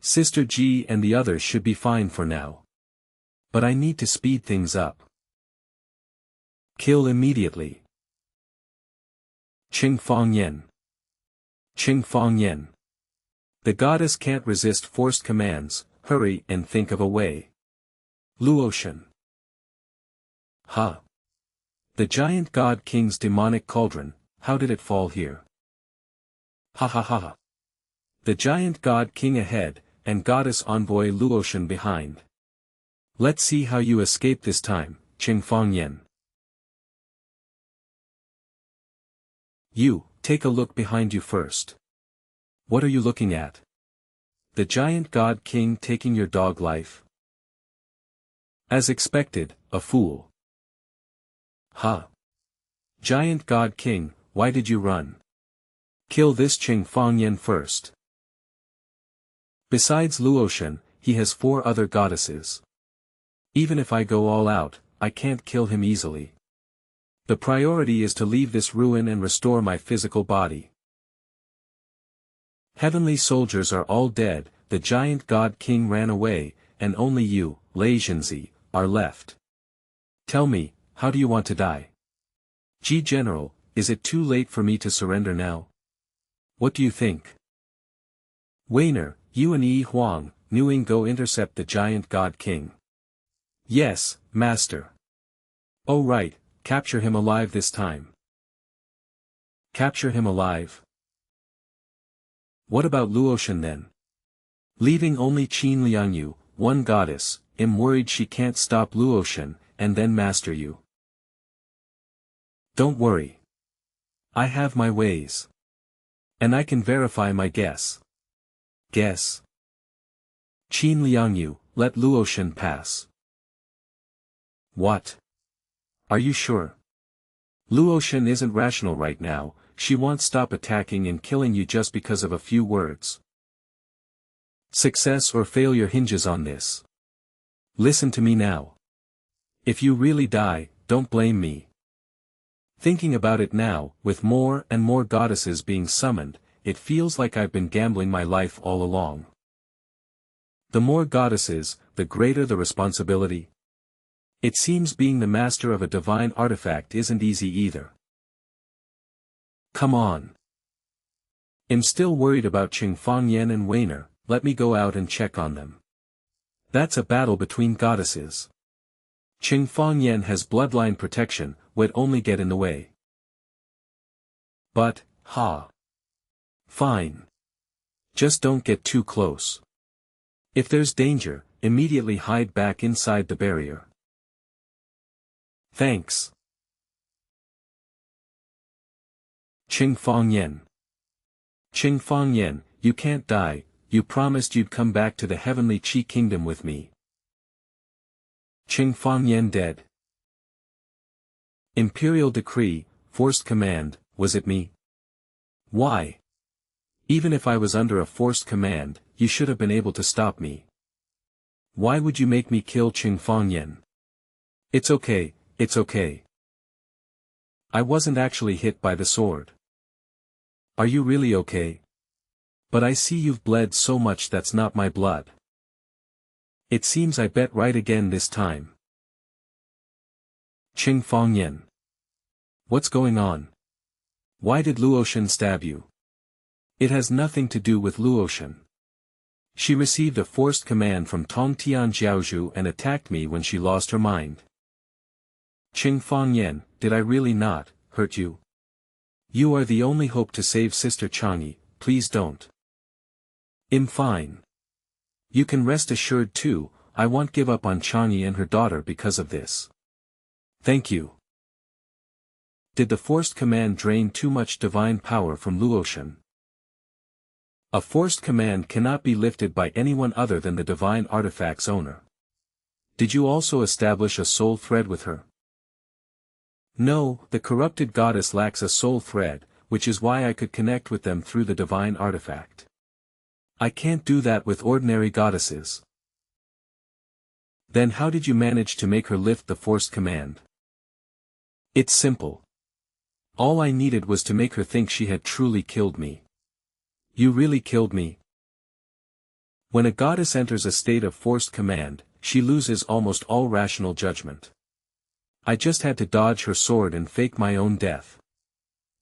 A: Sister Ji and the others should be fine for now. But I need to speed things up. Kill immediately. Cheng Fangyan. Cheng Fangyan. The goddess can't resist forced commands, hurry and think of a way. Luoshan. Ha. The giant god king's demonic cauldron, how did it fall here? Ha ha ha ha. The giant god king ahead, and goddess envoy Luoshan behind. Let's see how you escape this time, Cheng Fangyan. You, take a look behind you first. What are you looking at? The giant god king taking your dog life? As expected, a fool. Ha. Giant god king, why did you run? Kill this Cheng Fangyan first. Besides Luoshan, he has 4 other goddesses. Even if I go all out, I can't kill him easily. The priority is to leave this ruin and restore my physical body. Heavenly soldiers are all dead, the giant god king ran away, and only you, Lei Zhenzi, are left. Tell me, how do you want to die? Ji General, is it too late for me to surrender now? What do you think? Weiner, you and Yi Huang, Nuing go intercept the giant god king. Yes, master. Oh right, capture him alive this time. Capture him alive? What about Luoshan then? Leaving only Qin Liangyu, one goddess, am worried she can't stop Luoshan, and then master you. Don't worry. I have my ways. And I can verify my guess. Guess. Qin Liangyu, let Luoshan pass. What? Are you sure? Luoshan isn't rational right now, she won't stop attacking and killing you just because of a few words. Success or failure hinges on this. Listen to me now. If you really die, don't blame me. Thinking about it now, with more and more goddesses being summoned, it feels like I've been gambling my life all along. The more goddesses, the greater the responsibility. It seems being the master of a divine artifact isn't easy either. Come on. I'm still worried about Cheng Fangyan and Weiner, let me go out and check on them. That's a battle between goddesses. Cheng Fangyan has bloodline protection, would only get in the way. But, ha. Fine. Just don't get too close. If there's danger, immediately hide back inside the barrier. Thanks. Cheng Fangyan. Cheng Fangyan, you can't die, you promised you'd come back to the heavenly Qi kingdom with me. Cheng Fangyan dead. Imperial decree, forced command, was it me? Why? Even if I was under a forced command, you should have been able to stop me. Why would you make me kill Cheng Fangyan? It's okay, it's okay. I wasn't actually hit by the sword. Are you really okay? But I see you've bled so much that's not my blood. It seems I bet right again this time. Cheng Fangyan. What's going on? Why did Luotian stab you? It has nothing to do with Luotian. She received a forced command from Tongtian Jiaozhu and attacked me when she lost her mind. Cheng Fangyan, did I really not hurt you? You are the only hope to save Sister Chang'e, please don't. I'm fine. You can rest assured too, I won't give up on Chang'e and her daughter because of this. Thank you. Did the forced command drain too much divine power from Luotian? A forced command cannot be lifted by anyone other than the divine artifact's owner. Did you also establish a soul thread with her? No, the corrupted goddess lacks a soul thread, which is why I could connect with them through the divine artifact. I can't do that with ordinary goddesses. Then how did you manage to make her lift the forced command? It's simple. All I needed was to make her think she had truly killed me. You really killed me? When a goddess enters a state of forced command, she loses almost all rational judgment. I just had to dodge her sword and fake my own death.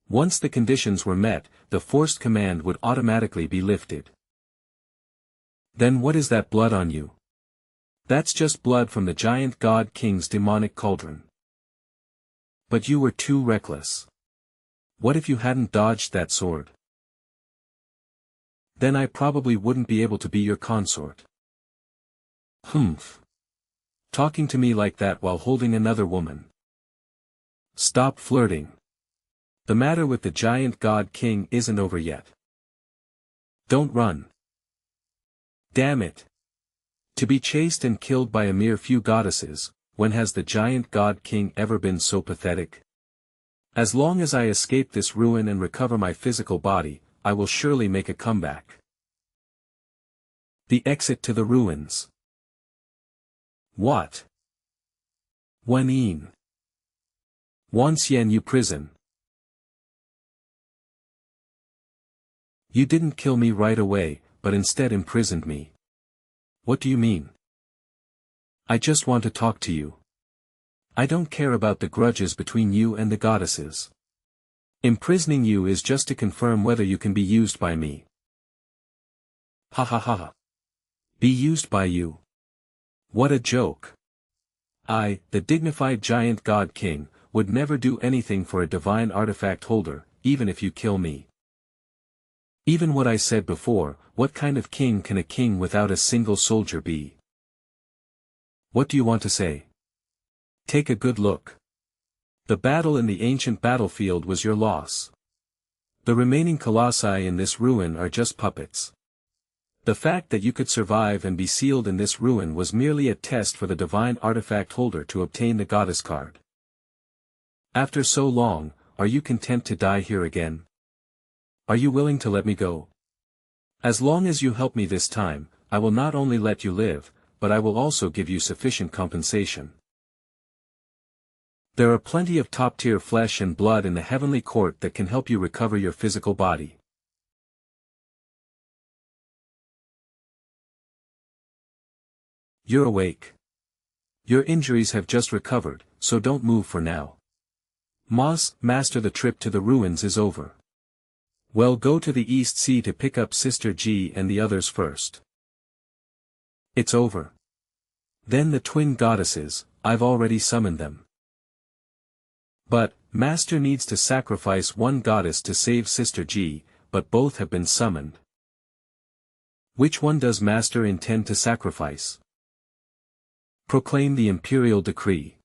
A: Once the conditions were met, the forced command would automatically be lifted. Then what is that blood on you? That's just blood from the giant god king's demonic cauldron. But you were too reckless. What if you hadn't dodged that sword? Then I probably wouldn't be able to be your consort. Humph. Talking to me like that while holding another woman. Stop flirting. The matter with the giant god king isn't over yet. Don't run. Damn it. To be chased and killed by a mere few goddesses, when has the giant god king ever been so pathetic? As long as I escape this ruin and recover my physical body, I will surely make a comeback. The exit to the ruins. What? Wanyin. Wanxianyu prison. You didn't kill me right away, but instead imprisoned me. What do you mean? I just want to talk to you. I don't care about the grudges between you and the goddesses. Imprisoning you is just to confirm whether you can be used by me. Ha ha ha. Be used by you. What a joke. I, the dignified giant god king, would never do anything for a divine artifact holder, even if you kill me. Even what I said before, what kind of king can a king without a single soldier be? What do you want to say? Take a good look. The battle in the ancient battlefield was your loss. The remaining colossi in this ruin are just puppets. The fact that you could survive and be sealed in this ruin was merely a test for the divine artifact holder to obtain the goddess card. After so long, are you content to die here again? Are you willing to let me go? As long as you help me this time, I will not only let you live, but I will also give you sufficient compensation. There are plenty of top-tier flesh and blood in the heavenly court that can help you recover your physical body. You're awake. Your injuries have just recovered, so don't move for now. Master, the trip to the ruins is over. Well, go to the East Sea to pick up Sister Ji and the others first. It's over. Then the twin goddesses, I've already summoned them. But, Master needs to sacrifice one goddess to save Sister Ji, but both have been summoned. Which one does Master intend to sacrifice? Proclaim the imperial decree.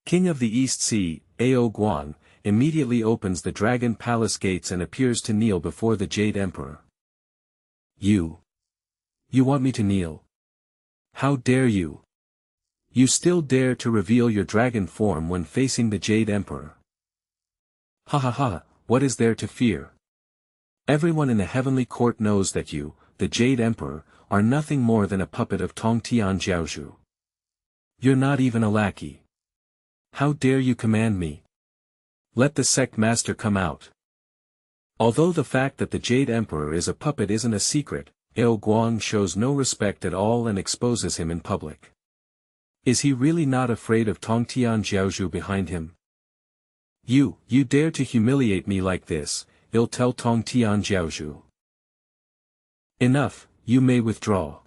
A: King of the East Sea, Ao Guang, immediately opens the dragon palace gates and appears to kneel before the Jade Emperor. You want me to kneel? How dare you? You still dare to reveal your dragon form when facing the Jade Emperor. Ha ha ha, what is there to fear? Everyone in the heavenly court knows that you, the Jade Emperor, are nothing more than a puppet of Tong Tian Jiaozhu. You're not even a lackey. How dare you command me? Let the sect master come out. Although the fact that the Jade Emperor is a puppet isn't a secret, Ao Guang shows no respect at all and exposes him in public. Is he really not afraid of Tong Tian Jiaozhu behind him? You dare to humiliate me like this, I'll tell Tong Tian Jiaozhu. Enough, you may withdraw.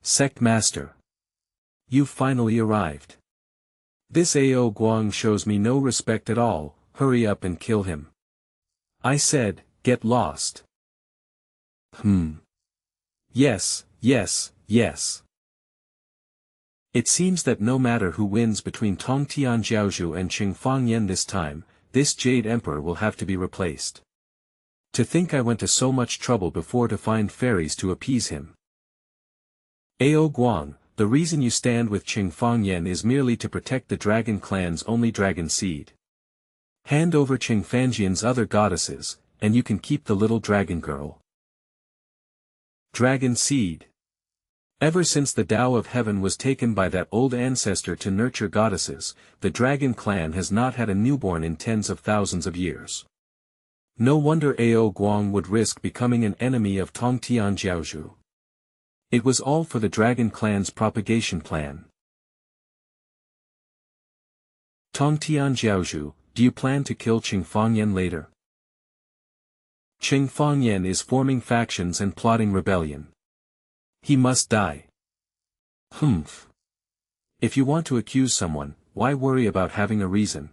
A: Sect Master. You've finally arrived. This Ao Guang shows me no respect at all, hurry up and kill him. I said, get lost. Yes. It seems that no matter who wins between Tong Tian Jiaozhu and Cheng Fangyan this time, this Jade Emperor will have to be replaced. To think I went to so much trouble before to find fairies to appease him. Ao Guang, the reason you stand with Cheng Fangyan is merely to protect the dragon clan's only dragon seed. Hand over Cheng Fangyan's other goddesses, and you can keep the little dragon girl. Dragon seed. Ever since the Tao of Heaven was taken by that old ancestor to nurture goddesses, the dragon clan has not had a newborn in tens of thousands of years. No wonder Ao Guang would risk becoming an enemy of Tong Tian Jiaozhu. It was all for the dragon clan's propagation plan. Tong Tian Jiaozhu, do you plan to kill Cheng Fangyan later? Cheng Fangyan is forming factions and plotting rebellion. He must die. If you want to accuse someone, why worry about having a reason?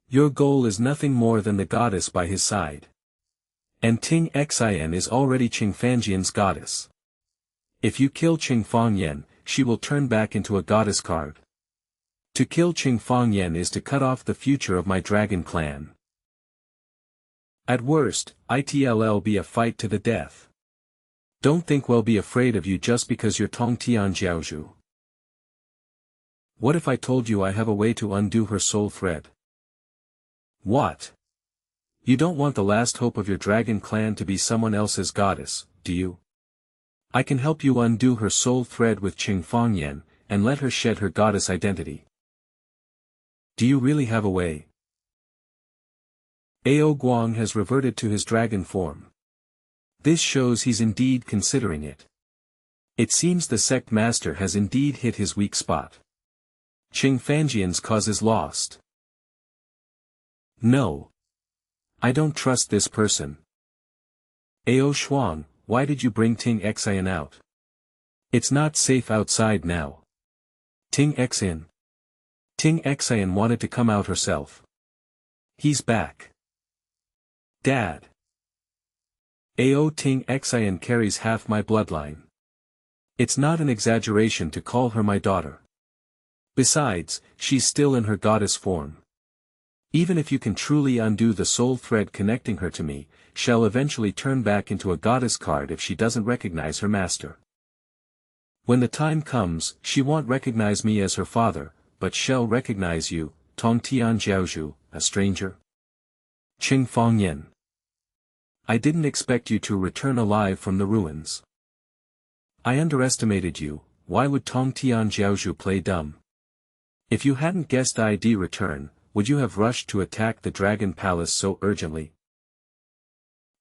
A: Your goal is nothing more than the goddess by his side. And Ting Xian is already Cheng Fangyan's goddess. If you kill Cheng Fangyan, she will turn back into a goddess card. To kill Cheng Fangyan is to cut off the future of my dragon clan. At worst, it'll be a fight to the death. Don't think we'll be afraid of you just because you're Tong Tian Jiaozhu. What if I told you I have a way to undo her soul thread? What? You don't want the last hope of your dragon clan to be someone else's goddess, do you? I can help you undo her soul thread with Cheng Fangyan, and let her shed her goddess identity. Do you really have a way? Ao Guang has reverted to his dragon form. This shows he's indeed considering it. It seems the sect master has indeed hit his weak spot. Cheng Fangyan's cause is lost. No. I don't trust this person. Ao Shuang, why did you bring Ting Xian out? It's not safe outside now. Ting Xian. Ting Xian wanted to come out herself. He's back. Dad. Ao Ting Xian carries half my bloodline. It's not an exaggeration to call her my daughter. Besides, she's still in her goddess form. Even if you can truly undo the soul thread connecting her to me, she'll eventually turn back into a goddess card if she doesn't recognize her master. When the time comes, she won't recognize me as her father, but she'll recognize you, Tong Tian Jiaozhu, a stranger. Cheng Fangyan. I didn't expect you to return alive from the ruins. I underestimated you, why would Tong Tian Jiaozhu play dumb? If you hadn't guessed I'd return, would you have rushed to attack the Dragon Palace so urgently?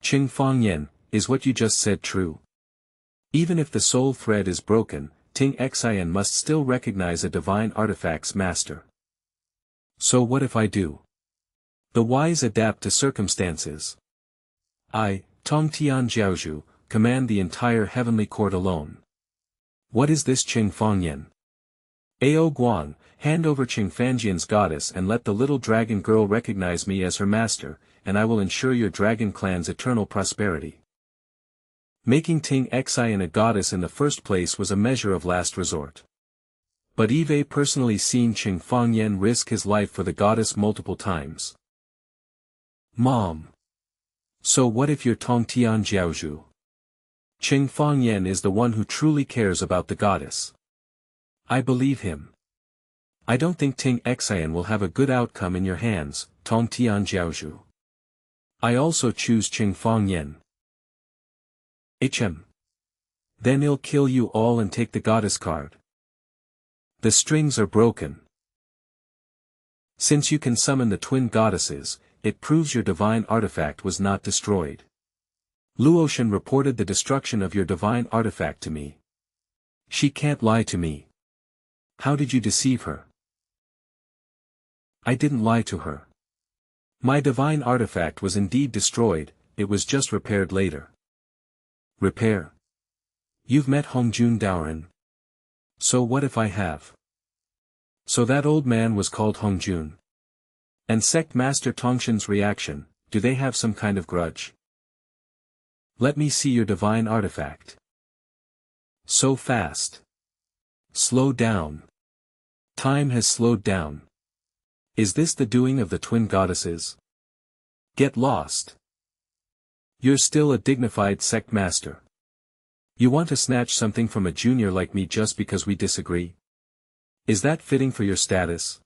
A: Cheng Fangyan, is what you just said true? Even if the soul thread is broken, Ting Xian must still recognize a divine artifact's master. So what if I do? The wise adapt to circumstances. I, Tong Tian Jiaozhu, command the entire heavenly court alone. What is this Cheng Fangyan? Ao Guang, hand over Cheng Fangyan's goddess and let the little dragon girl recognize me as her master, and I will ensure your dragon clan's eternal prosperity. Making Ting Xian a goddess in the first place was a measure of last resort. But I've personally seen Cheng Fangyan risk his life for the goddess multiple times. Mom. So what if you're Tong Tian Jiaozhu? Cheng Fangyan is the one who truly cares about the goddess. I believe him. I don't think Ting Xian will have a good outcome in your hands, Tong Tian Jiaozhu. I also choose Cheng Fangyan. Then he'll kill you all and take the goddess card. The strings are broken. Since you can summon the twin goddesses, it proves your divine artifact was not destroyed. Luotian reported the destruction of your divine artifact to me. She can't lie to me. How did you deceive her? I didn't lie to her. My divine artifact was indeed destroyed, it was just repaired later. Repair? You've met Hongjun Daoren. So what if I have? So that old man was called Hongjun. And Sect Master Tongshan's reaction, do they have some kind of grudge? Let me see your divine artifact. So fast. Slow down. Time has slowed down. Is this the doing of the twin goddesses? Get lost. You're still a dignified sect master. You want to snatch something from a junior like me just because we disagree? Is that fitting for your status?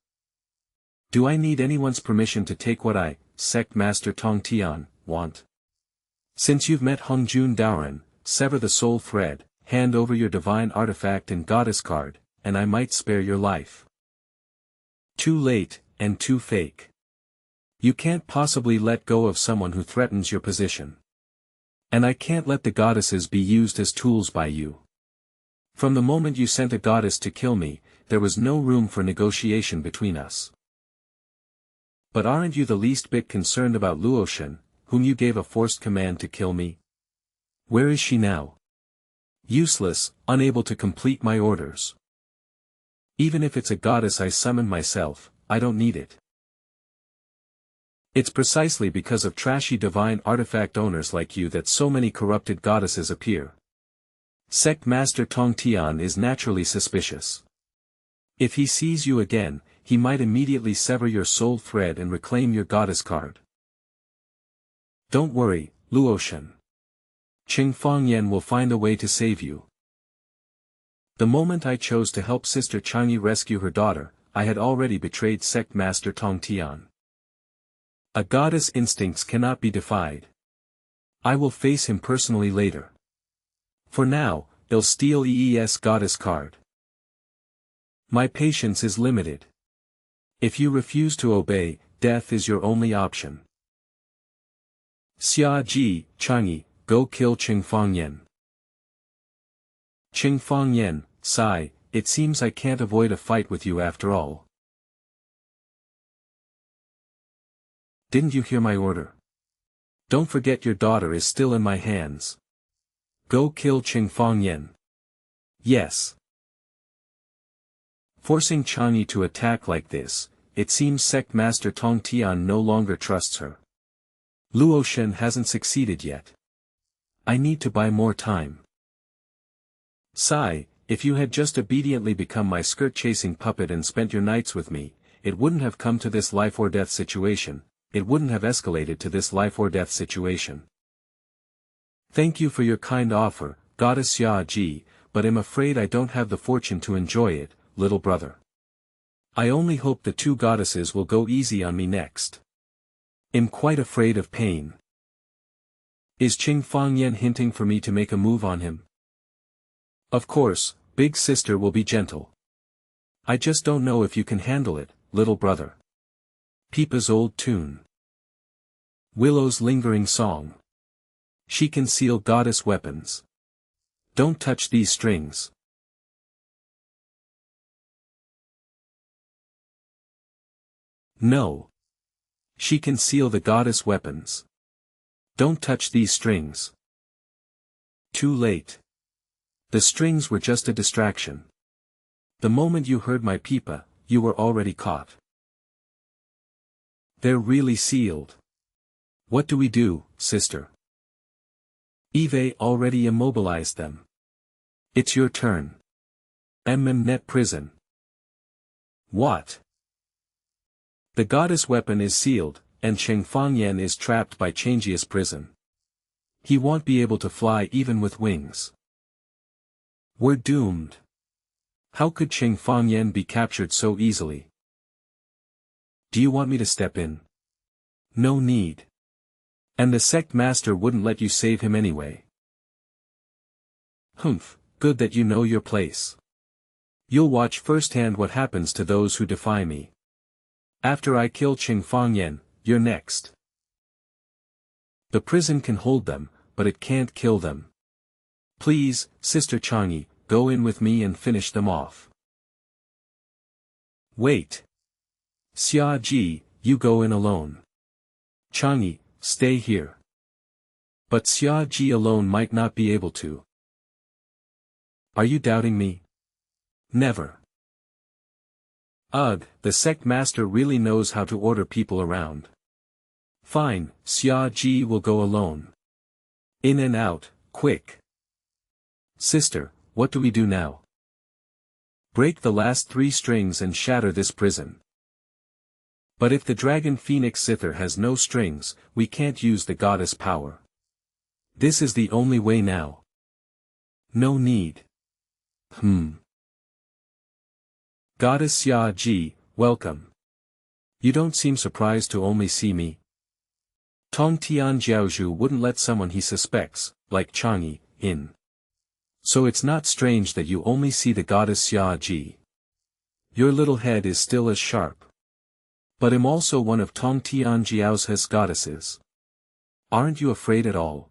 A: Do I need anyone's permission to take what I, Sect Master Tong Tian, want? Since you've met Hongjun Daoren, sever the soul thread, hand over your divine artifact and goddess card, and I might spare your life. Too late, and too fake. You can't possibly let go of someone who threatens your position. And I can't let the goddesses be used as tools by you. From the moment you sent a goddess to kill me, there was no room for negotiation between us. But aren't you the least bit concerned about Luotian, whom you gave a forced command to kill me? Where is she now? Useless, unable to complete my orders. Even if it's a goddess I summon myself, I don't need it. It's precisely because of trashy divine artifact owners like you that so many corrupted goddesses appear. Sect Master Tong Tian is naturally suspicious. If he sees you again, he might immediately sever your soul thread and reclaim your goddess card. Don't worry, Luotian. Cheng Fangyan will find a way to save you. The moment I chose to help Sister Chang'e rescue her daughter, I had already betrayed Sect Master Tong Tian. A goddess' instincts cannot be defied. I will face him personally later. For now, I'll steal EES goddess card. My patience is limited. If you refuse to obey, death is your only option. Xia Ji, Chang'e, go kill Cheng Fangyan. Cheng Fangyan, sigh, it seems I can't avoid a fight with you after all. Didn't you hear my order? Don't forget your daughter is still in my hands. Go kill Cheng Fangyan. Yes. Forcing Chang'e to attack like this, it seems Sect Master Tong Tian no longer trusts her. Luotian hasn't succeeded yet. I need to buy more time. Sigh, if you had just obediently become my skirt-chasing puppet and spent your nights with me, it wouldn't have come to this life-or-death situation, it wouldn't have escalated to this life-or-death situation. Thank you for your kind offer, Goddess Xia Ji, but I'm afraid I don't have the fortune to enjoy it, little brother. I only hope the two goddesses will go easy on me next. I'm quite afraid of pain. Is Cheng Fangyan hinting for me to make a move on him? Of course, big sister will be gentle. I just don't know if you can handle it, little brother. Peepa's old tune. Willow's lingering song. She can seal goddess weapons. Don't touch these strings. No. She can seal the goddess weapons. Don't touch these strings. Too late. The strings were just a distraction. The moment you heard my peepa, you were already caught. They're really sealed. What do we do, sister? Eve already immobilized them. It's your turn. Net prison. What? The goddess weapon is sealed, and Cheng Fangyan is trapped by Changius prison. He won't be able to fly even with wings. We're doomed. How could Cheng Fangyan be captured so easily? Do you want me to step in? No need. And the sect master wouldn't let you save him anyway. Humph, good that you know your place. You'll watch firsthand what happens to those who defy me. After I kill Cheng Fangyan, you're next. The prison can hold them, but it can't kill them. Please, Sister Changi, go in with me and finish them off. Wait. Xia Ji, you go in alone. Changi, stay here. But Xia Ji alone might not be able to. Are you doubting me? Never. Ugh, the sect master really knows how to order people around. Fine, Xia Ji will go alone. In and out, quick. Sister, what do we do now? Break the last 3 strings and shatter this prison. But if the dragon phoenix zither has no strings, we can't use the goddess power. This is the only way now. No need. Goddess Xia Ji, welcome. You don't seem surprised to only see me. Tong Tian Jiaozhu wouldn't let someone he suspects, like Changi, in. So it's not strange that you only see the goddess Xia Ji. Your little head is still as sharp. But I'm also one of Tong Tian Jiaozhu's goddesses. Aren't you afraid at all?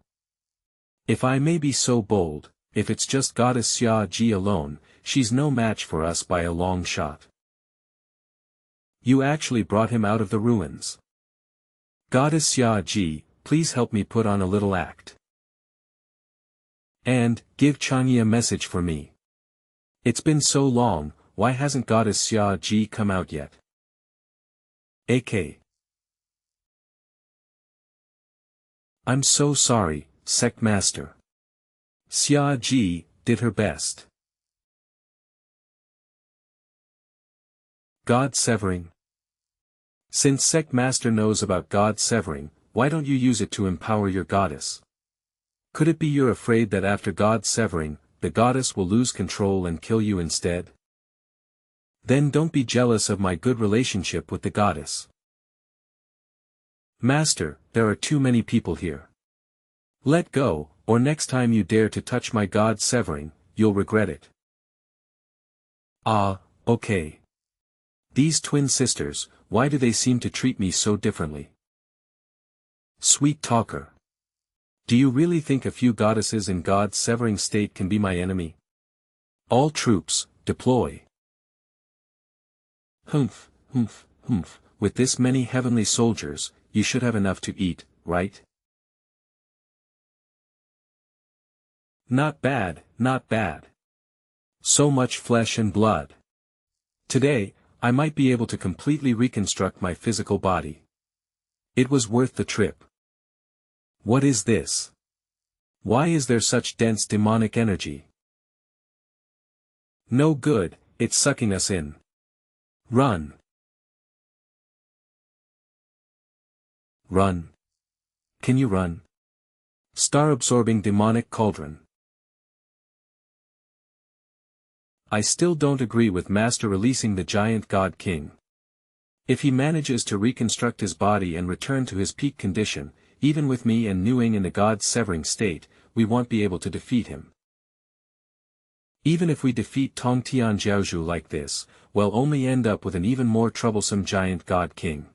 A: If I may be so bold, if it's just goddess Xia Ji alone, she's no match for us by a long shot. You actually brought him out of the ruins. Goddess Xia Ji, please help me put on a little act. And, give Changi a message for me. It's been so long, why hasn't goddess Xia Ji come out yet? AK. I'm so sorry, sect master. Xia Ji did her best. God severing. Since sect master knows about God severing, why don't you use it to empower your goddess? Could it be you're afraid that after God severing, the goddess will lose control and kill you instead? Then don't be jealous of my good relationship with the goddess. Master, there are too many people here. Let go, or next time you dare to touch my God severing, you'll regret it. Ah, okay. These twin sisters, why do they seem to treat me so differently? Sweet talker. Do you really think a few goddesses in God's severing state can be my enemy? All troops, deploy. Humph, with this many heavenly soldiers, you should have enough to eat, right? Not bad, not bad. So much flesh and blood. Today, I might be able to completely reconstruct my physical body. It was worth the trip. What is this? Why is there such dense demonic energy? No good, it's sucking us in. Run. Run. Can you run? Star-absorbing demonic cauldron. I still don't agree with Master releasing the giant God King. If he manages to reconstruct his body and return to his peak condition, even with me and Nuing in the God-severing state, we won't be able to defeat him. Even if we defeat Tong Tian Jiaozhu like this, we'll only end up with an even more troublesome giant God King.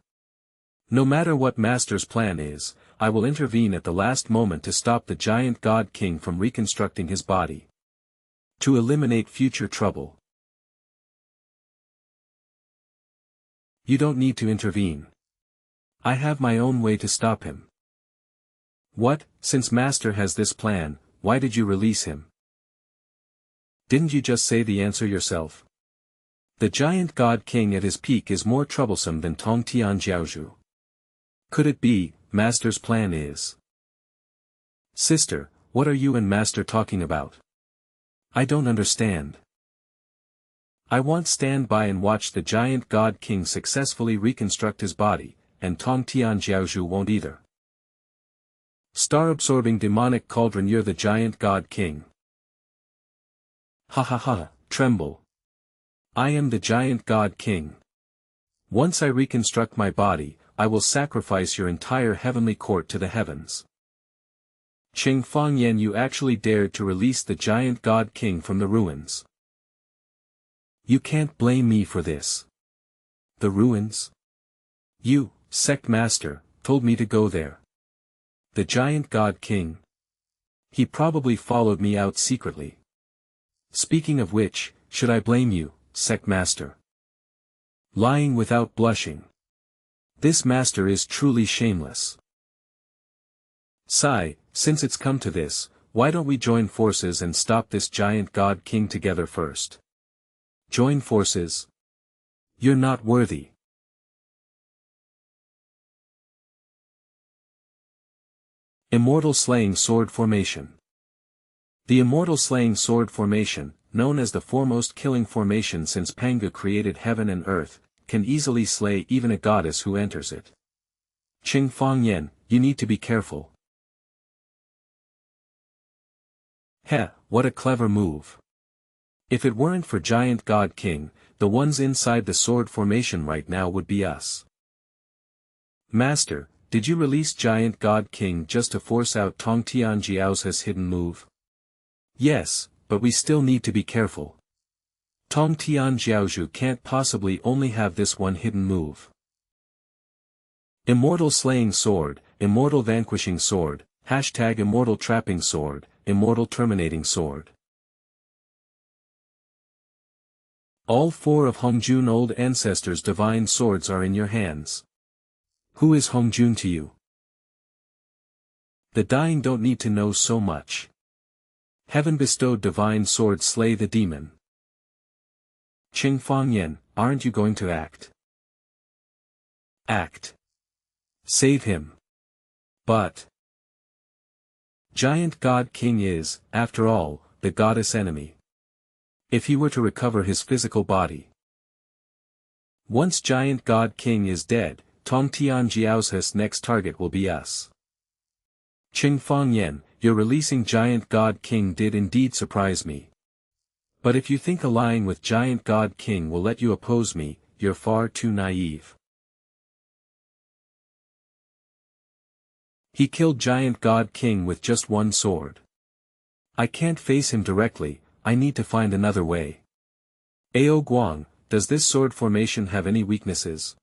A: No matter what Master's plan is, I will intervene at the last moment to stop the giant God King from reconstructing his body. To eliminate future trouble. You don't need to intervene. I have my own way to stop him. What, since Master has this plan, why did you release him? Didn't you just say the answer yourself? The giant God King at his peak is more troublesome than Tong Tian Jiaozhu. Could it be, Master's plan is? Sister, what are you and Master talking about? I don't understand. I want stand by and watch the giant God King successfully reconstruct his body, and Tong Tian Jiaozhu won't either. Star-absorbing demonic cauldron, you're the giant God King. Ha ha ha, tremble. I am the giant God King. Once I reconstruct my body, I will sacrifice your entire heavenly court to the heavens. Cheng Fangyan, you actually dared to release the giant god king from the ruins. You can't blame me for this. The ruins? You, sect master, told me to go there. The giant god king? He probably followed me out secretly. Speaking of which, should I blame you, sect master? Lying without blushing. This master is truly shameless. Sigh, since it's come to this, why don't we join forces and stop this giant god king together first? Join forces? You're not worthy. Immortal Slaying Sword Formation. The Immortal Slaying Sword Formation, known as the foremost killing formation since Panga created heaven and earth, can easily slay even a goddess who enters it. Cheng Fangyan, you need to be careful. Heh, what a clever move. If it weren't for Giant God King, the ones inside the sword formation right now would be us. Master, did you release Giant God King just to force out Tong Tianjiao's hidden move? Yes, but we still need to be careful. Tong Tianjiaozhu can't possibly only have this one hidden move. Immortal Slaying Sword, Immortal Vanquishing Sword, # Immortal Trapping Sword, Immortal Terminating Sword. All 4 of Hongjun old ancestors' divine swords are in your hands. Who is Hongjun to you? The dying don't need to know so much. Heaven bestowed divine sword slay the demon. Cheng Fangyan, aren't you going to act? Act. Save him. But Giant God King is, after all, the goddess enemy. If he were to recover his physical body. Once Giant God King is dead, Tong Tianjiao's next target will be us. Cheng Fangyan, your releasing Giant God King did indeed surprise me. But if you think allying with Giant God King will let you oppose me, you're far too naive. He killed Giant God King with just one sword. I can't face him directly, I need to find another way. Ao Guang, does this sword formation have any weaknesses?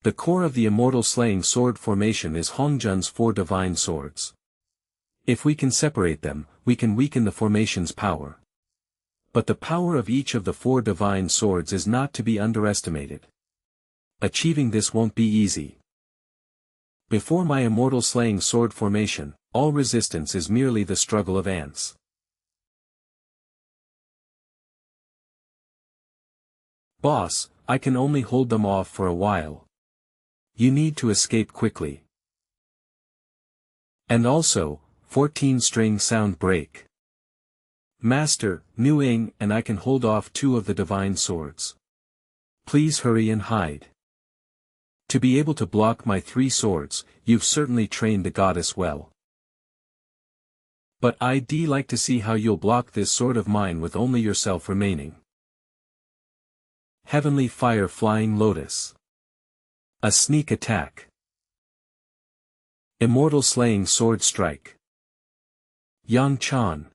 A: The core of the Immortal Slaying Sword formation is Hongjun's 4 divine swords. If we can separate them, we can weaken the formation's power. But the power of each of the 4 divine swords is not to be underestimated. Achieving this won't be easy. Before my Immortal Slaying Sword formation, all resistance is merely the struggle of ants. Boss, I can only hold them off for a while. You need to escape quickly. And also, 14-string sound break. Master, Nu Ying and I can hold off 2 of the divine swords. Please hurry and hide. To be able to block my 3 swords, you've certainly trained the goddess well. But I'd like to see how you'll block this sword of mine with only yourself remaining. Heavenly Fire Flying Lotus. A sneak attack. Immortal Slaying Sword Strike. Yang Chan.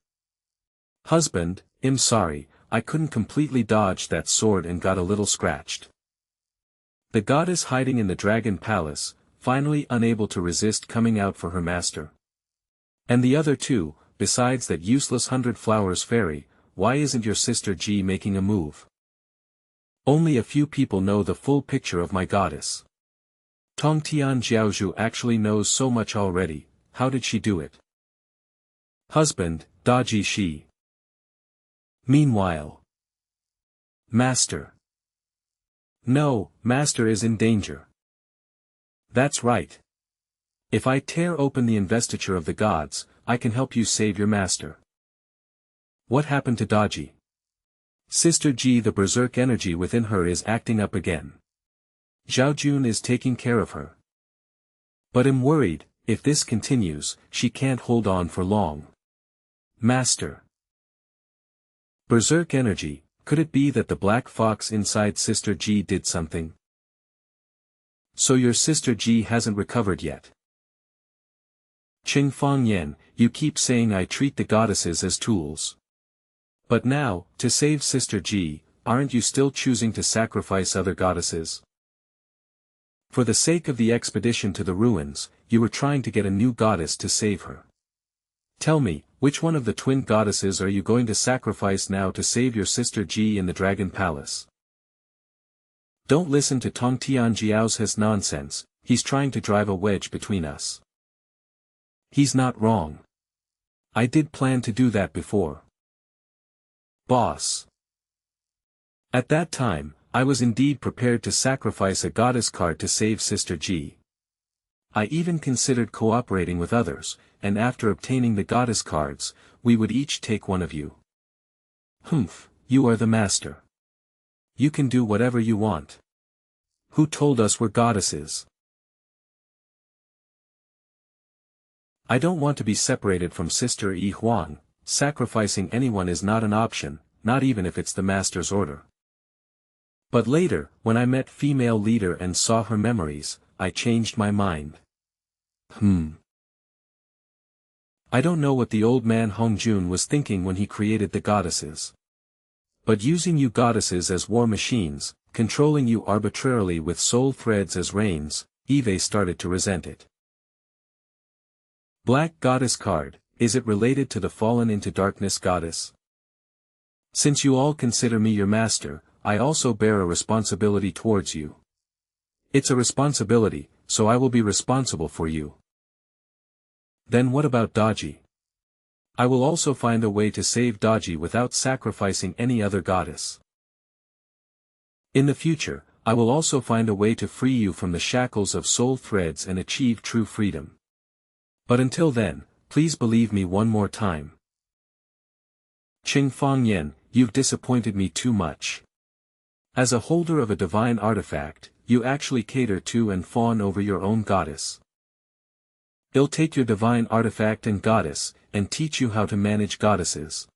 A: Husband, I'm sorry, I couldn't completely dodge that sword and got a little scratched. The goddess hiding in the Dragon Palace, finally unable to resist coming out for her master. And the other 2, besides that useless 100 Flowers Fairy, why isn't your sister Ji making a move? Only a few people know the full picture of my goddess. Tong Tianjiaozhu actually knows so much already, how did she do it? Husband, dodgy she. Meanwhile. Master. No, Master is in danger. That's right. If I tear open the investiture of the gods, I can help you save your master. What happened to Daji? Sister Ji, the berserk energy within her is acting up again. Zhao Jun is taking care of her. But I'm worried, if this continues, she can't hold on for long. Master. Berserk energy, could it be that the black fox inside Sister Ji did something? So your sister Ji hasn't recovered yet. Cheng Fangyan, you keep saying I treat the goddesses as tools. But now, to save sister Ji, aren't you still choosing to sacrifice other goddesses? For the sake of the expedition to the ruins, you were trying to get a new goddess to save her. Tell me, which one of the twin goddesses are you going to sacrifice now to save your sister Ji in the Dragon Palace? Don't listen to Tong Tianjiao's his nonsense, he's trying to drive a wedge between us. He's not wrong. I did plan to do that before. Boss. At that time, I was indeed prepared to sacrifice a goddess card to save Sister Ji. I even considered cooperating with others, and after obtaining the goddess cards, we would each take one of you. Humph, you are the master. You can do whatever you want. Who told us we're goddesses? I don't want to be separated from Sister Yi Huang. Sacrificing anyone is not an option, not even if it's the master's order. But later, when I met female leader and saw her memories, I changed my mind. I don't know what the old man Hong Jun was thinking when he created the goddesses. But using you goddesses as war machines, controlling you arbitrarily with soul threads as reins, Eve started to resent it. Black Goddess card, is it related to the fallen into darkness goddess? Since you all consider me your master, I also bear a responsibility towards you. It's a responsibility, so I will be responsible for you. Then what about Daji? I will also find a way to save Daji without sacrificing any other goddess. In the future, I will also find a way to free you from the shackles of soul threads and achieve true freedom. But until then, please believe me one more time. Cheng Fangyan, you've disappointed me too much. As a holder of a divine artifact, you actually cater to and fawn over your own goddess. I'll take your divine artifact and goddess, and teach you how to manage goddesses.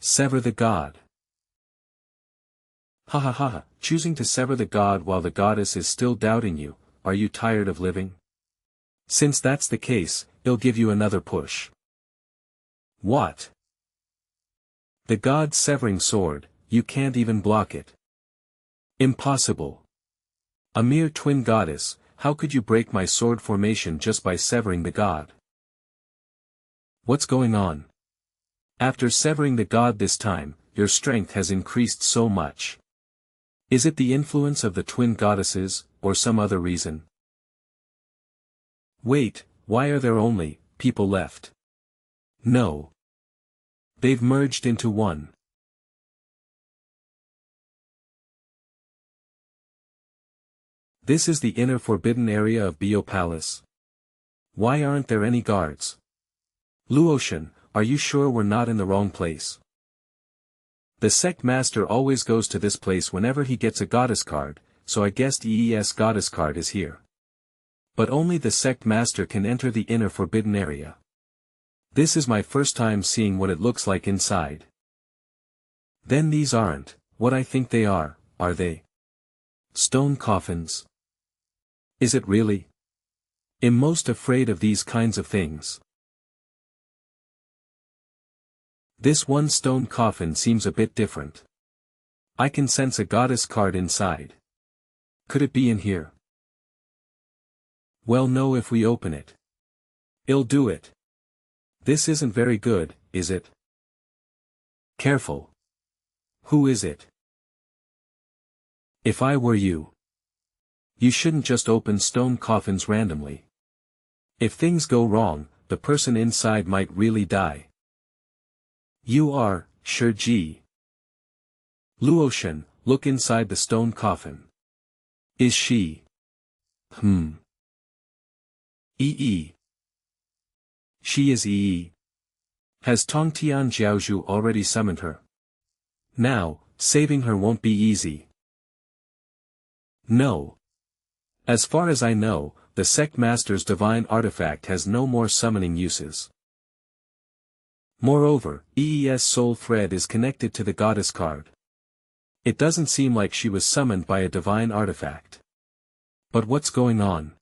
A: Sever the god. Ha ha ha, choosing to sever the god while the goddess is still doubting you, are you tired of living? Since that's the case, I'll give you another push. What? The god's severing sword, you can't even block it. Impossible. A mere twin goddess, how could you break my sword formation just by severing the god? What's going on? After severing the god this time, your strength has increased so much. Is it the influence of the twin goddesses, or some other reason? Wait, why are there only people left? No. They've merged into one. This is the inner forbidden area of Bio Palace. Why aren't there any guards? Luotian, are you sure we're not in the wrong place? The sect master always goes to this place whenever he gets a goddess card, so I guessed EES goddess card is here. But only the sect master can enter the inner forbidden area. This is my first time seeing what it looks like inside. Then these aren't what I think they are they? Stone coffins? Is it really? I'm most afraid of these kinds of things. This one stone coffin seems a bit different. I can sense a goddess card inside. Could it be in here? Well, no, if we open it. I'll do it. This isn't very good, is it? Careful. Who is it? If I were you. You shouldn't just open stone coffins randomly. If things go wrong, the person inside might really die. You are, sure Ji. Luotian, look inside the stone coffin. Is she? She is Yi. Has Tongtian Jiaozhu already summoned her? Now, saving her won't be easy. No. As far as I know, the sect master's divine artifact has no more summoning uses. Moreover, EES soul thread is connected to the goddess card. It doesn't seem like she was summoned by a divine artifact. But what's going on?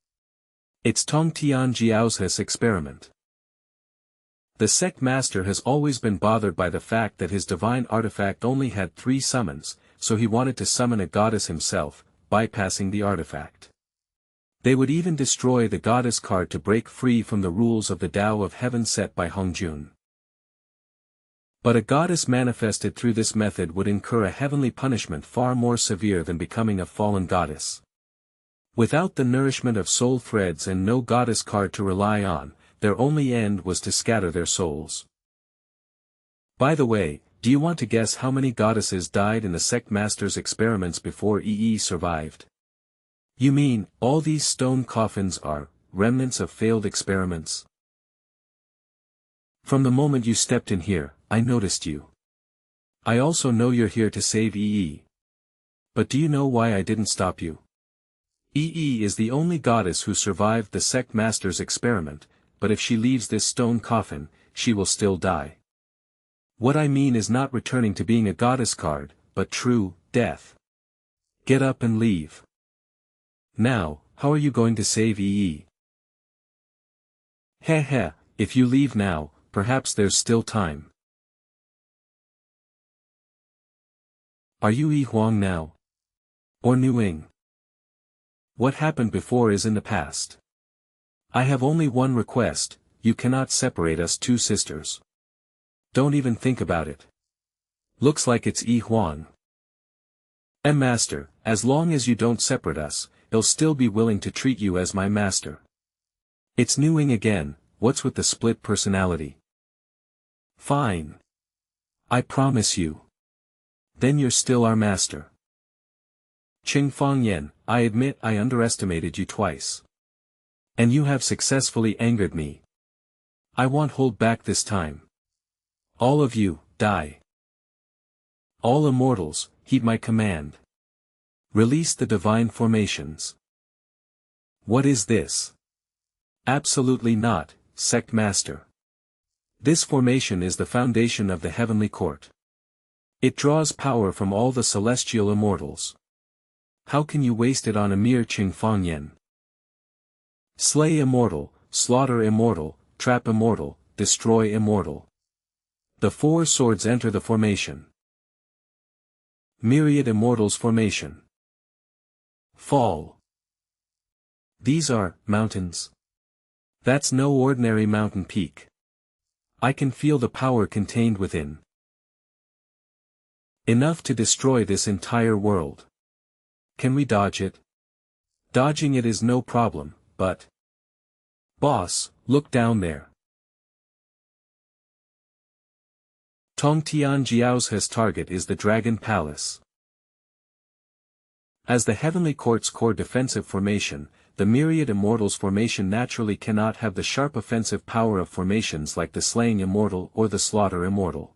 A: It's Tong Tianjiao's experiment. The sect master has always been bothered by the fact that his divine artifact only had 3 summons, so he wanted to summon a goddess himself, bypassing the artifact. They would even destroy the goddess card to break free from the rules of the Tao of Heaven set by Hongjun. But a goddess manifested through this method would incur a heavenly punishment far more severe than becoming a fallen goddess. Without the nourishment of soul threads and no goddess card to rely on, their only end was to scatter their souls. By the way, do you want to guess how many goddesses died in the sect master's experiments before EE survived? You mean, all these stone coffins are remnants of failed experiments? From the moment you stepped in here, I noticed you. I also know you're here to save EE. But do you know why I didn't stop you? EE is the only goddess who survived the sect master's experiment, but if she leaves this stone coffin, she will still die. What I mean is not returning to being a goddess card, but true death. Get up and leave. Now, how are you going to save EE? Heh, if you leave now, perhaps there's still time. Are you Yi Huang now? Or Nuing? What happened before is in the past. I have only one request, you cannot separate us 2 sisters. Don't even think about it. Looks like it's Yi Huang. Master, as long as you don't separate us, he'll still be willing to treat you as my master. It's Nuing again, what's with the split personality? Fine. I promise you. Then you're still our master. Cheng Fangyan, I admit I underestimated you twice. And you have successfully angered me. I won't hold back this time. All of you, die. All immortals, heed my command. Release the divine formations. What is this? Absolutely not, sect master. This formation is the foundation of the heavenly court. It draws power from all the celestial immortals. How can you waste it on a mere Cheng Fangyan? Slay immortal, slaughter immortal, trap immortal, destroy immortal. The 4 swords enter the formation. Myriad immortals formation. Fall. These are mountains. That's no ordinary mountain peak. I can feel the power contained within. Enough to destroy this entire world. Can we dodge it? Dodging it is no problem, but... Boss, look down there. Tong Tianjiao's target is the Dragon Palace. As the Heavenly Court's core defensive formation, the Myriad Immortals formation naturally cannot have the sharp offensive power of formations like the Slaying Immortal or the Slaughter Immortal.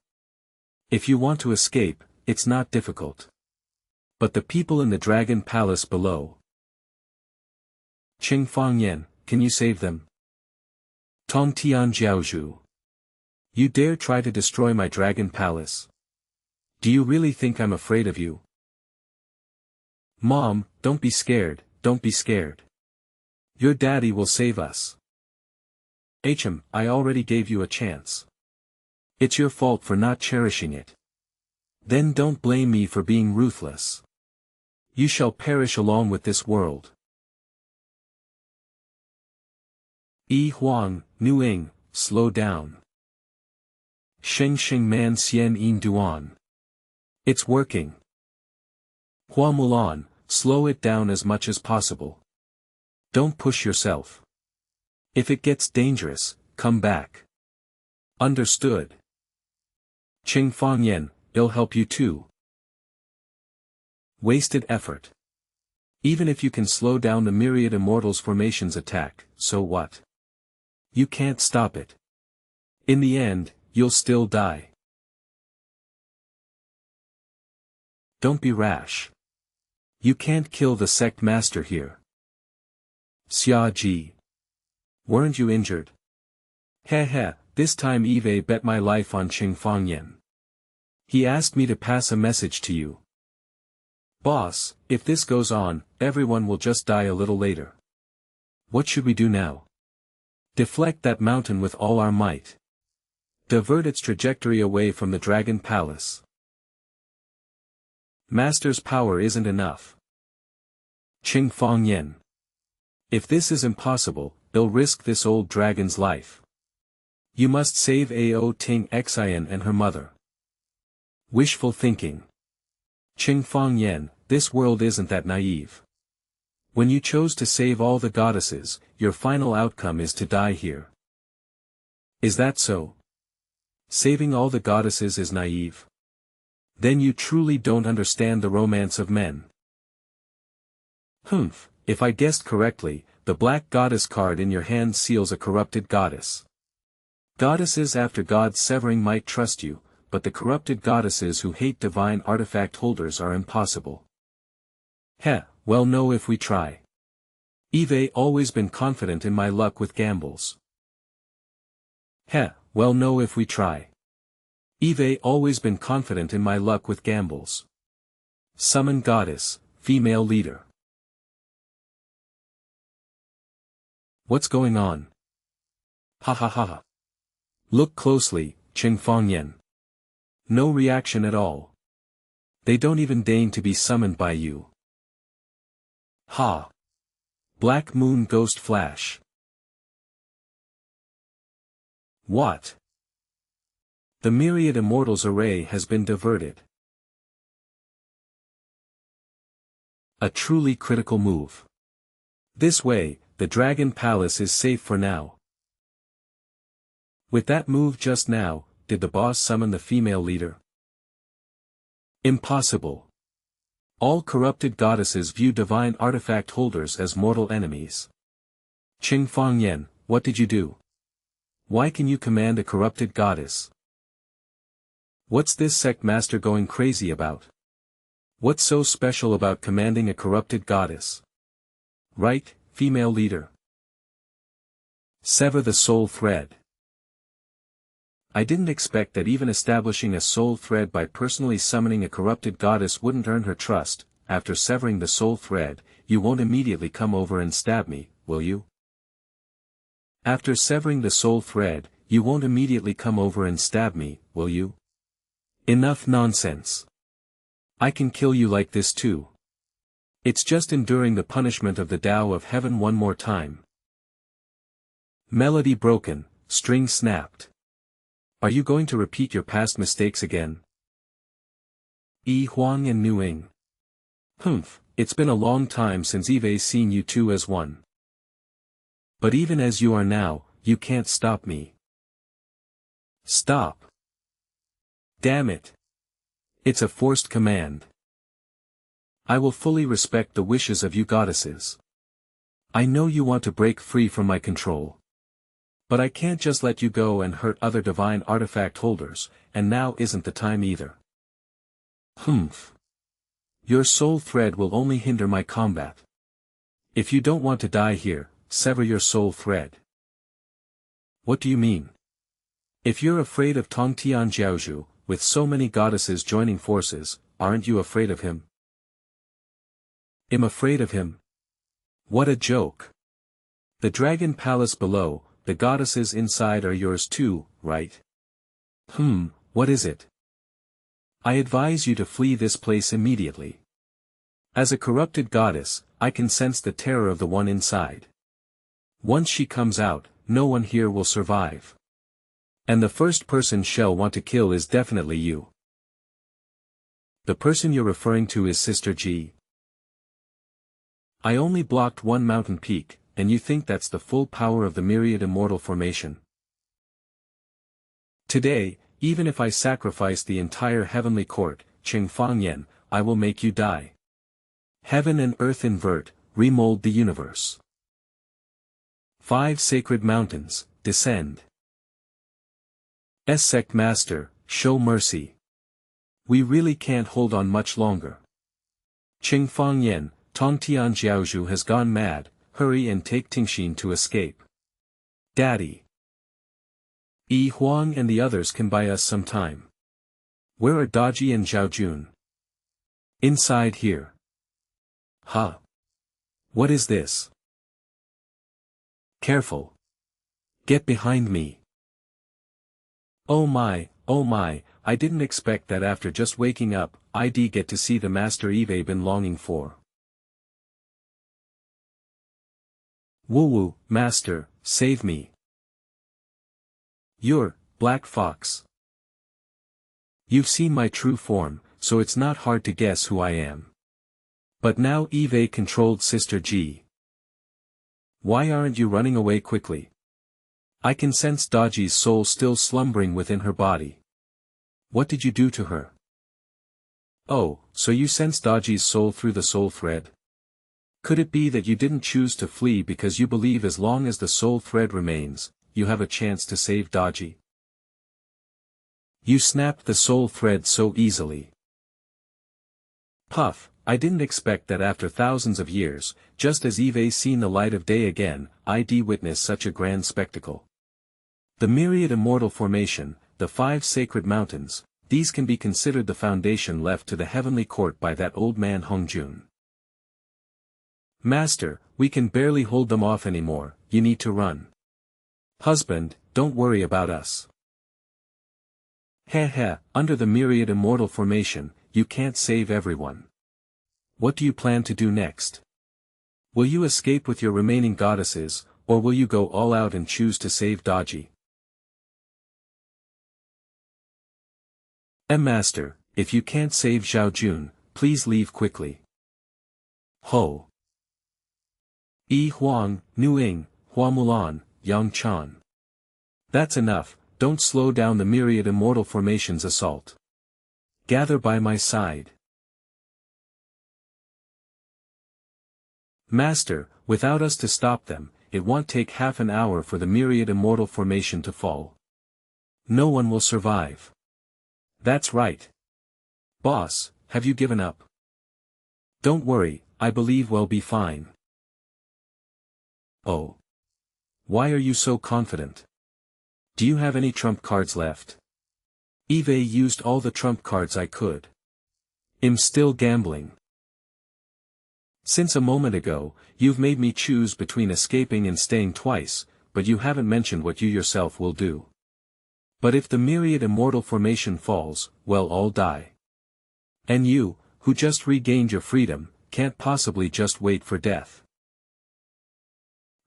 A: If you want to escape, it's not difficult. But the people in the Dragon Palace below. Cheng Fangyan, can you save them? Tong Tianjiaozhu. You dare try to destroy my Dragon Palace? Do you really think I'm afraid of you? Mom, don't be scared, don't be scared. Your daddy will save us. I already gave you a chance. It's your fault for not cherishing it. Then don't blame me for being ruthless. You shall perish along with this world. Yi Huang, Nuing, slow down. Sheng Man Xian Yin Duan. It's working. Hua Mulan, slow it down as much as possible. Don't push yourself. If it gets dangerous, come back. Understood. Cheng Fangyan, it'll help you too. Wasted effort. Even if you can slow down the Myriad Immortals formation's attack, so what? You can't stop it. In the end, you'll still die. Don't be rash. You can't kill the sect master here. Xia Ji. Weren't you injured? Heh, this time Eve bet my life on Cheng Fangyan. He asked me to pass a message to you. Boss, if this goes on, everyone will just die a little later. What should we do now? Deflect that mountain with all our might. Divert its trajectory away from the Dragon Palace. Master's power isn't enough. Cheng Fangyan. If this is impossible, they'll risk this old dragon's life. You must save Ao Ting Xian and her mother. Wishful thinking. Cheng Fangyan, this world isn't that naive. When you chose to save all the goddesses, your final outcome is to die here. Is that so? Saving all the goddesses is naive? Then you truly don't understand the romance of men. If I guessed correctly, the black goddess card in your hand seals a corrupted goddess. Goddesses after God's severing might trust you, but the corrupted goddesses who hate divine artifact holders are impossible. Well no if we try. I've always been confident in my luck with gambles. Well no if we try. I've always been confident in my luck with gambles. Summon goddess, female leader. What's going on? Ha ha ha ha. Look closely, Cheng Fangyan. No reaction at all. They don't even deign to be summoned by you. Ha! Black Moon Ghost Flash. What? The Myriad Immortals array has been diverted. A truly critical move. This way, the Dragon Palace is safe for now. With that move just now, did the boss summon the female leader? Impossible. All corrupted goddesses view divine artifact holders as mortal enemies. Cheng Fangyan, what did you do? Why can you command a corrupted goddess? What's this sect master going crazy about? What's so special about commanding a corrupted goddess? Right, female leader. Sever the soul thread. I didn't expect that even establishing a soul thread by personally summoning a corrupted goddess wouldn't earn her trust. After severing the soul thread, you won't immediately come over and stab me, will you? After severing the soul thread, you won't immediately come over and stab me, will you? Enough nonsense. I can kill you like this too. It's just enduring the punishment of the Tao of Heaven one more time. Melody broken, string snapped. Are you going to repeat your past mistakes again? Yi Huang and Nuing. It's been a long time since I've seen you two as one. But even as you are now, you can't stop me. Stop. Damn it. It's a forced command. I will fully respect the wishes of you goddesses. I know you want to break free from my control. But I can't just let you go and hurt other divine artifact holders, and now isn't the time either. Your soul thread will only hinder my combat. If you don't want to die here, sever your soul thread. What do you mean? If you're afraid of Tongtian Jiaozhu, with so many goddesses joining forces, aren't you afraid of him? I'm afraid of him? What a joke. The Dragon Palace below, the goddesses inside are yours too, right? What is it? I advise you to flee this place immediately. As a corrupted goddess, I can sense the terror of the one inside. Once she comes out, no one here will survive. And the first person she'll want to kill is definitely you. The person you're referring to is Sister Ji. I only blocked one mountain peak, and you think that's the full power of the Myriad Immortal Formation? Today, even if I sacrifice the entire heavenly court, Cheng Fangyan, I will make you die. Heaven and earth invert, remold the universe. 5 sacred mountains, descend. Sect Master, show mercy. We really can't hold on much longer. Cheng Fangyan, Tongtian Jiaozhu has gone mad, hurry and take Tingxin to escape. Daddy. Yi Huang and the others can buy us some time. Where are Daji and Zhaojun? Inside here. Huh? What is this? Careful. Get behind me. Oh my, I didn't expect that after just waking up, I'd get to see the master Eve been longing for. Woo-woo, master, save me. You're, Black Fox. You've seen my true form, so it's not hard to guess who I am. But now Eve controlled Sister G. Why aren't you running away quickly? I can sense Daji's soul still slumbering within her body. What did you do to her? Oh, so you sense Daji's soul through the soul thread? Could it be that you didn't choose to flee because you believe as long as the soul thread remains, you have a chance to save Daji? You snapped the soul thread so easily. Puff, I didn't expect that after thousands of years, just as Eve seen the light of day again, I'd witness such a grand spectacle. The myriad immortal formation, the 5 sacred mountains, these can be considered the foundation left to the heavenly court by that old man Hongjun. Master, we can barely hold them off anymore, you need to run. Husband, don't worry about us. Heh, under the myriad immortal formation, you can't save everyone. What do you plan to do next? Will you escape with your remaining goddesses, or will you go all out and choose to save Daji? Master, if you can't save Zhao Jun, please leave quickly. Ho! Yi Huang, Nu Ying, Hua Mulan, Yang Chan. That's enough, don't slow down the myriad immortal formation's assault. Gather by my side. Master, without us to stop them, it won't take half an hour for the myriad immortal formation to fall. No one will survive. That's right. Boss, have you given up? Don't worry, I believe we'll be fine. Oh. Why are you so confident? Do you have any trump cards left? Eve used all the trump cards I could. I'm still gambling. Since a moment ago, you've made me choose between escaping and staying twice, but you haven't mentioned what you yourself will do. But if the myriad immortal formation falls, we'll all die. And you, who just regained your freedom, can't possibly just wait for death.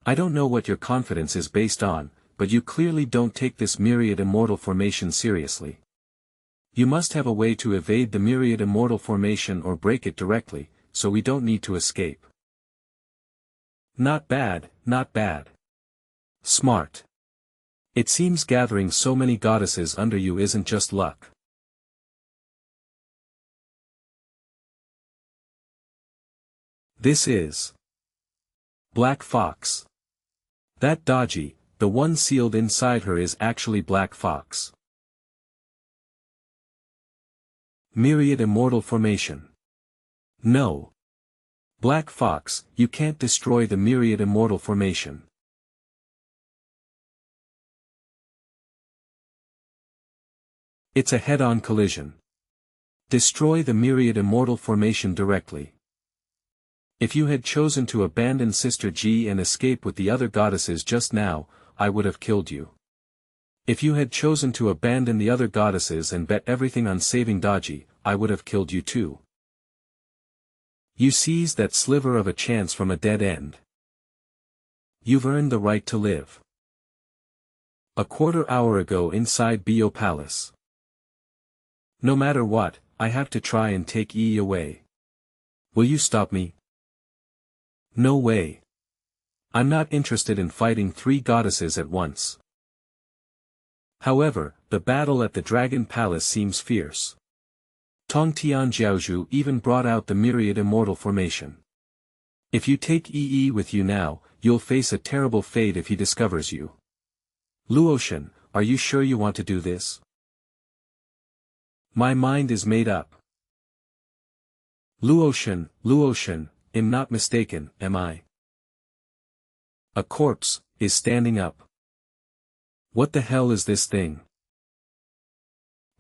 A: I don't know what your confidence is based on, but you clearly don't take this myriad immortal formation seriously. You must have a way to evade the myriad immortal formation or break it directly, so we don't need to escape. Not bad, not bad. Smart. It seems gathering so many goddesses under you isn't just luck. This is Black Fox. That Daji, the one sealed inside her, is actually Black Fox. Myriad immortal formation. No. Black Fox, you can't destroy the myriad immortal formation. It's a head-on collision. Destroy the myriad immortal formation directly. If you had chosen to abandon Sister G and escape with the other goddesses just now, I would have killed you. If you had chosen to abandon the other goddesses and bet everything on saving Daji, I would have killed you too. You seized that sliver of a chance from a dead end. You've earned the right to live. A quarter hour ago inside Bio Palace. No matter what, I have to try and take E away. Will you stop me? No way. I'm not interested in fighting 3 goddesses at once. However, the battle at the Dragon Palace seems fierce. Tong Tianjiaozhu even brought out the myriad immortal formation. If you take EE with you now, you'll face a terrible fate if he discovers you. Luoshan, are you sure you want to do this? My mind is made up. Luoshan, I'm not mistaken, am I? A corpse is standing up. What the hell is this thing?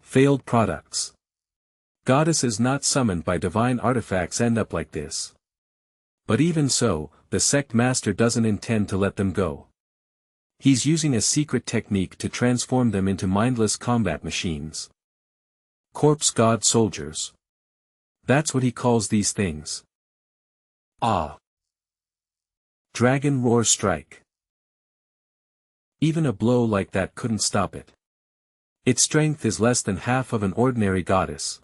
A: Failed products. Goddesses not summoned by divine artifacts end up like this. But even so, the sect master doesn't intend to let them go. He's using a secret technique to transform them into mindless combat machines. Corpse god soldiers. That's what he calls these things. Ah. Dragon roar strike. Even a blow like that couldn't stop it. Its strength is less than half of an ordinary goddess.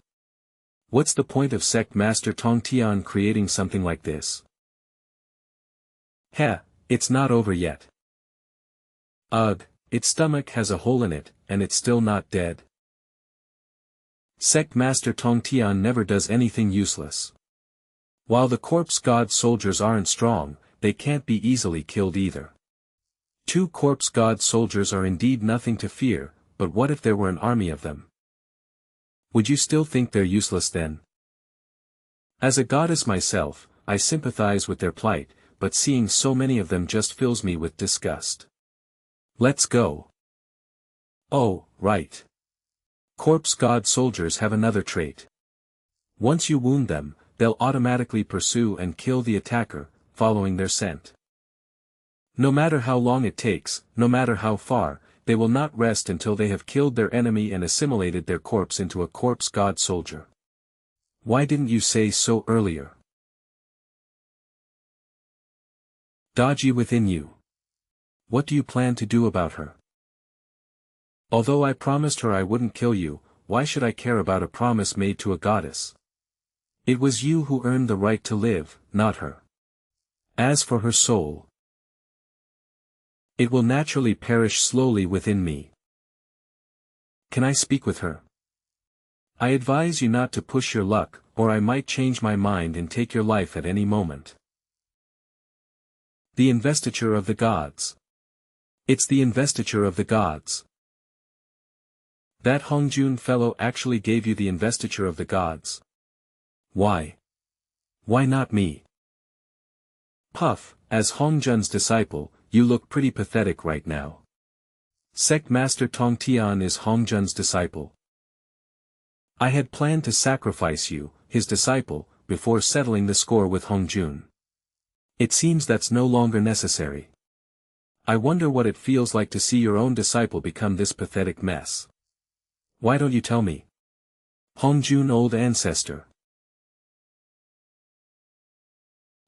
A: What's the point of sect master Tong Tian creating something like this? Heh, it's not over yet. Ugh, its stomach has a hole in it, and it's still not dead. Sect master Tong Tian never does anything useless. While the corpse god soldiers aren't strong, they can't be easily killed either. 2 corpse god soldiers are indeed nothing to fear, but what if there were an army of them? Would you still think they're useless then? As a goddess myself, I sympathize with their plight, but seeing so many of them just fills me with disgust. Let's go. Oh, right. Corpse god soldiers have another trait. Once you wound them, they'll automatically pursue and kill the attacker, following their scent. No matter how long it takes, no matter how far, they will not rest until they have killed their enemy and assimilated their corpse into a corpse god soldier. Why didn't you say so earlier? Dodgy within you. What do you plan to do about her? Although I promised her I wouldn't kill you, why should I care about a promise made to a goddess? It was you who earned the right to live, not her. As for her soul, it will naturally perish slowly within me. Can I speak with her? I advise you not to push your luck, or I might change my mind and take your life at any moment. The investiture of the gods. It's the investiture of the gods. That Hongjun fellow actually gave you the investiture of the gods. Why? Why not me? Puff, as Hongjun's disciple, you look pretty pathetic right now. Sect Master Tong Tian is Hongjun's disciple. I had planned to sacrifice you, his disciple, before settling the score with Hongjun. It seems that's no longer necessary. I wonder what it feels like to see your own disciple become this pathetic mess. Why don't you tell me? Hongjun old ancestor.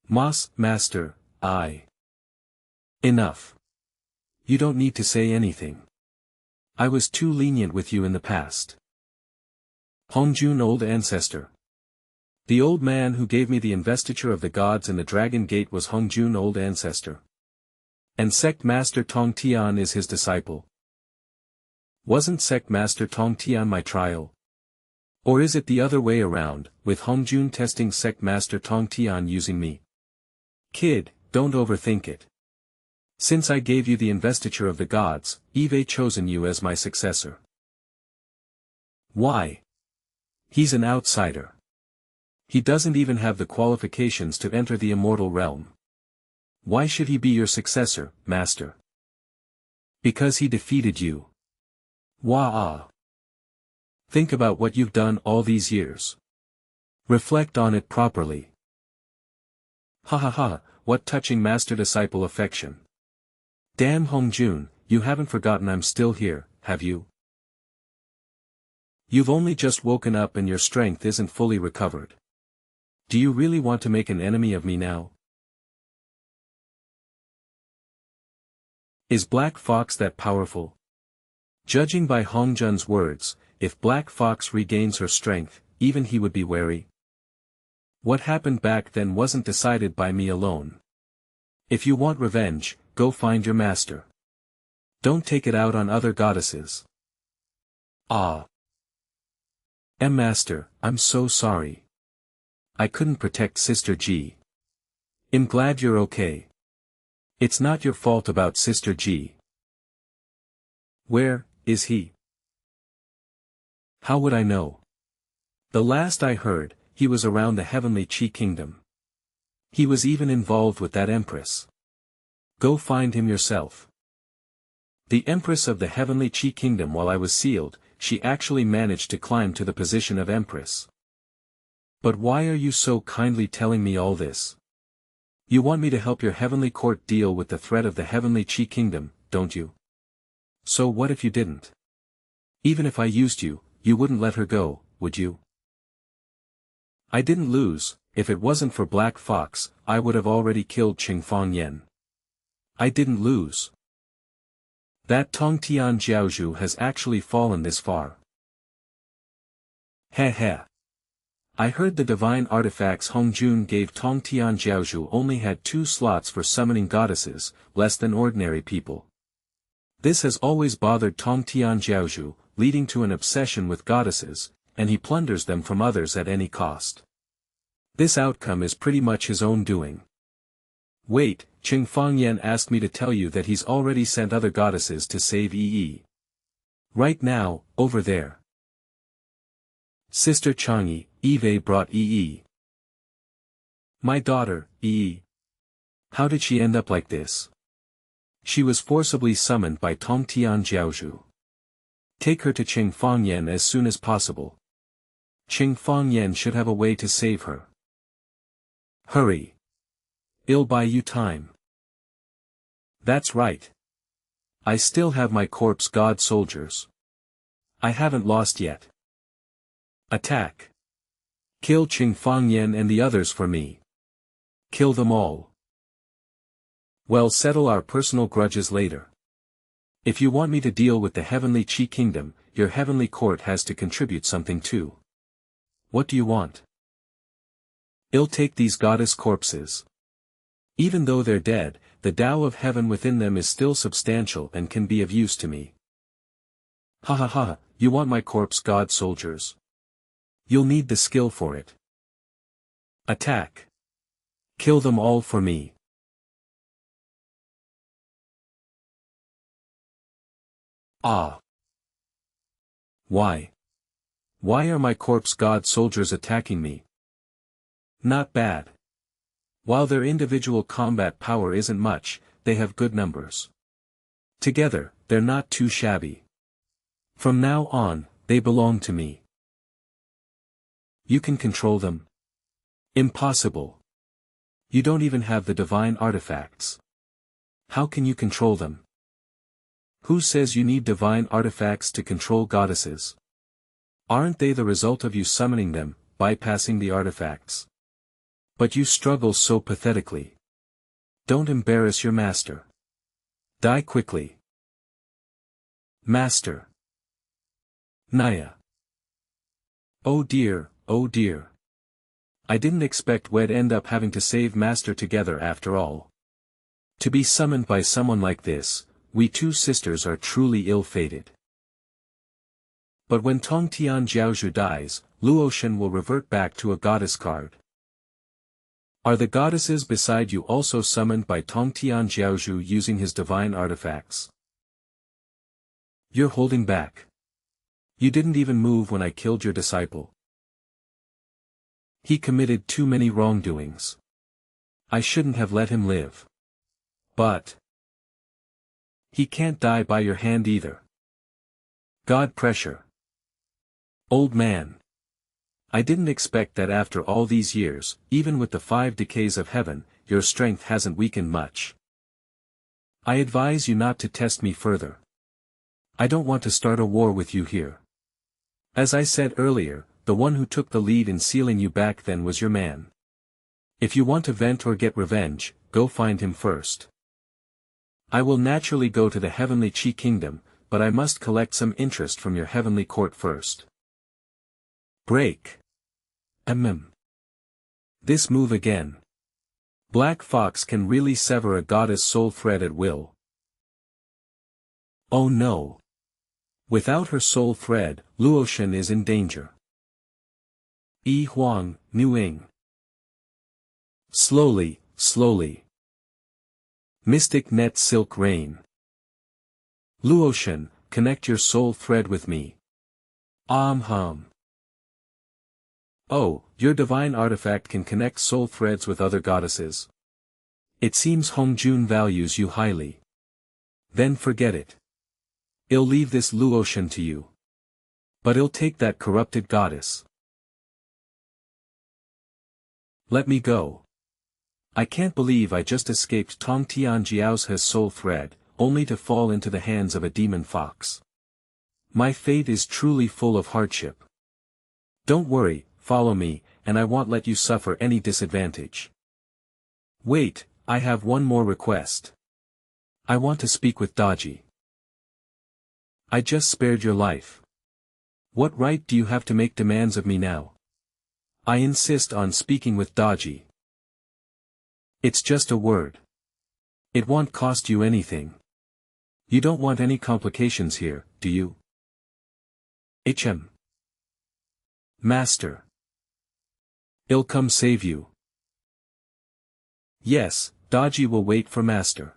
A: Master, Enough. You don't need to say anything. I was too lenient with you in the past. Hongjun old ancestor. The old man who gave me the investiture of the gods in the Dragon Gate was Hongjun old ancestor. And Sect Master Tong Tian is his disciple. Wasn't Sect Master Tong Tian my trial? Or is it the other way around, with Hongjun testing Sect Master Tong Tian using me? Kid, don't overthink it. Since I gave you the investiture of the gods, I've chosen you as my successor. Why? He's an outsider. He doesn't even have the qualifications to enter the immortal realm. Why should he be your successor, master? Because he defeated you. Wah-ah. Think about what you've done all these years. Reflect on it properly. Ha ha ha, what touching master-disciple affection. Damn Hongjun, you haven't forgotten I'm still here, have you? You've only just woken up and your strength isn't fully recovered. Do you really want to make an enemy of me now? Is Black Fox that powerful? Judging by Hongjun's words, if Black Fox regains her strength, even he would be wary. What happened back then wasn't decided by me alone. If you want revenge, go find your master. Don't take it out on other goddesses. Ah. Master, I'm so sorry. I couldn't protect Sister G. I'm glad you're okay. It's not your fault about Sister G. Where is he? How would I know? The last I heard, he was around the heavenly Qi kingdom. He was even involved with that empress. Go find him yourself. The empress of the heavenly Qi kingdom. While I was sealed, she actually managed to climb to the position of empress. But why are you so kindly telling me all this? You want me to help your heavenly court deal with the threat of the heavenly Chi kingdom, don't you? So what if you didn't? Even if I used you, you wouldn't let her go, would you? I didn't lose. If it wasn't for Black Fox, I would have already killed Cheng Fangyan. I didn't lose. That Tongtian Jiaozhu has actually fallen this far. Heh heh. I heard the divine artifacts Hongjun gave Tongtian Jiaozhu only had 2 slots for summoning goddesses, less than ordinary people. This has always bothered Tongtian Jiaozhu, leading to an obsession with goddesses, and he plunders them from others at any cost. This outcome is pretty much his own doing. Wait, Cheng Fangyan asked me to tell you that he's already sent other goddesses to save Yi. Right now, over there. Sister Chang'e, Eve brought Yi. My daughter, Yi. How did she end up like this? She was forcibly summoned by Tongtian Jiaozhu. Take her to Cheng Fangyan as soon as possible. Cheng Fangyan should have a way to save her. Hurry. I'll buy you time. That's right. I still have my corpse god soldiers. I haven't lost yet. Attack. Kill Cheng Fangyan and the others for me. Kill them all. We'll settle our personal grudges later. If you want me to deal with the heavenly Chi kingdom, your heavenly court has to contribute something too. What do you want? I'll take these goddess corpses. Even though they're dead, the Tao of heaven within them is still substantial and can be of use to me. Ha ha ha, you want my corpse god soldiers? You'll need the skill for it. Attack. Kill them all for me. Ah. Why? Why are my corpse god soldiers attacking me? Not bad. While their individual combat power isn't much, they have good numbers. Together, they're not too shabby. From now on, they belong to me. You can control them? Impossible. You don't even have the divine artifacts. How can you control them? Who says you need divine artifacts to control goddesses? Aren't they the result of you summoning them, bypassing the artifacts? But you struggle so pathetically. Don't embarrass your master. Die quickly. Master. Naya. Oh dear, oh dear. I didn't expect we'd end up having to save Master together after all. To be summoned by someone like this, we 2 sisters are truly ill-fated. But when Tongtian Jiaozhu dies, Luoshan will revert back to a goddess card. Are the goddesses beside you also summoned by Tongtian Jiaozhu using his divine artifacts? You're holding back. You didn't even move when I killed your disciple. He committed too many wrongdoings. I shouldn't have let him live. But he can't die by your hand either. God pressure. Old man. I didn't expect that after all these years, even with the 5 decays of heaven, your strength hasn't weakened much. I advise you not to test me further. I don't want to start a war with you here. As I said earlier, the one who took the lead in sealing you back then was your man. If you want to vent or get revenge, go find him first. I will naturally go to the heavenly Chi kingdom, but I must collect some interest from your heavenly court first. Break. This move again. Black Fox can really sever a goddess soul thread at will. Oh no. Without her soul thread, Luoshan is in danger. Yi Huang, Nuing. Slowly, slowly. Mystic Net Silk Rain. Luoshan, connect your soul thread with me. Hum. Oh, your divine artifact can connect soul threads with other goddesses. It seems Hongjun values you highly. Then forget it. I'll leave this Luoshan to you. But I'll take that corrupted goddess. Let me go. I can't believe I just escaped Tong Tianjiao's soul thread, only to fall into the hands of a demon fox. My fate is truly full of hardship. Don't worry, follow me, and I won't let you suffer any disadvantage. Wait, I have one more request. I want to speak with Daji. I just spared your life. What right do you have to make demands of me now? I insist on speaking with Daji. It's just a word. It won't cost you anything. You don't want any complications here, do you? Master. I'll come save you. Yes, Daji will wait for Master.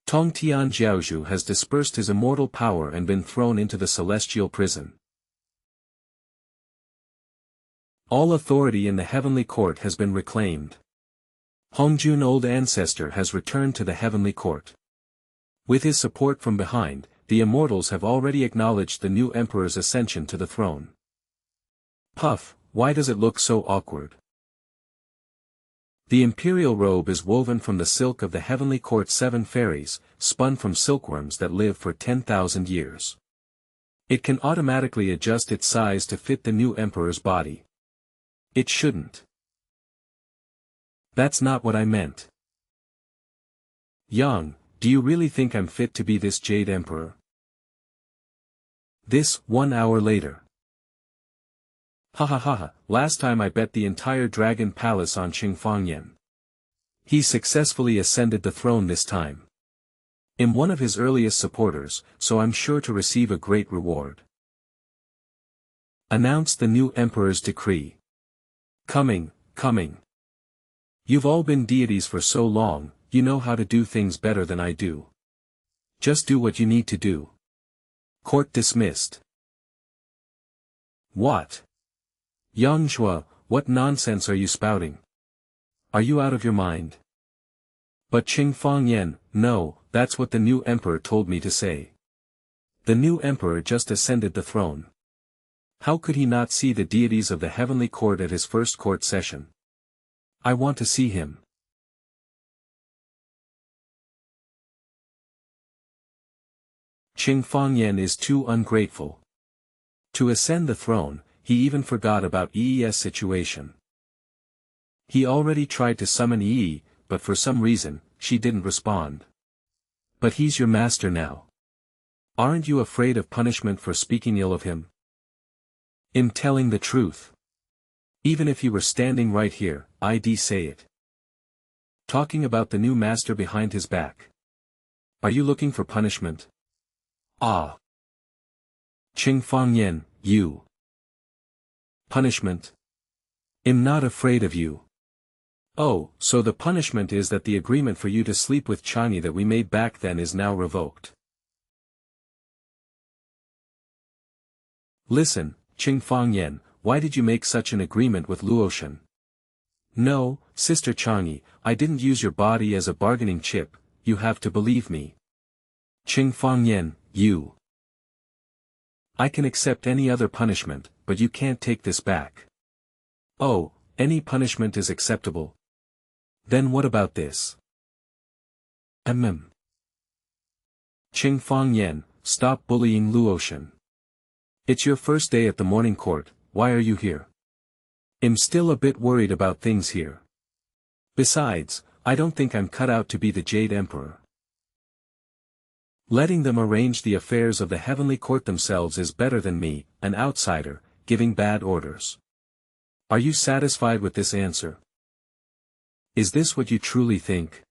A: Tong Tianjiaozhu has dispersed his immortal power and been thrown into the celestial prison. All authority in the heavenly court has been reclaimed. Hongjun old ancestor has returned to the heavenly court. With his support from behind, the immortals have already acknowledged the new emperor's ascension to the throne. Puff, why does it look so awkward? The imperial robe is woven from the silk of the heavenly court's 7 fairies, spun from silkworms that live for 10,000 years. It can automatically adjust its size to fit the new emperor's body. It shouldn't. That's not what I meant. Yang, do you really think I'm fit to be this Jade Emperor? This, 1 hour later. Ha ha ha ha, last time I bet the entire Dragon Palace on Cheng Fangyan. He successfully ascended the throne this time. I'm one of his earliest supporters, so I'm sure to receive a great reward. Announce the new Emperor's decree. Coming. You've all been deities for so long, you know how to do things better than I do. Just do what you need to do. Court dismissed. What? Yang Zhua, what nonsense are you spouting? Are you out of your mind? But Cheng Fangyan, no, that's what the new emperor told me to say. The new emperor just ascended the throne. How could he not see the deities of the heavenly court at his first court session? I want to see him. Cheng Fangyan is too ungrateful. To ascend the throne, he even forgot about Yi's situation. He already tried to summon Yi, but for some reason, she didn't respond. But he's your master now. Aren't you afraid of punishment for speaking ill of him? I'm telling the truth. Even if he were standing right here, I'd say it. Talking about the new master behind his back. Are you looking for punishment? Ah. Cheng Fangyan, you. Punishment? I'm not afraid of you. Oh, so the punishment is that the agreement for you to sleep with Changi that we made back then is now revoked. Listen, Cheng Fangyan, why did you make such an agreement with Luoshan? No, Sister Changi, I didn't use your body as a bargaining chip, you have to believe me. Cheng Fangyan, you. I can accept any other punishment, but you can't take this back. Oh, any punishment is acceptable. Then what about this? Cheng Fangyan, stop bullying Luoshan. It's your first day at the morning court, why are you here? I'm still a bit worried about things here. Besides, I don't think I'm cut out to be the Jade Emperor. Letting them arrange the affairs of the heavenly court themselves is better than me, an outsider, giving bad orders. Are you satisfied with this answer? Is this what you truly think?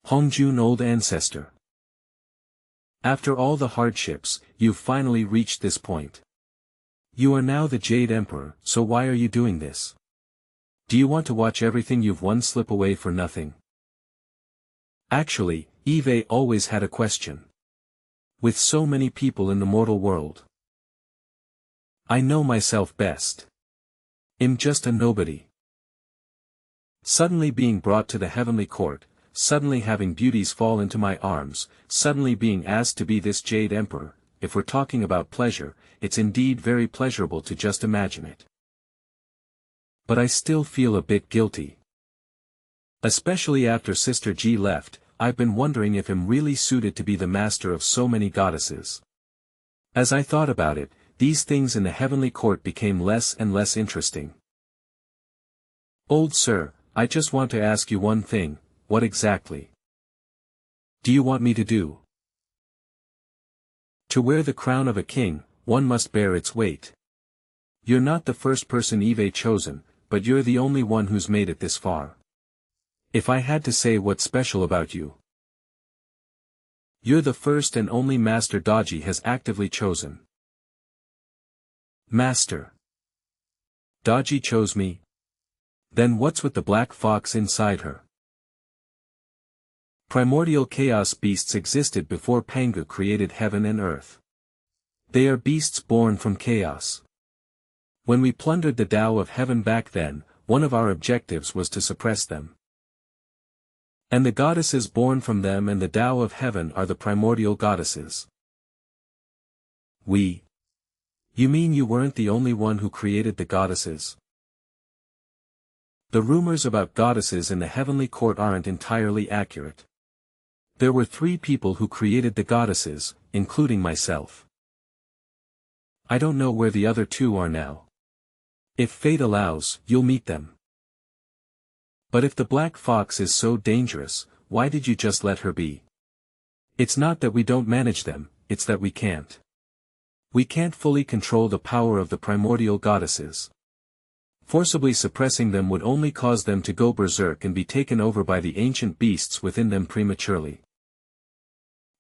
A: Hongjun old ancestor. After all the hardships, you've finally reached this point. You are now the Jade Emperor, so why are you doing this? Do you want to watch everything you've won slip away for nothing? Actually, Eve always had a question. With so many people in the mortal world. I know myself best. I'm just a nobody. Suddenly being brought to the heavenly court, suddenly having beauties fall into my arms, suddenly being asked to be this Jade Emperor, if we're talking about pleasure, it's indeed very pleasurable to just imagine it. But I still feel a bit guilty. Especially after Sister G left, I've been wondering if I'm really suited to be the master of so many goddesses. As I thought about it, these things in the heavenly court became less and less interesting. Old sir, I just want to ask you one thing, what exactly do you want me to do? To wear the crown of a king, one must bear its weight. You're not the first person Eve chosen, but you're the only one who's made it this far. If I had to say what's special about you, you're the first and only master Daji has actively chosen. Master. Daji chose me? Then what's with the black fox inside her? Primordial chaos beasts existed before Pangu created heaven and earth. They are beasts born from chaos. When we plundered the Tao of heaven back then, one of our objectives was to suppress them. And the goddesses born from them and the Tao of heaven are the primordial goddesses. We. You mean you weren't the only one who created the goddesses? The rumors about goddesses in the heavenly court aren't entirely accurate. There were 3 people who created the goddesses, including myself. I don't know where the other 2 are now. If fate allows, you'll meet them. But if the black fox is so dangerous, why did you just let her be? It's not that we don't manage them, it's that we can't. We can't fully control the power of the primordial goddesses. Forcibly suppressing them would only cause them to go berserk and be taken over by the ancient beasts within them prematurely.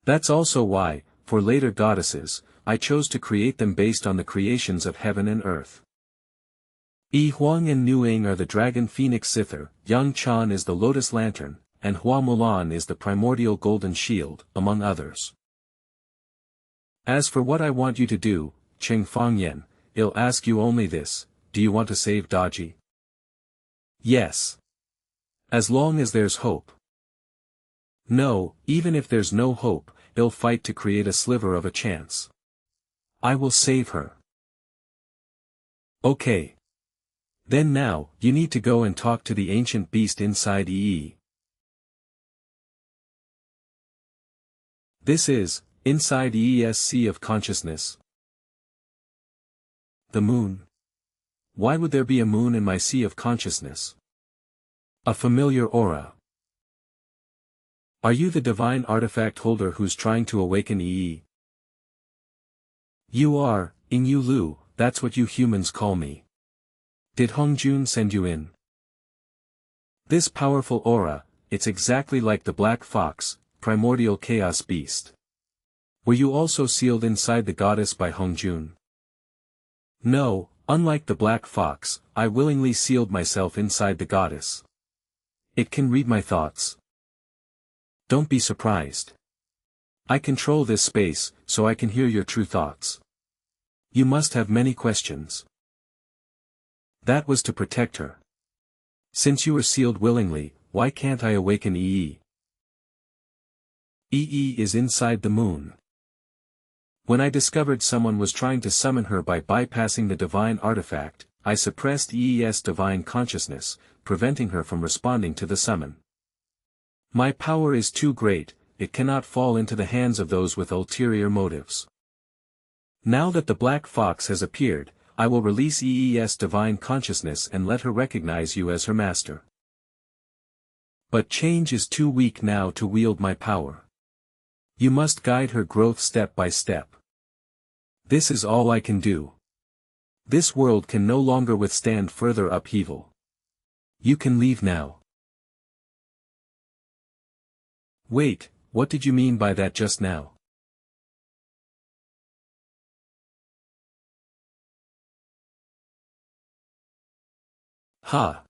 A: That's also why, for later goddesses, I chose to create them based on the creations of heaven and earth. Yi Huang and Nuing are the dragon phoenix zither, Yang Chan is the lotus lantern, and Hua Mulan is the primordial golden shield, among others. As for what I want you to do, Cheng Fangyan, I'll ask you only this, do you want to save Daji? Yes. As long as there's hope. No, even if there's no hope, I'll fight to create a sliver of a chance. I will save her. Okay. Then now, you need to go and talk to the ancient beast inside EE. This is, inside EE's sea of consciousness. The moon. Why would there be a moon in my sea of consciousness? A familiar aura. Are you the divine artifact holder who's trying to awaken EE? You are, Ingyu Lu, that's what you humans call me. Did Hongjun send you in? This powerful aura, it's exactly like the black fox, primordial chaos beast. Were you also sealed inside the goddess by Hongjun? No, unlike the black fox, I willingly sealed myself inside the goddess. It can read my thoughts. Don't be surprised. I control this space, so I can hear your true thoughts. You must have many questions. That was to protect her. Since you were sealed willingly, why can't I awaken EE? EE is inside the moon. When I discovered someone was trying to summon her by bypassing the divine artifact, I suppressed EE's divine consciousness, preventing her from responding to the summon. My power is too great, it cannot fall into the hands of those with ulterior motives. Now that the black fox has appeared, I will release EE's divine consciousness and let her recognize you as her master. But change is too weak now to wield my power. You must guide her growth step by step. This is all I can do. This world can no longer withstand further upheaval. You can leave now. Wait, what did you mean by that just now? Ha!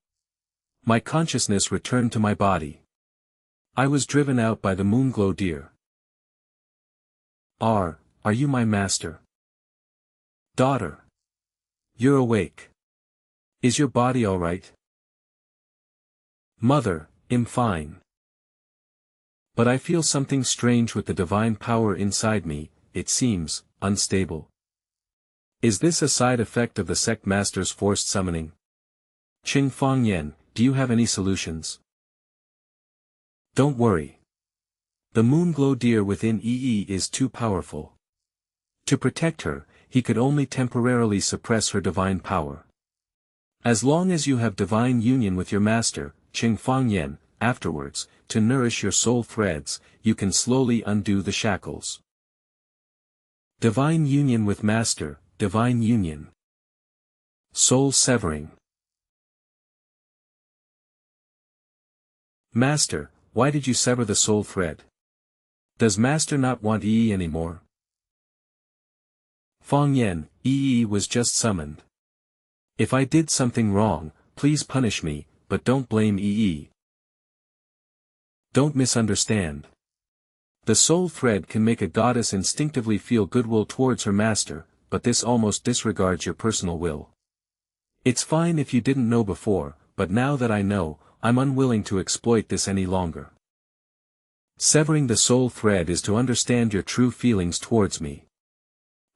A: My consciousness returned to my body. I was driven out by the moonglow deer. Are you my master? Daughter. You're awake. Is your body all right? Mother, I'm fine. But I feel something strange with the divine power inside me, it seems, unstable. Is this a side effect of the sect master's forced summoning? Cheng Fangyan, do you have any solutions? Don't worry. The moonglow deer within EE is too powerful. To protect her, he could only temporarily suppress her divine power. As long as you have divine union with your master, Cheng Fangyan, afterwards, to nourish your soul threads, you can slowly undo the shackles. Divine union with master, divine union. Soul severing. Master, why did you sever the soul thread? Does master not want EE anymore? Fangyan, EE was just summoned. If I did something wrong, please punish me, but don't blame EE. Don't misunderstand. The soul thread can make a goddess instinctively feel goodwill towards her master, but this almost disregards your personal will. It's fine if you didn't know before, but now that I know, I'm unwilling to exploit this any longer. Severing the soul thread is to understand your true feelings towards me.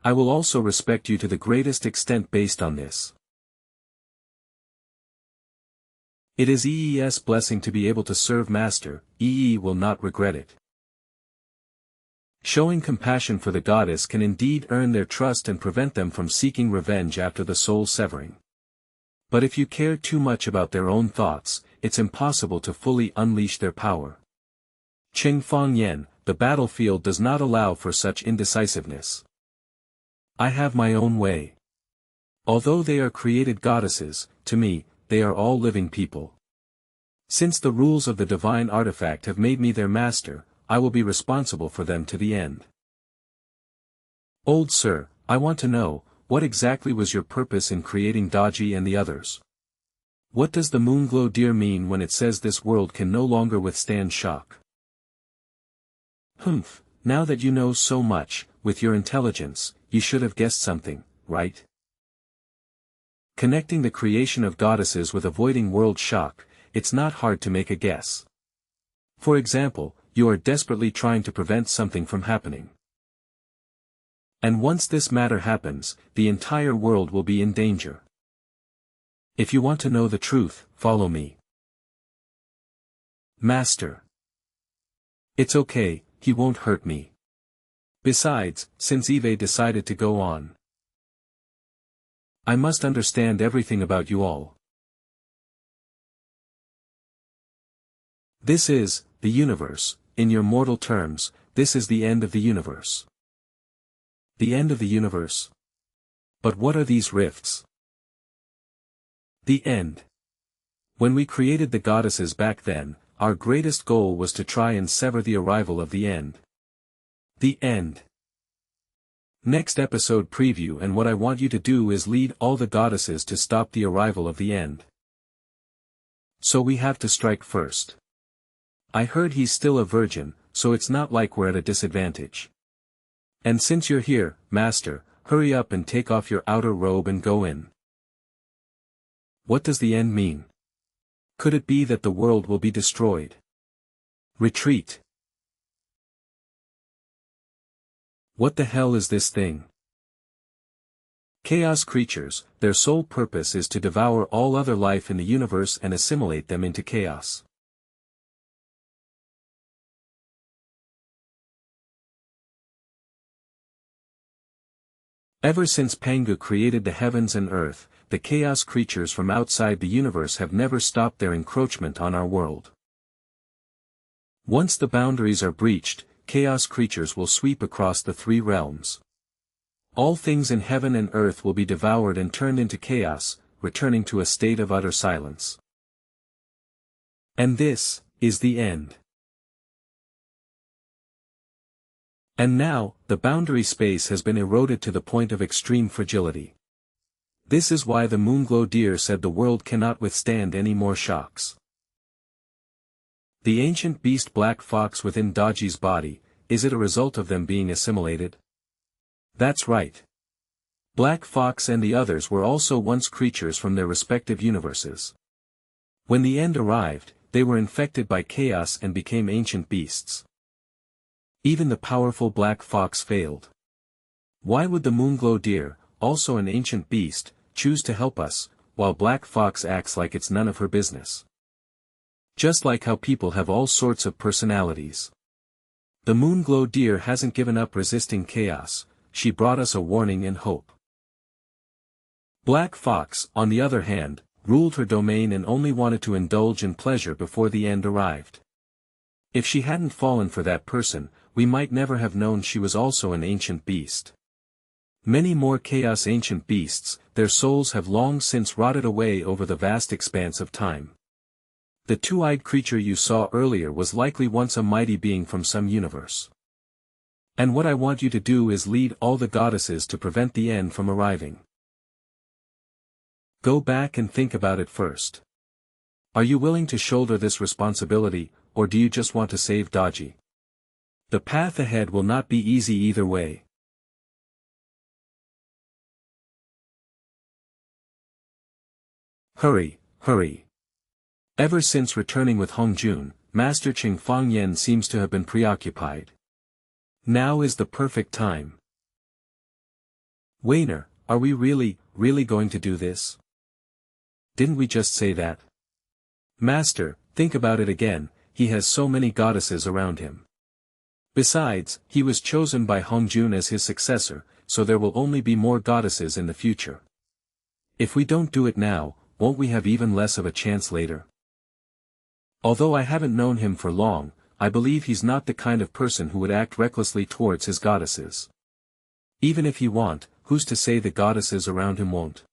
A: I will also respect you to the greatest extent based on this. It is EE's blessing to be able to serve Master, EE will not regret it. Showing compassion for the goddess can indeed earn their trust and prevent them from seeking revenge after the soul severing. But if you care too much about their own thoughts, it's impossible to fully unleash their power. Cheng Fangyan, the battlefield does not allow for such indecisiveness. I have my own way. Although they are created goddesses, to me, they are all living people. Since the rules of the divine artifact have made me their master, I will be responsible for them to the end. Old sir, I want to know, what exactly was your purpose in creating Daji and the others? What does the moonglow deer mean when it says this world can no longer withstand shock? Humph, now that you know so much, with your intelligence, you should have guessed something, right? Connecting the creation of goddesses with avoiding world shock, it's not hard to make a guess. For example, you are desperately trying to prevent something from happening. And once this matter happens, the entire world will be in danger. If you want to know the truth, follow me. Master. It's okay, he won't hurt me. Besides, since Eve decided to go on, I must understand everything about you all. This is, the universe, in your mortal terms, this is the end of the universe. The end of the universe? But what are these rifts? The end. When we created the goddesses back then, our greatest goal was to try and sever the arrival of the end. The end. Next episode preview, and what I want you to do is lead all the goddesses to stop the arrival of the end. So we have to strike first. I heard he's still a virgin, so it's not like we're at a disadvantage. And since you're here, Master, hurry up and take off your outer robe and go in. What does the end mean? Could it be that the world will be destroyed? Retreat. What the hell is this thing? Chaos creatures, their sole purpose is to devour all other life in the universe and assimilate them into chaos. Ever since Pangu created the heavens and earth, the chaos creatures from outside the universe have never stopped their encroachment on our world. Once the boundaries are breached, chaos creatures will sweep across the three realms. All things in heaven and earth will be devoured and turned into chaos, returning to a state of utter silence. And this is the end. And now, the boundary space has been eroded to the point of extreme fragility. This is why the moonglow deer said the world cannot withstand any more shocks. The ancient beast black fox within Daji's body, is it a result of them being assimilated? That's right. Black Fox and the others were also once creatures from their respective universes. When the end arrived, they were infected by chaos and became ancient beasts. Even the powerful Black Fox failed. Why would the Moonglow deer, also an ancient beast, choose to help us, while Black Fox acts like it's none of her business? Just like how people have all sorts of personalities. The Moonglow deer hasn't given up resisting chaos, she brought us a warning and hope. Black Fox, on the other hand, ruled her domain and only wanted to indulge in pleasure before the end arrived. If she hadn't fallen for that person, we might never have known she was also an ancient beast. Many more chaos ancient beasts, their souls have long since rotted away over the vast expanse of time. The two-eyed creature you saw earlier was likely once a mighty being from some universe. And what I want you to do is lead all the goddesses to prevent the end from arriving. Go back and think about it first. Are you willing to shoulder this responsibility, or do you just want to save Daji? The path ahead will not be easy either way. Hurry, hurry. Ever since returning with Hongjun, Master Cheng Fangyan seems to have been preoccupied. Now is the perfect time. Wainer, are we really going to do this? Didn't we just say that? Master, think about it again, he has so many goddesses around him. Besides, he was chosen by Hongjun as his successor, so there will only be more goddesses in the future. If we don't do it now, won't we have even less of a chance later? Although I haven't known him for long, I believe he's not the kind of person who would act recklessly towards his goddesses. Even if he won't, who's to say the goddesses around him won't?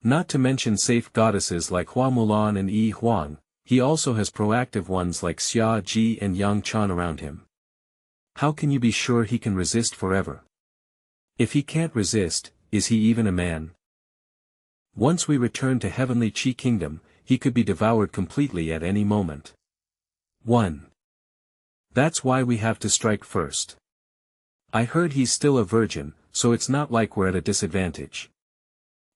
A: Not to mention safe goddesses like Hua Mulan and Yi Huang, he also has proactive ones like Xia Ji and Yang Chan around him. How can you be sure he can resist forever? If he can't resist, is he even a man? Once we return to Heavenly Qi Kingdom, he could be devoured completely at any moment. 1. That's why we have to strike first. I heard he's still a virgin, so it's not like we're at a disadvantage.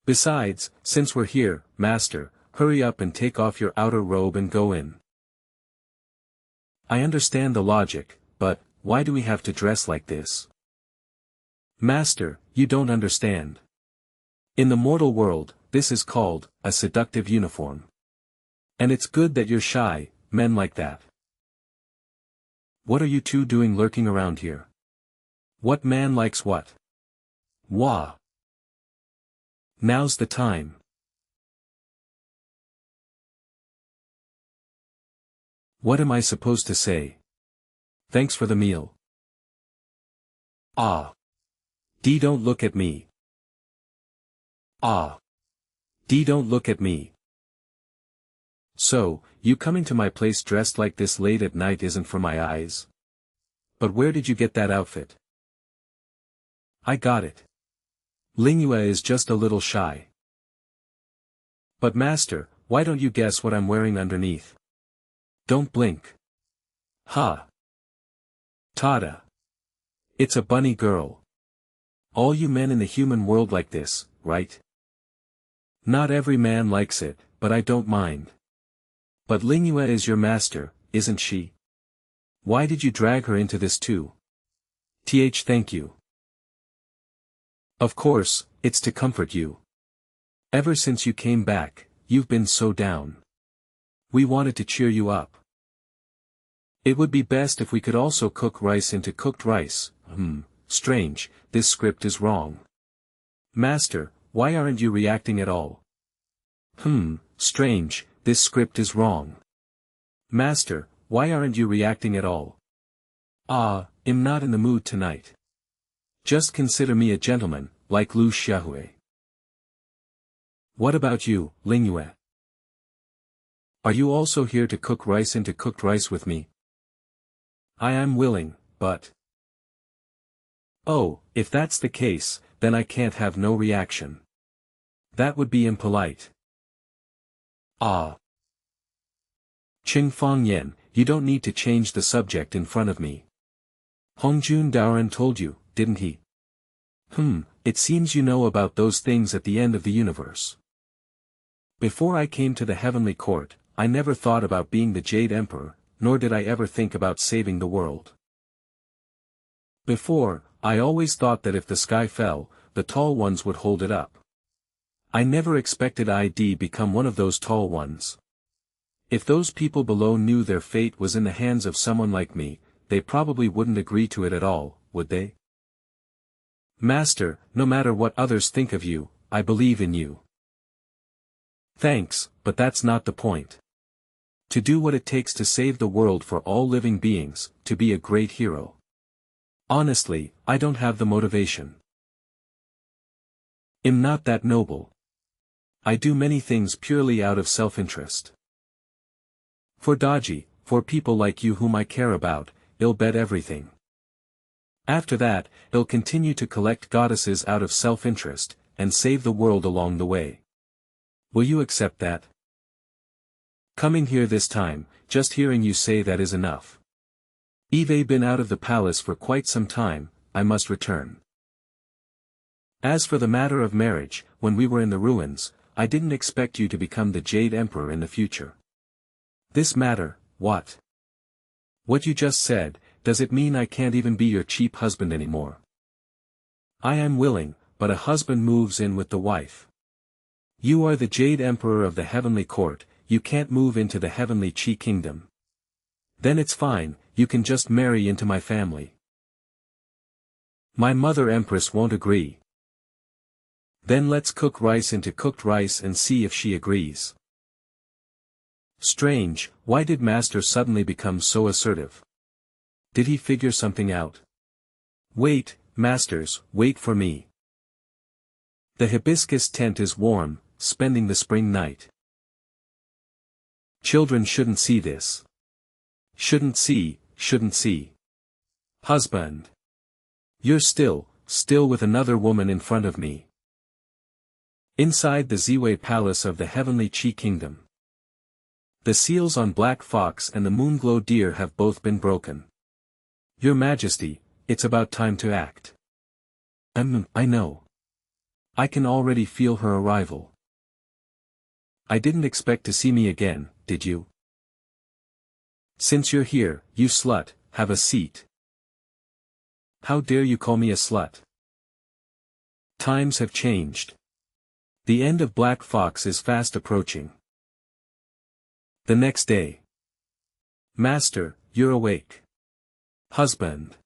A: Besides, since we're here, Master, hurry up and take off your outer robe and go in. I understand the logic, but, why do we have to dress like this? Master, you don't understand. In the mortal world, this is called, a seductive uniform. And it's good that you're shy, men like that. What are you two doing lurking around here? What man likes what? Wah! Now's the time. What am I supposed to say? Thanks for the meal. Ah. D don't look at me. Ah. D don't look at me. So, you coming to my place dressed like this late at night isn't for my eyes? But where did you get that outfit? I got it. Lingyue is just a little shy. But Master, why don't you guess what I'm wearing underneath? Don't blink. Ha. Tada. It's a bunny girl. All you men in the human world like this, right? Not every man likes it, but I don't mind. But Lingyue is your master, isn't she? Why did you drag her into this too? Thank you. Of course, it's to comfort you. Ever since you came back, you've been so down. We wanted to cheer you up. It would be best if we could also cook rice into cooked rice. Strange, this script is wrong. Master, why aren't you reacting at all? Strange, this script is wrong. Master, why aren't you reacting at all? I'm not in the mood tonight. Just consider me a gentleman, like Lu Xiaohui. What about you, Lingyue? Are you also here to cook rice into cooked rice with me? I am willing, but... Oh, if that's the case, then I can't have no reaction. That would be impolite. Cheng Fangyan, you don't need to change the subject in front of me. Hongjun Daoran told you, didn't he? It seems you know about those things at the end of the universe. Before I came to the heavenly court, I never thought about being the Jade Emperor, nor did I ever think about saving the world. Before, I always thought that if the sky fell, the tall ones would hold it up. I never expected I'd become one of those tall ones. If those people below knew their fate was in the hands of someone like me, they probably wouldn't agree to it at all, would they? Master, no matter what others think of you, I believe in you. Thanks, but that's not the point. To do what it takes to save the world for all living beings, to be a great hero. Honestly, I don't have the motivation. I'm not that noble. I do many things purely out of self-interest. For Daji, for people like you whom I care about, I'll bet everything. After that, I'll continue to collect goddesses out of self-interest, and save the world along the way. Will you accept that? Coming here this time, just hearing you say that is enough. I've been out of the palace for quite some time, I must return. As for the matter of marriage, when we were in the ruins, I didn't expect you to become the Jade Emperor in the future. This matter, what? What you just said, does it mean I can't even be your cheap husband anymore? I am willing, but a husband moves in with the wife. You are the Jade Emperor of the Heavenly Court, you can't move into the Heavenly Chi Kingdom. Then it's fine, you can just marry into my family. My mother Empress won't agree. Then let's cook rice into cooked rice and see if she agrees. Strange, why did Master suddenly become so assertive? Did he figure something out? Wait, Masters, wait for me. The hibiscus tent is warm, spending the spring night. Children shouldn't see this. Shouldn't see. Husband. You're still with another woman in front of me. Inside the Ziwei Palace of the Heavenly Chi Kingdom. The seals on Black Fox and the Moonglow Deer have both been broken. Your Majesty, it's about time to act. I know. I can already feel her arrival. I didn't expect to see me again, did you? Since you're here, you slut, have a seat. How dare you call me a slut? Times have changed. The end of Black Fox is fast approaching. The next day. Master, you're awake. Husband.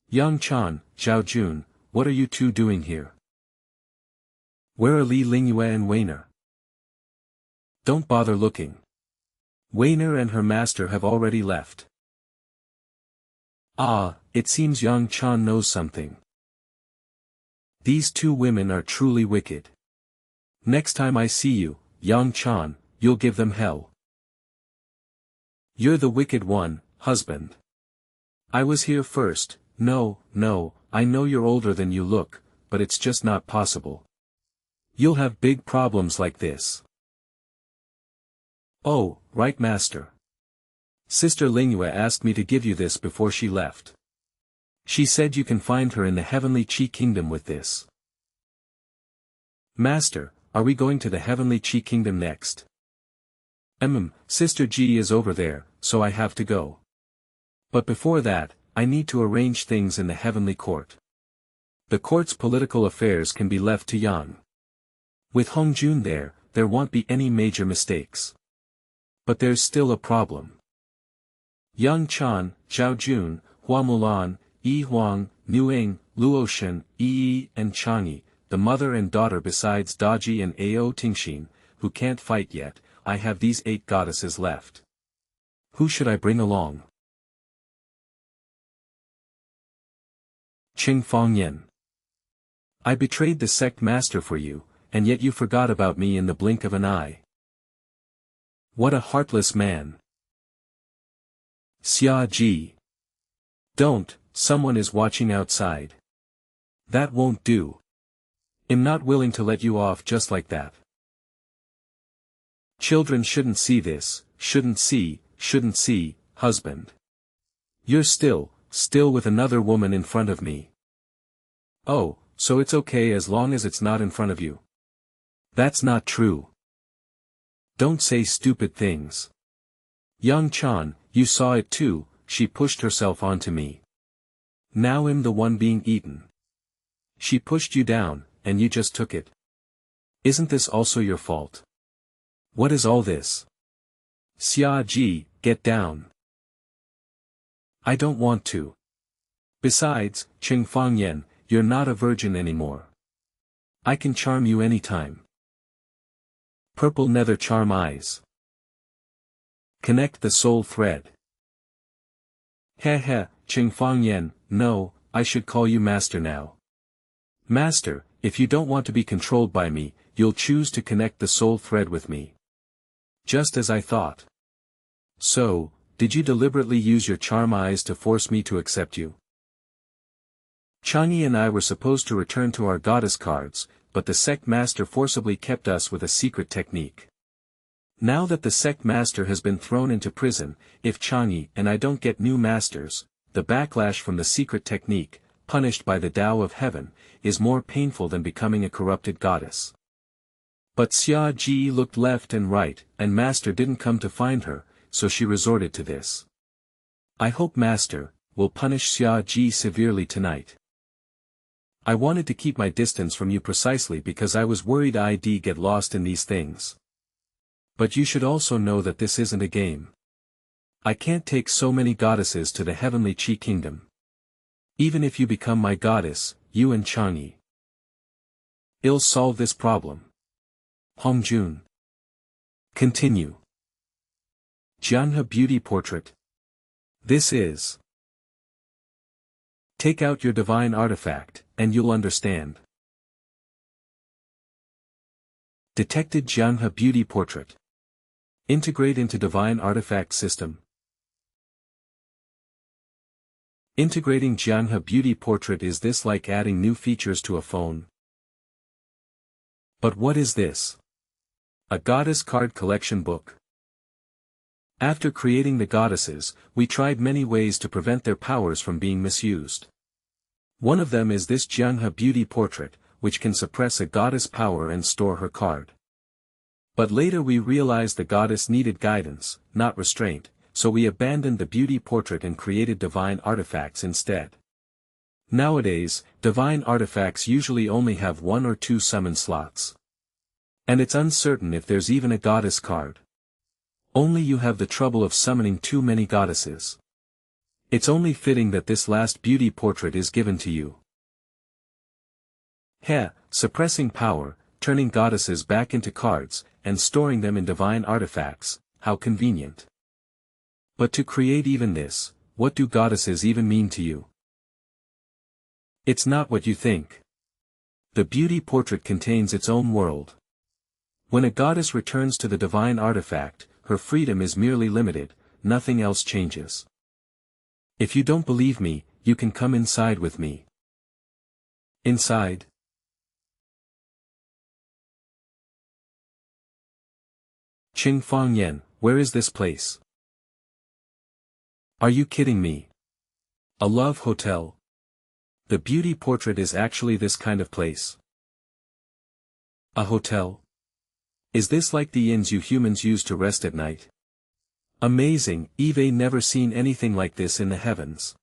A: Yang Chan, Zhao Jun, what are you two doing here? Where are Li Lingyue and Weiner? Don't bother looking. Weiner and her master have already left. It seems Yang Chan knows something. These two women are truly wicked. Next time I see you, Yang Chan, you'll give them hell. You're the wicked one, husband. I was here first. No, I know you're older than you look, but it's just not possible. You'll have big problems like this. Oh, right, Master. Sister Lingyue asked me to give you this before she left. She said you can find her in the Heavenly Chi Kingdom with this. Master, are we going to the Heavenly Chi Kingdom next? Sister Ji is over there, so I have to go. But before that, I need to arrange things in the Heavenly Court. The court's political affairs can be left to Yang. With Hongjun there won't be any major mistakes. But there's still a problem. Yang Chan, Zhao Jun, Hua Mulan, Yi Huang, Nuing, Luoshan, Yi, and Chang'e, the mother and daughter besides Daji and Ao Tingxin, who can't fight yet, I have these 8 goddesses left. Who should I bring along? Cheng Fangyan. I betrayed the sect master for you, and yet you forgot about me in the blink of an eye. What a heartless man. Xia Ji. Don't, someone is watching outside. That won't do. I'm not willing to let you off just like that. Children shouldn't see this, shouldn't see, husband. You're still with another woman in front of me. Oh, so it's okay as long as it's not in front of you. That's not true. Don't say stupid things. Yang Chan, you saw it too, she pushed herself onto me. Now I'm the one being eaten. She pushed you down, and you just took it. Isn't this also your fault? What is all this? Xia Ji, get down. I don't want to. Besides, Cheng Fangyan, you're not a virgin anymore. I can charm you anytime. Purple nether charm eyes. Connect the soul thread. Heh, Cheng Fangyan, no, I should call you master now. Master, if you don't want to be controlled by me, you'll choose to connect the soul thread with me. Just as I thought. So, did you deliberately use your charm eyes to force me to accept you? Chang'e and I were supposed to return to our goddess cards, but the sect master forcibly kept us with a secret technique. Now that the sect master has been thrown into prison, if Chang'e and I don't get new masters, the backlash from the secret technique, punished by the Tao of Heaven, is more painful than becoming a corrupted goddess. But Xia Ji looked left and right, and master didn't come to find her, so she resorted to this. I hope master will punish Xia Ji severely tonight. I wanted to keep my distance from you precisely because I was worried I'd get lost in these things. But you should also know that this isn't a game. I can't take so many goddesses to the heavenly Qi kingdom. Even if you become my goddess, you and Chang'e will solve this problem. Hongjun. Continue. Jianhe beauty portrait. This is. Take out your divine artifact, and you'll understand. Detected Jianhe beauty portrait. Integrate into divine artifact system. Integrating Jianhe beauty portrait. Is this like adding new features to a phone? But what is this? A goddess card collection book. After creating the goddesses, we tried many ways to prevent their powers from being misused. One of them is this Jianhe beauty portrait, which can suppress a goddess power and store her card. But later we realized the goddess needed guidance, not restraint, so we abandoned the beauty portrait and created divine artifacts instead. Nowadays, divine artifacts usually only have 1 or 2 summon slots. And it's uncertain if there's even a goddess card. Only you have the trouble of summoning too many goddesses. It's only fitting that this last beauty portrait is given to you. Suppressing power, turning goddesses back into cards, and storing them in divine artifacts, how convenient. But to create even this, what do goddesses even mean to you? It's not what you think. The beauty portrait contains its own world. When a goddess returns to the divine artifact, her freedom is merely limited, nothing else changes. If you don't believe me, you can come inside with me. Inside? Cheng Fangyan, where is this place? Are you kidding me? A love hotel? The beauty portrait is actually this kind of place. A hotel? Is this like the inns you humans use to rest at night? Amazing, I've never seen anything like this in the heavens.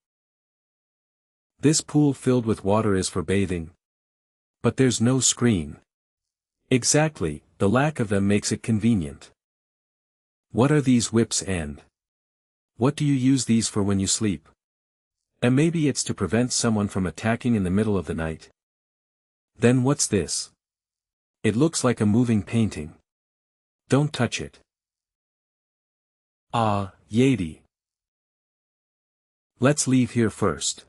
A: This pool filled with water is for bathing. But there's no screen. Exactly, the lack of them makes it convenient. What are these whips and? What do you use these for when you sleep? And maybe it's to prevent someone from attacking in the middle of the night. Then what's this? It looks like a moving painting. Don't touch it. Ah, Jade. Let's leave here first.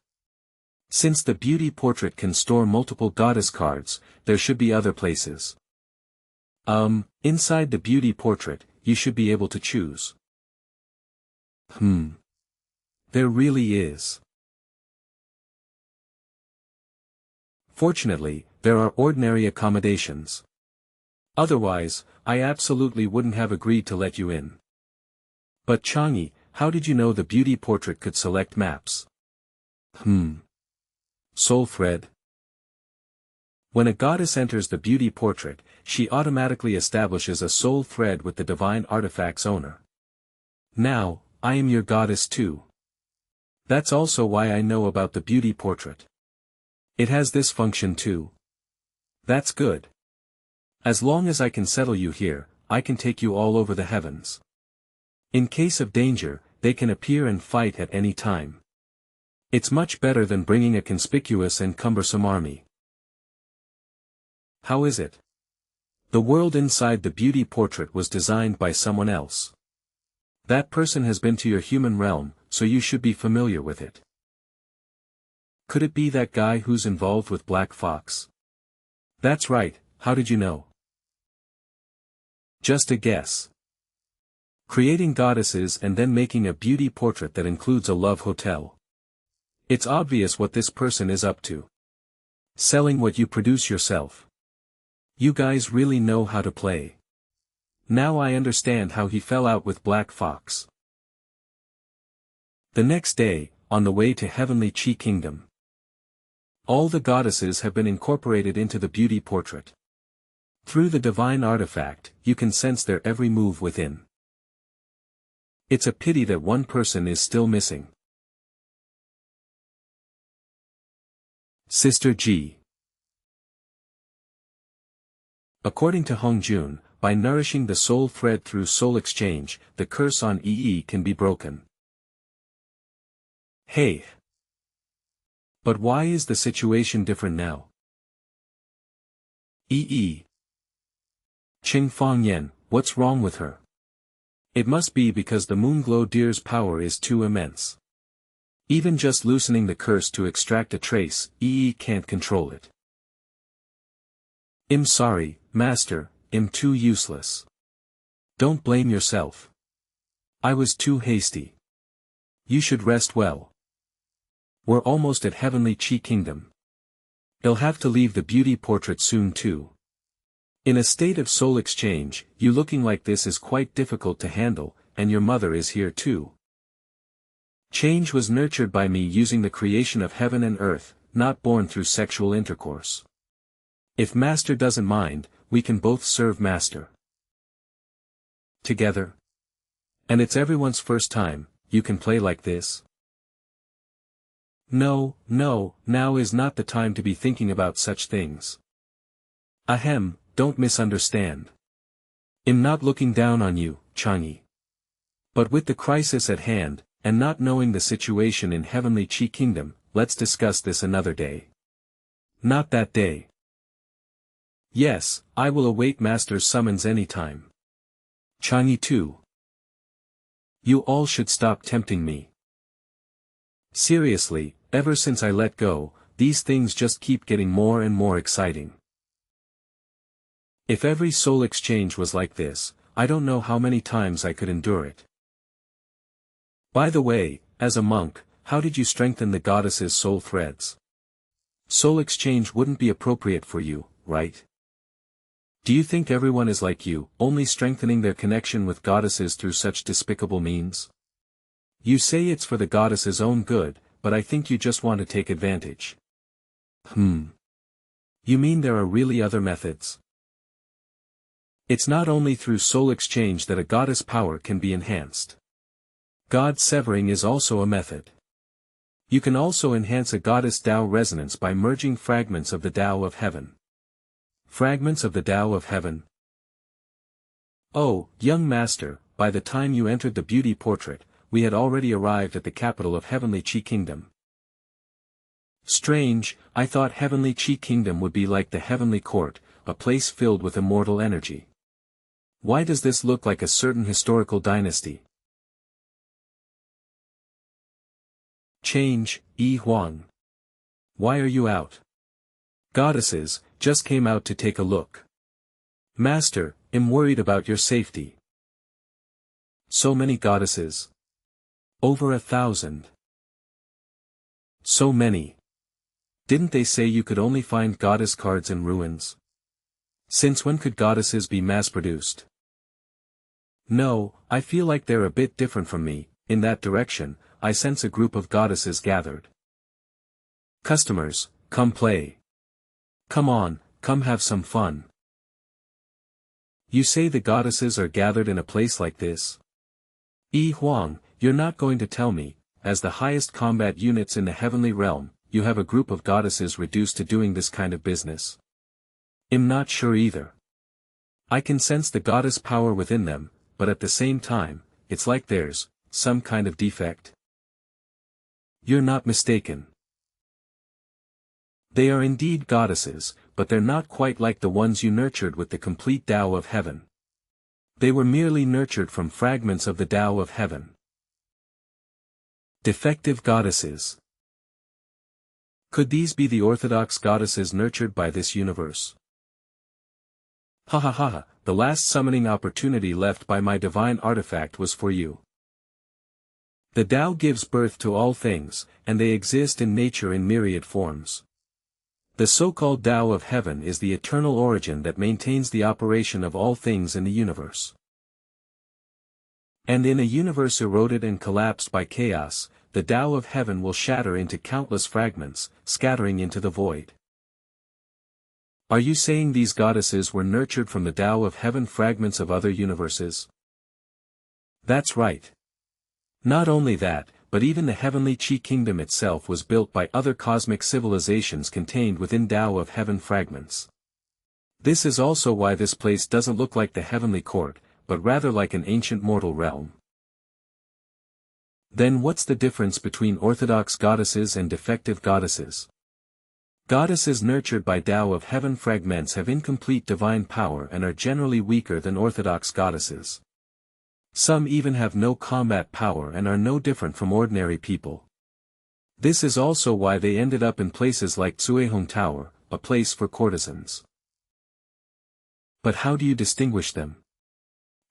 A: Since the beauty portrait can store multiple goddess cards, there should be other places. Inside the beauty portrait, you should be able to choose. There really is. Fortunately, there are ordinary accommodations. Otherwise, I absolutely wouldn't have agreed to let you in. But Chang'e, how did you know the beauty portrait could select maps? Soul thread. When a goddess enters the beauty portrait, she automatically establishes a soul thread with the divine artifact's owner. Now, I am your goddess too. That's also why I know about the beauty portrait. It has this function too. That's good. As long as I can settle you here, I can take you all over the heavens. In case of danger, they can appear and fight at any time. It's much better than bringing a conspicuous and cumbersome army. How is it? The world inside the beauty portrait was designed by someone else. That person has been to your human realm, so you should be familiar with it. Could it be that guy who's involved with Black Fox? That's right, how did you know? Just a guess. Creating goddesses and then making a beauty portrait that includes a love hotel. It's obvious what this person is up to. Selling what you produce yourself. You guys really know how to play. Now I understand how he fell out with Black Fox. The next day, on the way to Heavenly Chi Kingdom. All the goddesses have been incorporated into the beauty portrait. Through the divine artifact, you can sense their every move within. It's a pity that one person is still missing. Sister G. According to Hong Jun, by nourishing the soul thread through soul exchange, the curse on EE can be broken. Hey! But why is the situation different now? EE. Cheng Fangyan, what's wrong with her? It must be because the Moonglow Deer's power is too immense. Even just loosening the curse to extract a trace, EE can't control it. I'm sorry, Master, I'm too useless. Don't blame yourself. I was too hasty. You should rest well. We're almost at Heavenly Chi Kingdom. You'll have to leave the beauty portrait soon too. In a state of soul exchange, you looking like this is quite difficult to handle, and your mother is here too. Change was nurtured by me using the creation of heaven and earth, not born through sexual intercourse. If Master doesn't mind, we can both serve Master. Together? And it's everyone's first time, you can play like this? No, now is not the time to be thinking about such things. Ahem, don't misunderstand. I'm not looking down on you, Changi. But with the crisis at hand, and not knowing the situation in Heavenly Chi Kingdom, let's discuss this another day. Not that day. Yes, I will await Master's summons anytime. Changi too. You all should stop tempting me. Seriously, ever since I let go, these things just keep getting more and more exciting. If every soul exchange was like this, I don't know how many times I could endure it. By the way, as a monk, how did you strengthen the goddess's soul threads? Soul exchange wouldn't be appropriate for you, right? Do you think everyone is like you, only strengthening their connection with goddesses through such despicable means? You say it's for the goddess's own good, but I think you just want to take advantage. You mean there are really other methods? It's not only through soul exchange that a goddess power can be enhanced. God severing is also a method. You can also enhance a goddess Tao resonance by merging fragments of the Tao of Heaven. Fragments of the Tao of Heaven? Oh, young master, by the time you entered the beauty portrait, we had already arrived at the capital of Heavenly Chi Kingdom. Strange, I thought Heavenly Chi Kingdom would be like the Heavenly Court, a place filled with immortal energy. Why does this look like a certain historical dynasty? Change, Yi Huang. Why are you out? Goddesses, just came out to take a look. Master, I'm worried about your safety. So many goddesses. Over 1,000. So many. Didn't they say you could only find goddess cards in ruins? Since when could goddesses be mass-produced? No, I feel like they're a bit different from me. In that direction, I sense a group of goddesses gathered. Customers, come play. Come on, come have some fun. You say the goddesses are gathered in a place like this? Yi Huang, you're not going to tell me, as the highest combat units in the heavenly realm, you have a group of goddesses reduced to doing this kind of business? I'm not sure either. I can sense the goddess power within them, but at the same time, it's like there's some kind of defect. You're not mistaken. They are indeed goddesses, but they're not quite like the ones you nurtured with the complete Tao of Heaven. They were merely nurtured from fragments of the Tao of Heaven. Defective goddesses. Could these be the orthodox goddesses nurtured by this universe? Ha ha ha, the last summoning opportunity left by my divine artifact was for you. The Tao gives birth to all things, and they exist in nature in myriad forms. The so-called Tao of Heaven is the eternal origin that maintains the operation of all things in the universe. And in a universe eroded and collapsed by chaos, the Tao of Heaven will shatter into countless fragments, scattering into the void. Are you saying these goddesses were nurtured from the Tao of Heaven fragments of other universes? That's right. Not only that, but even the heavenly Qi kingdom itself was built by other cosmic civilizations contained within Tao of Heaven fragments. This is also why this place doesn't look like the heavenly court, but rather like an ancient mortal realm. Then what's the difference between orthodox goddesses and defective goddesses? Goddesses nurtured by Tao of Heaven fragments have incomplete divine power and are generally weaker than orthodox goddesses. Some even have no combat power and are no different from ordinary people. This is also why they ended up in places like Tsuehong Tower, a place for courtesans. But how do you distinguish them?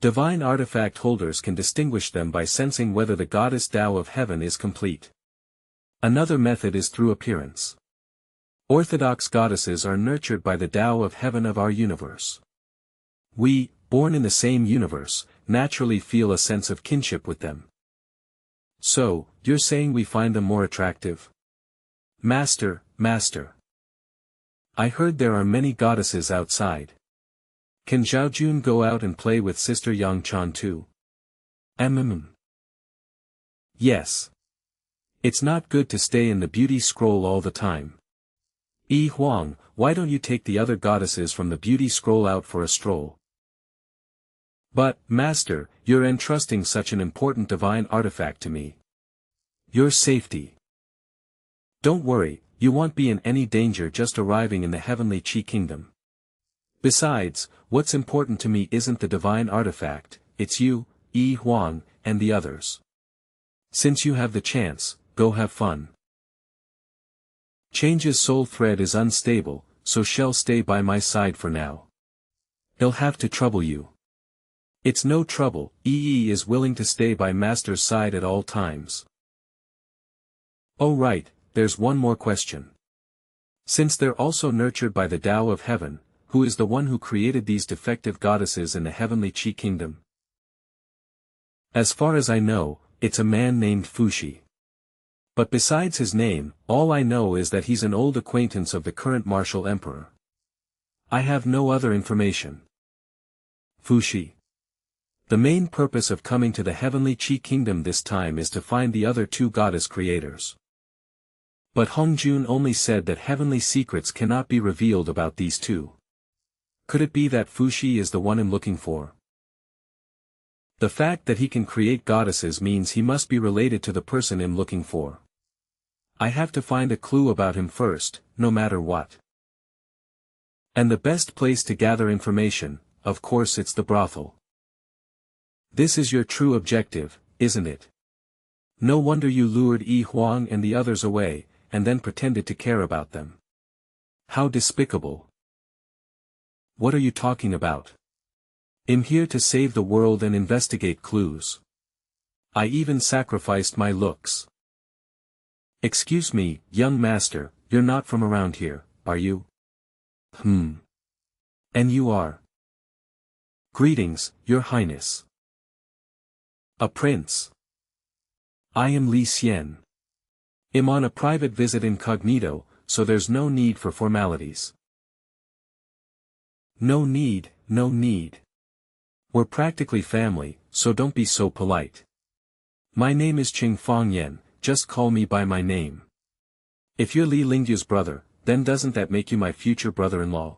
A: Divine artifact holders can distinguish them by sensing whether the goddess Tao of Heaven is complete. Another method is through appearance. Orthodox goddesses are nurtured by the Tao of Heaven of our universe. We, born in the same universe, naturally feel a sense of kinship with them. So, you're saying we find them more attractive? Master. I heard there are many goddesses outside. Can Zhaojun go out and play with Sister Yangchan too? Yes. It's not good to stay in the beauty scroll all the time. Yi Huang, why don't you take the other goddesses from the beauty scroll out for a stroll? But, Master, you're entrusting such an important divine artifact to me. Your safety. Don't worry, you won't be in any danger just arriving in the heavenly Qi kingdom. Besides, what's important to me isn't the divine artifact, it's you, Yi Huang, and the others. Since you have the chance, go have fun. Change's soul thread is unstable, so she'll stay by my side for now. He'll have to trouble you. It's no trouble, Yi is willing to stay by Master's side at all times. Oh right, there's one more question. Since they're also nurtured by the Tao of Heaven, who is the one who created these defective goddesses in the heavenly Qi kingdom? As far as I know, it's a man named Fushi. But besides his name, all I know is that he's an old acquaintance of the current martial emperor. I have no other information. Fushi. The main purpose of coming to the heavenly Qi kingdom this time is to find the other two goddess creators. But Hongjun only said that heavenly secrets cannot be revealed about these two. Could it be that Fushi is the one I'm looking for? The fact that he can create goddesses means he must be related to the person I'm looking for. I have to find a clue about him first, no matter what. And the best place to gather information, of course, it's the brothel. This is your true objective, isn't it? No wonder you lured Yi Huang and the others away, and then pretended to care about them. How despicable. What are you talking about? I'm here to save the world and investigate clues. I even sacrificed my looks. Excuse me, young master, you're not from around here, are you? And you are? Greetings, your highness. A prince. I am Li Xian. I'm on a private visit incognito, so there's no need for formalities. No need. We're practically family, so don't be so polite. My name is Cheng Fangyan, just call me by my name. If you're Li Lingyu's brother, then doesn't that make you my future brother-in-law?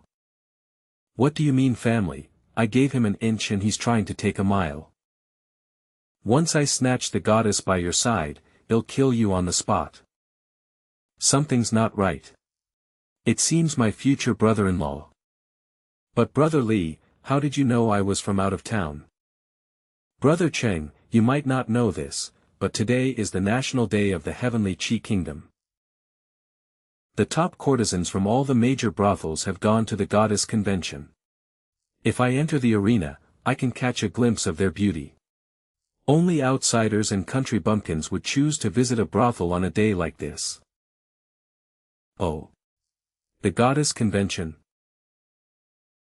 A: What do you mean family? I gave him an inch and he's trying to take a mile. Once I snatch the goddess by your side, I'll kill you on the spot. Something's not right. It seems my future brother-in-law. But Brother Li, how did you know I was from out of town? Brother Cheng, you might not know this, but today is the national day of the heavenly Qi kingdom. The top courtesans from all the major brothels have gone to the goddess convention. If I enter the arena, I can catch a glimpse of their beauty. Only outsiders and country bumpkins would choose to visit a brothel on a day like this. Oh. The Goddess Convention.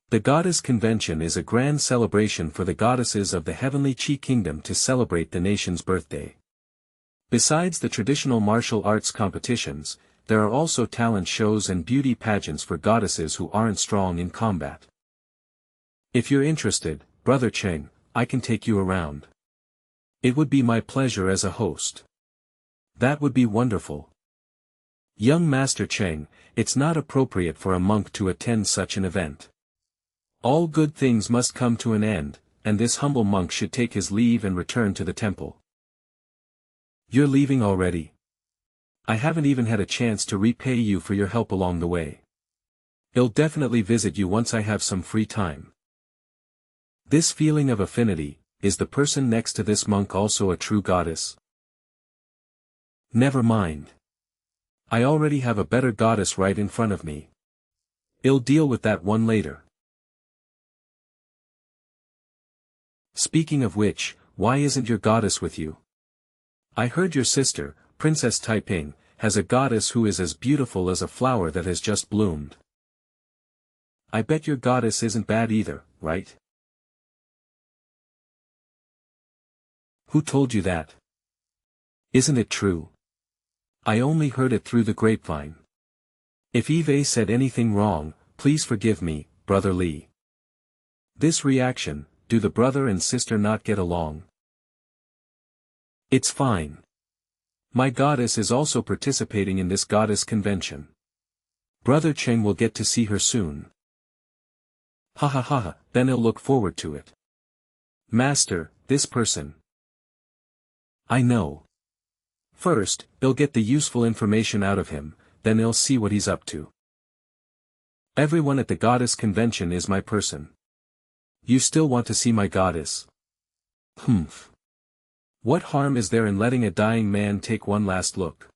A: The Goddess Convention is a grand celebration for the goddesses of the heavenly Qi kingdom to celebrate the nation's birthday. Besides the traditional martial arts competitions, there are also talent shows and beauty pageants for goddesses who aren't strong in combat. If you're interested, Brother Cheng, I can take you around. It would be my pleasure as a host. That would be wonderful. Young Master Cheng, it's not appropriate for a monk to attend such an event. All good things must come to an end, and this humble monk should take his leave and return to the temple. You're leaving already? I haven't even had a chance to repay you for your help along the way. I'll definitely visit you once I have some free time. This feeling of affinity, is the person next to this monk also a true goddess? Never mind. I already have a better goddess right in front of me. I'll deal with that one later. Speaking of which, why isn't your goddess with you? I heard your sister, Princess Taiping, has a goddess who is as beautiful as a flower that has just bloomed. I bet your goddess isn't bad either, right? Who told you that? Isn't it true? I only heard it through the grapevine. If Eve said anything wrong, please forgive me, Brother Li. This reaction, do the brother and sister not get along? It's fine. My goddess is also participating in this goddess convention. Brother Cheng will get to see her soon. Ha ha ha, then I'll look forward to it. Master, this person. I know. First, I'll get the useful information out of him, then I'll see what he's up to. Everyone at the goddess convention is my person. You still want to see my goddess? Humph. What harm is there in letting a dying man take one last look?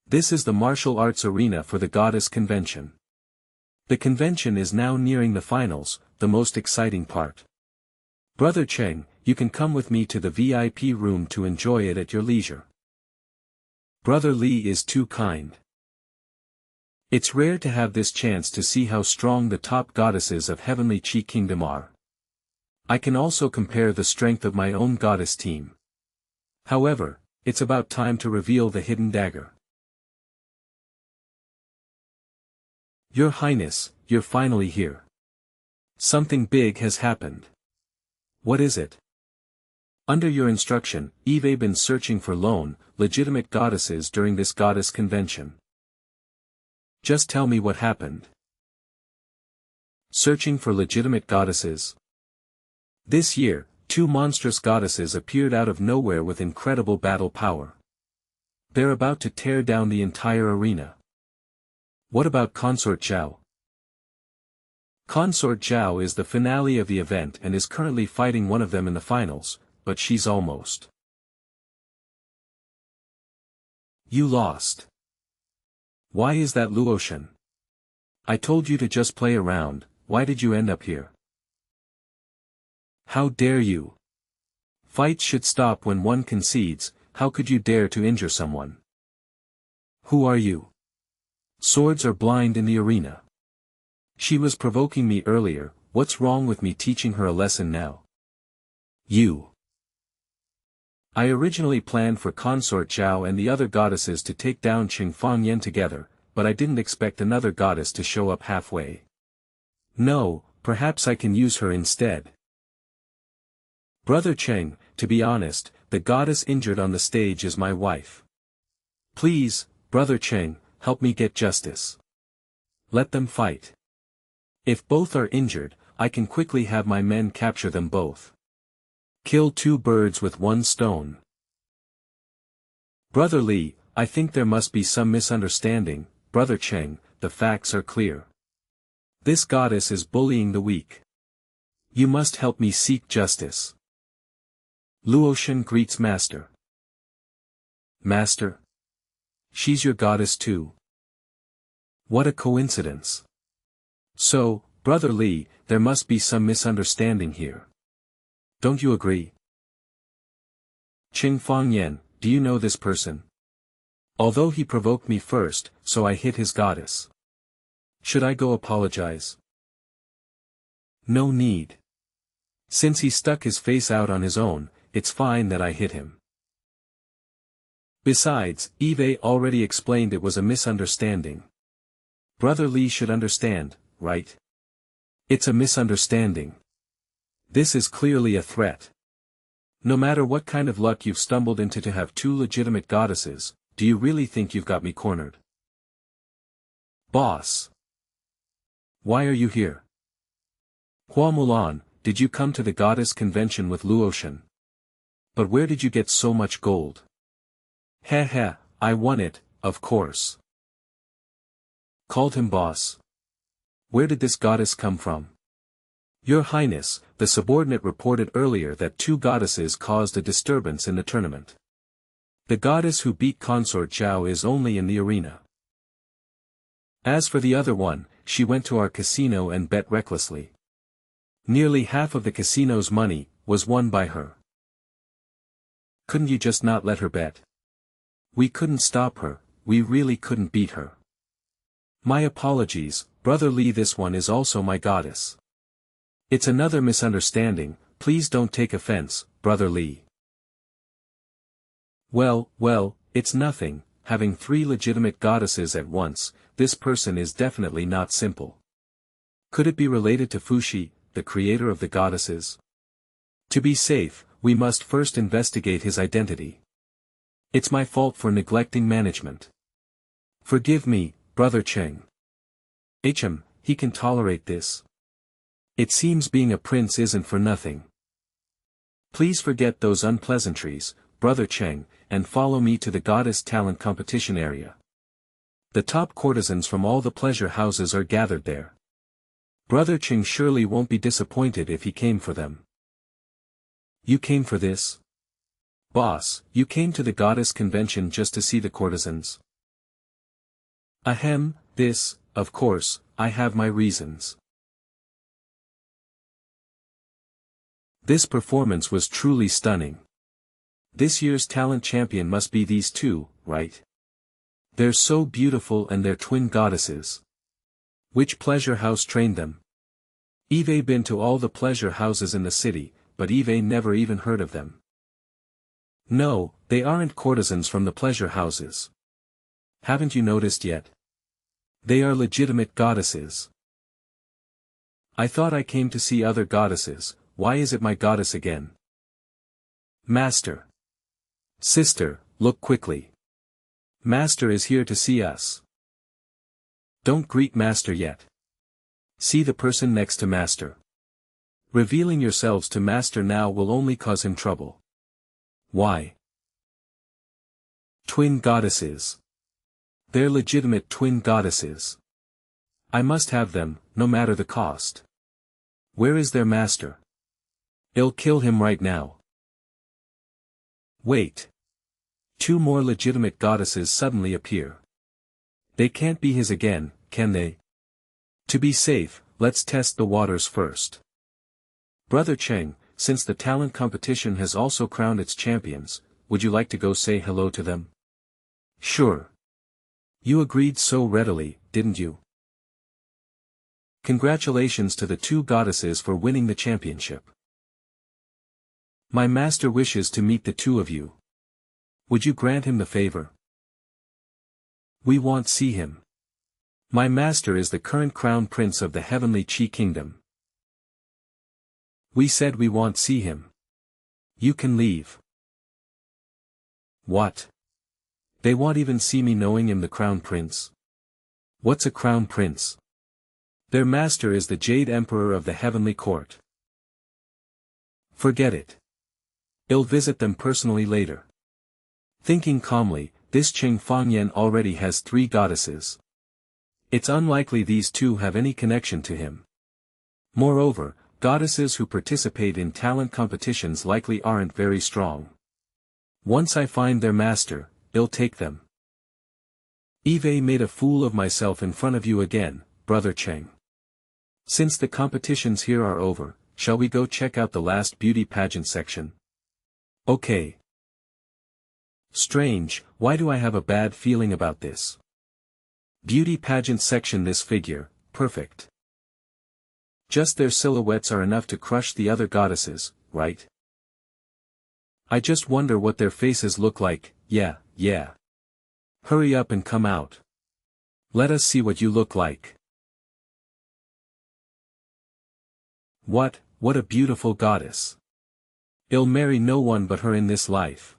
A: This is the martial arts arena for the goddess convention. The convention is now nearing the finals, the most exciting part. Brother Cheng, you can come with me to the VIP room to enjoy it at your leisure. Brother Li is too kind. It's rare to have this chance to see how strong the top goddesses of heavenly Qi kingdom are. I can also compare the strength of my own goddess team. However, it's about time to reveal the hidden dagger. Your Highness, you're finally here. Something big has happened. What is it? Under your instruction, Eve been searching for legitimate goddesses during this goddess convention. Just tell me what happened. Searching for legitimate goddesses. This year, 2 monstrous goddesses appeared out of nowhere with incredible battle power. They're about to tear down the entire arena. What about Consort Zhao? Consort Zhao is the finale of the event and is currently fighting one of them in the finals, but she's almost. You lost. Why is that Luoshan? I told you to just play around, why did you end up here? How dare you? Fights should stop when one concedes, how could you dare to injure someone? Who are you? Swords are blind in the arena. She was provoking me earlier, what's wrong with me teaching her a lesson now? You. I originally planned for Consort Zhao and the other goddesses to take down Cheng Fangyan together, but I didn't expect another goddess to show up halfway. No, perhaps I can use her instead. Brother Cheng, to be honest, the goddess injured on the stage is my wife. Please, Brother Cheng, help me get justice. Let them fight. If both are injured, I can quickly have my men capture them both. Kill two birds with one stone. Brother Li, I think there must be some misunderstanding. Brother Cheng, the facts are clear. This goddess is bullying the weak. You must help me seek justice. Luotian greets Master. Master? She's your goddess too. What a coincidence. So, Brother Li, there must be some misunderstanding here. Don't you agree? Cheng Fangyan, do you know this person? Although he provoked me first, so I hit his goddess. Should I go apologize? No need. Since he stuck his face out on his own, it's fine that I hit him. Besides, Eve already explained it was a misunderstanding. Brother Li should understand, right? It's a misunderstanding. This is clearly a threat. No matter what kind of luck you've stumbled into to have two legitimate goddesses, do you really think you've got me cornered? Boss. Why are you here? Hua Mulan, did you come to the goddess convention with Luotian? But where did you get so much gold? Heh heh, I won it, of course. Called him boss. Where did this goddess come from? Your Highness, the subordinate reported earlier that two goddesses caused a disturbance in the tournament. The goddess who beat Consort Zhao is only in the arena. As for the other one, she went to our casino and bet recklessly. Nearly half of the casino's money was won by her. Couldn't you just not let her bet? We couldn't stop her, we really couldn't beat her. My apologies, Brother Li, this one is also my goddess. It's another misunderstanding, please don't take offense, Brother Li. Well, it's nothing, having three legitimate goddesses at once, this person is definitely not simple. Could it be related to Fuxi, the creator of the goddesses? To be safe, we must first investigate his identity. It's my fault for neglecting management. Forgive me, Brother Cheng. He can tolerate this. It seems being a prince isn't for nothing. Please forget those unpleasantries, Brother Cheng, and follow me to the goddess talent competition area. The top courtesans from all the pleasure houses are gathered there. Brother Cheng surely won't be disappointed if he came for them. You came for this? Boss, you came to the goddess convention just to see the courtesans? Ahem, this, of course, I have my reasons. This performance was truly stunning. This year's talent champion must be these two, right? They're so beautiful and they're twin goddesses. Which pleasure house trained them? Eve been to all the pleasure houses in the city, but Eve never even heard of them. No, they aren't courtesans from the pleasure houses. Haven't you noticed yet? They are legitimate goddesses. I thought I came to see other goddesses, why is it my goddess again? Master. Sister, look quickly. Master is here to see us. Don't greet Master yet. See the person next to Master. Revealing yourselves to Master now will only cause him trouble. Why? Twin goddesses. They're legitimate twin goddesses. I must have them, no matter the cost. Where is their master? I'll kill him right now. Wait. Two more legitimate goddesses suddenly appear. They can't be his again, can they? To be safe, let's test the waters first. Brother Cheng, since the talent competition has also crowned its champions, would you like to go say hello to them? Sure. You agreed so readily, didn't you? Congratulations to the two goddesses for winning the championship. My master wishes to meet the two of you. Would you grant him the favor? We want see him. My master is the current crown prince of the heavenly Qi kingdom. We said we want see him. You can leave. What? They won't even see me knowing I'm the crown prince? What's a crown prince? Their master is the Jade Emperor of the Heavenly Court. Forget it. I'll visit them personally later. Thinking calmly, this Cheng Fangyan already has 3 goddesses. It's unlikely these 2 have any connection to him. Moreover, goddesses who participate in talent competitions likely aren't very strong. Once I find their master, I'll take them. Eve made a fool of myself in front of you again, brother Cheng. Since the competitions here are over, shall we go check out the last beauty pageant section? Okay. Strange, why do I have a bad feeling about this? Beauty pageant section, this figure, perfect. Just their silhouettes are enough to crush the other goddesses, right? I just wonder what their faces look like. Yeah. Hurry up and come out. Let us see what you look like. What a beautiful goddess. I'll marry no one but her in this life.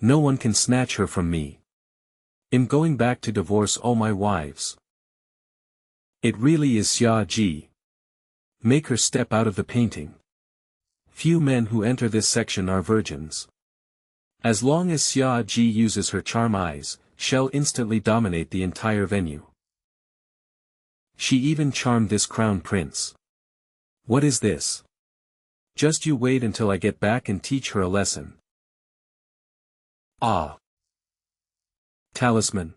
A: No one can snatch her from me. I'm going back to divorce all my wives. It really is Xia Ji. Make her step out of the painting. Few men who enter this section are virgins. As long as Xia Ji uses her charm eyes, she'll instantly dominate the entire venue. She even charmed this crown prince. What is this? Just you wait until I get back and teach her a lesson. Ah. Talisman.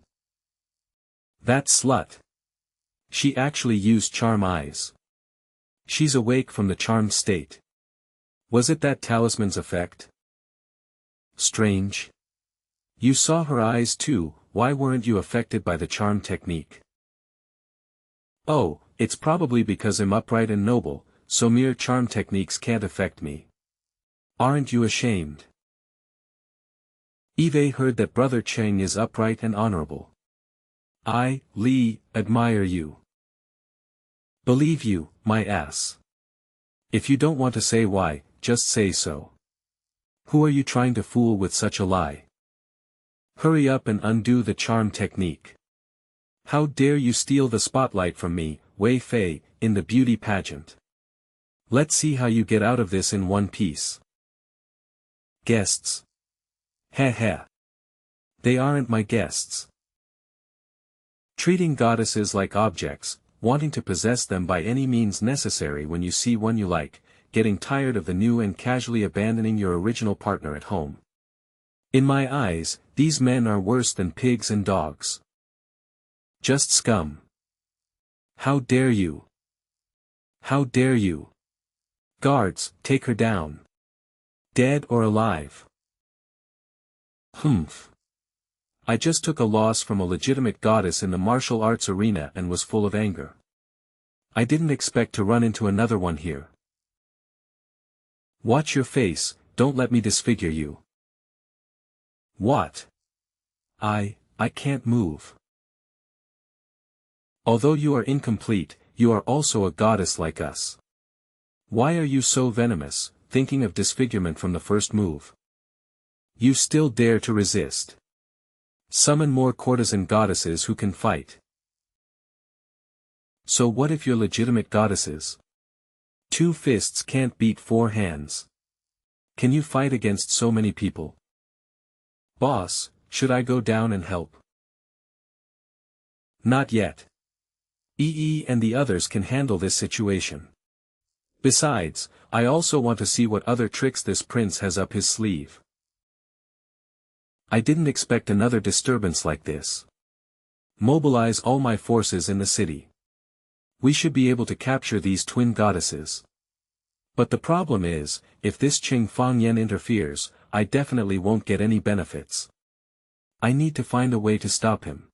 A: That slut. She actually used charm eyes. She's awake from the charmed state. Was it that talisman's effect? Strange. You saw her eyes too, why weren't you affected by the charm technique? Oh, it's probably because I'm upright and noble, so mere charm techniques can't affect me. Aren't you ashamed? Eve heard that brother Cheng is upright and honorable. I, Li, admire you. Believe you, my ass. If you don't want to say why, just say so. Who are you trying to fool with such a lie? Hurry up and undo the charm technique. How dare you steal the spotlight from me, Wei Fei, in the beauty pageant. Let's see how you get out of this in one piece. Guests. Heh. They aren't my guests. Treating goddesses like objects, wanting to possess them by any means necessary when you see one you like, getting tired of the new and casually abandoning your original partner at home. In my eyes, these men are worse than pigs and dogs. Just scum. How dare you? How dare you? Guards, take her down. Dead or alive. Humph. I just took a loss from a legitimate goddess in the martial arts arena and was full of anger. I didn't expect to run into another one here. Watch your face, don't let me disfigure you. What? I can't move. Although you are incomplete, you are also a goddess like us. Why are you so venomous, thinking of disfigurement from the first move? You still dare to resist. Summon more courtesan goddesses who can fight. So what if you're legitimate goddesses? 2 fists can't beat 4 hands. Can you fight against so many people? Boss, should I go down and help? Not yet. EE and the others can handle this situation. Besides, I also want to see what other tricks this prince has up his sleeve. I didn't expect another disturbance like this. Mobilize all my forces in the city. We should be able to capture these twin goddesses. But the problem is, if this Cheng Fangyan interferes, I definitely won't get any benefits. I need to find a way to stop him.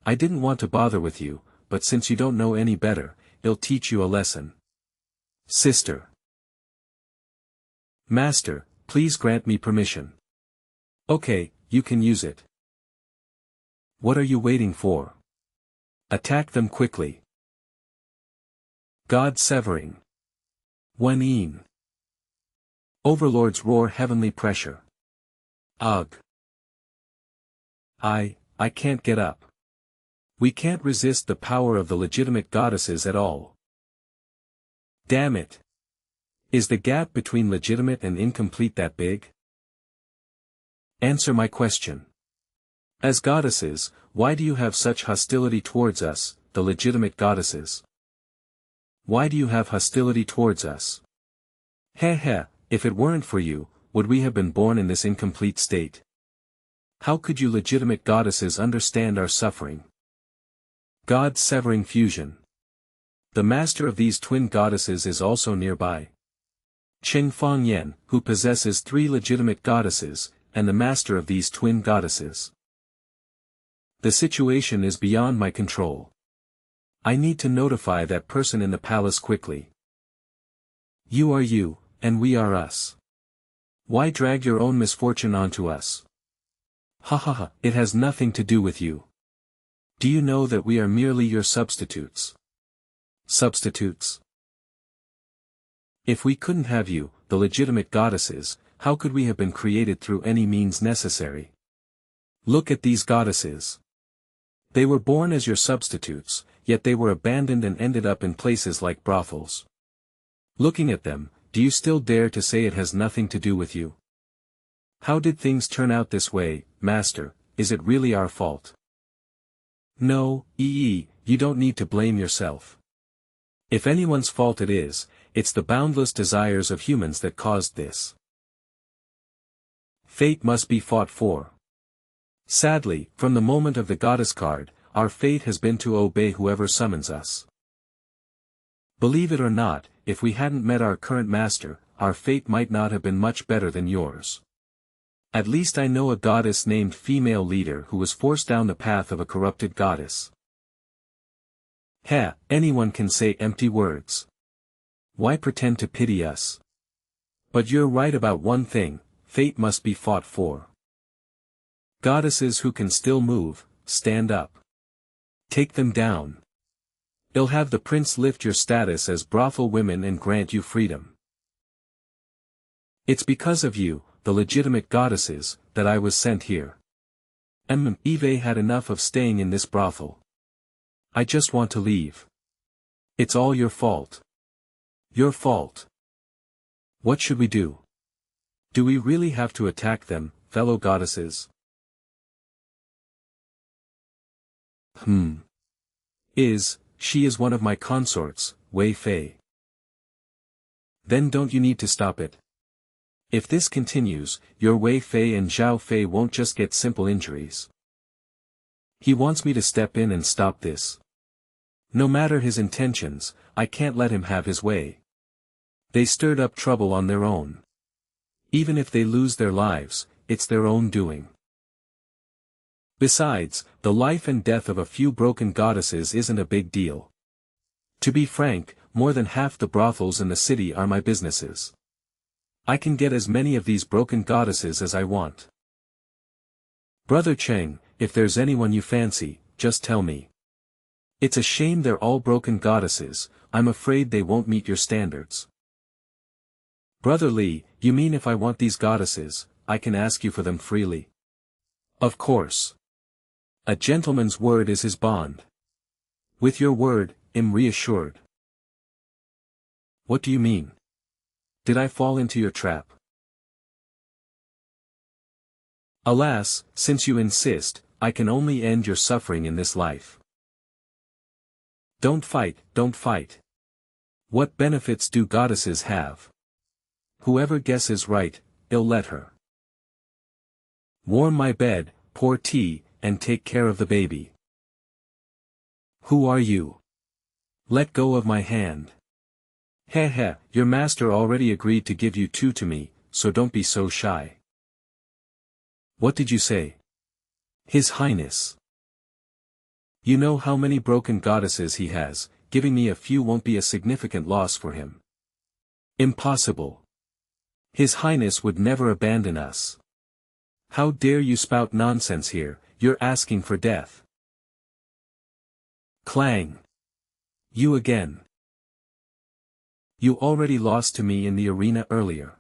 A: I didn't want to bother with you, but since you don't know any better, I'll teach you a lesson. Sister. Master, please grant me permission. Okay, you can use it. What are you waiting for? Attack them quickly. God severing. One-een. Overlords roar heavenly pressure. Ugh. I can't get up. We can't resist the power of the legitimate goddesses at all. Damn it. Is the gap between legitimate and incomplete that big? Answer my question. As goddesses, why do you have such hostility towards us, the legitimate goddesses? Why do you have hostility towards us? Heh, if it weren't for you, would we have been born in this incomplete state? How could you legitimate goddesses understand our suffering? God-severing fusion. The master of these twin goddesses is also nearby. Cheng Fangyan, who possesses 3 legitimate goddesses, and the master of these twin goddesses. The situation is beyond my control. I need to notify that person in the palace quickly. You are you, and we are us. Why drag your own misfortune onto us? Ha, it has nothing to do with you. Do you know that we are merely your substitutes? Substitutes? If we couldn't have you, the legitimate goddesses, how could we have been created through any means necessary? Look at these goddesses. They were born as your substitutes, yet they were abandoned and ended up in places like brothels. Looking at them, do you still dare to say it has nothing to do with you? How did things turn out this way, Master? Is it really our fault? No, you don't need to blame yourself. If anyone's fault it is, it's the boundless desires of humans that caused this. Fate must be fought for. Sadly, from the moment of the goddess card, our fate has been to obey whoever summons us. Believe it or not, if we hadn't met our current master, our fate might not have been much better than yours. At least I know a goddess named female leader who was forced down the path of a corrupted goddess. Anyone can say empty words. Why pretend to pity us? But you're right about one thing, fate must be fought for. Goddesses who can still move, stand up. Take them down. I'll have the prince lift your status as brothel women and grant you freedom. It's because of you, the legitimate goddesses, that I was sent here. Eve had enough of staying in this brothel. I just want to leave. It's all your fault. Your fault. What should we do? Do we really have to attack them, fellow goddesses? She is one of my consorts, Wei Fei. Then don't you need to stop it? If this continues, your Wei Fei and Zhao Fei won't just get simple injuries. He wants me to step in and stop this. No matter his intentions, I can't let him have his way. They stirred up trouble on their own. Even if they lose their lives, it's their own doing. Besides, the life and death of a few broken goddesses isn't a big deal. To be frank, more than half the brothels in the city are my businesses. I can get as many of these broken goddesses as I want. Brother Cheng, if there's anyone you fancy, just tell me. It's a shame they're all broken goddesses, I'm afraid they won't meet your standards. Brother Li, you mean if I want these goddesses, I can ask you for them freely? Of course. A gentleman's word is his bond. With your word, I'm reassured. What do you mean? Did I fall into your trap? Alas, since you insist, I can only end your suffering in this life. Don't fight, don't fight. What benefits do goddesses have? Whoever guesses right, I'll let her. Warm my bed, pour tea, and take care of the baby. Who are you? Let go of my hand. Your master already agreed to give you 2 to me, so don't be so shy. What did you say? His Highness. You know how many broken goddesses he has, giving me a few won't be a significant loss for him. Impossible. His Highness would never abandon us. How dare you spout nonsense here, you're asking for death. Clang. You again. You already lost to me in the arena earlier.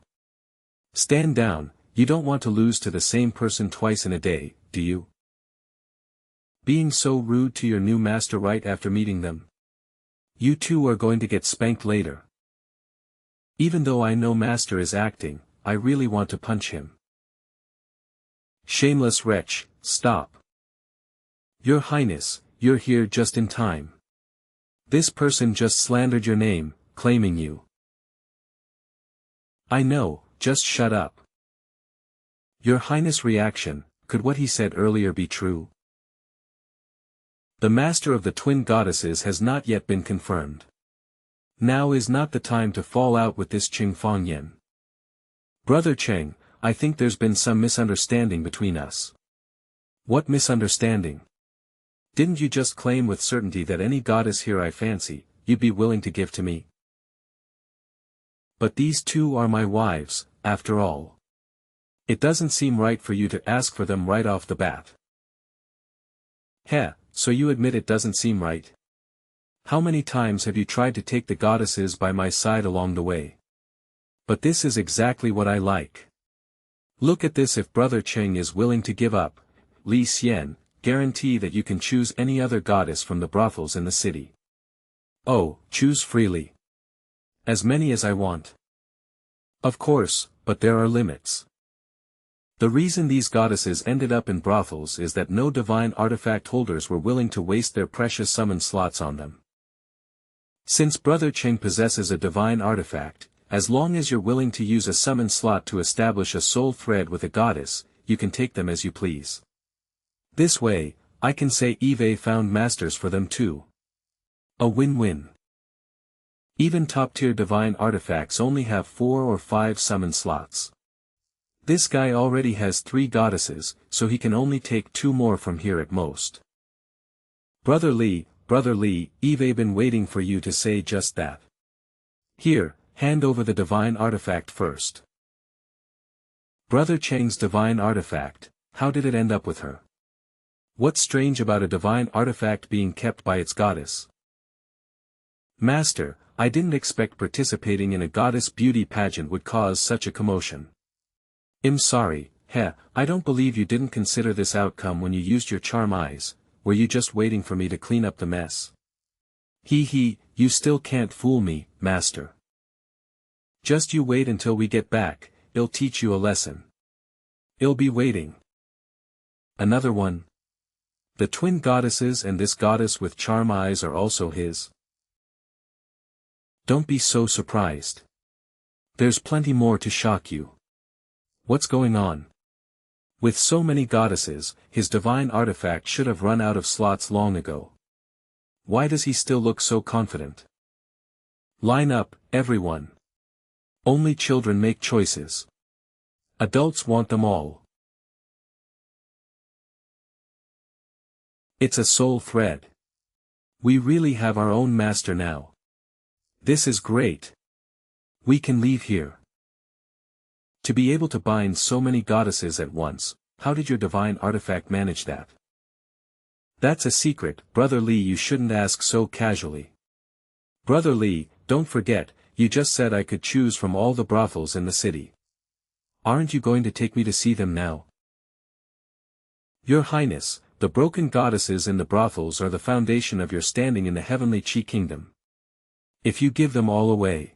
A: Stand down, you don't want to lose to the same person twice in a day, do you? Being so rude to your new master right after meeting them. You two are going to get spanked later. Even though I know master is acting, I really want to punch him. Shameless wretch, stop. Your Highness, you're here just in time. This person just slandered your name, claiming you. I know, just shut up. Your Highness' reaction, could what he said earlier be true? The master of the twin goddesses has not yet been confirmed. Now is not the time to fall out with this Cheng Fangyan. Brother Cheng, I think there's been some misunderstanding between us. What misunderstanding? Didn't you just claim with certainty that any goddess here I fancy, you'd be willing to give to me? But these two are my wives, after all. It doesn't seem right for you to ask for them right off the bat. Heh, so you admit it doesn't seem right? How many times have you tried to take the goddesses by my side along the way? But this is exactly what I like. Look at this. If Brother Cheng is willing to give up, Li Xian, guarantee that you can choose any other goddess from the brothels in the city. Oh, choose freely. As many as I want. Of course, but there are limits. The reason these goddesses ended up in brothels is that no divine artifact holders were willing to waste their precious summon slots on them. Since Brother Cheng possesses a divine artifact, as long as you're willing to use a summon slot to establish a soul thread with a goddess, you can take them as you please. This way, I can say Eve found masters for them too. A win-win. Even top-tier divine artifacts only have 4 or 5 summon slots. This guy already has 3 goddesses, so he can only take 2 more from here at most. Brother Lee, Eve been waiting for you to say just that. Here, hand over the divine artifact first. Brother Cheng's divine artifact, how did it end up with her? What's strange about a divine artifact being kept by its goddess? Master, I didn't expect participating in a goddess beauty pageant would cause such a commotion. I'm sorry, I don't believe you didn't consider this outcome when you used your charm eyes. Were you just waiting for me to clean up the mess? You still can't fool me, master. Just you wait until we get back, I'll teach you a lesson. I'll be waiting. Another one. The twin goddesses and this goddess with charm eyes are also his. Don't be so surprised. There's plenty more to shock you. What's going on? With so many goddesses, his divine artifact should have run out of slots long ago. Why does he still look so confident? Line up, everyone. Only children make choices. Adults want them all. It's a soul thread. We really have our own master now. This is great. We can leave here. To be able to bind so many goddesses at once, how did your divine artifact manage that? That's a secret, Brother Lee. You shouldn't ask so casually. Brother Lee, don't forget, you just said I could choose from all the brothels in the city. Aren't you going to take me to see them now? Your Highness, the broken goddesses in the brothels are the foundation of your standing in the heavenly Chi kingdom. If you give them all away,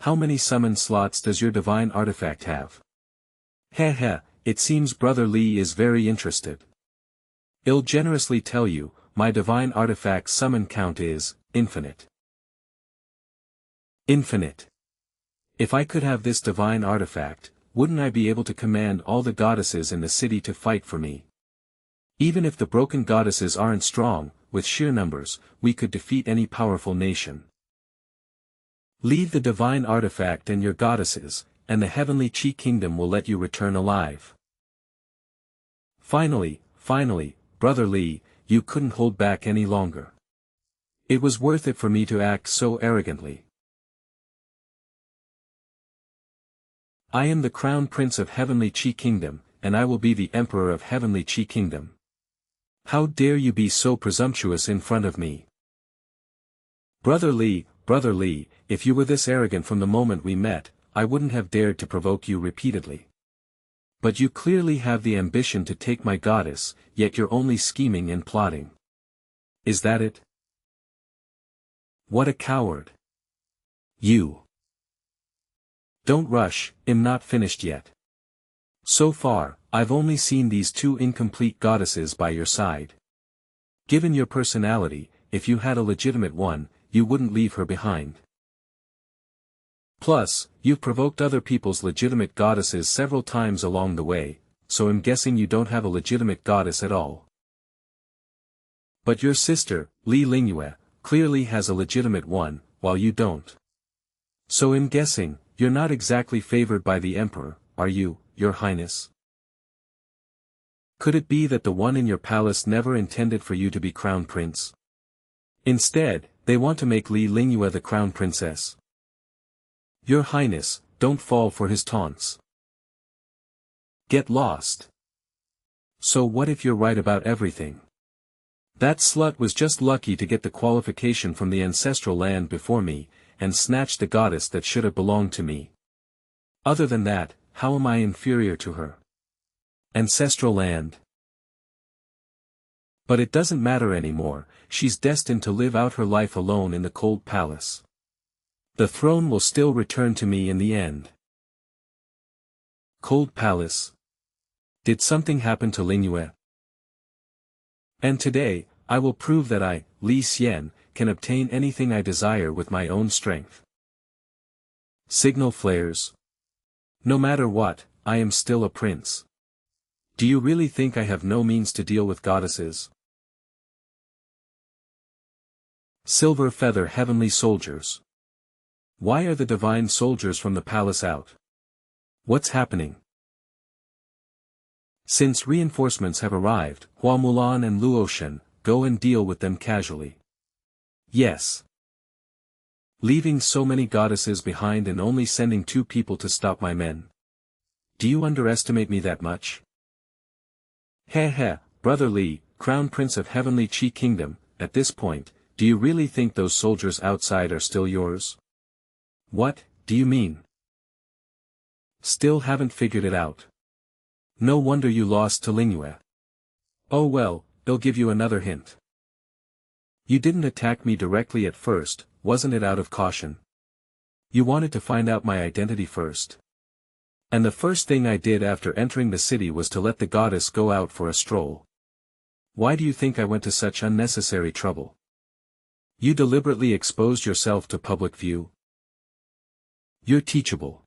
A: how many summon slots does your divine artifact have? It seems Brother Lee is very interested. I'll generously tell you, my divine artifact summon count is infinite. Infinite. If I could have this divine artifact, wouldn't I be able to command all the goddesses in the city to fight for me? Even if the broken goddesses aren't strong, with sheer numbers, we could defeat any powerful nation. Leave the divine artifact and your goddesses, and the heavenly Chi kingdom will let you return alive. Finally, Brother Lee, you couldn't hold back any longer. It was worth it for me to act so arrogantly. I am the crown prince of heavenly Chi kingdom, and I will be the emperor of heavenly Chi kingdom. How dare you be so presumptuous in front of me? Brother Lee, if you were this arrogant from the moment we met, I wouldn't have dared to provoke you repeatedly. But you clearly have the ambition to take my goddess, yet you're only scheming and plotting. Is that it? What a coward. You. Don't rush, I'm not finished yet. So far, I've only seen these two incomplete goddesses by your side. Given your personality, if you had a legitimate one, you wouldn't leave her behind. Plus, you've provoked other people's legitimate goddesses several times along the way, so I'm guessing you don't have a legitimate goddess at all. But your sister, Li Lingyue, clearly has a legitimate one, while you don't. So I'm guessing, you're not exactly favored by the emperor, are you, your highness? Could it be that the one in your palace never intended for you to be crown prince? Instead, they want to make Li Lingyue the crown princess. Your highness, don't fall for his taunts. Get lost. So what if you're right about everything? That slut was just lucky to get the qualification from the ancestral land before me, and snatch the goddess that should have belonged to me. Other than that, how am I inferior to her? Ancestral land. But it doesn't matter anymore, she's destined to live out her life alone in the cold palace. The throne will still return to me in the end. Cold palace. Did something happen to Lingyue? And today, I will prove that I, Li Xian, can obtain anything I desire with my own strength. Signal flares. No matter what, I am still a prince. Do you really think I have no means to deal with goddesses? Silver feather heavenly soldiers. Why are the divine soldiers from the palace out? What's happening? Since reinforcements have arrived, Hua Mulan and Luoshan, go and deal with them casually. Yes. Leaving so many goddesses behind and only sending 2 people to stop my men. Do you underestimate me that much? Heh heh, Brother Li, Crown Prince of Heavenly Qi Kingdom, at this point, do you really think those soldiers outside are still yours? What, do you mean? Still haven't figured it out. No wonder you lost to Lingyue. Oh well, they'll give you another hint. You didn't attack me directly at first, wasn't it out of caution? You wanted to find out my identity first. And the first thing I did after entering the city was to let the goddess go out for a stroll. Why do you think I went to such unnecessary trouble? You deliberately exposed yourself to public view. You're teachable.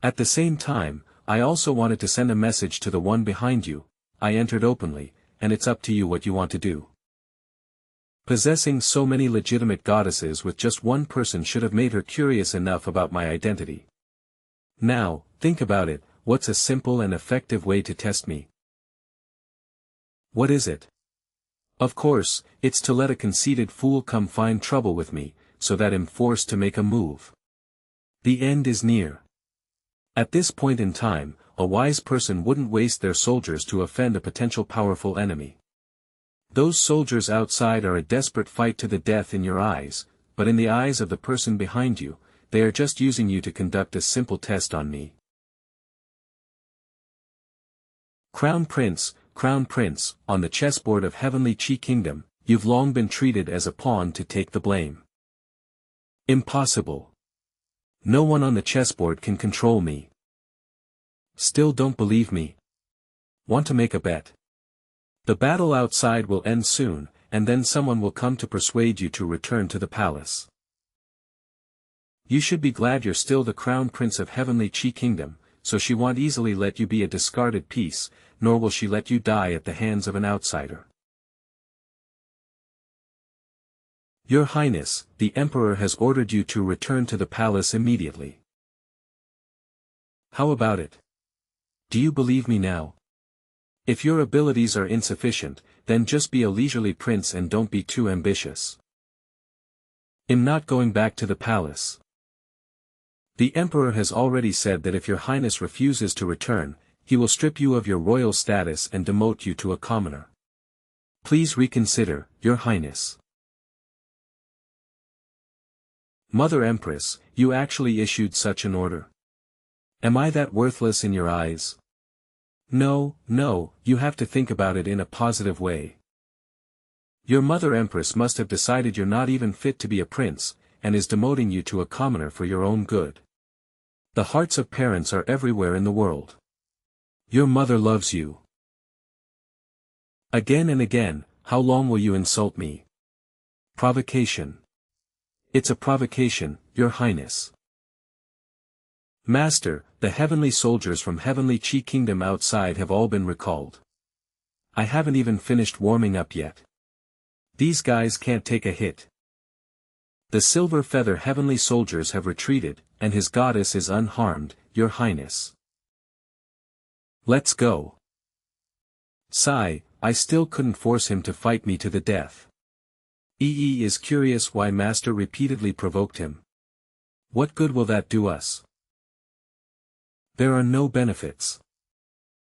A: At the same time, I also wanted to send a message to the one behind you. I entered openly, and it's up to you what you want to do. Possessing so many legitimate goddesses with just one person should have made her curious enough about my identity. Now, think about it, what's a simple and effective way to test me? What is it? Of course, it's to let a conceited fool come find trouble with me, so that I'm forced to make a move. The end is near. At this point in time, a wise person wouldn't waste their soldiers to offend a potential powerful enemy. Those soldiers outside are a desperate fight to the death in your eyes, but in the eyes of the person behind you, they are just using you to conduct a simple test on me. Crown Prince, on the chessboard of Heavenly Qi Kingdom, you've long been treated as a pawn to take the blame. Impossible. No one on the chessboard can control me. Still don't believe me? Want to make a bet? The battle outside will end soon, and then someone will come to persuade you to return to the palace. You should be glad you're still the Crown Prince of Heavenly Qi Kingdom, so she won't easily let you be a discarded piece, nor will she let you die at the hands of an outsider. Your Highness, the Emperor has ordered you to return to the palace immediately. How about it? Do you believe me now? If your abilities are insufficient, then just be a leisurely prince and don't be too ambitious. I'm not going back to the palace. The Emperor has already said that if your Highness refuses to return, he will strip you of your royal status and demote you to a commoner. Please reconsider, Your Highness. Mother Empress, you actually issued such an order? Am I that worthless in your eyes? No, no, you have to think about it in a positive way. Your mother Empress must have decided you're not even fit to be a prince, and is demoting you to a commoner for your own good. The hearts of parents are everywhere in the world. Your mother loves you. Again and again, how long will you insult me? Provocation. It's a provocation, Your Highness. Master, the heavenly soldiers from Heavenly Chi Kingdom outside have all been recalled. I haven't even finished warming up yet. These guys can't take a hit. The Silver Feather Heavenly soldiers have retreated, and his goddess is unharmed, Your Highness. Let's go. Sigh, I still couldn't force him to fight me to the death. EE is curious why Master repeatedly provoked him. What good will that do us? There are no benefits.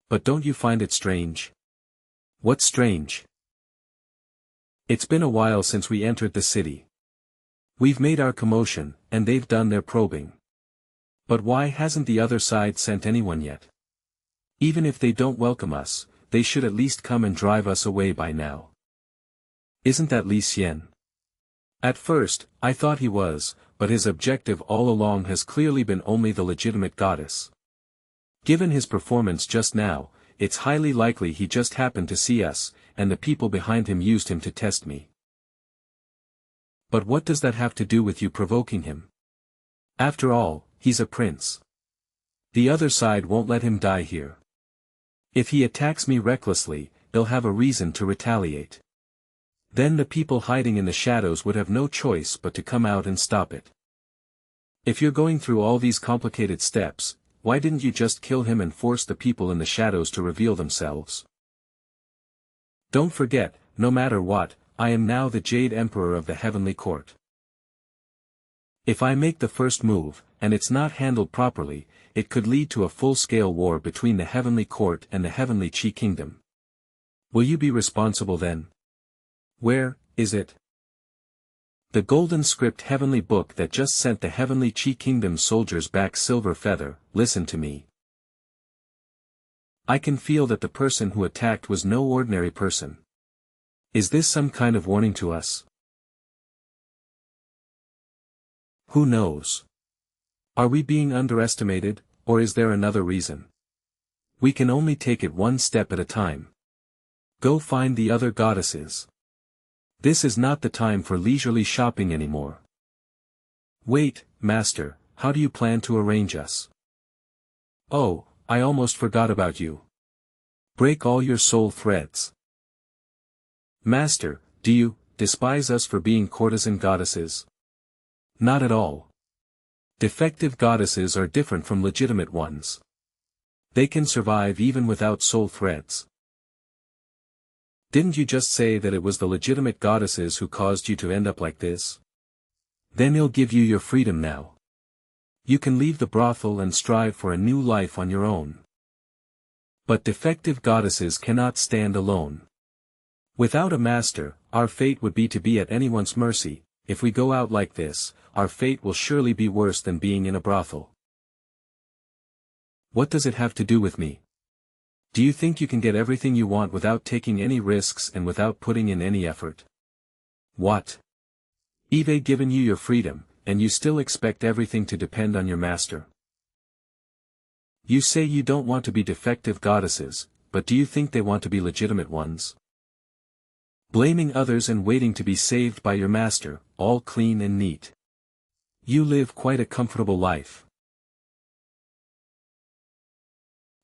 A: But don't you find it strange? What's strange? It's been a while since we entered the city. We've made our commotion, and they've done their probing. But why hasn't the other side sent anyone yet? Even if they don't welcome us, they should at least come and drive us away by now. Isn't that Li Xian? At first, I thought he was, but his objective all along has clearly been only the legitimate goddess. Given his performance just now, it's highly likely he just happened to see us, and the people behind him used him to test me. But what does that have to do with you provoking him? After all, he's a prince. The other side won't let him die here. If he attacks me recklessly, they'll have a reason to retaliate. Then the people hiding in the shadows would have no choice but to come out and stop it. If you're going through all these complicated steps, why didn't you just kill him and force the people in the shadows to reveal themselves? Don't forget, no matter what, I am now the Jade Emperor of the Heavenly Court. If I make the first move, and it's not handled properly, it could lead to a full-scale war between the Heavenly Court and the Heavenly Chi Kingdom. Will you be responsible then? Where is it? The golden script heavenly book that just sent the Heavenly Chi Kingdom soldiers back. Silver Feather, listen to me. I can feel that the person who attacked was no ordinary person. Is this some kind of warning to us? Who knows? Are we being underestimated, or is there another reason? We can only take it one step at a time. Go find the other goddesses. This is not the time for leisurely shopping anymore. Wait, Master, how do you plan to arrange us? Oh, I almost forgot about you. Break all your soul threads. Master, do you despise us for being courtesan goddesses? Not at all. Defective goddesses are different from legitimate ones. They can survive even without soul threads. Didn't you just say that it was the legitimate goddesses who caused you to end up like this? Then he'll give you your freedom now. You can leave the brothel and strive for a new life on your own. But defective goddesses cannot stand alone. Without a master, our fate would be to be at anyone's mercy. If we go out like this, our fate will surely be worse than being in a brothel. What does it have to do with me? Do you think you can get everything you want without taking any risks and without putting in any effort? What? Eve given you your freedom, and you still expect everything to depend on your master. You say you don't want to be defective goddesses, but do you think they want to be legitimate ones? Blaming others and waiting to be saved by your master, all clean and neat. You live quite a comfortable life.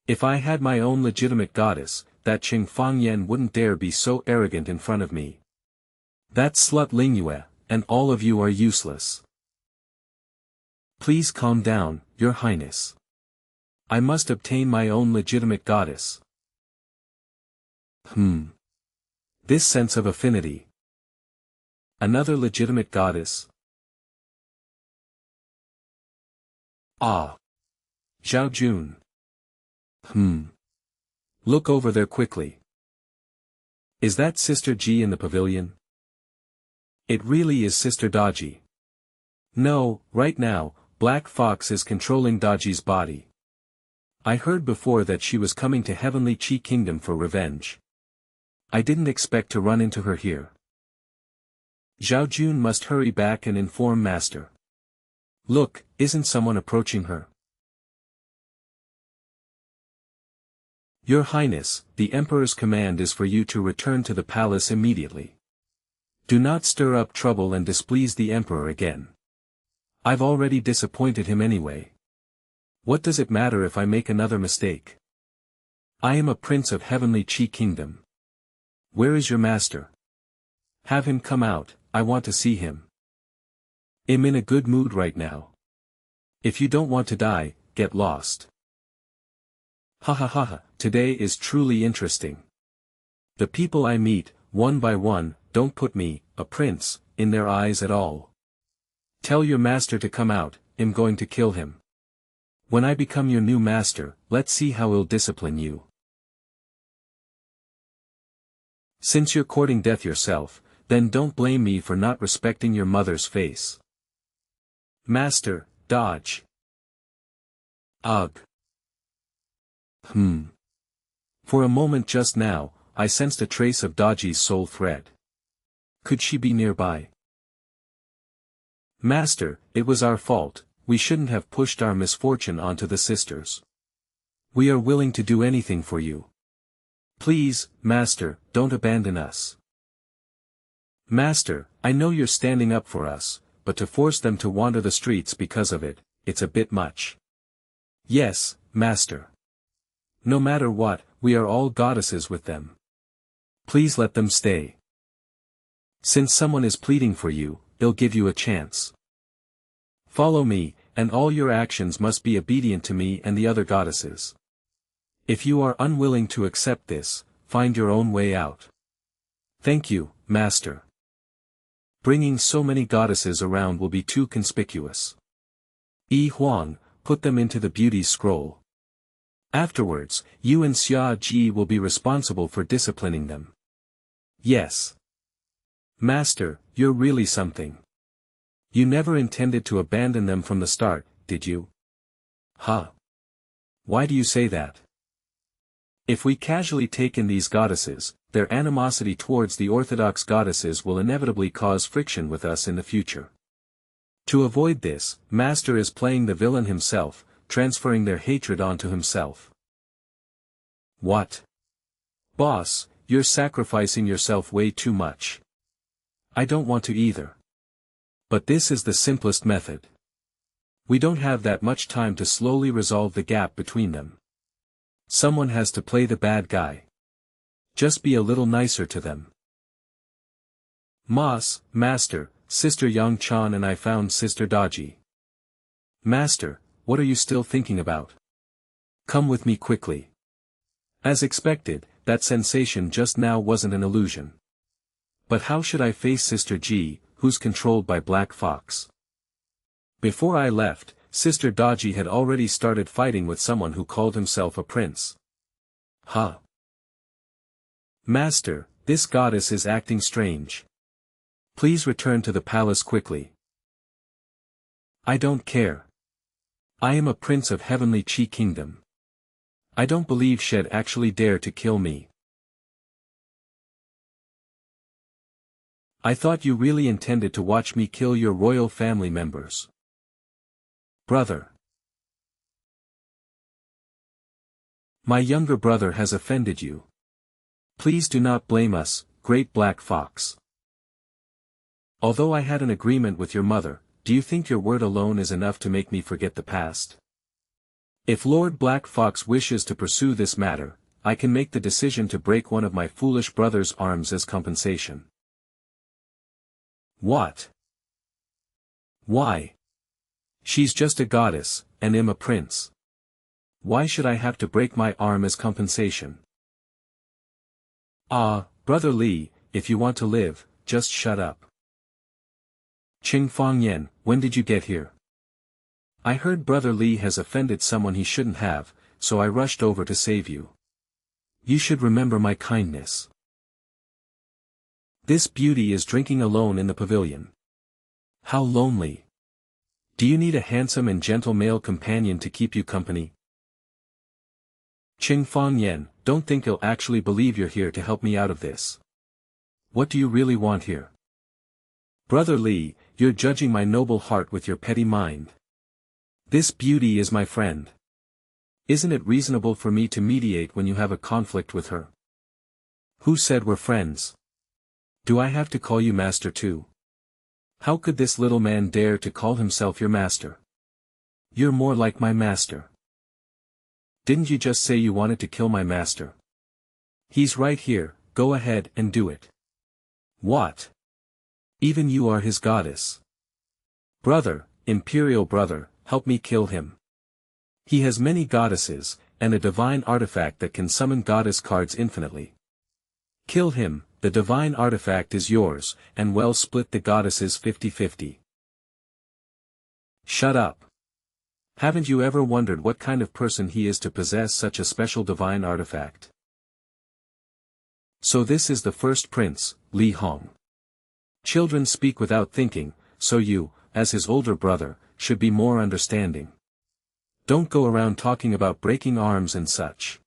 A: If I had my own legitimate goddess, that Cheng Fangyan wouldn't dare be so arrogant in front of me. That slut Lingyue, and all of you are useless. Please calm down, Your Highness. I must obtain my own legitimate goddess. This sense of affinity. Another legitimate goddess. Ah. Zhao Jun. Look over there quickly. Is that Sister Ji in the pavilion? It really is Sister Daji. No, right now, Black Fox is controlling Daji's body. I heard before that she was coming to Heavenly Chi Kingdom for revenge. I didn't expect to run into her here. Zhao Jun must hurry back and inform Master. Look, isn't someone approaching her? Your Highness, the Emperor's command is for you to return to the palace immediately. Do not stir up trouble and displease the Emperor again. I've already disappointed him anyway. What does it matter if I make another mistake? I am a prince of Heavenly Chi Kingdom. Where is your master? Have him come out, I want to see him. I'm in a good mood right now. If you don't want to die, get lost. Ha ha ha ha, today is truly interesting. The people I meet, one by one, don't put me, a prince, in their eyes at all. Tell your master to come out, I'm going to kill him. When I become your new master, let's see how I'll discipline you. Since you're courting death yourself, then don't blame me for not respecting your mother's face. Master, dodge. Ugh. For a moment just now, I sensed a trace of Daji's soul thread. Could she be nearby? Master, it was our fault, we shouldn't have pushed our misfortune onto the sisters. We are willing to do anything for you. Please, Master, don't abandon us. Master, I know you're standing up for us, but to force them to wander the streets because of it, it's a bit much. Yes, Master. No matter what, we are all goddesses with them. Please let them stay. Since someone is pleading for you, they'll give you a chance. Follow me, and all your actions must be obedient to me and the other goddesses. If you are unwilling to accept this, find your own way out. Thank you, Master. Bringing so many goddesses around will be too conspicuous. Yi Huang, put them into the beauty scroll. Afterwards, you and Xia Ji will be responsible for disciplining them. Yes. Master, you're really something. You never intended to abandon them from the start, did you? Huh? Why do you say that? If we casually take in these goddesses, their animosity towards the orthodox goddesses will inevitably cause friction with us in the future. To avoid this, Master is playing the villain himself, transferring their hatred onto himself. What? Boss, you're sacrificing yourself way too much. I don't want to either. But this is the simplest method. We don't have that much time to slowly resolve the gap between them. Someone has to play the bad guy. Just be a little nicer to them. Master, Sister Yang Chan and I found Sister Daji. Master, what are you still thinking about? Come with me quickly. As expected, that sensation just now wasn't an illusion. But how should I face Sister Ji, who's controlled by Black Fox? Before I left, Sister Daji had already started fighting with someone who called himself a prince. Huh? Master, this goddess is acting strange. Please return to the palace quickly. I don't care. I am a prince of Heavenly Chi Kingdom. I don't believe she'd actually dare to kill me. I thought you really intended to watch me kill your royal family members. Brother. My younger brother has offended you. Please do not blame us, Great Black Fox. Although I had an agreement with your mother, do you think your word alone is enough to make me forget the past? If Lord Black Fox wishes to pursue this matter, I can make the decision to break one of my foolish brother's arms as compensation. What? Why? She's just a goddess, and I'm a prince. Why should I have to break my arm as compensation? Brother Li, if you want to live, just shut up. Cheng Fangyan, when did you get here? I heard Brother Li has offended someone he shouldn't have, so I rushed over to save you. You should remember my kindness. This beauty is drinking alone in the pavilion. How lonely. Do you need a handsome and gentle male companion to keep you company? Cheng Fangyan, don't think he'll actually believe you're here to help me out of this. What do you really want here? Brother Li, you're judging my noble heart with your petty mind. This beauty is my friend. Isn't it reasonable for me to mediate when you have a conflict with her? Who said we're friends? Do I have to call you master too? How could this little man dare to call himself your master? You're more like my master. Didn't you just say you wanted to kill my master? He's right here, go ahead and do it. What? Even you are his goddess. Brother, imperial brother, help me kill him. He has many goddesses, and a divine artifact that can summon goddess cards infinitely. Kill him, the divine artifact is yours, and well split the goddesses 50-50. Shut up. Haven't you ever wondered what kind of person he is to possess such a special divine artifact? So this is the first prince, Li Hong. Children speak without thinking, so you, as his older brother, should be more understanding. Don't go around talking about breaking arms and such.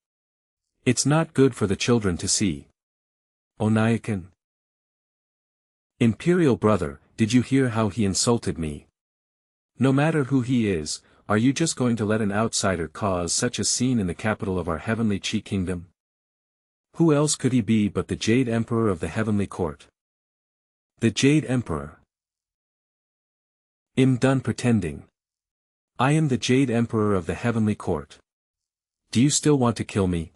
A: It's not good for the children to see. Onayakan. Imperial brother, did you hear how he insulted me? No matter who he is, are you just going to let an outsider cause such a scene in the capital of our heavenly Qi kingdom? Who else could he be but the Jade Emperor of the heavenly court? The Jade Emperor. I'm done pretending. I am the Jade Emperor of the heavenly court. Do you still want to kill me?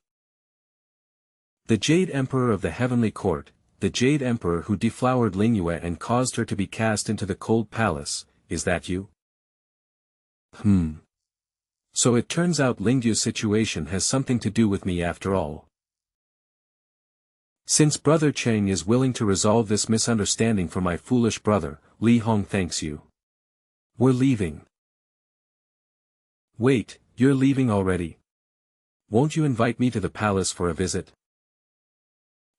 A: The Jade Emperor of the heavenly court, the Jade Emperor who deflowered Lingyue and caused her to be cast into the cold palace, is that you? So it turns out Lingyue's situation has something to do with me after all. Since Brother Cheng is willing to resolve this misunderstanding for my foolish brother, Li Hong thanks you. We're leaving. Wait, you're leaving already? Won't you invite me to the palace for a visit?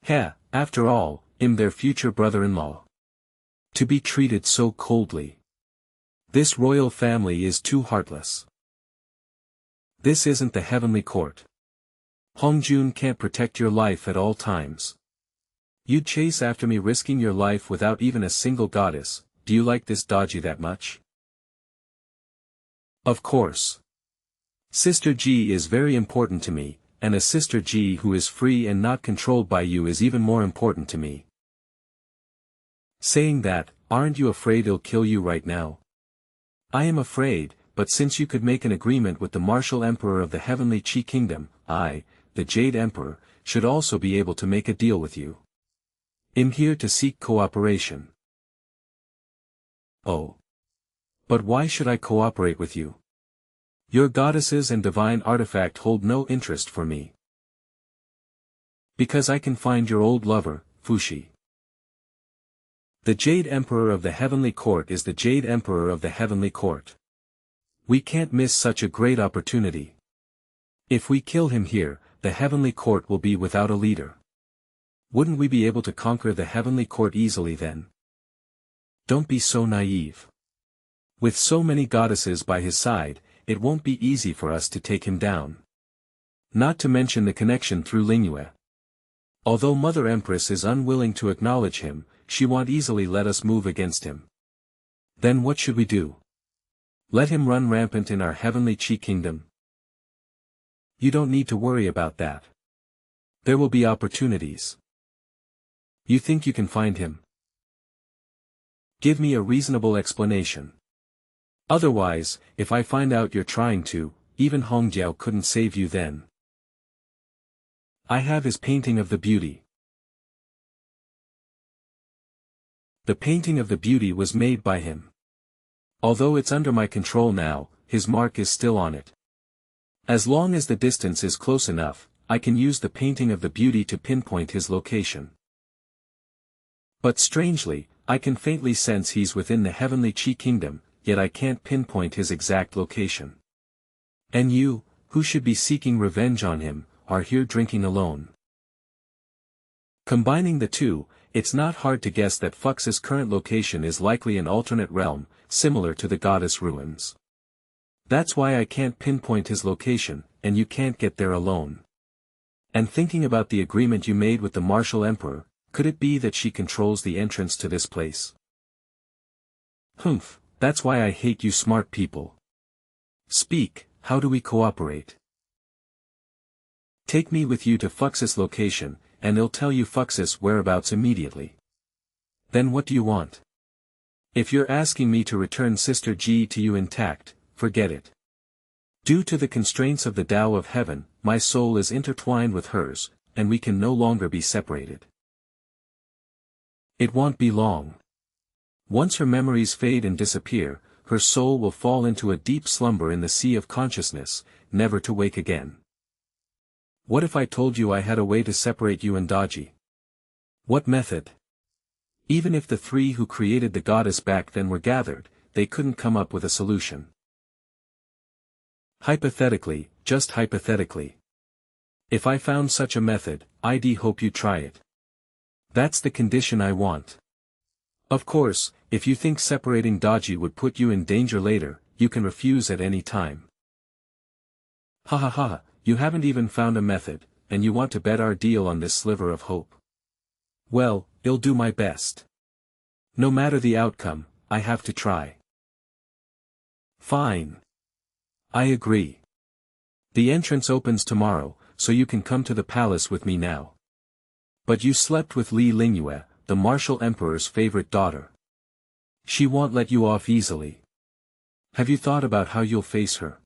A: After all, I'm their future brother-in-law. To be treated so coldly. This royal family is too heartless. This isn't the heavenly court. Hongjun can't protect your life at all times. You'd chase after me risking your life without even a single goddess. Do you like this dodgy that much? Of course. Sister Ji is very important to me, and a Sister Ji who is free and not controlled by you is even more important to me. Saying that, aren't you afraid he'll kill you right now? I am afraid, but since you could make an agreement with the martial emperor of the heavenly Qi kingdom, I, the Jade Emperor, should also be able to make a deal with you. I'm here to seek cooperation. Oh. But why should I cooperate with you? Your goddesses and divine artifact hold no interest for me. Because I can find your old lover, Fushi. The Jade Emperor of the Heavenly Court is the Jade Emperor of the Heavenly Court. We can't miss such a great opportunity. If we kill him here, the Heavenly Court will be without a leader. Wouldn't we be able to conquer the Heavenly Court easily then? Don't be so naive. With so many goddesses by his side, it won't be easy for us to take him down. Not to mention the connection through Lingyue. Although Mother Empress is unwilling to acknowledge him, she won't easily let us move against him. Then what should we do? Let him run rampant in our heavenly Qi kingdom? You don't need to worry about that. There will be opportunities. You think you can find him? Give me a reasonable explanation. Otherwise, if I find out you're trying to, even Hongjiao couldn't save you then. I have his painting of the beauty. The painting of the beauty was made by him. Although it's under my control now, his mark is still on it. As long as the distance is close enough, I can use the painting of the beauty to pinpoint his location. But strangely, I can faintly sense he's within the heavenly Qi kingdom, yet I can't pinpoint his exact location. And you, who should be seeking revenge on him, are here drinking alone. Combining the two, it's not hard to guess that Fux's current location is likely an alternate realm, similar to the goddess ruins. That's why I can't pinpoint his location, and you can't get there alone. And thinking about the agreement you made with the martial emperor, could it be that she controls the entrance to this place? Humph, that's why I hate you smart people. Speak, how do we cooperate? Take me with you to Fux's location, and I'll tell you Fux's whereabouts immediately. Then what do you want? If you're asking me to return Sister Ji to you intact, forget it. Due to the constraints of the Tao of Heaven, my soul is intertwined with hers, and we can no longer be separated. It won't be long. Once her memories fade and disappear, her soul will fall into a deep slumber in the sea of consciousness, never to wake again. What if I told you I had a way to separate you and Daji? What method? Even if the three who created the goddess back then were gathered, they couldn't come up with a solution. Hypothetically, just hypothetically. If I found such a method, I'd hope you try it. That's the condition I want. Of course, if you think separating Daji would put you in danger later, you can refuse at any time. Ha ha ha, you haven't even found a method, and you want to bet our deal on this sliver of hope. Well, I'll do my best. No matter the outcome, I have to try. Fine. I agree. The entrance opens tomorrow, so you can come to the palace with me now. But you slept with Li Lingyue, the martial emperor's favorite daughter. She won't let you off easily. Have you thought about how you'll face her?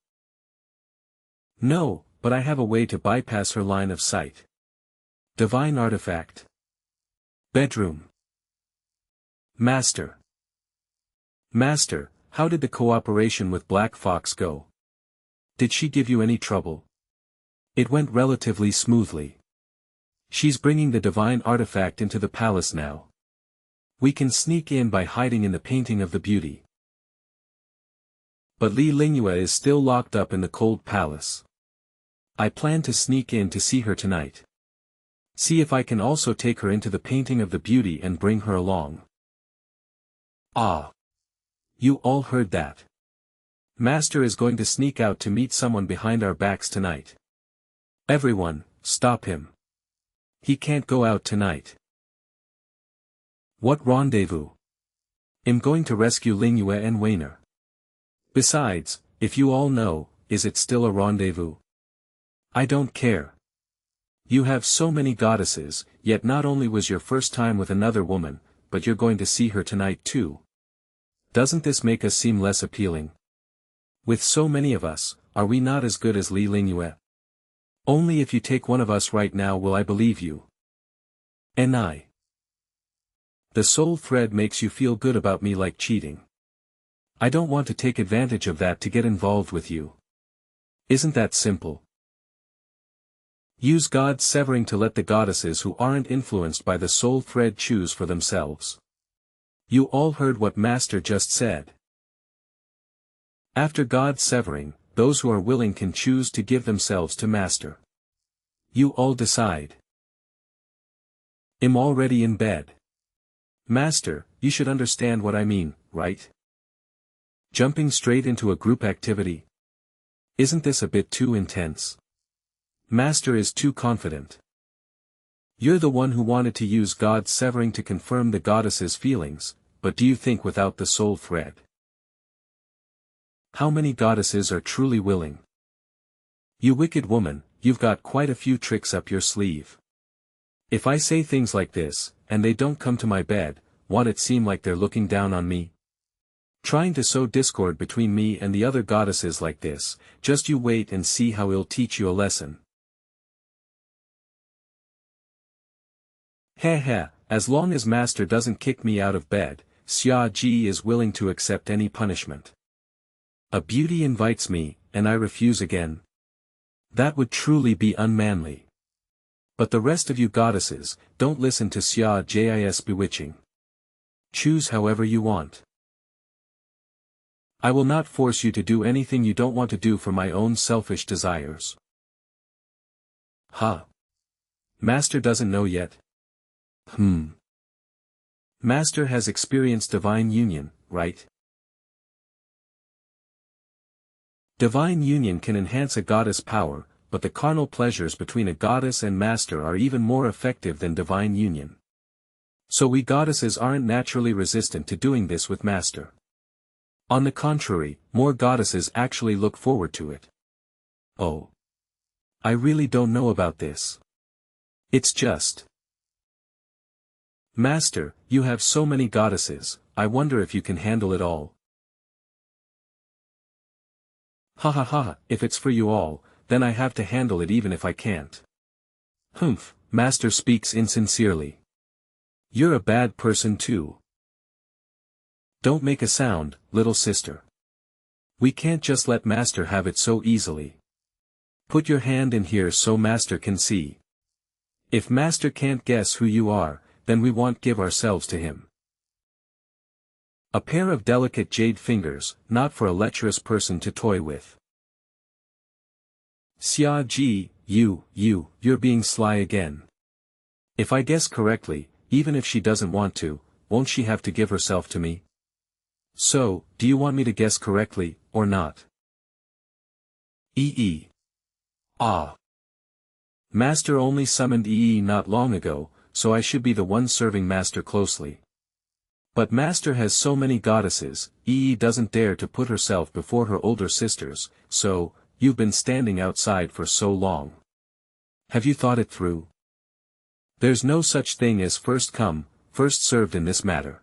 A: No, but I have a way to bypass her line of sight. Divine artifact. Bedroom. Master. Master, how did the cooperation with Black Fox go? Did she give you any trouble? It went relatively smoothly. She's bringing the divine artifact into the palace now. We can sneak in by hiding in the painting of the beauty. But Li Lingyue is still locked up in the cold palace. I plan to sneak in to see her tonight. See if I can also take her into the painting of the beauty and bring her along. Ah! You all heard that. Master is going to sneak out to meet someone behind our backs tonight. Everyone, stop him. He can't go out tonight. What rendezvous? I'm going to rescue Lingyue and Weiner. Besides, if you all know, is it still a rendezvous? I don't care. You have so many goddesses, yet not only was your first time with another woman, but you're going to see her tonight too. Doesn't this make us seem less appealing? With so many of us, are we not as good as Li Lingyue? Only if you take one of us right now will I believe you. And I. The soul thread makes you feel good about me like cheating. I don't want to take advantage of that to get involved with you. Isn't that simple? Use God's severing to let the goddesses who aren't influenced by the soul thread choose for themselves. You all heard what Master just said. After God's severing, those who are willing can choose to give themselves to Master. You all decide. I'm already in bed. Master, you should understand what I mean, right? Jumping straight into a group activity? Isn't this a bit too intense? Master is too confident. You're the one who wanted to use God's severing to confirm the goddess's feelings, but do you think without the soul thread? How many goddesses are truly willing? You wicked woman, you've got quite a few tricks up your sleeve. If I say things like this, and they don't come to my bed, won't it seem like they're looking down on me? Trying to sow discord between me and the other goddesses like this, just you wait and see how I'll teach you a lesson. Heh heh, as long as Master doesn't kick me out of bed, Xia Ji is willing to accept any punishment. A beauty invites me, and I refuse again. That would truly be unmanly. But the rest of you goddesses, don't listen to Xia Ji's bewitching. Choose however you want. I will not force you to do anything you don't want to do for my own selfish desires. Huh. Master doesn't know yet. Master has experienced divine union, right? Divine union can enhance a goddess' power, but the carnal pleasures between a goddess and master are even more effective than divine union. So we goddesses aren't naturally resistant to doing this with master. On the contrary, more goddesses actually look forward to it. Oh. I really don't know about this. It's just. Master, you have so many goddesses, I wonder if you can handle it all. Ha ha ha, if it's for you all, then I have to handle it even if I can't. Humph, master speaks insincerely. You're a bad person too. Don't make a sound, little sister. We can't just let master have it so easily. Put your hand in here so master can see. If master can't guess who you are, then we won't give ourselves to him. A pair of delicate jade fingers, not for a lecherous person to toy with. Xia Ji, you're being sly again. If I guess correctly, even if she doesn't want to, won't she have to give herself to me? So, do you want me to guess correctly, or not? Ah. Master only summoned not long ago, so I should be the one serving master closely. But master has so many goddesses, doesn't dare to put herself before her older sisters, so, you've been standing outside for so long. Have you thought it through? There's no such thing as first come, first served in this matter.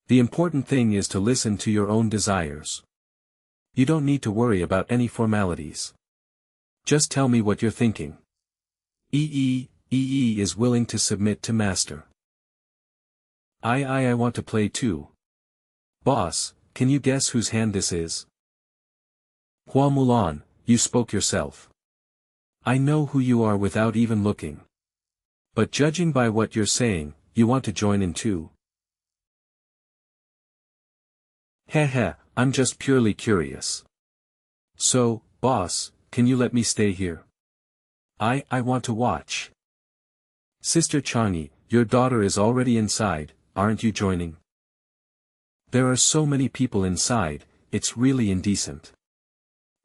A: The important thing is to listen to your own desires. You don't need to worry about any formalities. Just tell me what you're thinking. Is willing to submit to master. I want to play too. Boss, can you guess whose hand this is? Hua Mulan, you spoke yourself. I know who you are without even looking. But judging by what you're saying, you want to join in too. Heh, I'm just purely curious. So, boss, can you let me stay here? I want to watch. Sister Changi, your daughter is already inside, aren't you joining? There are so many people inside, it's really indecent.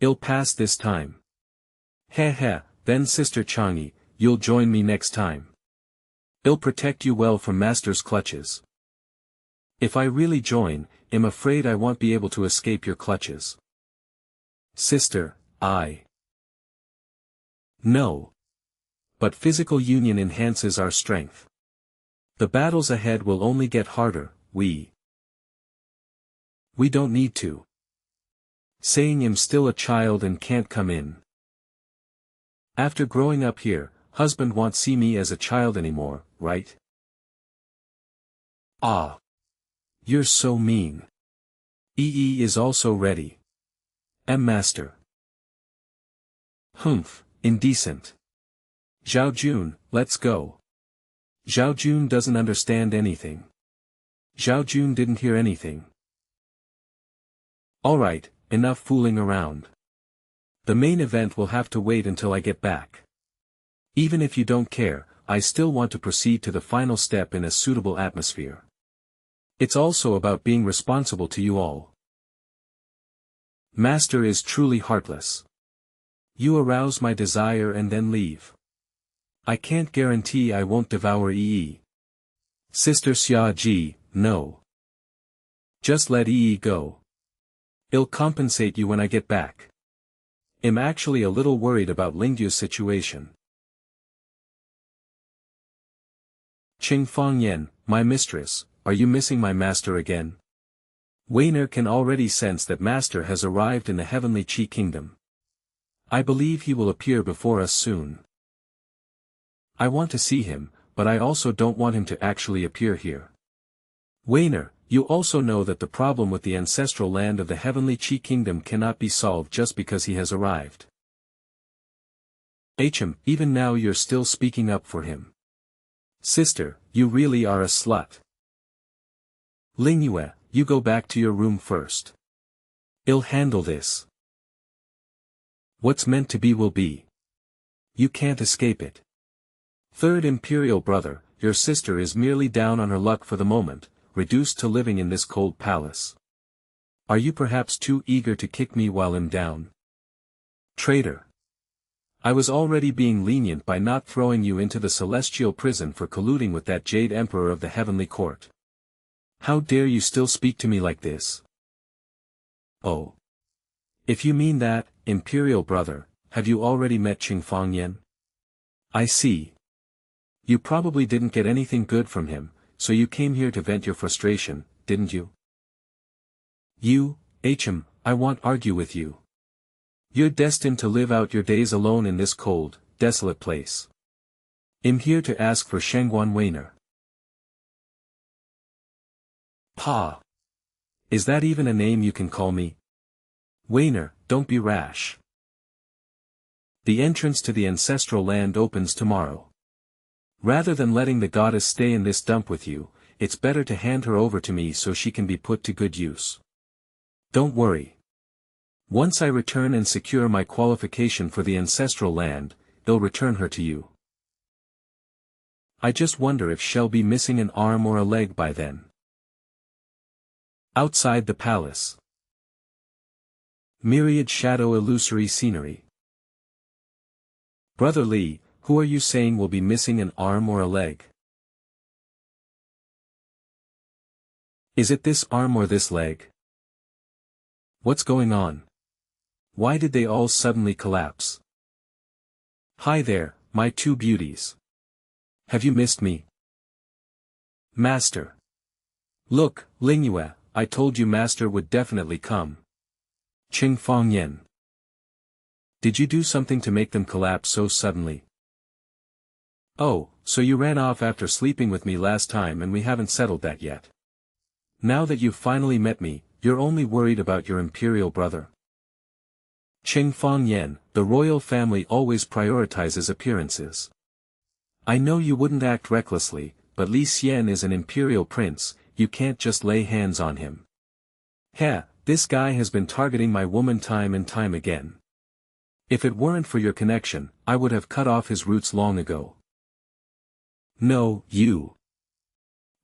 A: I'll pass this time. Heh, then Sister Changi, you'll join me next time. I'll protect you well from master's clutches. If I really join, I'm afraid I won't be able to escape your clutches. Sister, No. But physical union enhances our strength. The battles ahead will only get harder, we don't need to. Saying I'm still a child and can't come in. After growing up here, husband won't see me as a child anymore, right? Ah. You're so mean. Is also ready. Master. Humph, indecent. Zhao Jun, let's go. Zhao Jun doesn't understand anything. Zhao Jun didn't hear anything. Alright, enough fooling around. The main event will have to wait until I get back. Even if you don't care, I still want to proceed to the final step in a suitable atmosphere. It's also about being responsible to you all. Master is truly heartless. You arouse my desire and then leave. I can't guarantee I won't devour Sister Xia Ji, no. Just let go. I'll compensate you when I get back. I'm actually a little worried about Lingyu's situation. Cheng Fangyan, my mistress, are you missing my master again? Weiner can already sense that master has arrived in the heavenly Qi kingdom. I believe he will appear before us soon. I want to see him, but I also don't want him to actually appear here. Weiner, you also know that the problem with the ancestral land of the heavenly Qi kingdom cannot be solved just because he has arrived. Even now you're still speaking up for him. Sister, you really are a slut. Lingyue, you go back to your room first. I'll handle this. What's meant to be will be. You can't escape it. Third Imperial brother, your sister is merely down on her luck for the moment, reduced to living in this cold palace. Are you perhaps too eager to kick me while I'm down? Traitor. I was already being lenient by not throwing you into the celestial prison for colluding with that Jade Emperor of the Heavenly Court. How dare you still speak to me like this? Oh. If you mean that, Imperial brother, have you already met Cheng Fangyan? I see. You probably didn't get anything good from him, so you came here to vent your frustration, didn't you? You, Hm, I won't argue with you. You're destined to live out your days alone in this cold, desolate place. I'm here to ask for Shangguan Weiner. Pa! Is that even a name you can call me? Weiner, don't be rash. The entrance to the ancestral land opens tomorrow. Rather than letting the goddess stay in this dump with you, it's better to hand her over to me so she can be put to good use. Don't worry. Once I return and secure my qualification for the ancestral land, they'll return her to you. I just wonder if she'll be missing an arm or a leg by then. Outside the palace. Myriad shadow illusory scenery. Brother Li, who are you saying will be missing an arm or a leg? Is it this arm or this leg? What's going on? Why did they all suddenly collapse? Hi there, my two beauties. Have you missed me? Master. Look, Lingyue, I told you Master would definitely come. Cheng Fangyan. Did you do something to make them collapse so suddenly? Oh, so you ran off after sleeping with me last time and we haven't settled that yet. Now that you've finally met me, you're only worried about your imperial brother. Cheng Fangyan, the royal family always prioritizes appearances. I know you wouldn't act recklessly, but Li Xian is an imperial prince, you can't just lay hands on him. Heh, this guy has been targeting my woman time and time again. If it weren't for your connection, I would have cut off his roots long ago. No, you.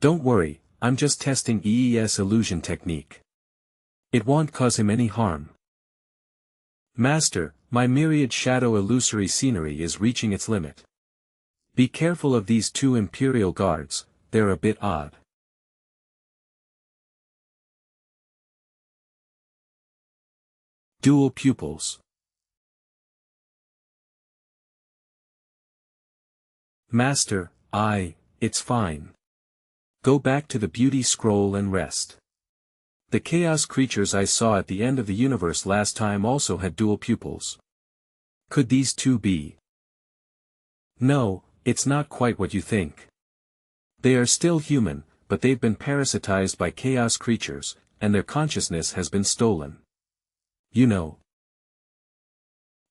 A: Don't worry, I'm just testing EES illusion technique. It won't cause him any harm. Master, my myriad shadow illusory scenery is reaching its limit. Be careful of these two imperial guards, they're a bit odd. Dual pupils. Master, it's fine. Go back to the beauty scroll and rest. The chaos creatures I saw at the end of the universe last time also had dual pupils. Could these two be? No, it's not quite what you think. They are still human, but they've been parasitized by chaos creatures, and their consciousness has been stolen. You know.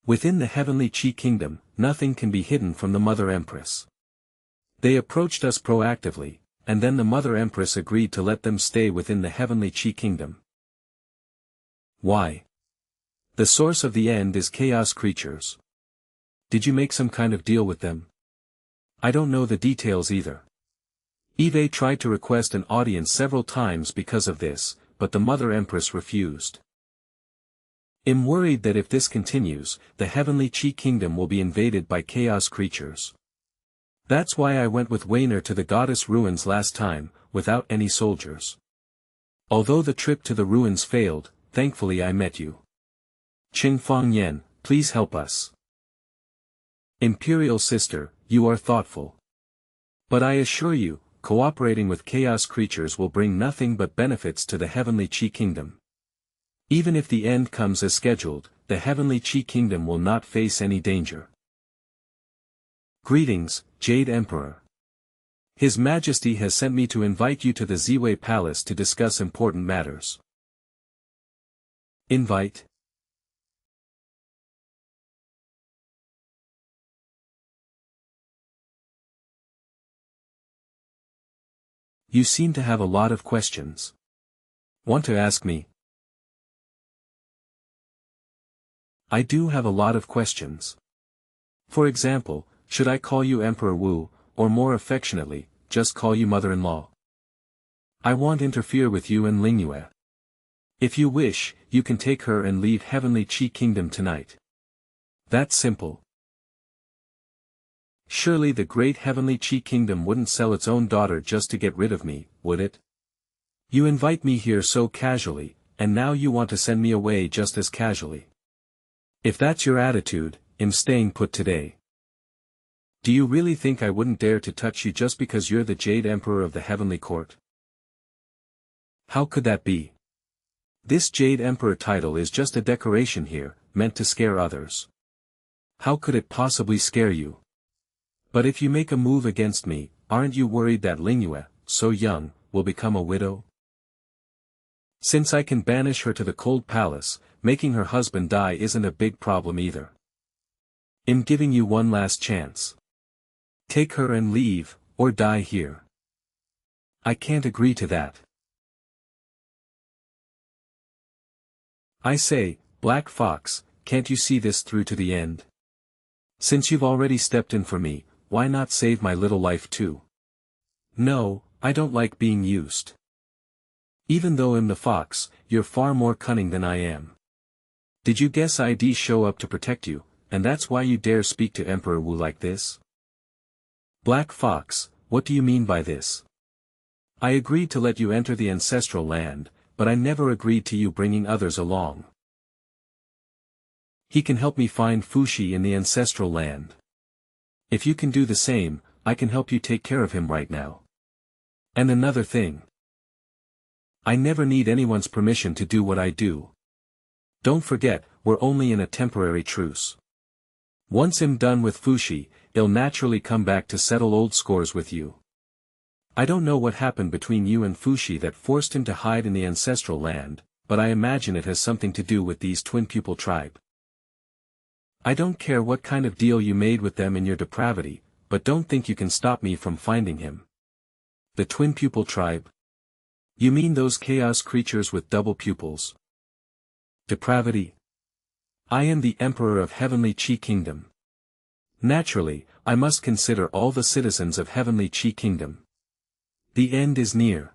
A: Within the heavenly Qi kingdom, nothing can be hidden from the Mother Empress. They approached us proactively, and then the Mother Empress agreed to let them stay within the heavenly Qi kingdom. Why? The source of the end is chaos creatures. Did you make some kind of deal with them? I don't know the details either. Eve tried to request an audience several times because of this, but the Mother Empress refused. I'm worried that if this continues, the heavenly Qi kingdom will be invaded by chaos creatures. That's why I went with Weiner to the goddess ruins last time, without any soldiers. Although the trip to the ruins failed, thankfully I met you. Cheng Fangyan, please help us. Imperial sister, you are thoughtful. But I assure you, cooperating with chaos creatures will bring nothing but benefits to the heavenly Qi kingdom. Even if the end comes as scheduled, the heavenly Qi kingdom will not face any danger. Greetings, Jade Emperor. His Majesty has sent me to invite you to the Ziwei Palace to discuss important matters. Invite? You seem to have a lot of questions. Want to ask me? I do have a lot of questions. For example, should I call you Emperor Wu, or more affectionately, just call you mother-in-law? I won't interfere with you and Lingyue. If you wish, you can take her and leave Heavenly Qi Kingdom tonight. That's simple. Surely the great heavenly Qi kingdom wouldn't sell its own daughter just to get rid of me, would it? You invite me here so casually, and now you want to send me away just as casually. If that's your attitude, I'm staying put today. Do you really think I wouldn't dare to touch you just because you're the Jade Emperor of the Heavenly Court? How could that be? This Jade Emperor title is just a decoration here, meant to scare others. How could it possibly scare you? But if you make a move against me, aren't you worried that Lingyue, so young, will become a widow? Since I can banish her to the cold palace, making her husband die isn't a big problem either. I'm giving you one last chance. Take her and leave, or die here. I can't agree to that. I say, Black Fox, can't you see this through to the end? Since you've already stepped in for me, why not save my little life too? No, I don't like being used. Even though I'm the fox, you're far more cunning than I am. Did you guess I'd show up to protect you, and that's why you dare speak to Emperor Wu like this? Black Fox, what do you mean by this? I agreed to let you enter the ancestral land, but I never agreed to you bringing others along. He can help me find Fushi in the ancestral land. If you can do the same, I can help you take care of him right now. And another thing. I never need anyone's permission to do what I do. Don't forget, we're only in a temporary truce. Once I'm done with Fushi, he'll naturally come back to settle old scores with you. I don't know what happened between you and Fushi that forced him to hide in the ancestral land, but I imagine it has something to do with these twin pupil tribe. I don't care what kind of deal you made with them in your depravity, but don't think you can stop me from finding him. The twin pupil tribe? You mean those chaos creatures with double pupils? Depravity? I am the Emperor of Heavenly Qi Kingdom. Naturally, I must consider all the citizens of Heavenly Qi Kingdom. The end is near.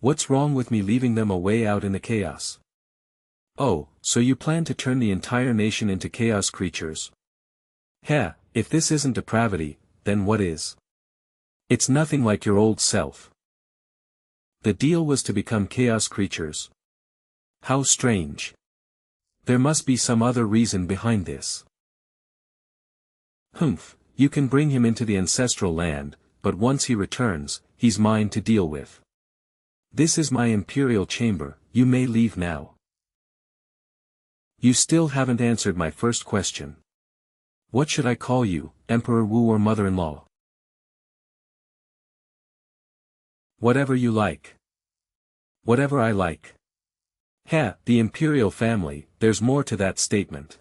A: What's wrong with me leaving them away out in the chaos? Oh, so you plan to turn the entire nation into chaos creatures? Heh, if this isn't depravity, then what is? It's nothing like your old self. The deal was to become chaos creatures. How strange. There must be some other reason behind this. Humph, you can bring him into the ancestral land, but once he returns, he's mine to deal with. This is my imperial chamber, you may leave now. You still haven't answered my first question. What should I call you, Emperor Wu or mother-in-law? Whatever you like. Whatever I like. Heh, the imperial family, there's more to that statement.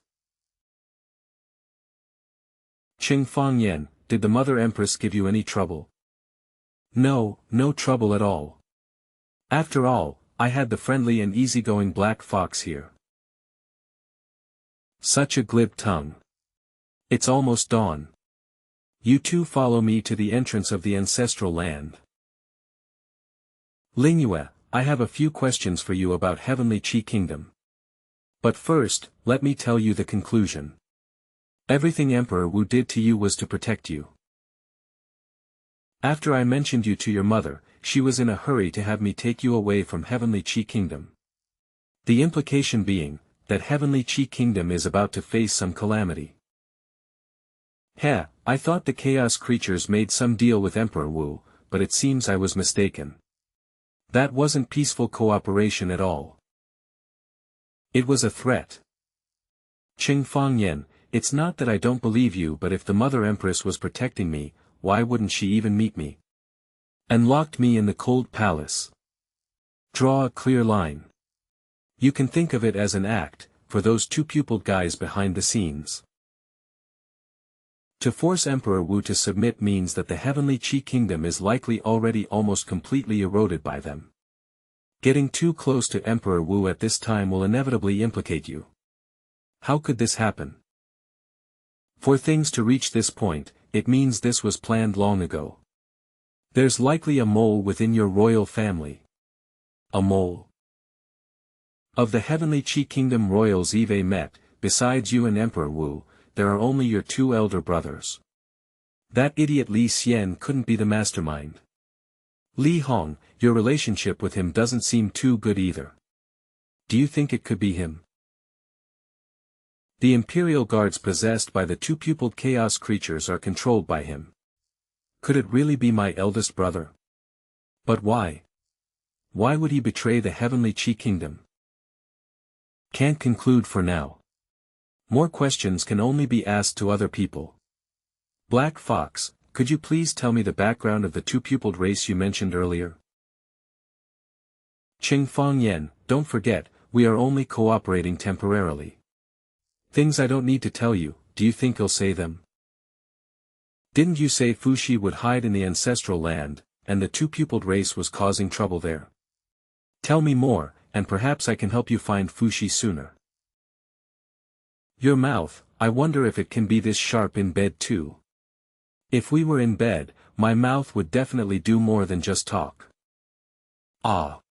A: Cheng Fangyan, did the Mother Empress give you any trouble? No, no trouble at all. After all, I had the friendly and easygoing Black Fox here. Such a glib tongue. It's almost dawn. You two follow me to the entrance of the ancestral land. Lingyue, I have a few questions for you about Heavenly Qi Kingdom. But first, let me tell you the conclusion. Everything Emperor Wu did to you was to protect you. After I mentioned you to your mother, she was in a hurry to have me take you away from Heavenly Qi Kingdom. The implication being, that Heavenly Qi Kingdom is about to face some calamity. Heh, I thought the chaos creatures made some deal with Emperor Wu, but it seems I was mistaken. That wasn't peaceful cooperation at all. It was a threat. Cheng Fangyan, it's not that I don't believe you, but if the Mother Empress was protecting me, why wouldn't she even meet me? And locked me in the cold palace. Draw a clear line. You can think of it as an act, for those two-pupiled guys behind the scenes. To force Emperor Wu to submit means that the Heavenly Qi Kingdom is likely already almost completely eroded by them. Getting too close to Emperor Wu at this time will inevitably implicate you. How could this happen? For things to reach this point, it means this was planned long ago. There's likely a mole within your royal family. A mole. Of the Heavenly Qi Kingdom royals Eve met, besides you and Emperor Wu, there are only your two elder brothers. That idiot Li Xian couldn't be the mastermind. Li Hong, your relationship with him doesn't seem too good either. Do you think it could be him? The Imperial Guards possessed by the two-pupiled chaos creatures are controlled by him. Could it really be my eldest brother? But why? Why would he betray the heavenly Qi Kingdom? Can't conclude for now. More questions can only be asked to other people. Black Fox, could you please tell me the background of the two-pupiled race you mentioned earlier? Cheng Fangyan, don't forget, we are only cooperating temporarily. Things I don't need to tell you, do you think you'll say them? Didn't you say Fuxi would hide in the ancestral land, and the two-pupiled race was causing trouble there? Tell me more, and perhaps I can help you find Fuxi sooner. Your mouth, I wonder if it can be this sharp in bed too. If we were in bed, my mouth would definitely do more than just talk. Ah.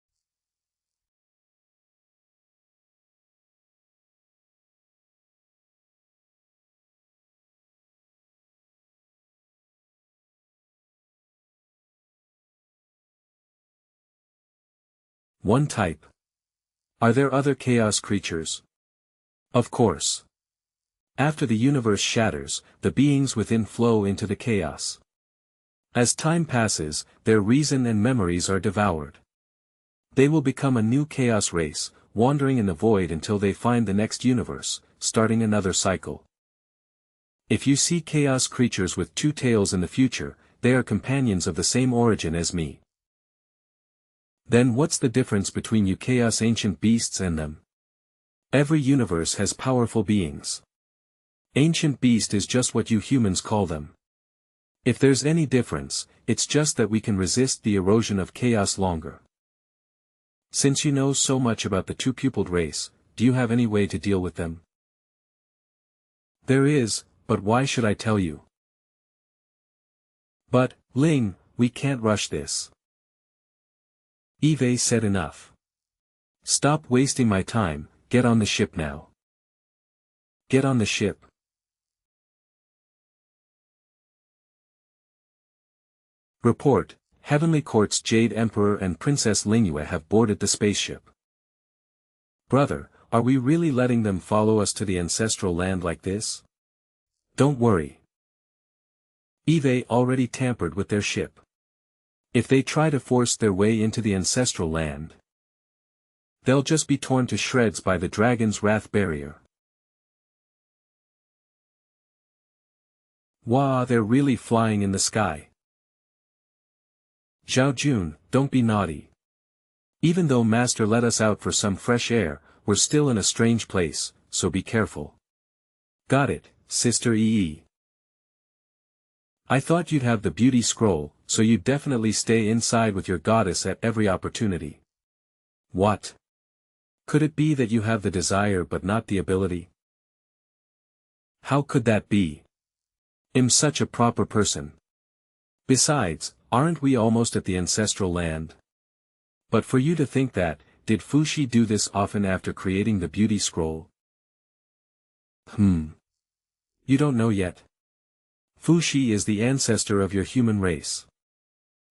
A: One type. Are there other chaos creatures? Of course. After the universe shatters, the beings within flow into the chaos. As time passes, their reason and memories are devoured. They will become a new chaos race, wandering in the void until they find the next universe, starting another cycle. If you see chaos creatures with two tails in the future, they are companions of the same origin as me. Then what's the difference between you chaos ancient beasts and them? Every universe has powerful beings. Ancient beast is just what you humans call them. If there's any difference, it's just that we can resist the erosion of chaos longer. Since you know so much about the two-pupiled race, do you have any way to deal with them? There is, but why should I tell you? But, Ling, we can't rush this. Eve said enough. Stop wasting my time, get on the ship now. Get on the ship. Report, Heavenly Court's Jade Emperor and Princess Lingyue have boarded the spaceship. Brother, are we really letting them follow us to the ancestral land like this? Don't worry. Eve already tampered with their ship. If they try to force their way into the ancestral land, they'll just be torn to shreds by the dragon's wrath barrier. Wow, they're really flying in the sky. Zhao Jun, don't be naughty. Even though Master let us out for some fresh air, we're still in a strange place, so be careful. Got it, Sister EE. I thought you'd have the beauty scroll, so you'd definitely stay inside with your goddess at every opportunity. What? Could it be that you have the desire but not the ability? How could that be? I'm such a proper person. Besides, aren't we almost at the ancestral land? But for you to think that, did Fuxi do this often after creating the beauty scroll? You don't know yet. Fuxi is the ancestor of your human race.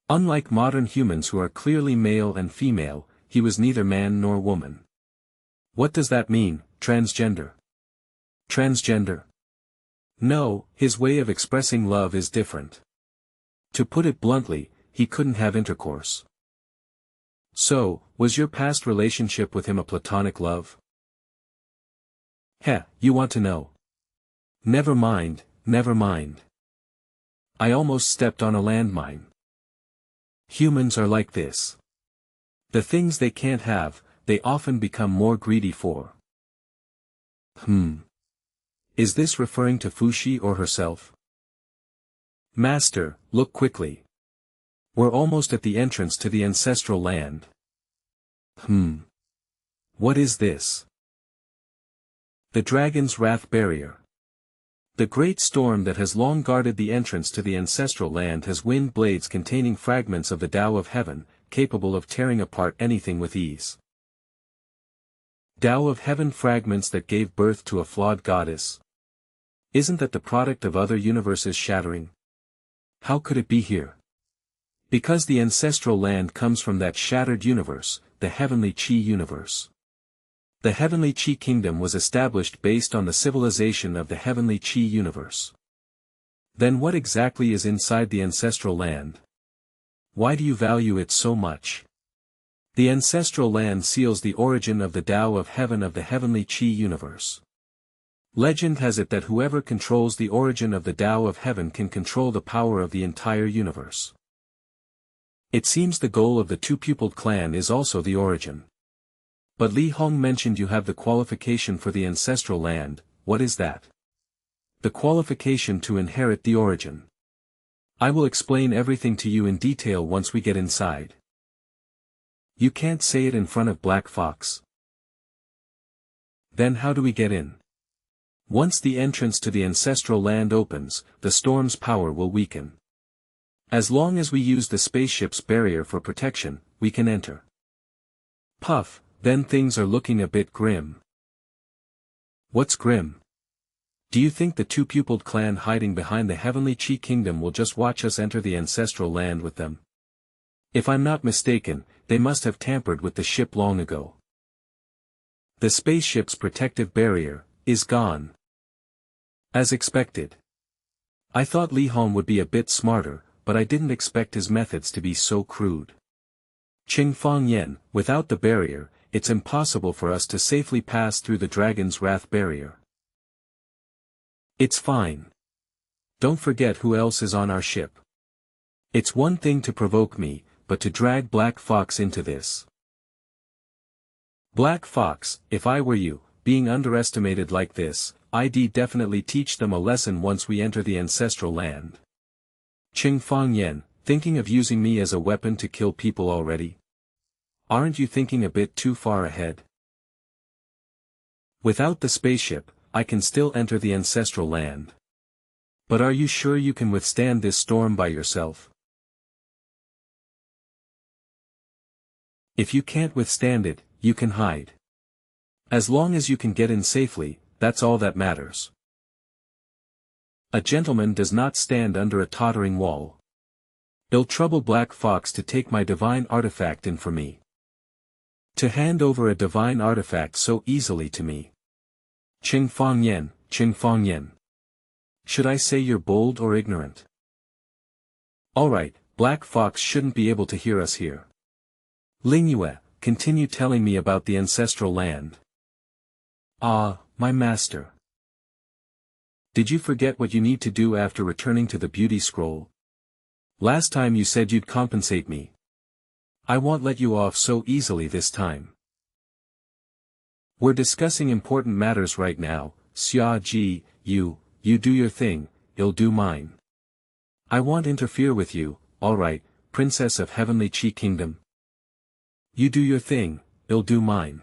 A: Unlike modern humans who are clearly male and female, he was neither man nor woman. What does that mean, transgender? Transgender? No, his way of expressing love is different. To put it bluntly, he couldn't have intercourse. So, was your past relationship with him a platonic love? Heh, you want to know? Never mind, never mind. I almost stepped on a landmine. Humans are like this. The things they can't have, they often become more greedy for. Is this referring to Fuxi or herself? Master, look quickly. We're almost at the entrance to the ancestral land. What is this? The dragon's wrath barrier. The great storm that has long guarded the entrance to the ancestral land has wind blades containing fragments of the Tao of Heaven, capable of tearing apart anything with ease. Tao of Heaven fragments that gave birth to a flawed goddess. Isn't that the product of other universes shattering? How could it be here? Because the ancestral land comes from that shattered universe, the heavenly Chi universe. The heavenly Chi kingdom was established based on the civilization of the heavenly Chi universe. Then what exactly is inside the ancestral land? Why do you value it so much? The ancestral land seals the origin of the Tao of heaven of the heavenly Chi universe. Legend has it that whoever controls the origin of the Tao of heaven can control the power of the entire universe. It seems the goal of the two-pupiled clan is also the origin. But Li Hong mentioned you have the qualification for the ancestral land. What is that? The qualification to inherit the origin. I will explain everything to you in detail once we get inside. You can't say it in front of Black Fox. Then how do we get in? Once the entrance to the ancestral land opens, the storm's power will weaken. As long as we use the spaceship's barrier for protection, we can enter. Puff, then things are looking a bit grim. What's grim? Do you think the two-pupiled clan hiding behind the heavenly Chi kingdom will just watch us enter the ancestral land with them? If I'm not mistaken, they must have tampered with the ship long ago. The spaceship's protective barrier is gone. As expected. I thought Li Hong would be a bit smarter, but I didn't expect his methods to be so crude. Cheng Fangyan, without the barrier, it's impossible for us to safely pass through the Dragon's Wrath barrier. It's fine. Don't forget who else is on our ship. It's one thing to provoke me, but to drag Black Fox into this. Black Fox, if I were you, being underestimated like this, I'd definitely teach them a lesson once we enter the ancestral land. Cheng Fangyan, thinking of using me as a weapon to kill people already? Aren't you thinking a bit too far ahead? Without the spaceship, I can still enter the ancestral land. But are you sure you can withstand this storm by yourself? If you can't withstand it, you can hide. As long as you can get in safely, that's all that matters. A gentleman does not stand under a tottering wall. It'll trouble Black Fox to take my divine artifact in for me. To hand over a divine artifact so easily to me. Cheng Fangyan, Cheng Fangyan. Should I say you're bold or ignorant? Alright, Black Fox shouldn't be able to hear us here. Lingyue, continue telling me about the ancestral land. Ah, my master. Did you forget what you need to do after returning to the beauty scroll? Last time you said you'd compensate me. I won't let you off so easily this time. We're discussing important matters right now, Xia Ji, you do your thing, I'll do mine. I won't interfere with you, alright, Princess of Heavenly Chi Kingdom. You do your thing, I'll do mine.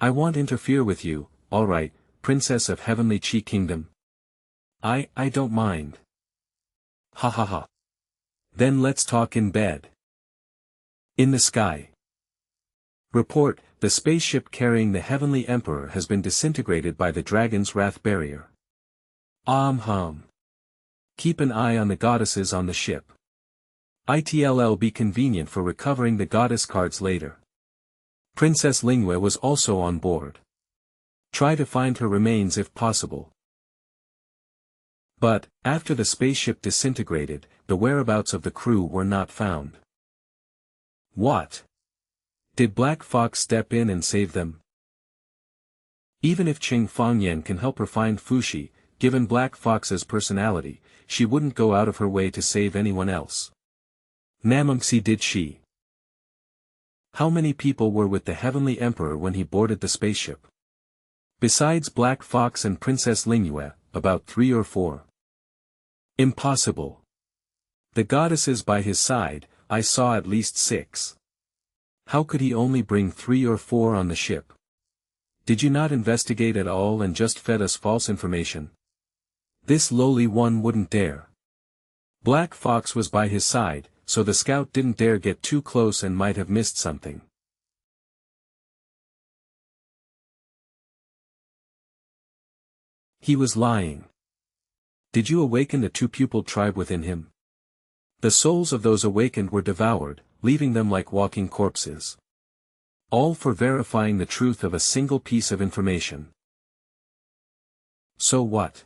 A: I won't interfere with you, alright, Princess of Heavenly Chi Kingdom. I don't mind. Ha ha ha. Then let's talk in bed. In the sky. Report, the spaceship carrying the Heavenly Emperor has been disintegrated by the Dragon's Wrath barrier. Keep an eye on the goddesses on the ship. It'll be convenient for recovering the goddess cards later. Princess Lingyue was also on board. Try to find her remains if possible. But, after the spaceship disintegrated, the whereabouts of the crew were not found. What? Did Black Fox step in and save them? Even if Cheng Fangyan can help her find Fushi, given Black Fox's personality, she wouldn't go out of her way to save anyone else. Namumxi did she? How many people were with the Heavenly Emperor when he boarded the spaceship? Besides Black Fox and Princess Lingyue, about 3 or 4. Impossible. The goddesses by his side, I saw at least 6. How could he only bring 3 or 4 on the ship? Did you not investigate at all and just fed us false information? This lowly one wouldn't dare. Black Fox was by his side, so the scout didn't dare get too close and might have missed something. He was lying. Did you awaken the two-pupiled tribe within him? The souls of those awakened were devoured, leaving them like walking corpses. All for verifying the truth of a single piece of information. So what?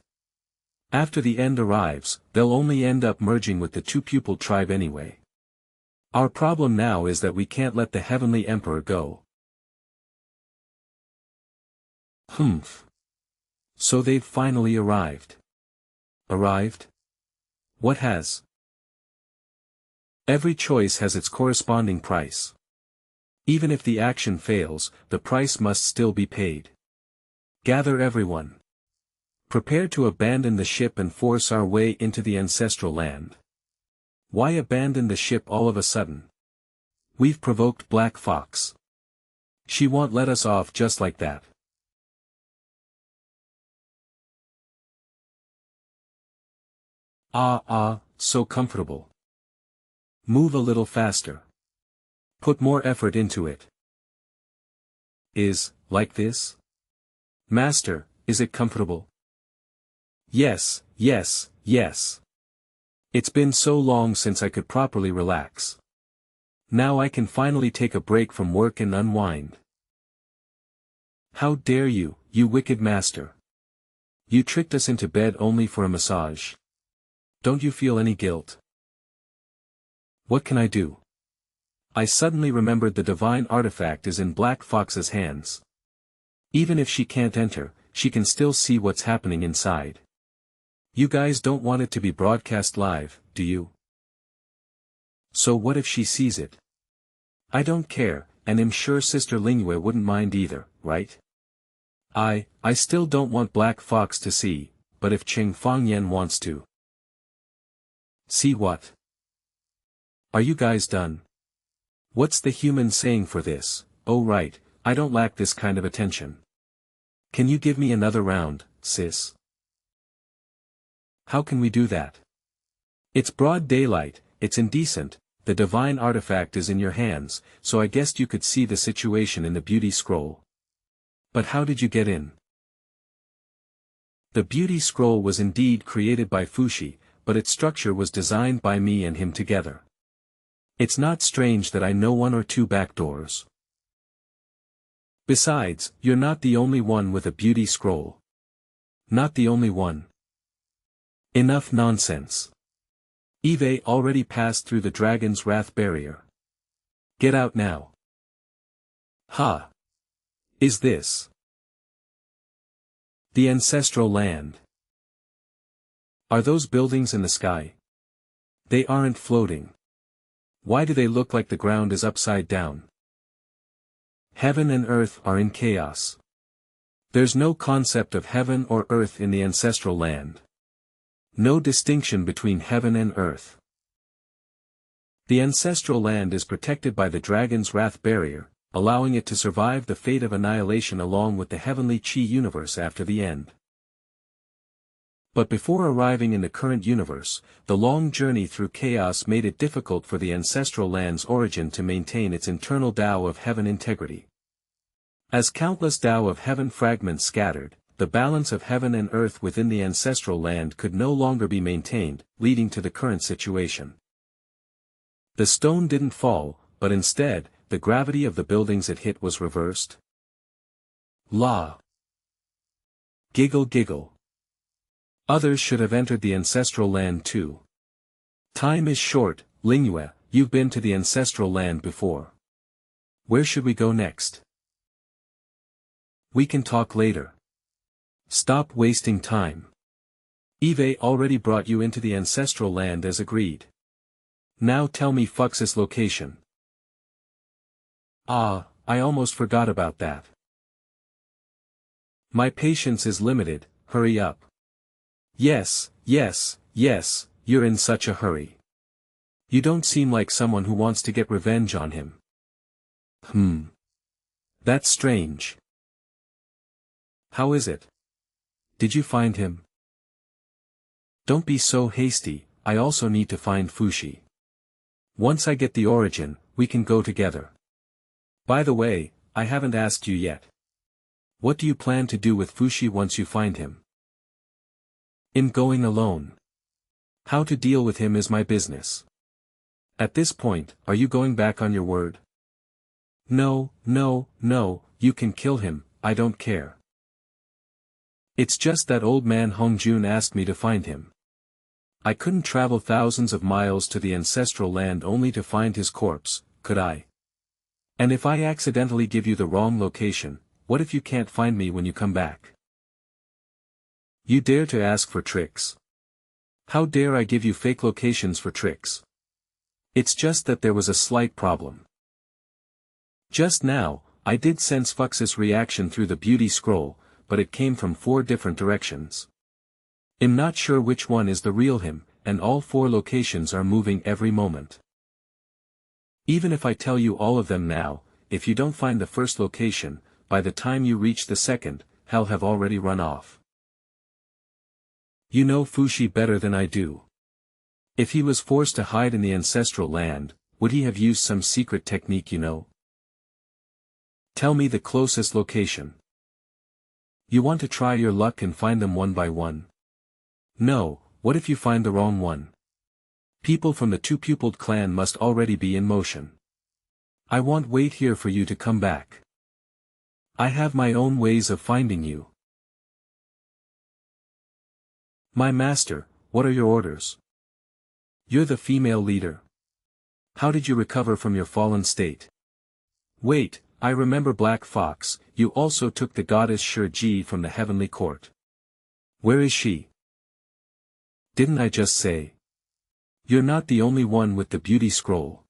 A: After the end arrives, they'll only end up merging with the two-pupil tribe anyway. Our problem now is that we can't let the Heavenly Emperor go. Humph. So they've finally arrived. Arrived? What has? Every choice has its corresponding price. Even if the action fails, the price must still be paid. Gather everyone. Prepare to abandon the ship and force our way into the ancestral land. Why abandon the ship all of a sudden? We've provoked Black Fox. She won't let us off just like that. So comfortable. Move a little faster. Put more effort into it. Like this? Master, is it comfortable? Yes, yes, yes. It's been so long since I could properly relax. Now I can finally take a break from work and unwind. How dare you, you wicked master. You tricked us into bed only for a massage. Don't you feel any guilt? What can I do? I suddenly remembered the divine artifact is in Black Fox's hands. Even if she can't enter, she can still see what's happening inside. You guys don't want it to be broadcast live, do you? So what if she sees it? I don't care, and I'm sure Sister Lingyue wouldn't mind either, right? I still don't want Black Fox to see, but if Cheng Fangyan wants to. See what? Are you guys done? What's the human saying for this? Oh right, I don't lack this kind of attention. Can you give me another round, sis? How can we do that? It's broad daylight, it's indecent, the divine artifact is in your hands, so I guessed you could see the situation in the beauty scroll. But how did you get in? The beauty scroll was indeed created by Fushi, but its structure was designed by me and him together. It's not strange that I know one or two back doors. Besides, you're not the only one with a beauty scroll. Not the only one. Enough nonsense. Eve already passed through the dragon's wrath barrier. Get out now. Ha! Is this the ancestral land? Are those buildings in the sky? They aren't floating. Why do they look like the ground is upside down? Heaven and earth are in chaos. There's no concept of heaven or earth in the ancestral land. No distinction between heaven and earth. The ancestral land is protected by the dragon's wrath barrier, allowing it to survive the fate of annihilation along with the heavenly chi universe after the end. But before arriving in the current universe, the long journey through chaos made it difficult for the ancestral land's origin to maintain its internal Tao of heaven integrity. As countless Tao of heaven fragments scattered, the balance of heaven and earth within the ancestral land could no longer be maintained, leading to the current situation. The stone didn't fall, but instead, the gravity of the buildings it hit was reversed. La! Giggle giggle. Others should have entered the ancestral land too. Time is short, Lingyue, you've been to the ancestral land before. Where should we go next? We can talk later. Stop wasting time. Eve already brought you into the ancestral land as agreed. Now tell me Fux's location. I almost forgot about that. My patience is limited, hurry up. Yes, you're in such a hurry. You don't seem like someone who wants to get revenge on him. That's strange. How is it? Did you find him? Don't be so hasty, I also need to find Fushi. Once I get the origin, we can go together. By the way, I haven't asked you yet. What do you plan to do with Fushi once you find him? I'm going alone. How to deal with him is my business. At this point, are you going back on your word? No, no, no, you can kill him, I don't care. It's just that old man Hongjun asked me to find him. I couldn't travel thousands of miles to the ancestral land only to find his corpse, could I? And if I accidentally give you the wrong location, what if you can't find me when you come back? You dare to ask for tricks? How dare I give you fake locations for tricks? It's just that there was a slight problem. Just now, I did sense Fux's reaction through the beauty scroll, but it came from 4 different directions. I'm not sure which one is the real him, and all 4 locations are moving every moment. Even if I tell you all of them now, if you don't find the first location, by the time you reach the second, hell have already run off. You know Fushi better than I do. If he was forced to hide in the ancestral land, would he have used some secret technique you know? Tell me the closest location. You want to try your luck and find them one by one? No, what if you find the wrong one? People from the 2-pupiled clan must already be in motion. I won't wait here for you to come back. I have my own ways of finding you. My master, what are your orders? You're the female leader. How did you recover from your fallen state? Wait, I remember Black Fox, you also took the goddess Shiji from the heavenly court. Where is she? Didn't I just say? You're not the only one with the beauty scroll.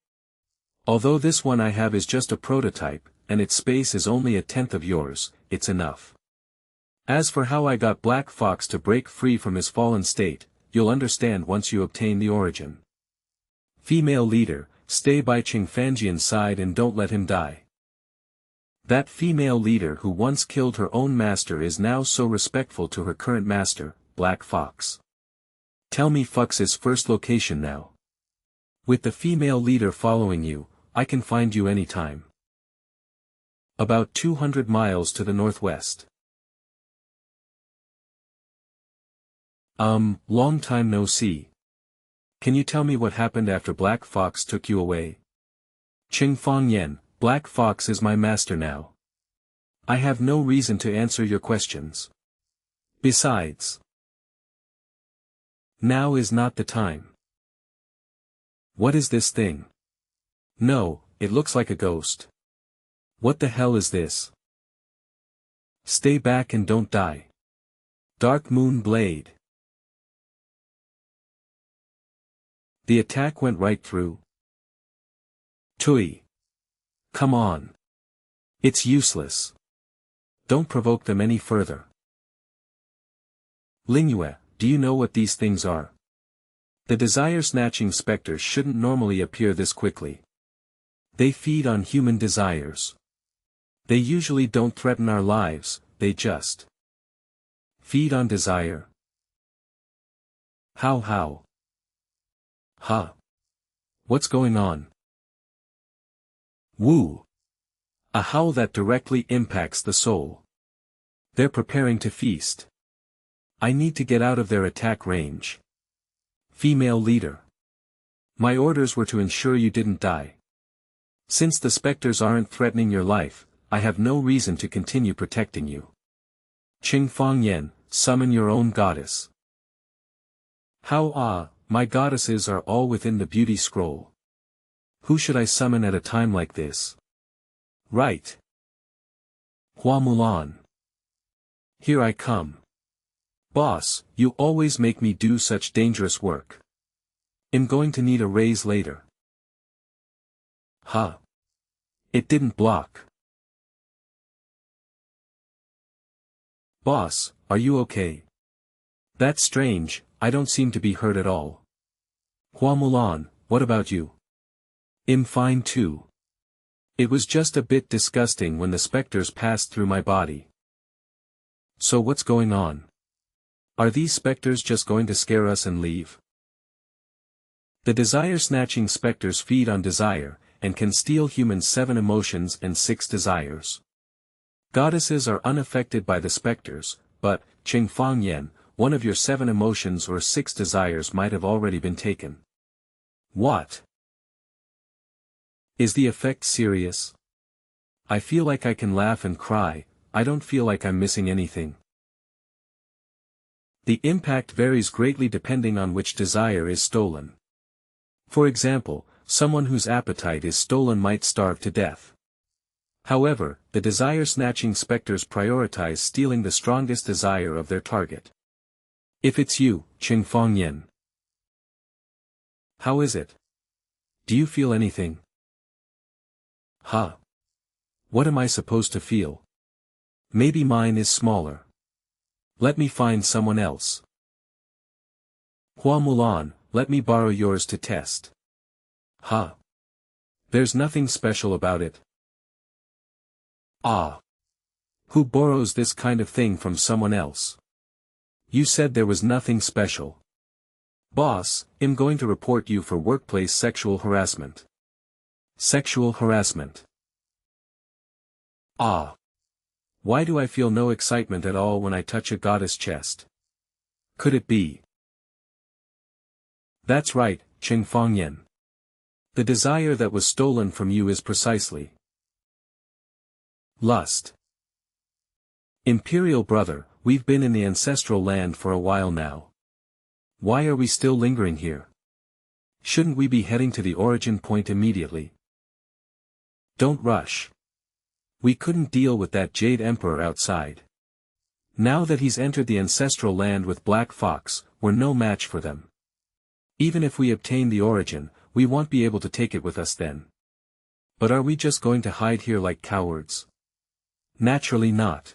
A: Although this one I have is just a prototype, and its space is only 1/10 of yours, it's enough. As for how I got Black Fox to break free from his fallen state, you'll understand once you obtain the origin. Female leader, stay by Cheng Fangyan's side and don't let him die. That female leader who once killed her own master is now so respectful to her current master, Black Fox. Tell me Fux's first location now. With the female leader following you, I can find you anytime. About 200 miles to the northwest. Long time no see. Can you tell me what happened after Black Fox took you away? Cheng Fangyan, Black Fox is my master now. I have no reason to answer your questions. Besides, now is not the time. What is this thing? No, it looks like a ghost. What the hell is this? Stay back and don't die. Dark Moon Blade. The attack went right through. Tui. Come on. It's useless. Don't provoke them any further. Lingyue, do you know what these things are? The desire-snatching specters shouldn't normally appear this quickly. They feed on human desires. They usually don't threaten our lives, they just feed on desire. How? Huh? What's going on? Woo! A howl that directly impacts the soul. They're preparing to feast. I need to get out of their attack range. Female leader. My orders were to ensure you didn't die. Since the specters aren't threatening your life, I have no reason to continue protecting you. Cheng Fangyan, summon your own goddess. How my goddesses are all within the beauty scroll. Who should I summon at a time like this? Right. Hua Mulan. Here I come. Boss, you always make me do such dangerous work. I'm going to need a raise later. Huh. It didn't block. Boss, are you okay? That's strange, I don't seem to be hurt at all. Hua Mulan, what about you? I'm fine too. It was just a bit disgusting when the specters passed through my body. So what's going on? Are these specters just going to scare us and leave? The desire-snatching specters feed on desire, and can steal humans' 7 emotions and 6 desires. Goddesses are unaffected by the specters, but, Cheng Fangyan, one of your 7 emotions or 6 desires might have already been taken. What? Is the effect serious? I feel like I can laugh and cry, I don't feel like I'm missing anything. The impact varies greatly depending on which desire is stolen. For example, someone whose appetite is stolen might starve to death. However, the desire-snatching specters prioritize stealing the strongest desire of their target. If it's you, Cheng Fangyan. How is it? Do you feel anything? Huh. What am I supposed to feel? Maybe mine is smaller. Let me find someone else. Hua Mulan, let me borrow yours to test. Huh. There's nothing special about it. Ah. Who borrows this kind of thing from someone else? You said there was nothing special. Boss, I'm going to report you for workplace sexual harassment. Sexual harassment. Ah. Why do I feel no excitement at all when I touch a goddess' chest? Could it be? That's right, Cheng Fangyan. The desire that was stolen from you is precisely lust. Imperial brother, we've been in the ancestral land for a while now. Why are we still lingering here? Shouldn't we be heading to the origin point immediately? Don't rush. We couldn't deal with that Jade Emperor outside. Now that he's entered the ancestral land with Black Fox, we're no match for them. Even if we obtain the origin, we won't be able to take it with us then. But are we just going to hide here like cowards? Naturally not.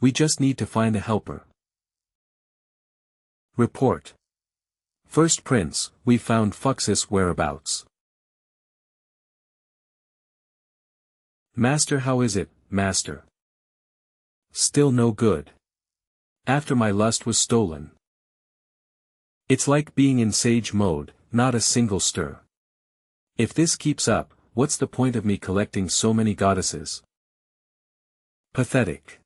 A: We just need to find a helper. Report. First Prince, we found Fux's whereabouts. Master, how is it, Master? Still no good. After my lust was stolen. It's like being in sage mode, not a single stir. If this keeps up, what's the point of me collecting so many goddesses? Pathetic.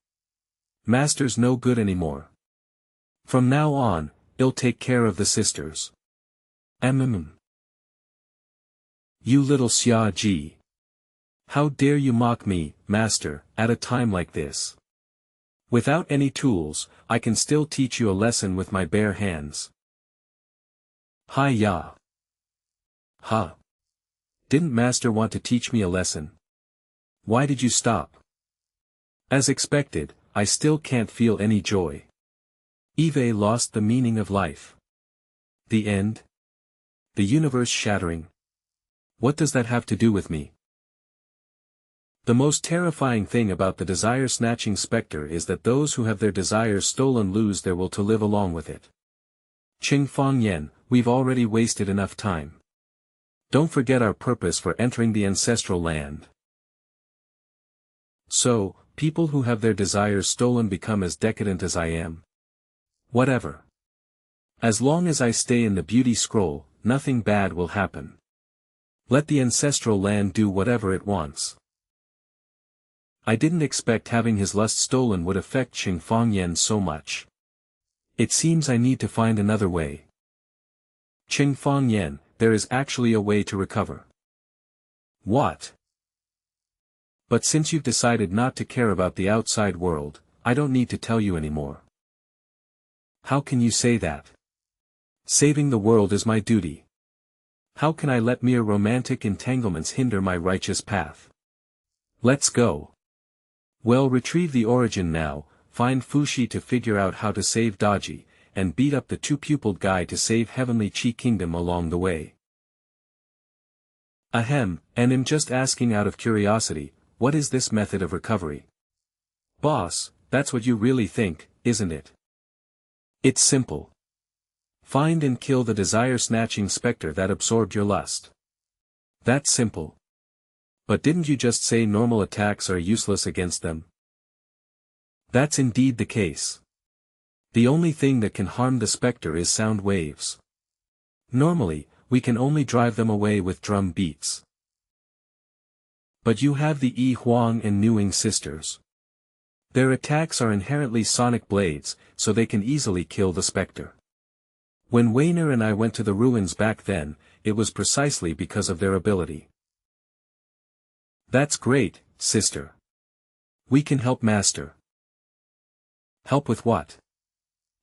A: Master's no good anymore. From now on, he'll take care of the sisters. You little Xia Ji. How dare you mock me, Master, at a time like this? Without any tools, I can still teach you a lesson with my bare hands. Hi-ya. Ha. Didn't Master want to teach me a lesson? Why did you stop? As expected, I still can't feel any joy. Eve lost the meaning of life. The end? The universe shattering? What does that have to do with me? The most terrifying thing about the desire-snatching spectre is that those who have their desires stolen lose their will to live along with it. Cheng Fangyan, we've already wasted enough time. Don't forget our purpose for entering the ancestral land. So, people who have their desires stolen become as decadent as I am. Whatever. As long as I stay in the beauty scroll, nothing bad will happen. Let the ancestral land do whatever it wants. I didn't expect having his lust stolen would affect Cheng Fangyan so much. It seems I need to find another way. Cheng Fangyan, there is actually a way to recover. What? But since you've decided not to care about the outside world, I don't need to tell you anymore. How can you say that? Saving the world is my duty. How can I let mere romantic entanglements hinder my righteous path? Let's go. Well, retrieve the origin now, find Fushi to figure out how to save Daji, and beat up the two-pupiled guy to save Heavenly Chi Kingdom along the way. Ahem, and I'm just asking out of curiosity, what is this method of recovery? Boss, that's what you really think, isn't it? It's simple. Find and kill the desire-snatching spectre that absorbed your lust. That's simple. But didn't you just say normal attacks are useless against them? That's indeed the case. The only thing that can harm the spectre is sound waves. Normally, we can only drive them away with drum beats. But you have the Yi Huang and Nuing sisters. Their attacks are inherently sonic blades, so they can easily kill the spectre. When Weiner and I went to the ruins back then, it was precisely because of their ability. That's great, sister. We can help master. Help with what?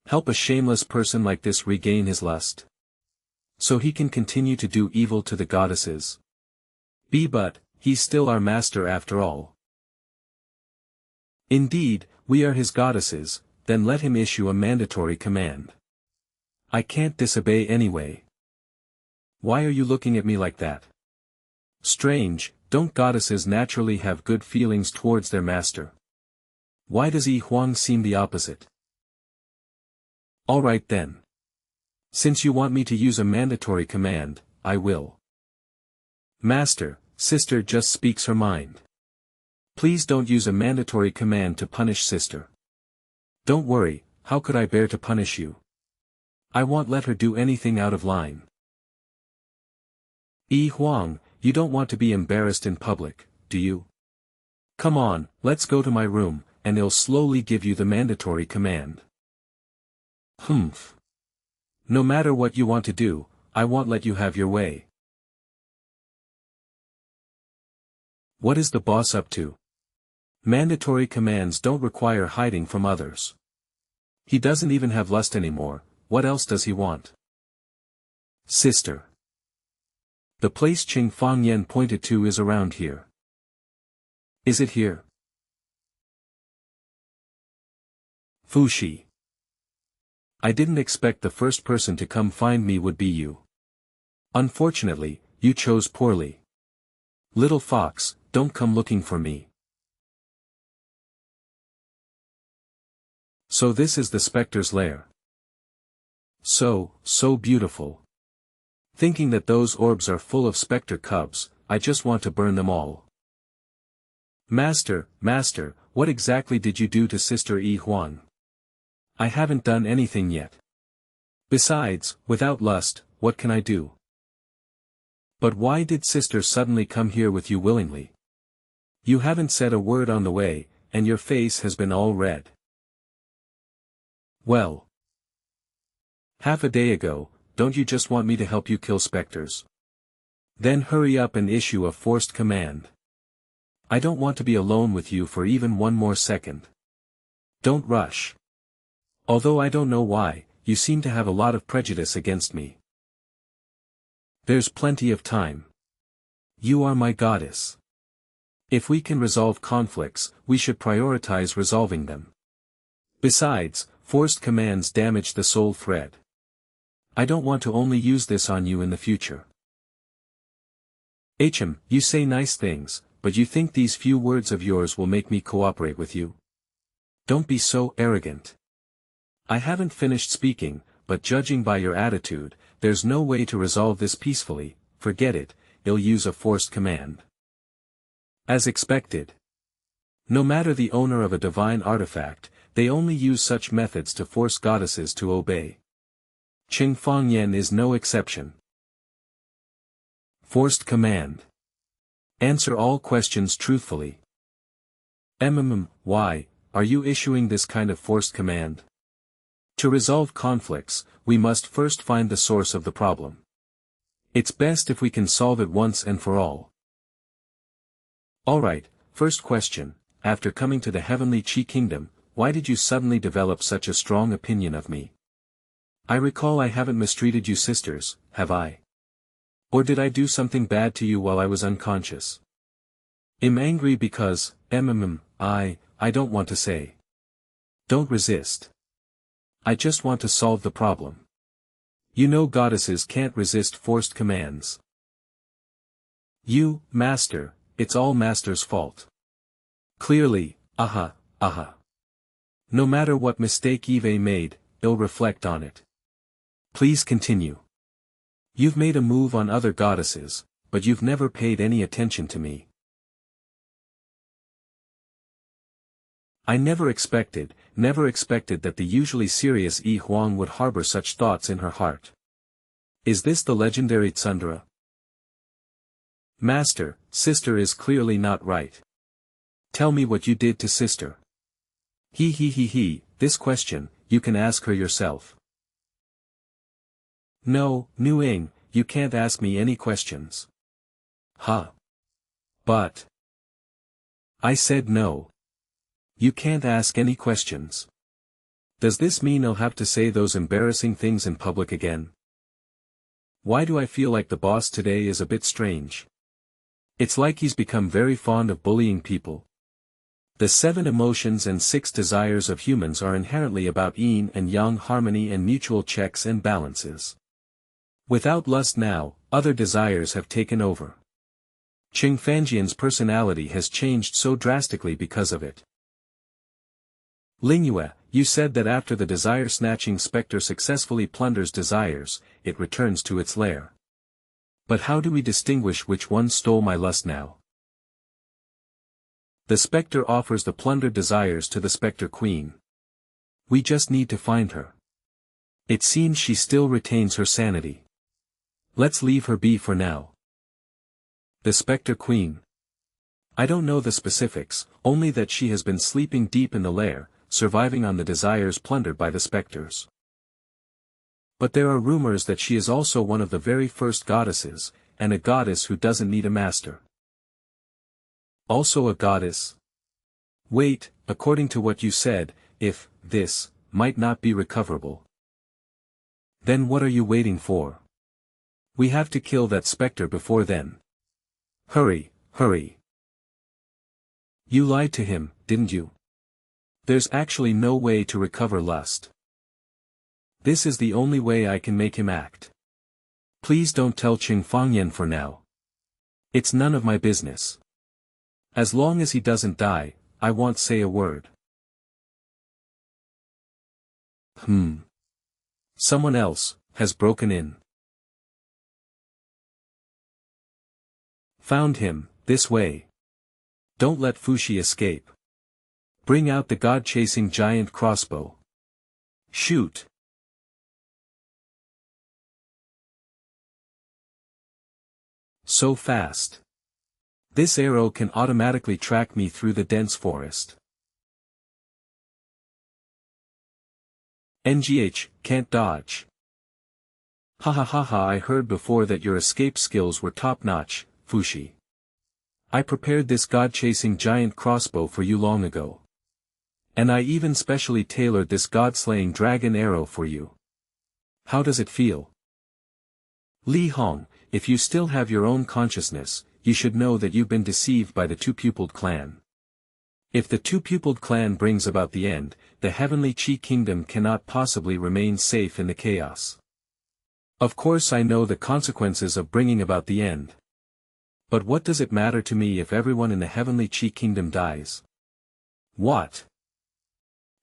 A: Help a shameless person like this regain his lust. So he can continue to do evil to the goddesses. But, he's still our master after all. Indeed, we are his goddesses, then let him issue a mandatory command. I can't disobey anyway. Why are you looking at me like that? Strange, don't goddesses naturally have good feelings towards their master? Why does Yi Huang seem the opposite? Alright then. Since you want me to use a mandatory command, I will. Master, sister just speaks her mind. Please don't use a mandatory command to punish sister. Don't worry, how could I bear to punish you? I won't let her do anything out of line. Yi Huang, you don't want to be embarrassed in public, do you? Come on, let's go to my room, and I'll slowly give you the mandatory command. Humph. No matter what you want to do, I won't let you have your way. What is the boss up to? Mandatory commands don't require hiding from others. He doesn't even have lust anymore, what else does he want? Sister. The place Cheng Fangyan pointed to is around here. Is it here? Fushi. I didn't expect the first person to come find me would be you. Unfortunately, you chose poorly. Little fox, don't come looking for me. So this is the specter's lair. So beautiful. Thinking that those orbs are full of specter cubs, I just want to burn them all. Master, what exactly did you do to Sister Yi Huang? I haven't done anything yet. Besides, without lust, what can I do? But why did Sister suddenly come here with you willingly? You haven't said a word on the way, and your face has been all red. Well. Half a day ago, don't you just want me to help you kill specters? Then hurry up and issue a forced command. I don't want to be alone with you for even one more second. Don't rush. Although I don't know why, you seem to have a lot of prejudice against me. There's plenty of time. You are my goddess. If we can resolve conflicts, we should prioritize resolving them. Besides, forced commands damage the soul thread. I don't want to only use this on you in the future. You say nice things, but you think these few words of yours will make me cooperate with you? Don't be so arrogant. I haven't finished speaking, but judging by your attitude, there's no way to resolve this peacefully. Forget it, I'll use a forced command. As expected. No matter the owner of a divine artifact, they only use such methods to force goddesses to obey. Cheng Fangyan is no exception. Forced command. Answer all questions truthfully. Why are you issuing this kind of forced command? To resolve conflicts, we must first find the source of the problem. It's best if we can solve it once and for all. Alright, first question, after coming to the heavenly Qi kingdom, why did you suddenly develop such a strong opinion of me? I recall I haven't mistreated you sisters, have I? Or did I do something bad to you while I was unconscious? I'm angry because, I don't want to say. Don't resist. I just want to solve the problem. You know goddesses can't resist forced commands. You, master, it's all master's fault. Clearly, No matter what mistake Eve made, he'll reflect on it. Please continue. You've made a move on other goddesses, but you've never paid any attention to me. I never expected that the usually serious Yi Huang would harbor such thoughts in her heart. Is this the legendary Tsundere? Master, sister is clearly not right. Tell me what you did to sister. This question, you can ask her yourself. No, Nu-Ing, you can't ask me any questions. But. I said no. You can't ask any questions. Does this mean I'll have to say those embarrassing things in public again? Why do I feel like the boss today is a bit strange? It's like he's become very fond of bullying people. The 7 emotions and 6 desires of humans are inherently about yin and yang harmony and mutual checks and balances. Without lust now, other desires have taken over. Cheng Fangyan's personality has changed so drastically because of it. Lingyue, you said that after the desire-snatching spectre successfully plunders desires, it returns to its lair. But how do we distinguish which one stole my lust now? The spectre offers the plundered desires to the spectre queen. We just need to find her. It seems she still retains her sanity. Let's leave her be for now. The spectre queen. I don't know the specifics, only that she has been sleeping deep in the lair, surviving on the desires plundered by the specters. But there are rumors that she is also one of the very first goddesses, and a goddess who doesn't need a master. Also a goddess? Wait, according to what you said, if this might not be recoverable. Then what are you waiting for? We have to kill that spectre before then. Hurry, hurry. You lied to him, didn't you? There's actually no way to recover lust. This is the only way I can make him act. Please don't tell Cheng Fangyan for now. It's none of my business. As long as he doesn't die, I won't say a word. Someone else has broken in. Found him, this way. Don't let Fushi escape. Bring out the god-chasing giant crossbow. Shoot. So fast. This arrow can automatically track me through the dense forest. NGH, can't dodge. Ha ha ha ha, I heard before that your escape skills were top-notch, Fushi. I prepared this god-chasing giant crossbow for you long ago. And I even specially tailored this god-slaying dragon arrow for you. How does it feel? Li Hong, if you still have your own consciousness, you should know that you've been deceived by the two-pupiled clan. If the two-pupiled clan brings about the end, the heavenly Qi kingdom cannot possibly remain safe in the chaos. Of course I know the consequences of bringing about the end. But what does it matter to me if everyone in the heavenly Qi kingdom dies? What?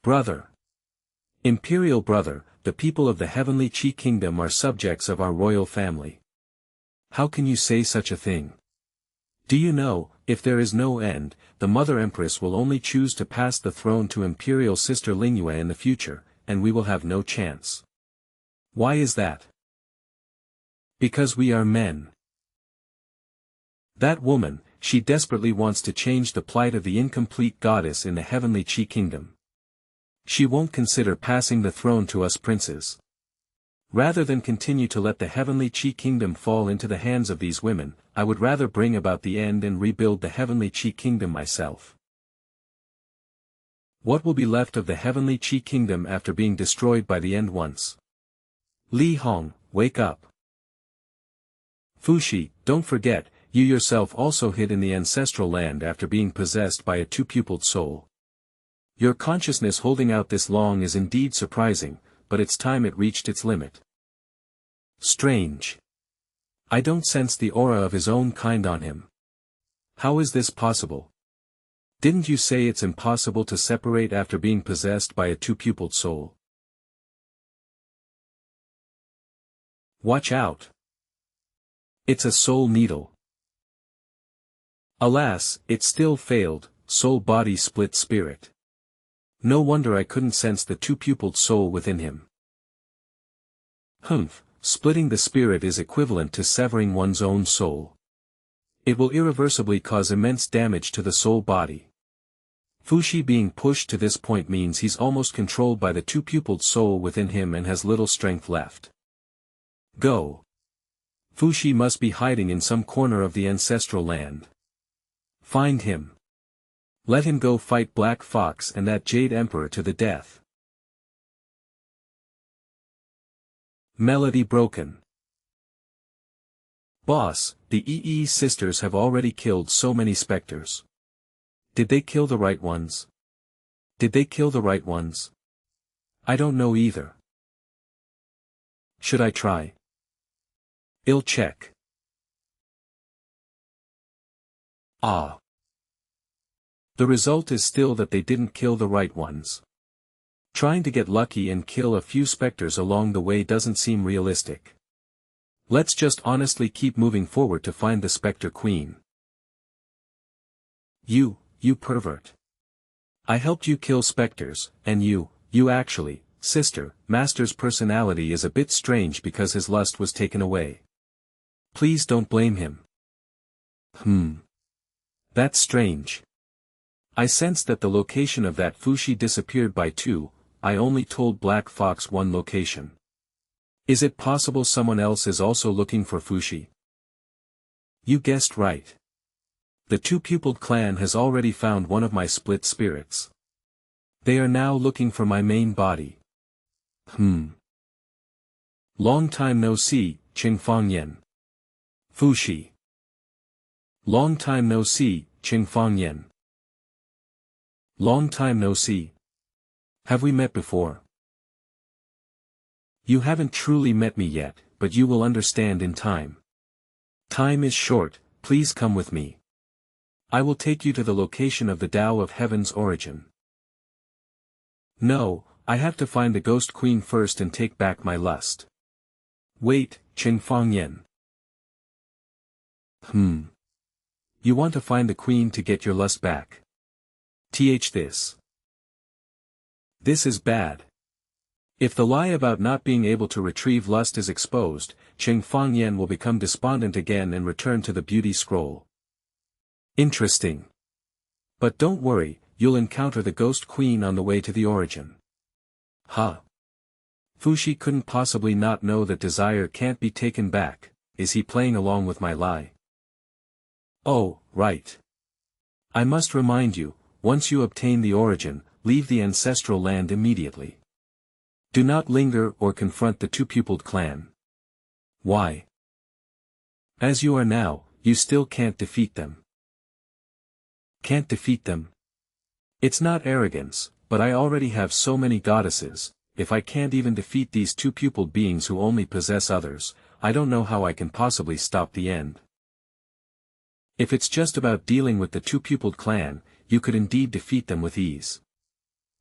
A: Brother. Imperial brother, the people of the heavenly Qi kingdom are subjects of our royal family. How can you say such a thing? Do you know, if there is no end, the Mother Empress will only choose to pass the throne to Imperial Sister Lingyue in the future, and we will have no chance. Why is that? Because we are men. That woman, she desperately wants to change the plight of the incomplete goddess in the heavenly Qi kingdom. She won't consider passing the throne to us princes. Rather than continue to let the heavenly Qi kingdom fall into the hands of these women, I would rather bring about the end and rebuild the heavenly Qi kingdom myself. What will be left of the heavenly Qi kingdom after being destroyed by the end once? Li Hong, wake up. Fushi, don't forget, you yourself also hid in the ancestral land after being possessed by a two-pupiled soul. Your consciousness holding out this long is indeed surprising, but it's time it reached its limit. Strange. I don't sense the aura of his own kind on him. How is this possible? Didn't you say it's impossible to separate after being possessed by a two-pupiled soul? Watch out. It's a soul needle. Alas, it still failed, soul-body split spirit. No wonder I couldn't sense the two-pupiled soul within him. Splitting the spirit is equivalent to severing one's own soul. It will irreversibly cause immense damage to the soul body. Fushi being pushed to this point means he's almost controlled by the two-pupiled soul within him and has little strength left. Go. Fushi must be hiding in some corner of the ancestral land. Find him. Let him go fight Black Fox and that Jade Emperor to the death. Melody broken. Boss, the EE sisters have already killed so many specters. Did they kill the right ones? Did they kill the right ones? I don't know either. Should I try? I'll check. Ah. The result is still that they didn't kill the right ones. Trying to get lucky and kill a few specters along the way doesn't seem realistic. Let's just honestly keep moving forward to find the Spectre Queen. You pervert. I helped you kill specters, and you actually, sister, Master's personality is a bit strange because his lust was taken away. Please don't blame him. That's strange. I sensed that the location of that Fushi disappeared by 2, I only told Black Fox one location. Is it possible someone else is also looking for Fushi? You guessed right. The two-pupiled clan has already found one of my split spirits. They are now looking for my main body. Long time no see, Cheng Fangyan. Fushi. Long time no see, Cheng Fangyan. Long time no see. Have we met before? You haven't truly met me yet, but you will understand in time. Time is short, please come with me. I will take you to the location of the Tao of Heaven's origin. No, I have to find the Ghost Queen first and take back my lust. Wait, Cheng Fangyan. You want to find the queen to get your lust back. This is bad. If the lie about not being able to retrieve lust is exposed, Cheng Fangyan will become despondent again and return to the beauty scroll. Interesting. But don't worry, you'll encounter the Ghost Queen on the way to the origin. Fushi couldn't possibly not know that desire can't be taken back. Is he playing along with my lie? Oh, right. I must remind you, once you obtain the origin, leave the ancestral land immediately. Do not linger or confront the two-pupiled clan. Why? As you are now, you still can't defeat them. Can't defeat them? It's not arrogance, but I already have so many goddesses. If I can't even defeat these two-pupiled beings who only possess others, I don't know how I can possibly stop the end. If it's just about dealing with the two-pupiled clan, you could indeed defeat them with ease.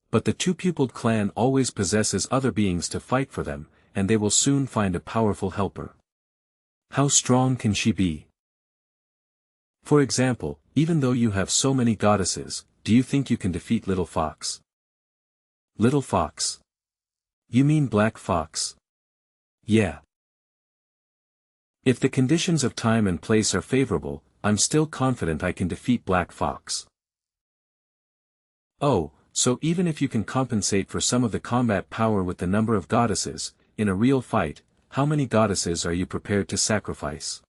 A: But the two-pupiled clan always possesses other beings to fight for them, and they will soon find a powerful helper. How strong can she be? For example, even though you have so many goddesses, do you think you can defeat Little Fox? Little Fox? You mean Black Fox? Yeah. If the conditions of time and place are favorable, I'm still confident I can defeat Black Fox. Oh, so even if you can compensate for some of the combat power with the number of goddesses, in a real fight, how many goddesses are you prepared to sacrifice?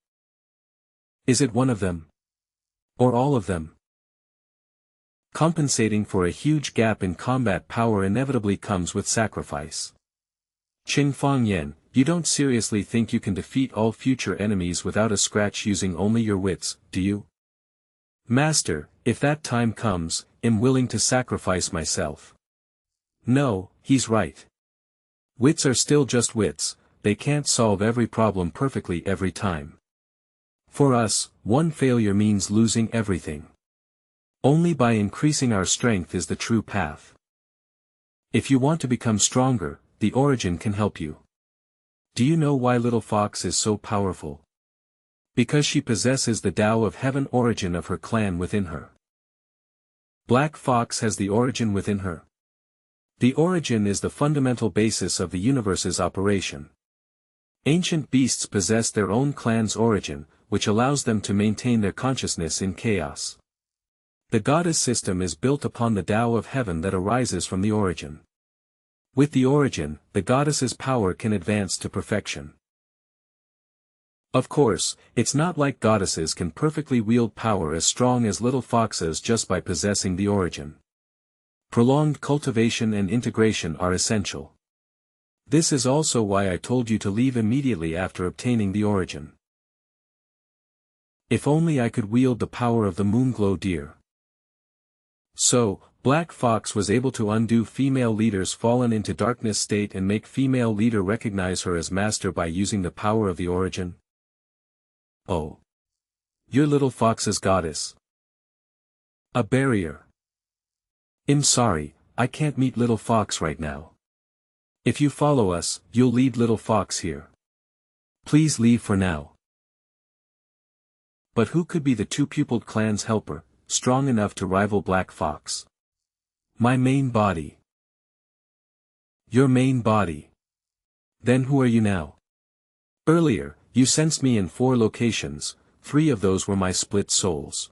A: Is it one of them? Or all of them? Compensating for a huge gap in combat power inevitably comes with sacrifice. Cheng Fangyan, you don't seriously think you can defeat all future enemies without a scratch using only your wits, do you? Master, if that time comes, I'm willing to sacrifice myself. No, he's right. Wits are still just wits, they can't solve every problem perfectly every time. For us, one failure means losing everything. Only by increasing our strength is the true path. If you want to become stronger, the origin can help you. Do you know why Little Fox is so powerful? Because she possesses the Tao of Heaven origin of her clan within her. Black Fox has the origin within her. The origin is the fundamental basis of the universe's operation. Ancient beasts possess their own clan's origin, which allows them to maintain their consciousness in chaos. The goddess system is built upon the Tao of Heaven that arises from the origin. With the origin, the goddess's power can advance to perfection. Of course, it's not like goddesses can perfectly wield power as strong as little foxes just by possessing the origin. Prolonged cultivation and integration are essential. This is also why I told you to leave immediately after obtaining the origin. If only I could wield the power of the Moonglow deer. So, Black Fox was able to undo female leader's fallen into darkness state and make female leader recognize her as master by using the power of the origin. Oh. You're little fox's goddess. A barrier. I'm sorry, I can't meet little fox right now. If you follow us, you'll lead little fox here. Please leave for now. But who could be the two-pupiled clan's helper, strong enough to rival Black Fox? My main body. Your main body. Then who are you now? Earlier, you sensed me in 4 locations, 3 of those were my split souls.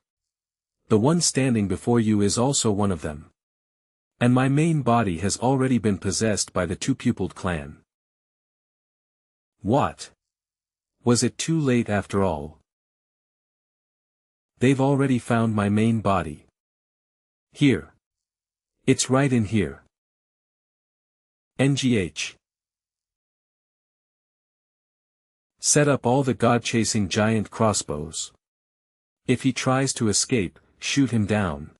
A: The one standing before you is also one of them. And my main body has already been possessed by the two-pupiled clan. What? Was it too late after all? They've already found my main body. Here. It's right in here. NGH. Set up all the god-chasing giant crossbows. If he tries to escape, shoot him down.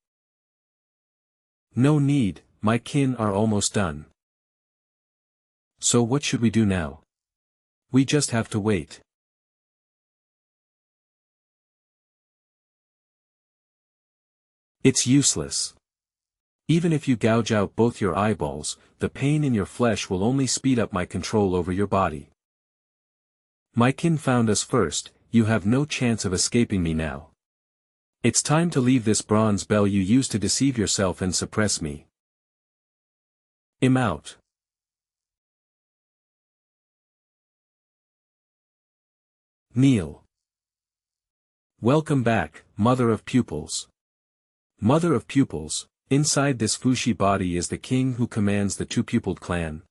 A: No need, my kin are almost done. So what should we do now? We just have to wait. It's useless. Even if you gouge out both your eyeballs, the pain in your flesh will only speed up my control over your body. My kin found us first, you have no chance of escaping me now. It's time to leave this bronze bell you used to deceive yourself and suppress me. I'm out. Kneel. Welcome back, Mother of Pupils. Mother of Pupils, inside this Fushi body is the king who commands the two-pupiled clan.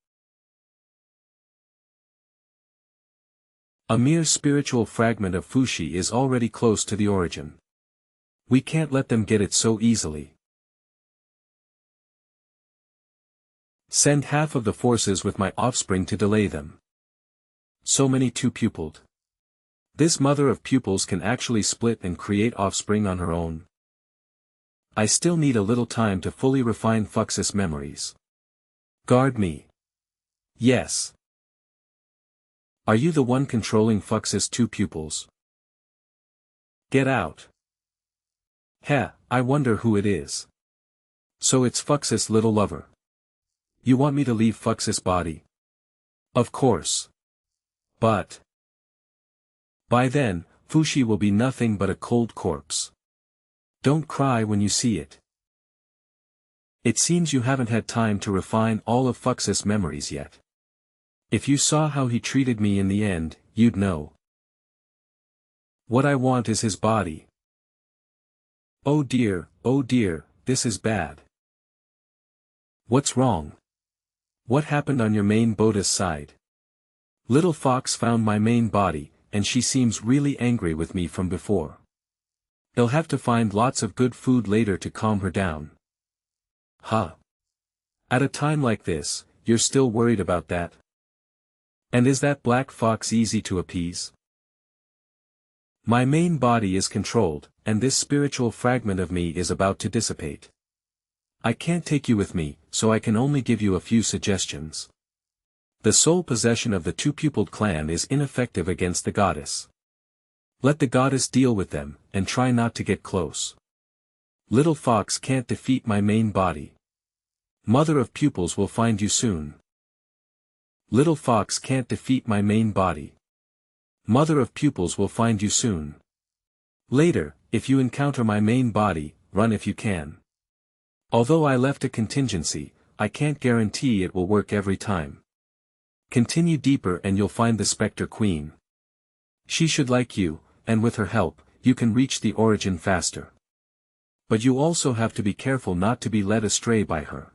A: A mere spiritual fragment of Fushi is already close to the origin. We can't let them get it so easily. Send half of the forces with my offspring to delay them. So many two-pupiled. This mother of pupils can actually split and create offspring on her own. I still need a little time to fully refine Fux's memories. Guard me. Yes. Are you the one controlling Fux's two pupils? Get out. Heh, I wonder who it is. So it's Fux's little lover. You want me to leave Fux's body? Of course. But by then, Fushi will be nothing but a cold corpse. Don't cry when you see it. It seems you haven't had time to refine all of Fux's memories yet. If you saw how he treated me in the end, you'd know. What I want is his body. Oh dear, this is bad. What's wrong? What happened on your main Boda's side? Little Fox found my main body, and she seems really angry with me from before. They'll have to find lots of good food later to calm her down. Huh. At a time like this, you're still worried about that? And is that Black Fox easy to appease? My main body is controlled, and this spiritual fragment of me is about to dissipate. I can't take you with me, so I can only give you a few suggestions. The sole possession of the two-pupiled clan is ineffective against the goddess. Let the goddess deal with them, and try not to get close. Little Fox can't defeat my main body. Mother of Pupils will find you soon. Little Fox can't defeat my main body. Mother of Pupils will find you soon. Later, if you encounter my main body, run if you can. Although I left a contingency, I can't guarantee it will work every time. Continue deeper and you'll find the Spectre Queen. She should like you, and with her help, you can reach the origin faster. But you also have to be careful not to be led astray by her.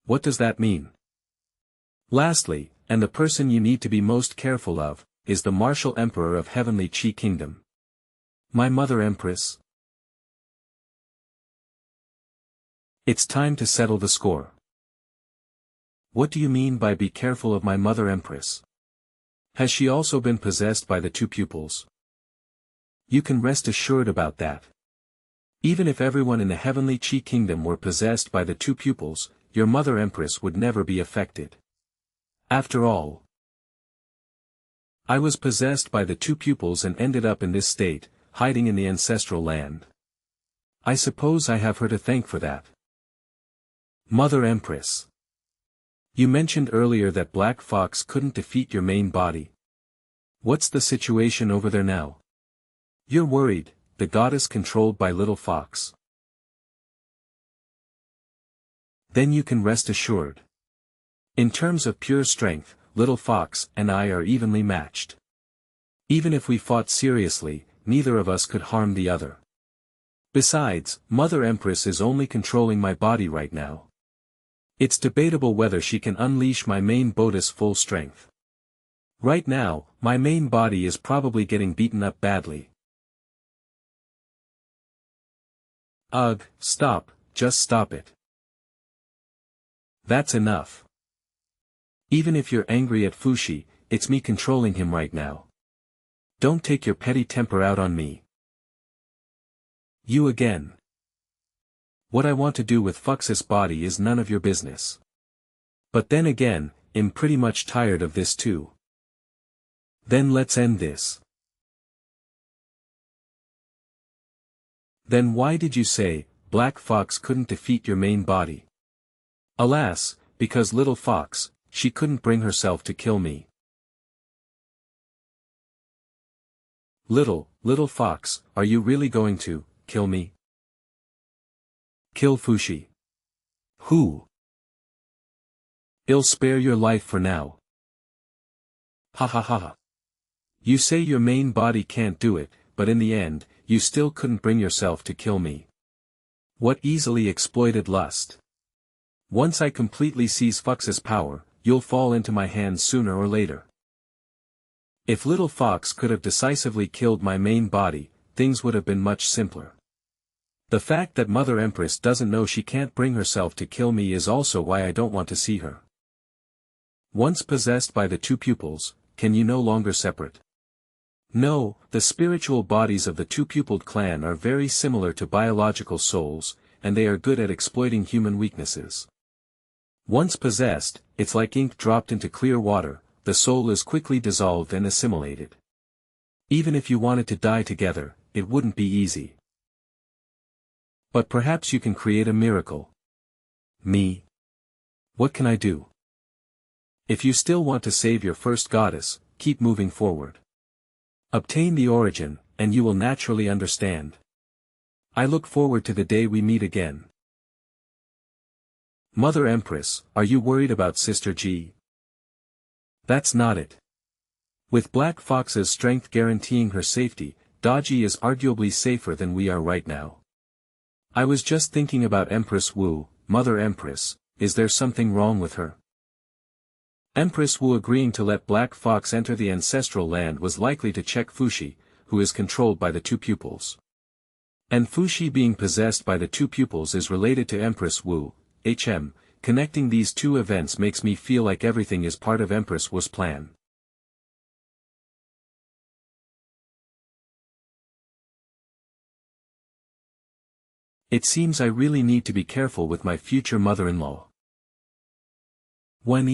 A: What does that mean? Lastly, and the person you need to be most careful of, is the martial emperor of Heavenly Chi Kingdom. My mother empress. It's time to settle the score. What do you mean by be careful of my mother empress? Has she also been possessed by the two pupils? You can rest assured about that. Even if everyone in the Heavenly Chi Kingdom were possessed by the two pupils, your mother empress would never be affected. After all, I was possessed by the two pupils and ended up in this state, hiding in the ancestral land. I suppose I have her to thank for that. Mother Empress. You mentioned earlier that Black Fox couldn't defeat your main body. What's the situation over there now? You're worried, the goddess controlled by Little Fox. Then you can rest assured. In terms of pure strength, Little Fox and I are evenly matched. Even if we fought seriously, neither of us could harm the other. Besides, Mother Empress is only controlling my body right now. It's debatable whether she can unleash my main Bodhi's full strength. Right now, my main body is probably getting beaten up badly. Ugh, stop, just stop it. That's enough. Even if you're angry at Fushi, it's me controlling him right now. Don't take your petty temper out on me. You again. What I want to do with Fux's body is none of your business. But then again, I'm pretty much tired of this too. Then let's end this. Then why did you say, Black Fox couldn't defeat your main body? Alas, because Little Fox, she couldn't bring herself to kill me. Little Fox, are you really going to kill me? Kill Fushi. Who? I'll spare your life for now. Ha ha ha. You say your main body can't do it, but in the end, you still couldn't bring yourself to kill me. What easily exploited lust. Once I completely seize Fux's power, you'll fall into my hands sooner or later. If Little Fox could have decisively killed my main body, things would have been much simpler. The fact that Mother Empress doesn't know she can't bring herself to kill me is also why I don't want to see her. Once possessed by the two pupils, can you no longer separate? No, the spiritual bodies of the two-pupiled clan are very similar to biological souls, and they are good at exploiting human weaknesses. Once possessed, it's like ink dropped into clear water, the soul is quickly dissolved and assimilated. Even if you wanted to die together, it wouldn't be easy. But perhaps you can create a miracle. Me? What can I do? If you still want to save your first goddess, keep moving forward. Obtain the origin, and you will naturally understand. I look forward to the day we meet again. Mother Empress, are you worried about Sister G? That's not it. With Black Fox's strength guaranteeing her safety, Daji is arguably safer than we are right now. I was just thinking about Empress Wu, Mother Empress, is there something wrong with her? Empress Wu agreeing to let Black Fox enter the ancestral land was likely to check Fushi, who is controlled by the two pupils. And Fushi being possessed by the two pupils is related to Empress Wu, connecting these two events makes me feel like everything is part of Empress Wu's plan. It seems I really need to be careful with my future mother-in-law. Wan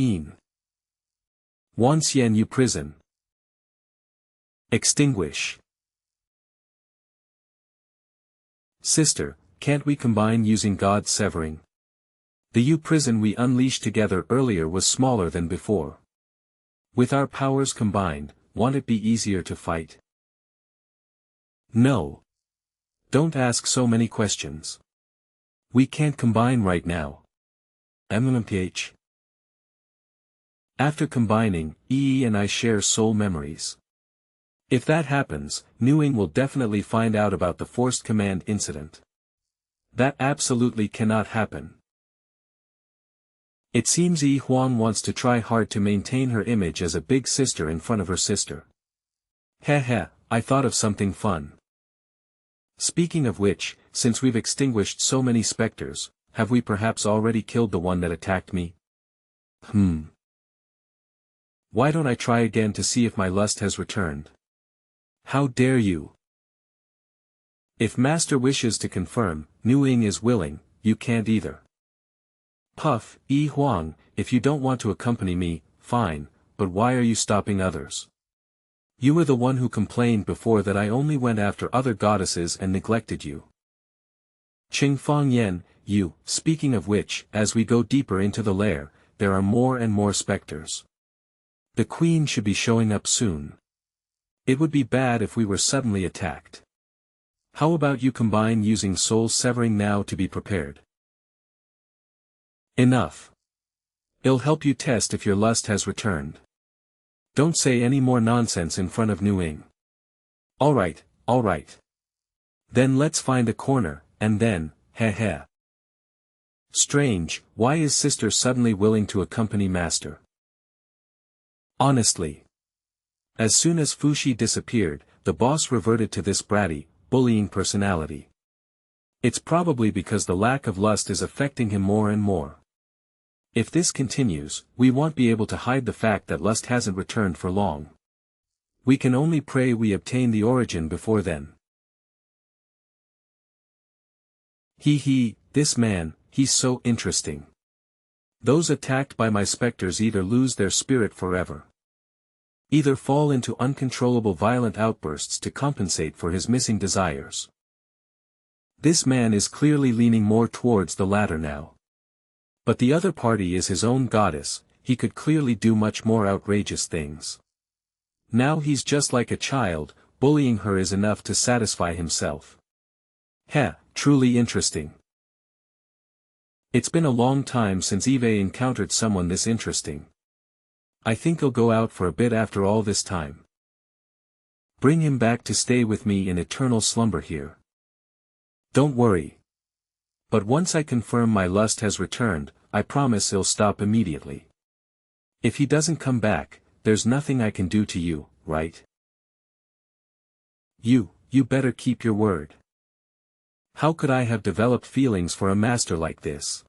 A: Xian Yu prison. Extinguish. Sister, can't we combine using God's severing? The Yu prison we unleashed together earlier was smaller than before. With our powers combined, won't it be easier to fight? No. Don't ask so many questions. We can't combine right now. MMPH. After combining, EE and I share soul memories. If that happens, Nuing will definitely find out about the forced command incident. That absolutely cannot happen. It seems Yi Huang wants to try hard to maintain her image as a big sister in front of her sister. Heh heh, I thought of something fun. Speaking of which, since we've extinguished so many specters, have we perhaps already killed the one that attacked me? Why don't I try again to see if my lust has returned? How dare you? If Master wishes to confirm, Nu Ying is willing, you can't either. Puff, Yi Huang, if you don't want to accompany me, fine, but why are you stopping others? You were the one who complained before that I only went after other goddesses and neglected you. Cheng Fangyan, you, speaking of which, as we go deeper into the lair, there are more and more specters. The queen should be showing up soon. It would be bad if we were suddenly attacked. How about you combine using soul severing now to be prepared? Enough. It'll help you test if your lust has returned. Don't say any more nonsense in front of Nu Ying. Alright. Then let's find a corner, and then, heh heh. Strange, why is sister suddenly willing to accompany master? Honestly. As soon as Fushi disappeared, the boss reverted to this bratty, bullying personality. It's probably because the lack of lust is affecting him more and more. If this continues, we won't be able to hide the fact that lust hasn't returned for long. We can only pray we obtain the origin before then. This man, he's so interesting. Those attacked by my specters either lose their spirit forever, either fall into uncontrollable violent outbursts to compensate for his missing desires. This man is clearly leaning more towards the latter now. But the other party is his own goddess, he could clearly do much more outrageous things. Now he's just like a child, bullying her is enough to satisfy himself. Truly interesting. It's been a long time since Eve encountered someone this interesting. I think he'll go out for a bit after all this time. Bring him back to stay with me in eternal slumber here. Don't worry. But once I confirm my lust has returned, I promise he'll stop immediately. If he doesn't come back, there's nothing I can do to you, right? You better keep your word. How could I have developed feelings for a master like this?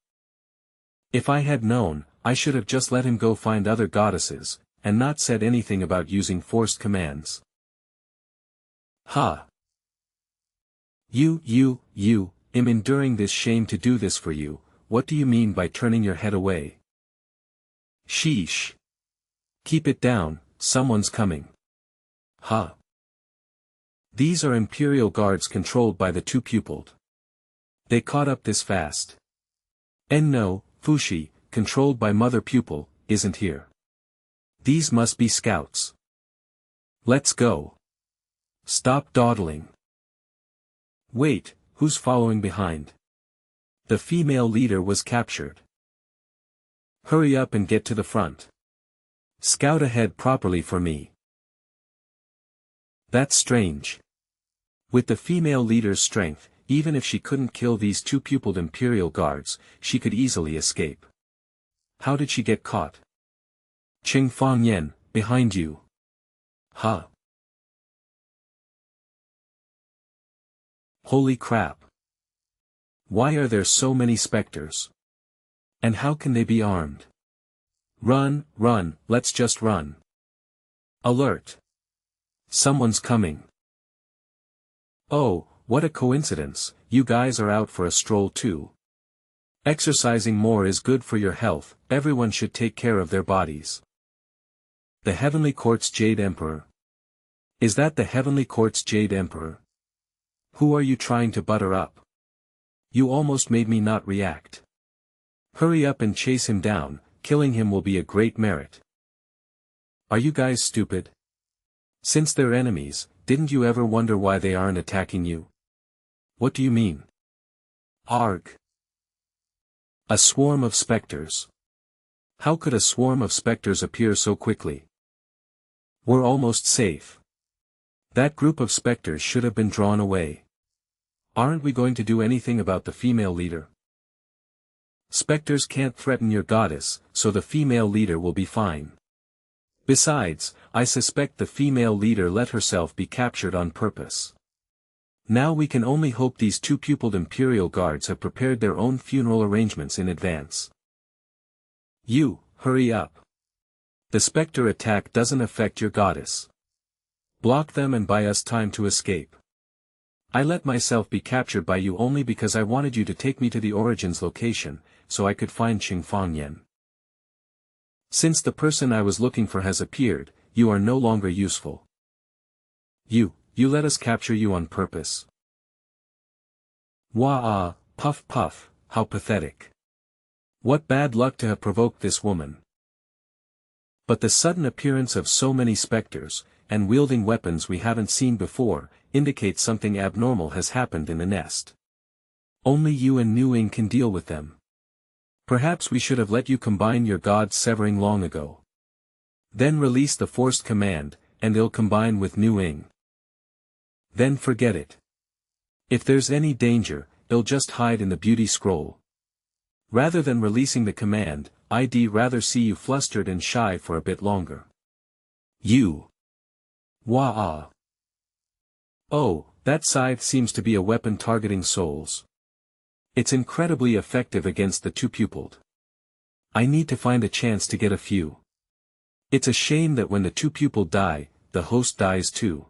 A: If I had known, I should have just let him go find other goddesses, and not said anything about using forced commands. I'm enduring this shame to do this for you, what do you mean by turning your head away? Sheesh. Keep it down, someone's coming. These are Imperial guards controlled by the two pupiled. They caught up this fast. And no, Fushi, controlled by mother pupil, isn't here. These must be scouts. Let's go. Stop dawdling. Wait, who's following behind? The female leader was captured. Hurry up and get to the front. Scout ahead properly for me. That's strange. With the female leader's strength, even if she couldn't kill these two pupiled Imperial guards, she could easily escape. How did she get caught? Cheng Fangyan, behind you. Holy crap. Why are there so many specters? And how can they be armed? Run, let's just run. Alert. Someone's coming. Oh, what a coincidence, you guys are out for a stroll too. Exercising more is good for your health, everyone should take care of their bodies. The Heavenly Court's Jade Emperor. Is that the Heavenly Court's Jade Emperor? Who are you trying to butter up? You almost made me not react. Hurry up and chase him down, killing him will be a great merit. Are you guys stupid? Since they're enemies, didn't you ever wonder why they aren't attacking you? What do you mean? Arg. A swarm of specters. How could a swarm of specters appear so quickly? We're almost safe. That group of specters should have been drawn away. Aren't we going to do anything about the female leader? Specters can't threaten your goddess, so the female leader will be fine. Besides, I suspect the female leader let herself be captured on purpose. Now we can only hope these two-pupiled Imperial Guards have prepared their own funeral arrangements in advance. You, hurry up. The Spectre attack doesn't affect your goddess. Block them and buy us time to escape. I let myself be captured by you only because I wanted you to take me to the Origin's location, so I could find Cheng Fangyan. Since the person I was looking for has appeared, you are no longer useful. You let us capture you on purpose. Wah-ah, puff puff, how pathetic. What bad luck to have provoked this woman. But the sudden appearance of so many specters, and wielding weapons we haven't seen before, indicates something abnormal has happened in the nest. Only you and Nu Ying can deal with them. Perhaps we should have let you combine your gods severing long ago. Then release the forced command, and they'll combine with Nu Ying. Then forget it. If there's any danger, they'll just hide in the beauty scroll. Rather than releasing the command, I'd rather see you flustered and shy for a bit longer. You. Wah-ah. Oh, that scythe seems to be a weapon targeting souls. It's incredibly effective against the two-pupiled. I need to find a chance to get a few. It's a shame that when the two-pupiled die, the host dies too.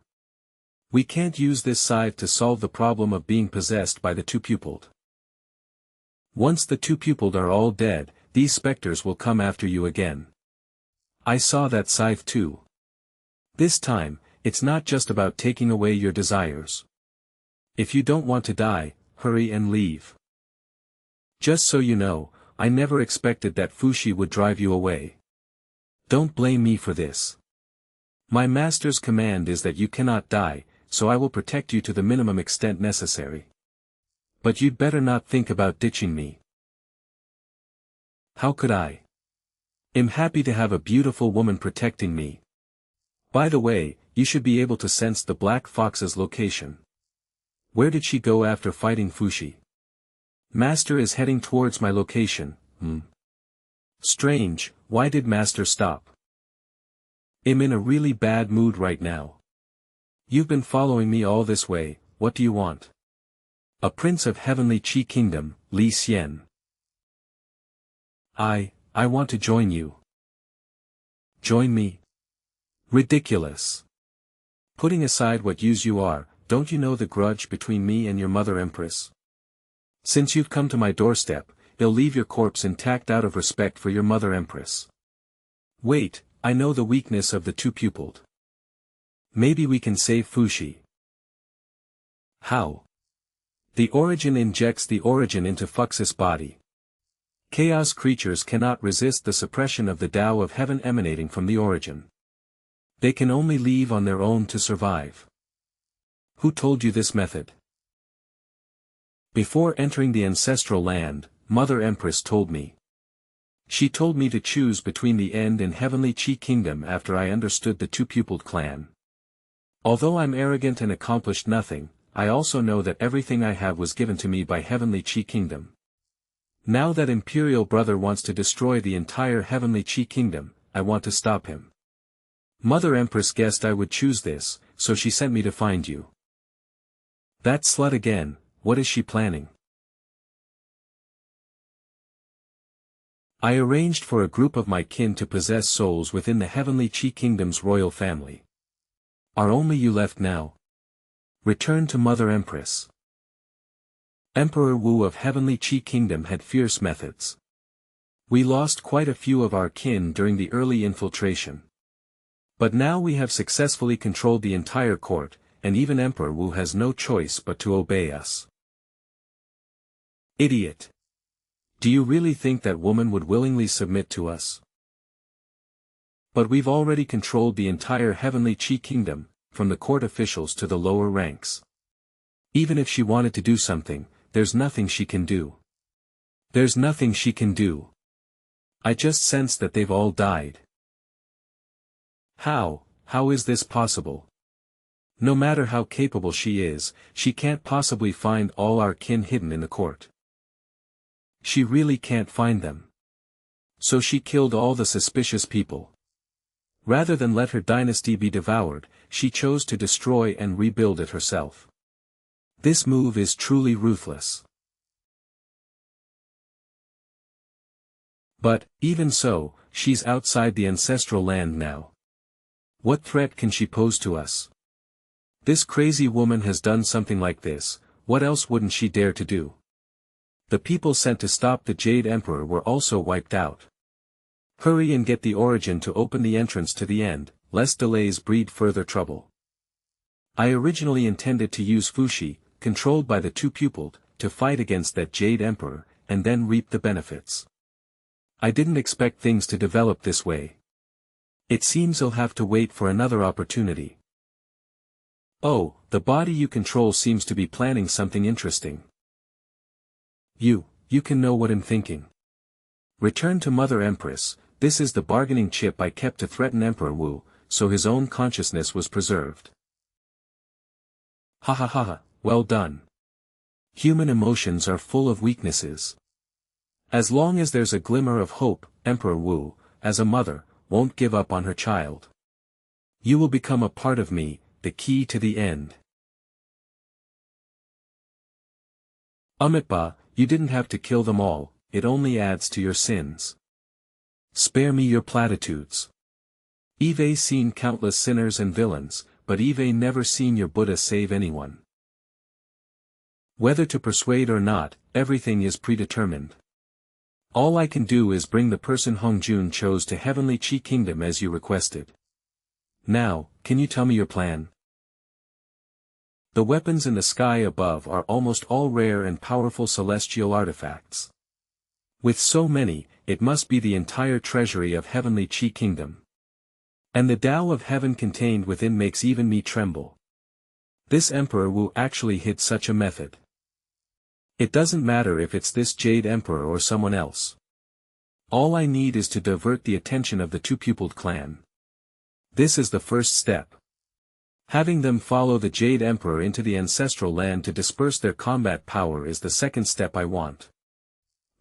A: We can't use this scythe to solve the problem of being possessed by the two-pupiled. Once the two-pupiled are all dead, these specters will come after you again. I saw that scythe too. This time, it's not just about taking away your desires. If you don't want to die, hurry and leave. Just so you know, I never expected that Fushi would drive you away. Don't blame me for this. My master's command is that you cannot die, so I will protect you to the minimum extent necessary. But you'd better not think about ditching me. How could I? I'm happy to have a beautiful woman protecting me. By the way, you should be able to sense the Black Fox's location. Where did she go after fighting Fushi? Master is heading towards my location. Strange, why did Master stop? I'm in a really bad mood right now. You've been following me all this way, what do you want? A prince of heavenly Qi kingdom, Li Xian. I want to join you. Join me? Ridiculous. Putting aside what use you are, don't you know the grudge between me and your mother empress? Since you've come to my doorstep, they'll leave your corpse intact out of respect for your mother empress. Wait, I know the weakness of the two-pupiled. Maybe we can save Fushi. How? The Origin injects the Origin into Fux's body. Chaos creatures cannot resist the suppression of the Tao of Heaven emanating from the Origin. They can only leave on their own to survive. Who told you this method? Before entering the ancestral land, Mother Empress told me. She told me to choose between the End and Heavenly Qi Kingdom after I understood the two-pupiled clan. Although I'm arrogant and accomplished nothing, I also know that everything I have was given to me by Heavenly Qi Kingdom. Now that Imperial Brother wants to destroy the entire Heavenly Qi Kingdom, I want to stop him. Mother Empress guessed I would choose this, so she sent me to find you. That slut again, what is she planning? I arranged for a group of my kin to possess souls within the Heavenly Qi Kingdom's royal family. Are only you left now? Return to Mother Empress. Emperor Wu of Heavenly Qi Kingdom had fierce methods. We lost quite a few of our kin during the early infiltration. But now we have successfully controlled the entire court, and even Emperor Wu has no choice but to obey us. Idiot! Do you really think that woman would willingly submit to us? But we've already controlled the entire Heavenly Qi Kingdom, from the court officials to the lower ranks. Even if she wanted to do something, there's nothing she can do. There's nothing she can do. I just sense that they've all died. How is this possible? No matter how capable she is, she can't possibly find all our kin hidden in the court. She really can't find them. So she killed all the suspicious people. Rather than let her dynasty be devoured, she chose to destroy and rebuild it herself. This move is truly ruthless. But, even so, she's outside the ancestral land now. What threat can she pose to us? This crazy woman has done something like this, what else wouldn't she dare to do? The people sent to stop the Jade Emperor were also wiped out. Hurry and get the Origin to open the entrance to the end, lest delays breed further trouble. I originally intended to use Fushi, controlled by the two-pupiled, to fight against that Jade Emperor, and then reap the benefits. I didn't expect things to develop this way. It seems I'll have to wait for another opportunity. Oh, the body you control seems to be planning something interesting. You can know what I'm thinking. Return to Mother Empress, this is the bargaining chip I kept to threaten Emperor Wu, so his own consciousness was preserved. Ha ha ha ha, well done. Human emotions are full of weaknesses. As long as there's a glimmer of hope, Emperor Wu, as a mother, won't give up on her child. You will become a part of me, the key to the end. Amitba, you didn't have to kill them all, it only adds to your sins. Spare me your platitudes. Eve seen countless sinners and villains, but Eve never seen your Buddha save anyone. Whether to persuade or not, everything is predetermined. All I can do is bring the person Hongjun chose to Heavenly Qi Kingdom as you requested. Now, can you tell me your plan? The weapons in the sky above are almost all rare and powerful celestial artifacts. With so many, it must be the entire treasury of Heavenly Qi Kingdom. And the Tao of Heaven contained within makes even me tremble. This Emperor Wu actually hid such a method. It doesn't matter if it's this Jade Emperor or someone else. All I need is to divert the attention of the two-pupiled clan. This is the first step. Having them follow the Jade Emperor into the ancestral land to disperse their combat power is the second step I want.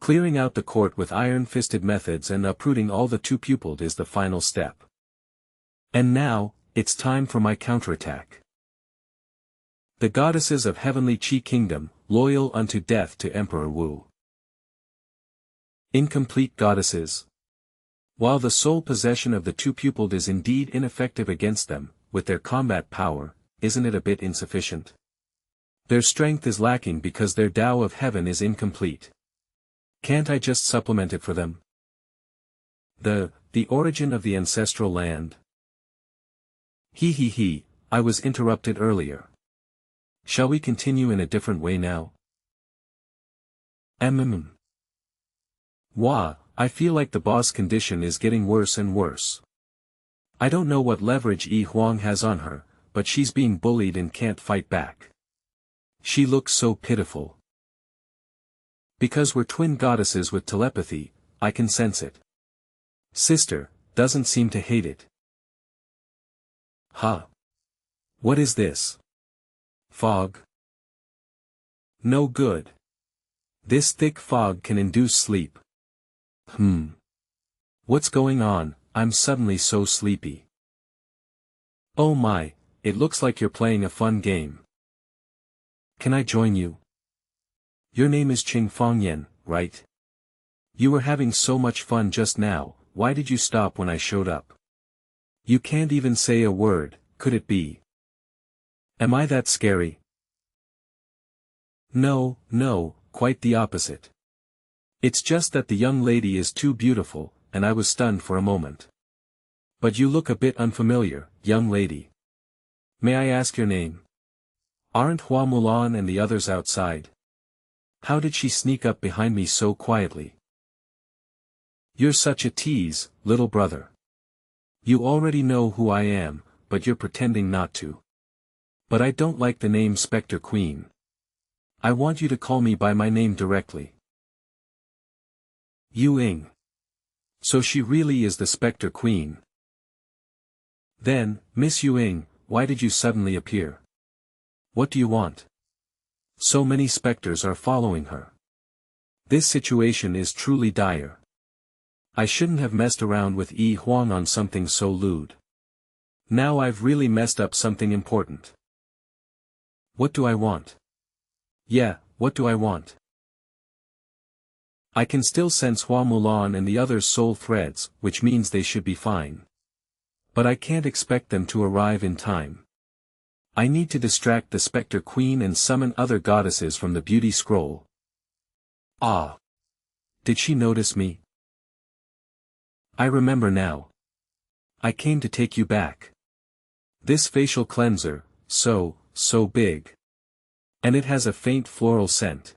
A: Clearing out the court with iron-fisted methods and uprooting all the two-pupiled is the final step. And now, it's time for my counterattack. The goddesses of Heavenly Qi Kingdom, loyal unto death to Emperor Wu. Incomplete goddesses. While the sole possession of the two-pupiled is indeed ineffective against them, with their combat power, isn't it a bit insufficient? Their strength is lacking because their Tao of Heaven is incomplete. Can't I just supplement it for them? The origin of the ancestral land. I was interrupted earlier. Shall we continue in a different way now? Wah, I feel like the boss condition is getting worse and worse. I don't know what leverage Yi Huang has on her, but she's being bullied and can't fight back. She looks so pitiful. Because we're twin goddesses with telepathy, I can sense it. Sister, doesn't seem to hate it. Huh? What is this? Fog? No good. This thick fog can induce sleep. What's going on? I'm suddenly so sleepy. Oh my, it looks like you're playing a fun game. Can I join you? Your name is Cheng Fangyan, right? You were having so much fun just now, why did you stop when I showed up? You can't even say a word, could it be? Am I that scary? No, quite the opposite. It's just that the young lady is too beautiful, and I was stunned for a moment. But you look a bit unfamiliar, young lady. May I ask your name? Aren't Hua Mulan and the others outside? How did she sneak up behind me so quietly? You're such a tease, little brother. You already know who I am, but you're pretending not to. But I don't like the name Spectre Queen. I want you to call me by my name directly. Yu Ying. So she really is the Spectre Queen. Then, Miss Yu Ying, why did you suddenly appear? What do you want? So many specters are following her. This situation is truly dire. I shouldn't have messed around with Yi Huang on something so lewd. Now I've really messed up something important. What do I want? Yeah, what do I want? I can still sense Hua Mulan and the others' soul threads, which means they should be fine. But I can't expect them to arrive in time. I need to distract the Spectre Queen and summon other goddesses from the beauty scroll. Ah! Did she notice me? I remember now. I came to take you back. This facial cleanser, so big. And it has a faint floral scent.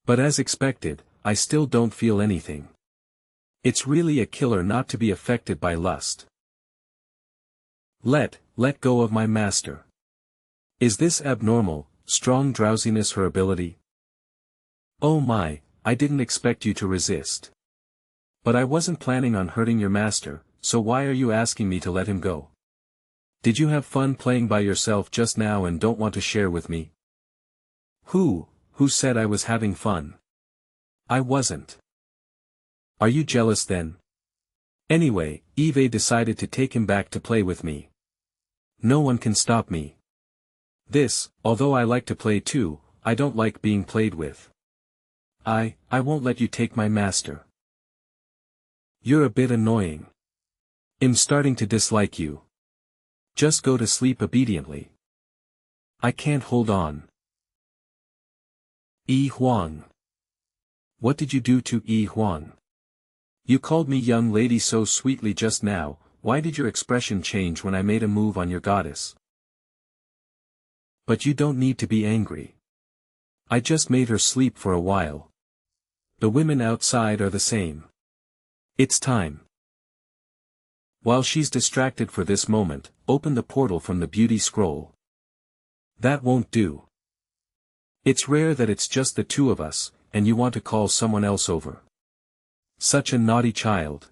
A: But as expected, I still don't feel anything. It's really a killer not to be affected by lust. Let go of my master. Is this abnormal, strong drowsiness her ability? Oh my, I didn't expect you to resist. But I wasn't planning on hurting your master, so why are you asking me to let him go? Did you have fun playing by yourself just now and don't want to share with me? Who said I was having fun? I wasn't. Are you jealous then? Anyway, Eve decided to take him back to play with me. No one can stop me. Although I like to play too, I don't like being played with. I won't let you take my master. You're a bit annoying. I'm starting to dislike you. Just go to sleep obediently. I can't hold on. Yi Huang. What did you do to Yi Huang? You called me young lady so sweetly just now, why did your expression change when I made a move on your goddess? But you don't need to be angry. I just made her sleep for a while. The women outside are the same. It's time. While she's distracted for this moment, open the portal from the beauty scroll. That won't do. It's rare that it's just the two of us, and you want to call someone else over. Such a naughty child.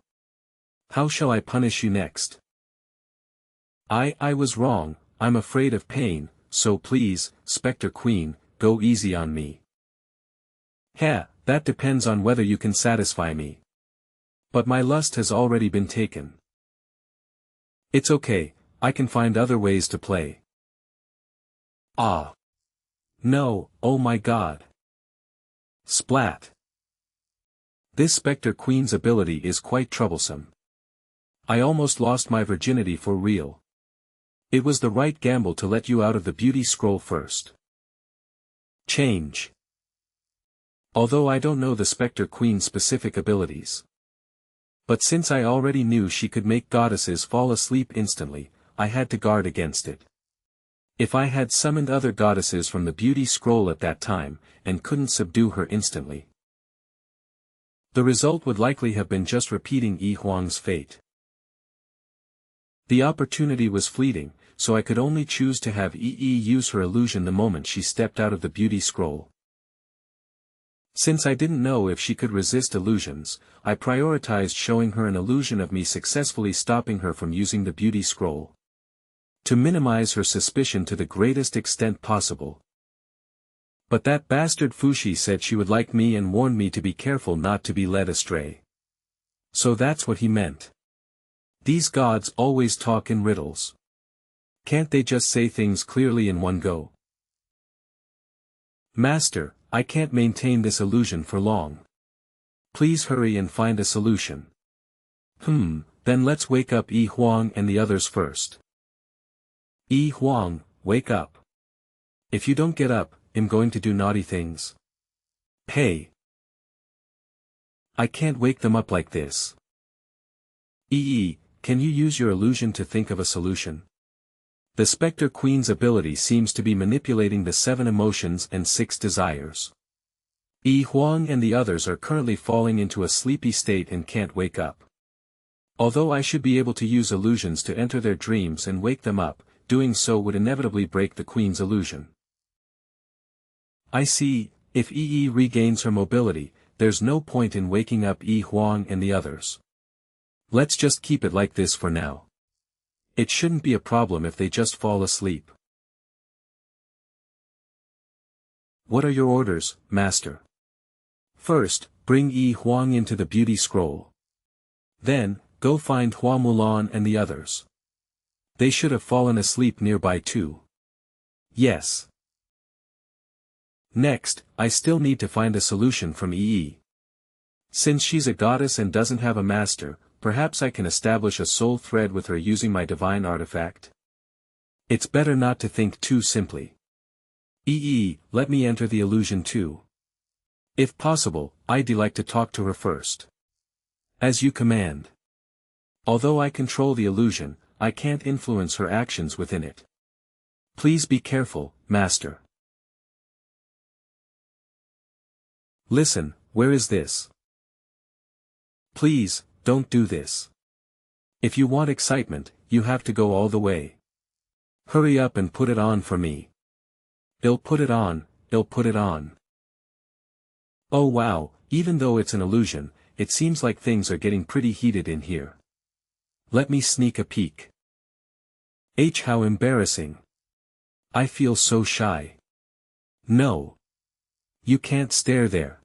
A: How shall I punish you next? I was wrong, I'm afraid of pain, so please, Spectre Queen, go easy on me. That depends on whether you can satisfy me. But my lust has already been taken. It's okay, I can find other ways to play. Ah. No, oh my god. Splat. This Spectre Queen's ability is quite troublesome. I almost lost my virginity for real. It was the right gamble to let you out of the beauty scroll first. Change. Although I don't know the Spectre Queen's specific abilities. But since I already knew she could make goddesses fall asleep instantly, I had to guard against it. If I had summoned other goddesses from the beauty scroll at that time, and couldn't subdue her instantly, the result would likely have been just repeating Yi Huang's fate. The opportunity was fleeting, so I could only choose to have Yi use her illusion the moment she stepped out of the beauty scroll. Since I didn't know if she could resist illusions, I prioritized showing her an illusion of me successfully stopping her from using the beauty scroll. To minimize her suspicion to the greatest extent possible. But that bastard Fushi said she would like me and warned me to be careful not to be led astray. So that's what he meant. These gods always talk in riddles. Can't they just say things clearly in one go? Master, I can't maintain this illusion for long. Please hurry and find a solution. Then let's wake up Yi Huang and the others first. Yi Huang, wake up. If you don't get up, I'm going to do naughty things. Hey. I can't wake them up like this. Yi, can you use your illusion to think of a solution? The Spectre Queen's ability seems to be manipulating the 7 emotions and 6 desires. Yi Huang and the others are currently falling into a sleepy state and can't wake up. Although I should be able to use illusions to enter their dreams and wake them up, doing so would inevitably break the Queen's illusion. I see, if Yi regains her mobility, there's no point in waking up Yi Huang and the others. Let's just keep it like this for now. It shouldn't be a problem if they just fall asleep. What are your orders, Master? First, bring Yi Huang into the beauty scroll. Then, go find Hua Mulan and the others. They should have fallen asleep nearby too. Yes. Next, I still need to find a solution from Yi. Since she's a goddess and doesn't have a master, perhaps I can establish a soul thread with her using my divine artifact? It's better not to think too simply. Let me enter the illusion too. If possible, I'd like to talk to her first. As you command. Although I control the illusion, I can't influence her actions within it. Please be careful, Master. Listen, where is this? Please, don't do this. If you want excitement, you have to go all the way. Hurry up and put it on for me. I'll put it on, I'll put it on. Oh wow, even though it's an illusion, it seems like things are getting pretty heated in here. Let me sneak a peek. How embarrassing. I feel so shy. No. You can't stare there.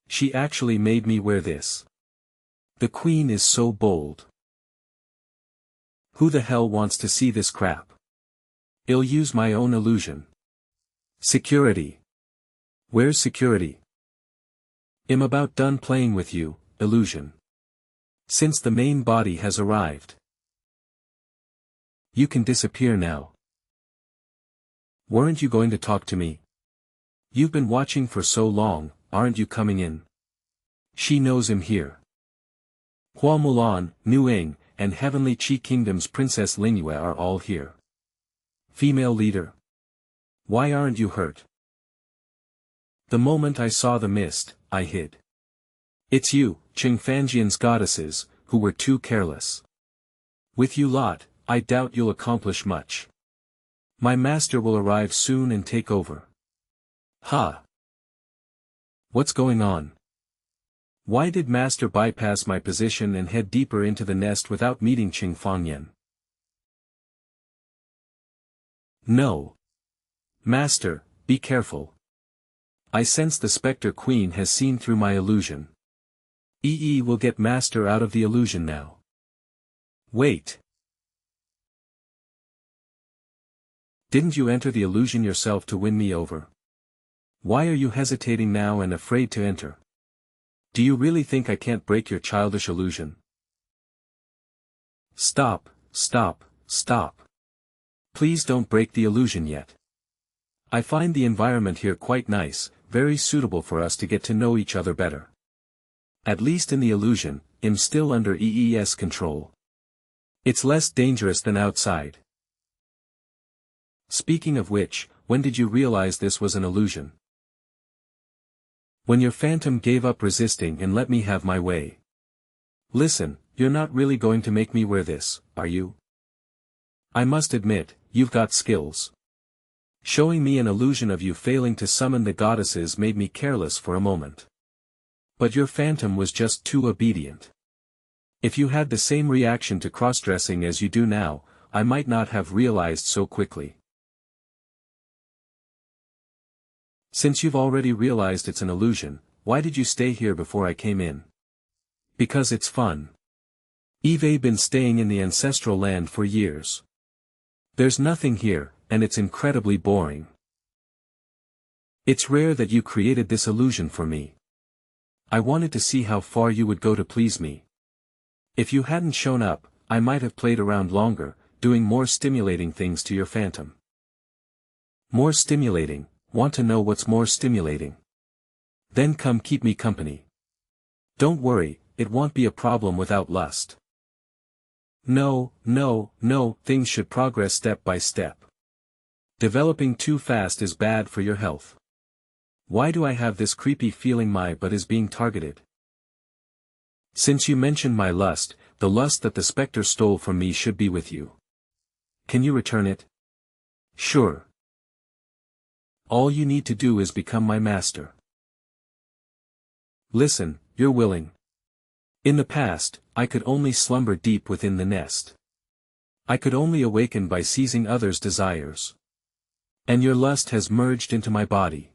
A: She actually made me wear this. The queen is so bold. Who the hell wants to see this crap? I'll use my own illusion. Security. Where's security? I'm about done playing with you, illusion. Since the main body has arrived. You can disappear now. Weren't you going to talk to me? You've been watching for so long, aren't you coming in? She knows him here. Hua Mulan, Nu Ying, and Heavenly Qi Kingdom's Princess Lingyue are all here. Female leader. Why aren't you hurt? The moment I saw the mist, I hid. It's you, Cheng Fangyan's goddesses, who were too careless. With you lot, I doubt you'll accomplish much. My master will arrive soon and take over. Ha! What's going on? Why did master bypass my position and head deeper into the nest without meeting Cheng Fangyan? No. Master, be careful. I sense the Spectre Queen has seen through my illusion. Will get master out of the illusion now. Wait. Didn't you enter the illusion yourself to win me over? Why are you hesitating now and afraid to enter? Do you really think I can't break your childish illusion? Stop, stop, stop. Please don't break the illusion yet. I find the environment here quite nice, very suitable for us to get to know each other better. At least in the illusion, I'm still under EE's control. It's less dangerous than outside. Speaking of which, when did you realize this was an illusion? When your phantom gave up resisting and let me have my way. Listen, you're not really going to make me wear this, are you? I must admit, you've got skills. Showing me an illusion of you failing to summon the goddesses made me careless for a moment. But your phantom was just too obedient. If you had the same reaction to cross-dressing as you do now, I might not have realized so quickly. Since you've already realized it's an illusion, why did you stay here before I came in? Because it's fun. I've been staying in the ancestral land for years. There's nothing here, and it's incredibly boring. It's rare that you created this illusion for me. I wanted to see how far you would go to please me. If you hadn't shown up, I might have played around longer, doing more stimulating things to your phantom. More stimulating? Want to know what's more stimulating? Then come keep me company. Don't worry, it won't be a problem without lust. No, things should progress step by step. Developing too fast is bad for your health. Why do I have this creepy feeling my butt is being targeted? Since you mentioned my lust, the lust that the specter stole from me should be with you. Can you return it? Sure. All you need to do is become my master. Listen, you're willing. In the past, I could only slumber deep within the nest. I could only awaken by seizing others' desires. And your lust has merged into my body.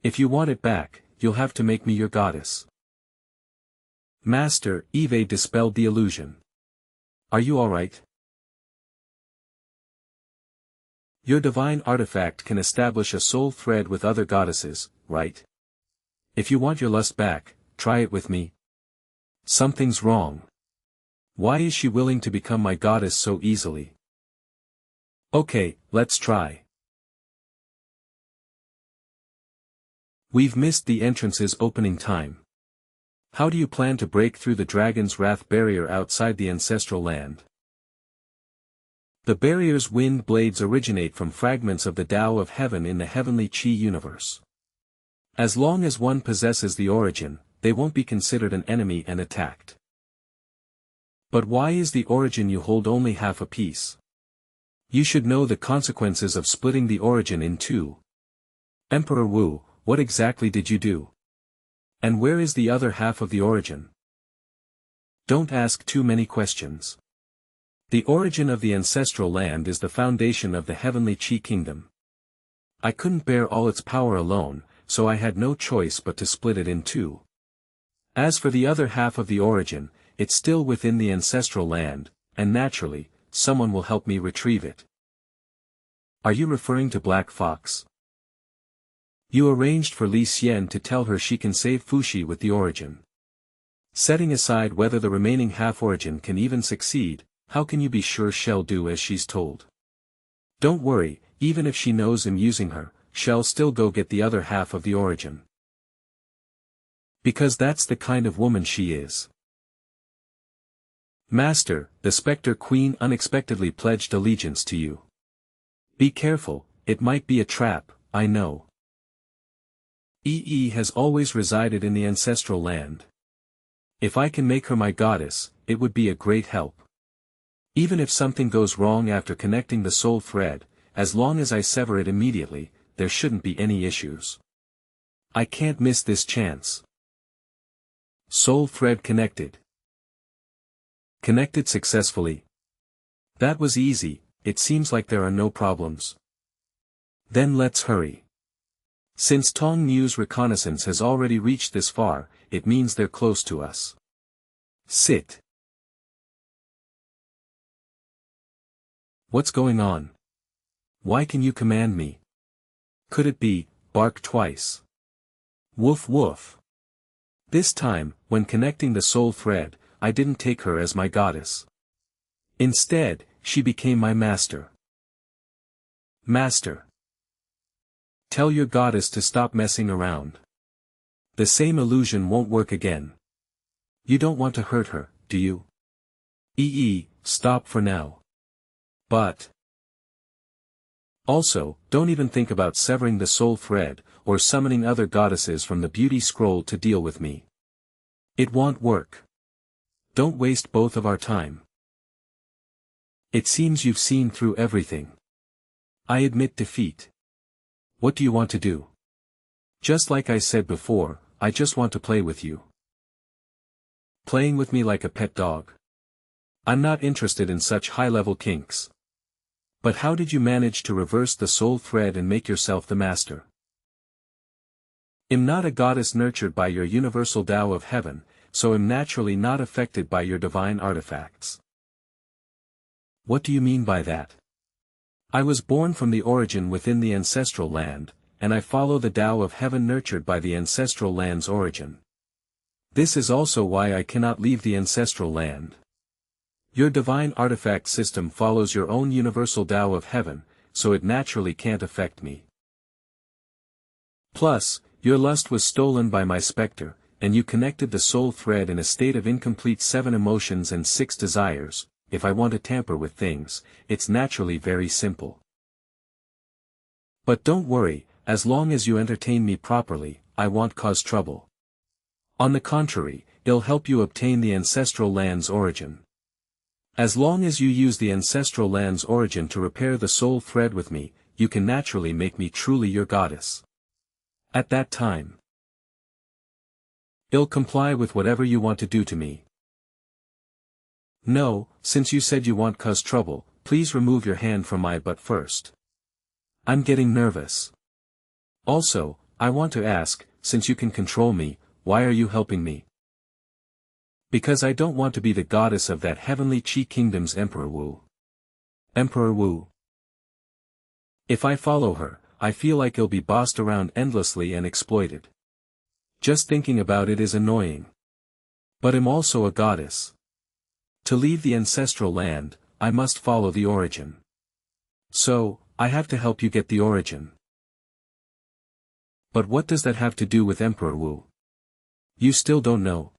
A: If you want it back, you'll have to make me your goddess. Master, Eve dispelled the illusion. Are you alright? Your divine artifact can establish a soul thread with other goddesses, right? If you want your lust back, try it with me. Something's wrong. Why is she willing to become my goddess so easily? Okay, let's try. We've missed the entrance's opening time. How do you plan to break through the dragon's wrath barrier outside the ancestral land? The barrier's wind blades originate from fragments of the Tao of Heaven in the heavenly Qi universe. As long as one possesses the origin, they won't be considered an enemy and attacked. But why is the origin you hold only half a piece? You should know the consequences of splitting the origin in two. Emperor Wu, what exactly did you do? And where is the other half of the origin? Don't ask too many questions. The origin of the ancestral land is the foundation of the heavenly Qi kingdom. I couldn't bear all its power alone, so I had no choice but to split it in two. As for the other half of the origin, it's still within the ancestral land, and naturally, someone will help me retrieve it. Are you referring to Black Fox? You arranged for Li Xian to tell her she can save Fuxi with the origin. Setting aside whether the remaining half-origin can even succeed, how can you be sure she'll do as she's told? Don't worry, even if she knows I'm using her, she'll still go get the other half of the origin. Because that's the kind of woman she is. Master, the Spectre Queen unexpectedly pledged allegiance to you. Be careful, it might be a trap, I know. EE has always resided in the ancestral land. If I can make her my goddess, it would be a great help. Even if something goes wrong after connecting the soul thread, as long as I sever it immediately, there shouldn't be any issues. I can't miss this chance. Soul thread connected. Connected successfully. That was easy, it seems like there are no problems. Then let's hurry. Since Tong Mu's reconnaissance has already reached this far, it means they're close to us. Sit. What's going on? Why can you command me? Could it be, bark twice? Woof woof. This time, when connecting the soul thread, I didn't take her as my goddess. Instead, she became my master. Master. Tell your goddess to stop messing around. The same illusion won't work again. You don't want to hurt her, do you? Stop for now. But. Also, don't even think about severing the soul thread, or summoning other goddesses from the beauty scroll to deal with me. It won't work. Don't waste both of our time. It seems you've seen through everything. I admit defeat. What do you want to do? Just like I said before, I just want to play with you. Playing with me like a pet dog. I'm not interested in such high-level kinks. But how did you manage to reverse the soul thread and make yourself the master? I'm not a goddess nurtured by your universal Tao of Heaven, so I'm naturally not affected by your divine artifacts. What do you mean by that? I was born from the origin within the ancestral land, and I follow the Tao of Heaven nurtured by the ancestral land's origin. This is also why I cannot leave the ancestral land. Your divine artifact system follows your own universal Tao of Heaven, so it naturally can't affect me. Plus, your lust was stolen by my spectre, and you connected the soul thread in a state of incomplete 7 emotions and 6 desires. If I want to tamper with things, it's naturally very simple. But don't worry, as long as you entertain me properly, I won't cause trouble. On the contrary, it'll help you obtain the ancestral land's origin. As long as you use the ancestral land's origin to repair the soul thread with me, you can naturally make me truly your goddess. At that time, I'll comply with whatever you want to do to me. No, since you said you won't cause trouble, please remove your hand from my butt first. I'm getting nervous. Also, I want to ask, since you can control me, why are you helping me? Because I don't want to be the goddess of that heavenly Qi kingdom's Emperor Wu. Emperor Wu. If I follow her, I feel like I'll be bossed around endlessly and exploited. Just thinking about it is annoying. But I'm also a goddess. To leave the ancestral land, I must follow the origin. So, I have to help you get the origin. But what does that have to do with Emperor Wu? You still don't know.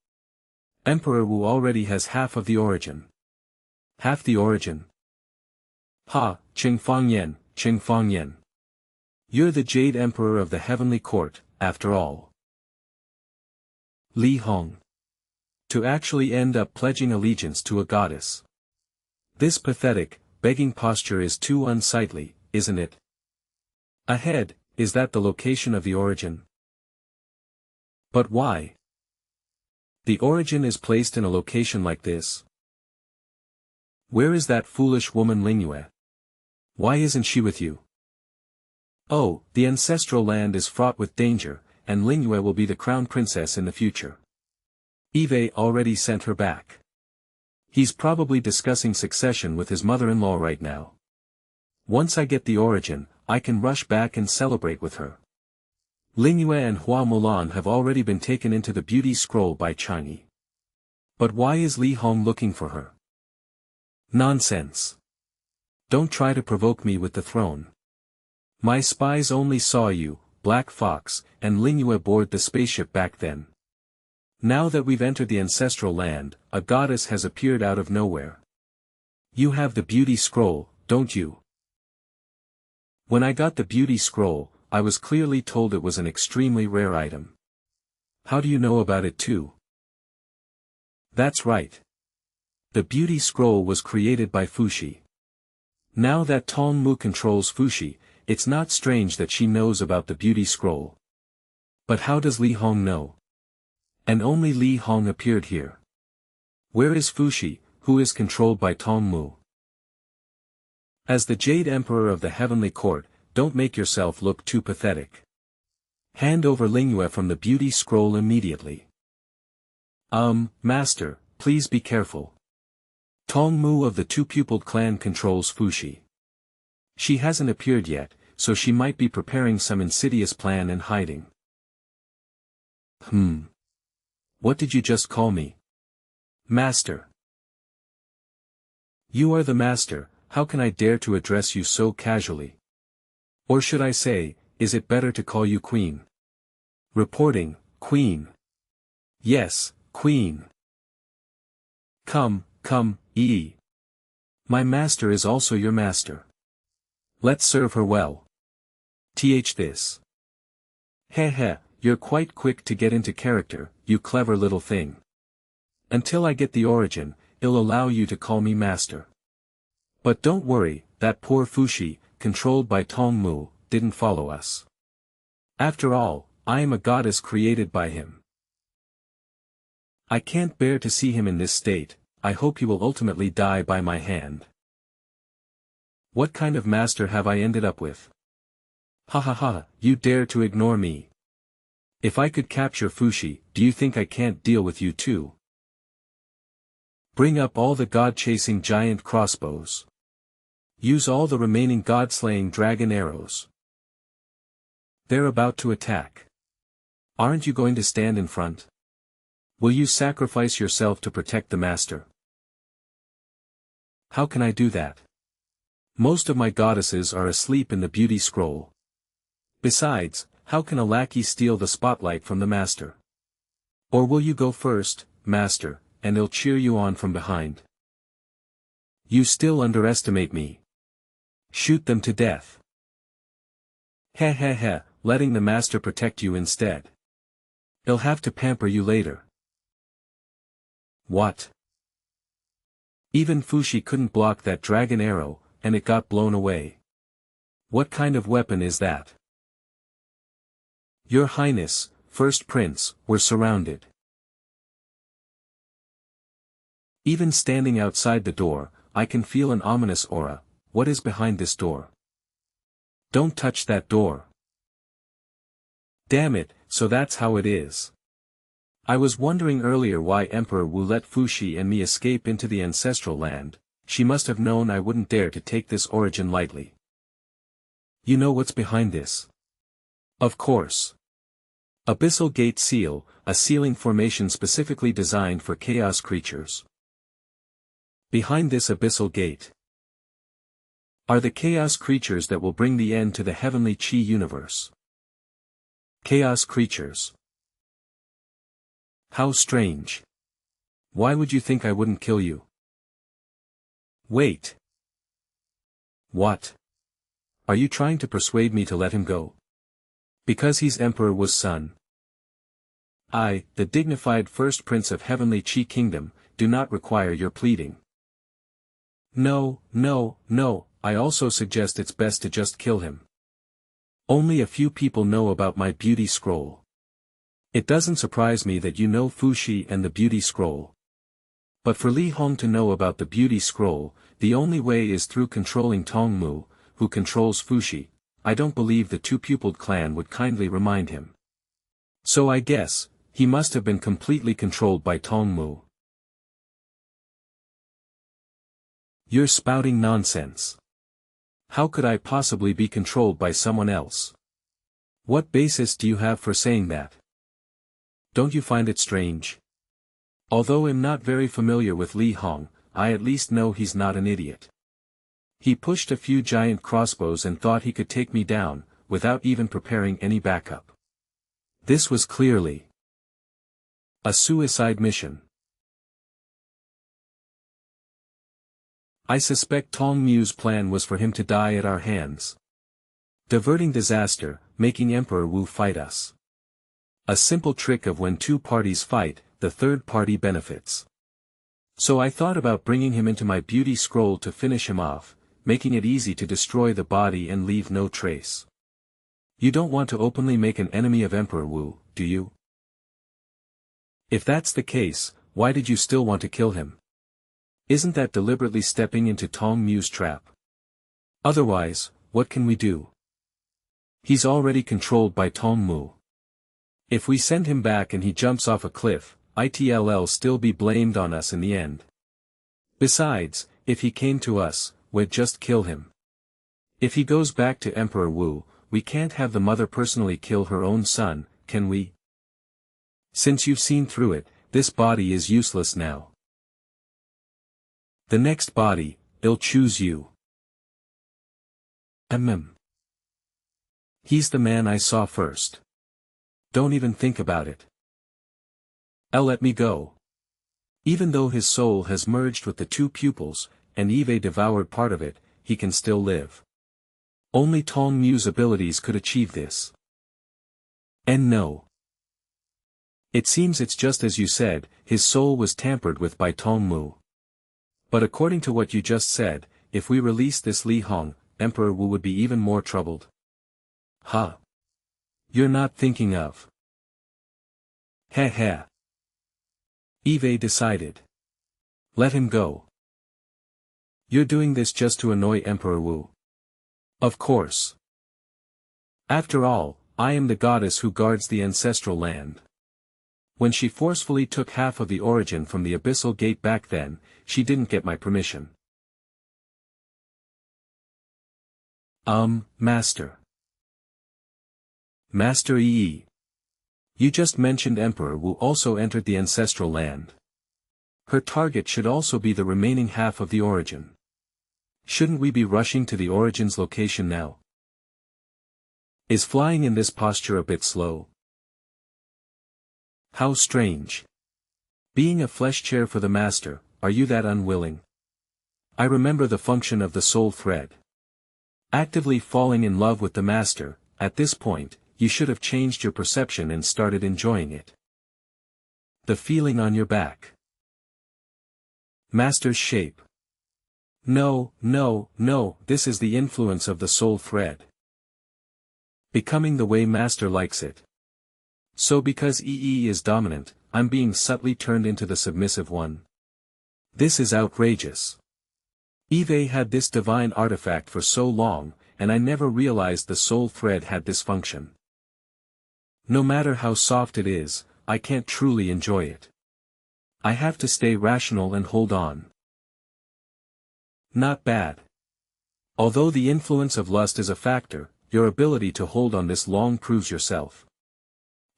A: Emperor Wu already has half of the origin. Half the origin? Ha, Cheng Fangyan, Cheng Fangyan. You're the Jade Emperor of the Heavenly Court, after all. Li Hong. To actually end up pledging allegiance to a goddess. This pathetic, begging posture is too unsightly, isn't it? Ahead, is that the location of the origin? But why? The origin is placed in a location like this. Where is that foolish woman Lingyue? Why isn't she with you? Oh, the ancestral land is fraught with danger, and Lingyue will be the crown princess in the future. Yve already sent her back. He's probably discussing succession with his mother-in-law right now. Once I get the origin, I can rush back and celebrate with her. Lingyue and Hua Mulan have already been taken into the beauty scroll by Chang'e. But why is Li Hong looking for her? Nonsense. Don't try to provoke me with the throne. My spies only saw you, Black Fox, and Lingyue aboard the spaceship back then. Now that we've entered the ancestral land, a goddess has appeared out of nowhere. You have the beauty scroll, don't you? When I got the beauty scroll, I was clearly told it was an extremely rare item. How do you know about it too? That's right. The beauty scroll was created by Fuxi. Now that Tong Mu controls Fuxi, it's not strange that she knows about the beauty scroll. But how does Li Hong know? And only Li Hong appeared here. Where is Fuxi, who is controlled by Tong Mu? As the Jade Emperor of the Heavenly Court, don't make yourself look too pathetic. Hand over Lingyue from the beauty scroll immediately. Master, please be careful. Tong Mu of the two-pupiled clan controls Fuxi. She hasn't appeared yet, so she might be preparing some insidious plan and hiding. What did you just call me? Master. You are the master, how can I dare to address you so casually? Or should I say, is it better to call you Queen? Reporting, Queen. Yes, Queen. Come, Yi. My master is also your master. Let's serve her well. This. Heh, you're quite quick to get into character, you clever little thing. Until I get the origin, it'll allow you to call me master. But don't worry, that poor Fuxi, controlled by Tong Mu, didn't follow us. After all, I am a goddess created by him. I can't bear to see him in this state, I hope he will ultimately die by my hand. What kind of master have I ended up with? Ha, you dare to ignore me. If I could capture Fuxi, do you think I can't deal with you too? Bring up all the god-chasing giant crossbows. Use all the remaining god-slaying dragon arrows. They're about to attack. Aren't you going to stand in front? Will you sacrifice yourself to protect the master? How can I do that? Most of my goddesses are asleep in the beauty scroll. Besides, how can a lackey steal the spotlight from the master? Or will you go first, master, and I'll cheer you on from behind? You still underestimate me. Shoot them to death. Heh, letting the master protect you instead. He'll have to pamper you later. What? Even Fuxi couldn't block that dragon arrow, and it got blown away. What kind of weapon is that? Your Highness, First Prince, we're surrounded. Even standing outside the door, I can feel an ominous aura. What is behind this door? Don't touch that door. Damn it, so that's how it is. I was wondering earlier why Emperor Wu let Fushi and me escape into the ancestral land. She must have known I wouldn't dare to take this origin lightly. You know what's behind this? Of course. Abyssal Gate Seal, a sealing formation specifically designed for chaos creatures. Behind this abyssal gate are the chaos creatures that will bring the end to the heavenly Chi universe. Chaos creatures. How strange. Why would you think I wouldn't kill you? Wait. What? Are you trying to persuade me to let him go? Because he's Emperor Wu's son. I, the dignified first prince of Heavenly Chi Kingdom, do not require your pleading. No, I also suggest it's best to just kill him. Only a few people know about my beauty scroll. It doesn't surprise me that you know Fushi and the beauty scroll. But for Li Hong to know about the beauty scroll, the only way is through controlling Tongmu, who controls Fushi. I don't believe the two-pupiled clan would kindly remind him. So I guess, he must have been completely controlled by Tongmu. You're spouting nonsense. How could I possibly be controlled by someone else? What basis do you have for saying that? Don't you find it strange? Although I'm not very familiar with Li Hong, I at least know he's not an idiot. He pushed a few giant crossbows and thought he could take me down, without even preparing any backup. This was clearly a suicide mission. I suspect Tongmu's plan was for him to die at our hands. Diverting disaster, making Emperor Wu fight us. A simple trick of when two parties fight, the third party benefits. So I thought about bringing him into my beauty scroll to finish him off, making it easy to destroy the body and leave no trace. You don't want to openly make an enemy of Emperor Wu, do you? If that's the case, why did you still want to kill him? Isn't that deliberately stepping into Tongmu's trap? Otherwise, what can we do? He's already controlled by Tongmu. If we send him back and he jumps off a cliff, it'll still be blamed on us in the end. Besides, if he came to us, we'd just kill him. If he goes back to Emperor Wu, we can't have the mother personally kill her own son, can we? Since you've seen through it, this body is useless now. The next body, it'll choose you. He's the man I saw first. Don't even think about it. Let me go. Even though his soul has merged with the two pupils, and Eve devoured part of it, he can still live. Only Tongmu's abilities could achieve this. And no. It seems it's just as you said, his soul was tampered with by Tongmu. But according to what you just said, if we release this Li Hong, Emperor Wu would be even more troubled. Huh? You're not thinking of. Heh. Eve decided. Let him go. You're doing this just to annoy Emperor Wu. Of course. After all, I am the goddess who guards the ancestral land. When she forcefully took half of the origin from the abyssal gate back then, she didn't get my permission. Master. Master Yi. You just mentioned Emperor Wu also entered the ancestral land. Her target should also be the remaining half of the origin. Shouldn't we be rushing to the origin's location now? Is flying in this posture a bit slow? How strange. Being a flesh chair for the master, are you that unwilling? I remember the function of the soul thread. Actively falling in love with the master, at this point, you should have changed your perception and started enjoying it. The feeling on your back. Master's shape. No, this is the influence of the soul thread. Becoming the way master likes it. So because EE is dominant, I'm being subtly turned into the submissive one. This is outrageous. Eve had this divine artifact for so long, and I never realized the soul thread had this function. No matter how soft it is, I can't truly enjoy it. I have to stay rational and hold on. Not bad. Although the influence of lust is a factor, your ability to hold on this long proves yourself.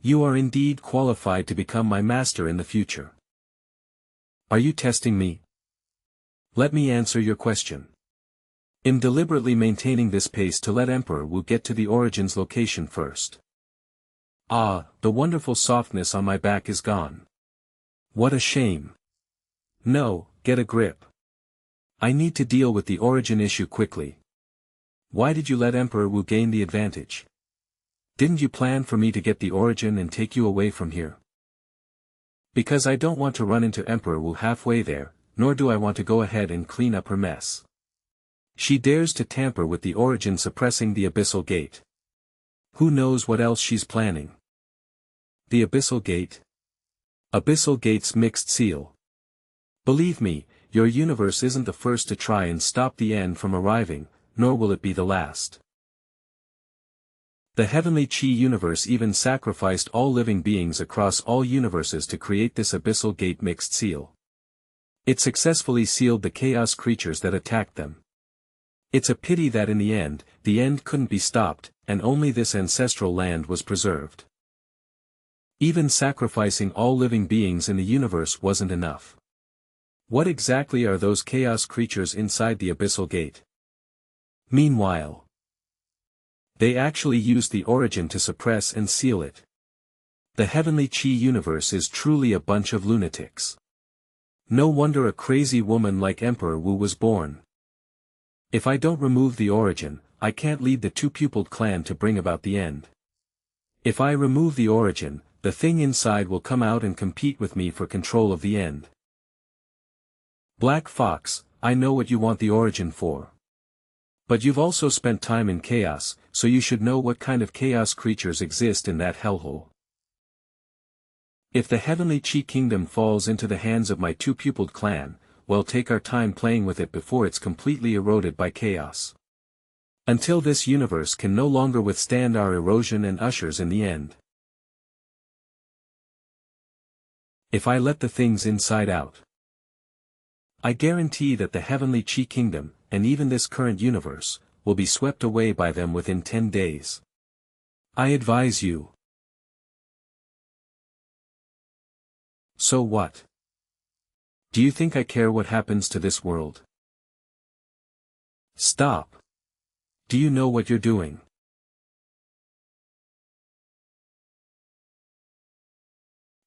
A: You are indeed qualified to become my master in the future. Are you testing me? Let me answer your question. I'm deliberately maintaining this pace to let Emperor Wu get to the origin's location first. Ah, the wonderful softness on my back is gone. What a shame. No, get a grip. I need to deal with the origin issue quickly. Why did you let Emperor Wu gain the advantage? Didn't you plan for me to get the origin and take you away from here? Because I don't want to run into Emperor Wu halfway there, nor do I want to go ahead and clean up her mess. She dares to tamper with the origin, suppressing the Abyssal Gate. Who knows what else she's planning? The Abyssal Gate? Abyssal Gate's mixed seal. Believe me, your universe isn't the first to try and stop the end from arriving, nor will it be the last. The heavenly Chi universe even sacrificed all living beings across all universes to create this Abyssal Gate mixed seal. It successfully sealed the chaos creatures that attacked them. It's a pity that in the end couldn't be stopped, and only this ancestral land was preserved. Even sacrificing all living beings in the universe wasn't enough. What exactly are those chaos creatures inside the Abyssal Gate? Meanwhile, they actually used the origin to suppress and seal it. The heavenly Chi universe is truly a bunch of lunatics. No wonder a crazy woman like Emperor Wu was born. If I don't remove the origin, I can't lead the two-pupiled clan to bring about the end. If I remove the origin, the thing inside will come out and compete with me for control of the end. Black Fox, I know what you want the origin for. But you've also spent time in chaos, so you should know what kind of chaos creatures exist in that hellhole. If the heavenly Chi kingdom falls into the hands of my two-pupiled clan, we'll take our time playing with it before it's completely eroded by chaos. Until this universe can no longer withstand our erosion and ushers in the end. If I let the things inside out, I guarantee that the heavenly Chi kingdom, and even this current universe, will be swept away by them within 10 days. I advise you. So what? Do you think I care what happens to this world? Stop. Do you know what you're doing?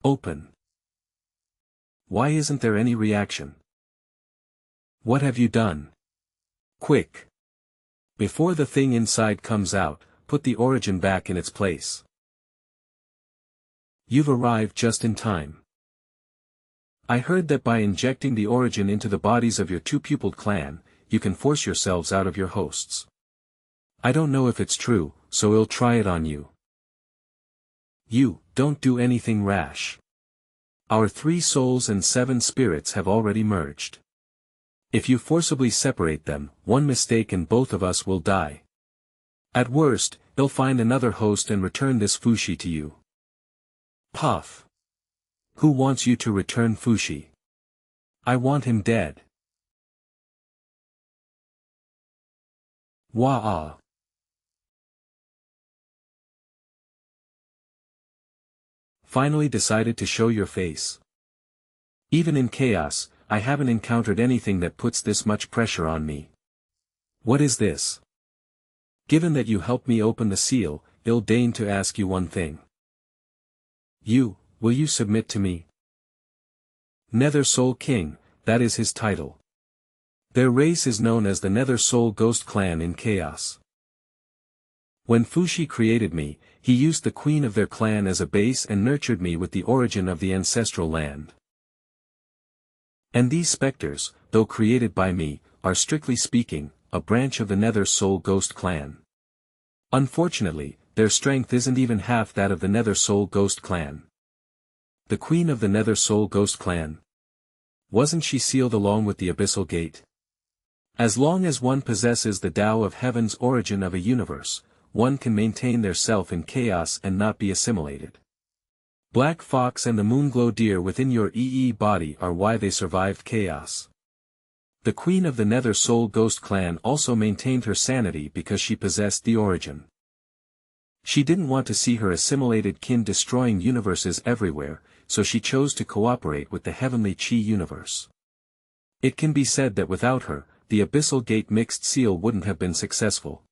A: Open. Why isn't there any reaction? What have you done? Quick. Before the thing inside comes out, put the origin back in its place. You've arrived just in time. I heard that by injecting the origin into the bodies of your two-pupiled clan, you can force yourselves out of your hosts. I don't know if it's true, so I'll try it on you. You, don't do anything rash. Our 3 souls and 7 spirits have already merged. If you forcibly separate them, one mistake and both of us will die. At worst, they'll find another host and return this Fushi to you. Puff. Who wants you to return Fushi? I want him dead. Wah-ah. Finally decided to show your face. Even in chaos, I haven't encountered anything that puts this much pressure on me. What is this? Given that you helped me open the seal, I'll deign to ask you one thing. Will you submit to me? Nether Soul King, that is his title. Their race is known as the Nether Soul Ghost Clan in Chaos. When Fushi created me, he used the queen of their clan as a base and nurtured me with the origin of the ancestral land. And these specters, though created by me, are strictly speaking, a branch of the Nether Soul Ghost Clan. Unfortunately, their strength isn't even half that of the Nether Soul Ghost Clan. The queen of the Nether Soul Ghost Clan. Wasn't she sealed along with the Abyssal Gate? As long as one possesses the Tao of Heaven's origin of a universe, one can maintain their self in chaos and not be assimilated. Black Fox and the Moonglow Deer within your body are why they survived chaos. The Queen of the Nether Soul Ghost Clan also maintained her sanity because she possessed the origin. She didn't want to see her assimilated kin destroying universes everywhere, so she chose to cooperate with the Heavenly Chi universe. It can be said that without her, the Abyssal Gate Mixed Seal wouldn't have been successful.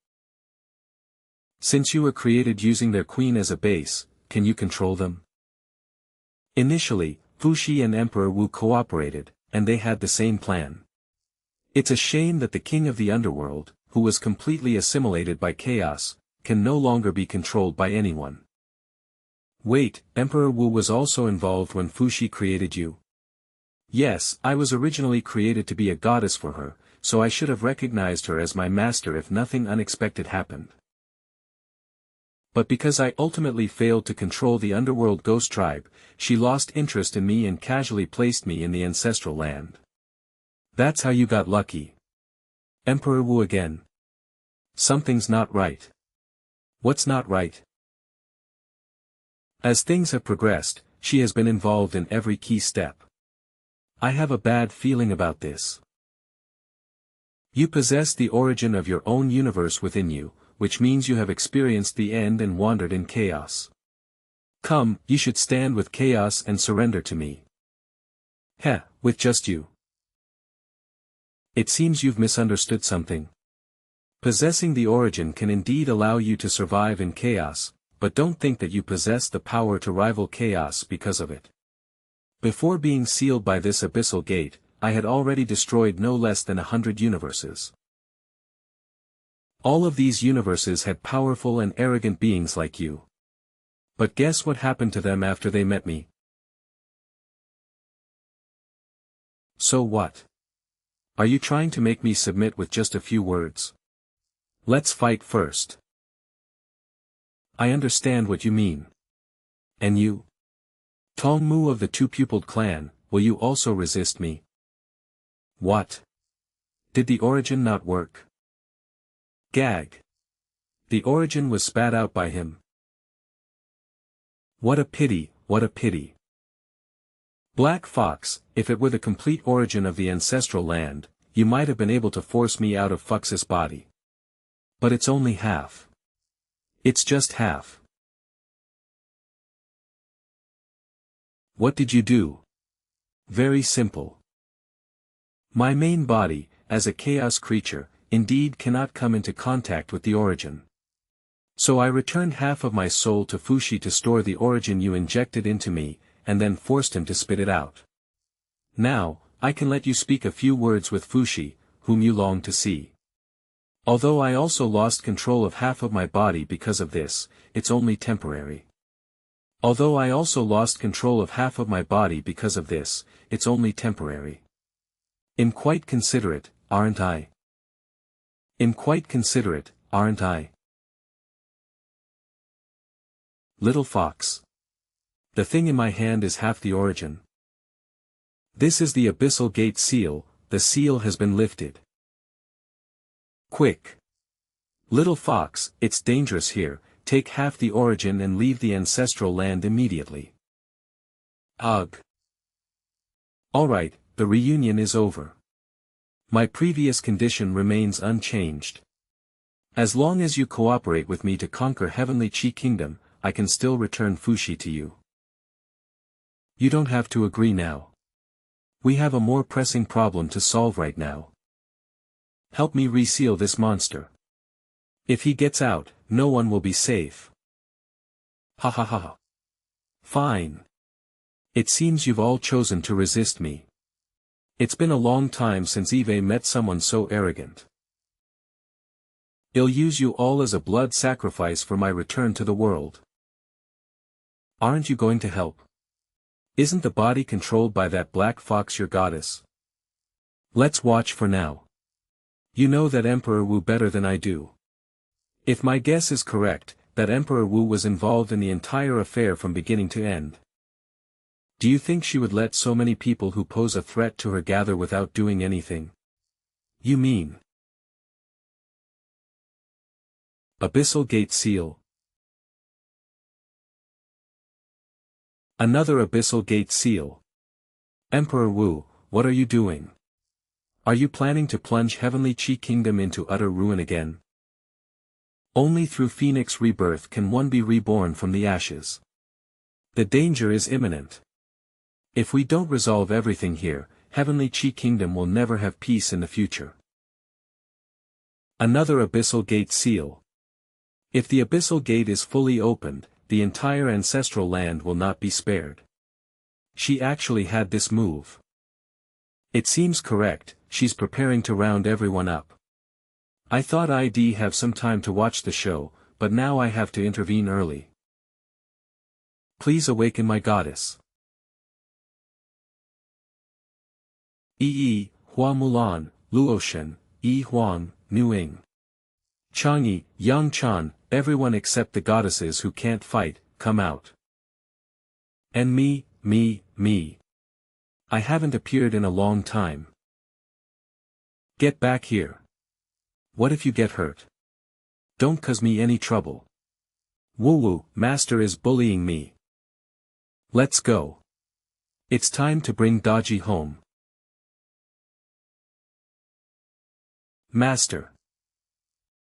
A: Since you were created using their queen as a base, can you control them? Initially, Fushi and Emperor Wu cooperated, and they had the same plan. It's a shame that the king of the underworld, who was completely assimilated by chaos, can no longer be controlled by anyone. Wait, Emperor Wu was also involved when Fushi created you? Yes, I was originally created to be a goddess for her, so I should have recognized her as my master if nothing unexpected happened. But because I ultimately failed to control the underworld ghost tribe, she lost interest in me and casually placed me in the ancestral land. That's how you got lucky. Emperor Wu again. Something's not right. What's not right? As things have progressed, she has been involved in every key step. I have a bad feeling about this. You possess the origin of your own universe within you, which means you have experienced the end and wandered in chaos. Come, you should stand with chaos and surrender to me. Heh, with just you. It seems you've misunderstood something. Possessing the origin can indeed allow you to survive in chaos, but don't think that you possess the power to rival chaos because of it. Before being sealed by this abyssal gate, I had already destroyed no less than 100 universes. All of these universes had powerful and arrogant beings like you. But guess what happened to them after they met me? So what? Are you trying to make me submit with just a few words? Let's fight first. I understand what you mean. And you? Tong Mu of the Two-Pupiled Clan, will you also resist me? What? Did the origin not work? Gag. The origin was spat out by him. What a pity, what a pity. Black Fox, if it were the complete origin of the ancestral land, you might have been able to force me out of Fux's body. But it's only half. It's just half. What did you do? Very simple. My main body, as a chaos creature, indeed cannot come into contact with the origin. So I returned half of my soul to Fushi to store the origin you injected into me, and then forced him to spit it out. Now, I can let you speak a few words with Fushi, whom you long to see. Although I also lost control of half of my body because of this, it's only temporary. Although I also lost control of half of my body because of this, it's only temporary. I'm quite considerate, aren't I? I'm quite considerate, aren't I? Little Fox. The thing in my hand is half the origin. This is the Abyssal Gate Seal, the seal has been lifted. Quick. Little Fox, it's dangerous here, take half the origin and leave the ancestral land immediately. Ugh. Alright, the reunion is over. My previous condition remains unchanged. As long as you cooperate with me to conquer Heavenly Chi Kingdom, I can still return Fushi to you. You don't have to agree now. We have a more pressing problem to solve right now. Help me reseal this monster. If he gets out, no one will be safe. Ha ha ha. Fine. It seems you've all chosen to resist me. It's been a long time since Eve met someone so arrogant. I'll use you all as a blood sacrifice for my return to the world. Aren't you going to help? Isn't the body controlled by that Black Fox your goddess? Let's watch for now. You know that Emperor Wu better than I do. If my guess is correct, that Emperor Wu was involved in the entire affair from beginning to end. Do you think she would let so many people who pose a threat to her gather without doing anything? You mean? Abyssal Gate Seal. Another Abyssal Gate Seal. Emperor Wu, what are you doing? Are you planning to plunge Heavenly Chi Kingdom into utter ruin again? Only through Phoenix rebirth can one be reborn from the ashes. The danger is imminent. If we don't resolve everything here, Heavenly Chi Kingdom will never have peace in the future. Another Abyssal Gate Seal. If the Abyssal Gate is fully opened, the entire ancestral land will not be spared. She actually had this move. It seems correct, she's preparing to round everyone up. I thought I'd have some time to watch the show, but now I have to intervene early. Please awaken my goddess. Hua Mulan, Luoshen, Huang, Nuing. Chang'e, Yang Chan, everyone except the goddesses who can't fight, come out. And me. I haven't appeared in a long time. Get back here. What if you get hurt? Don't cause me any trouble. Woo, master is bullying me. Let's go. It's time to bring Daji home. Master.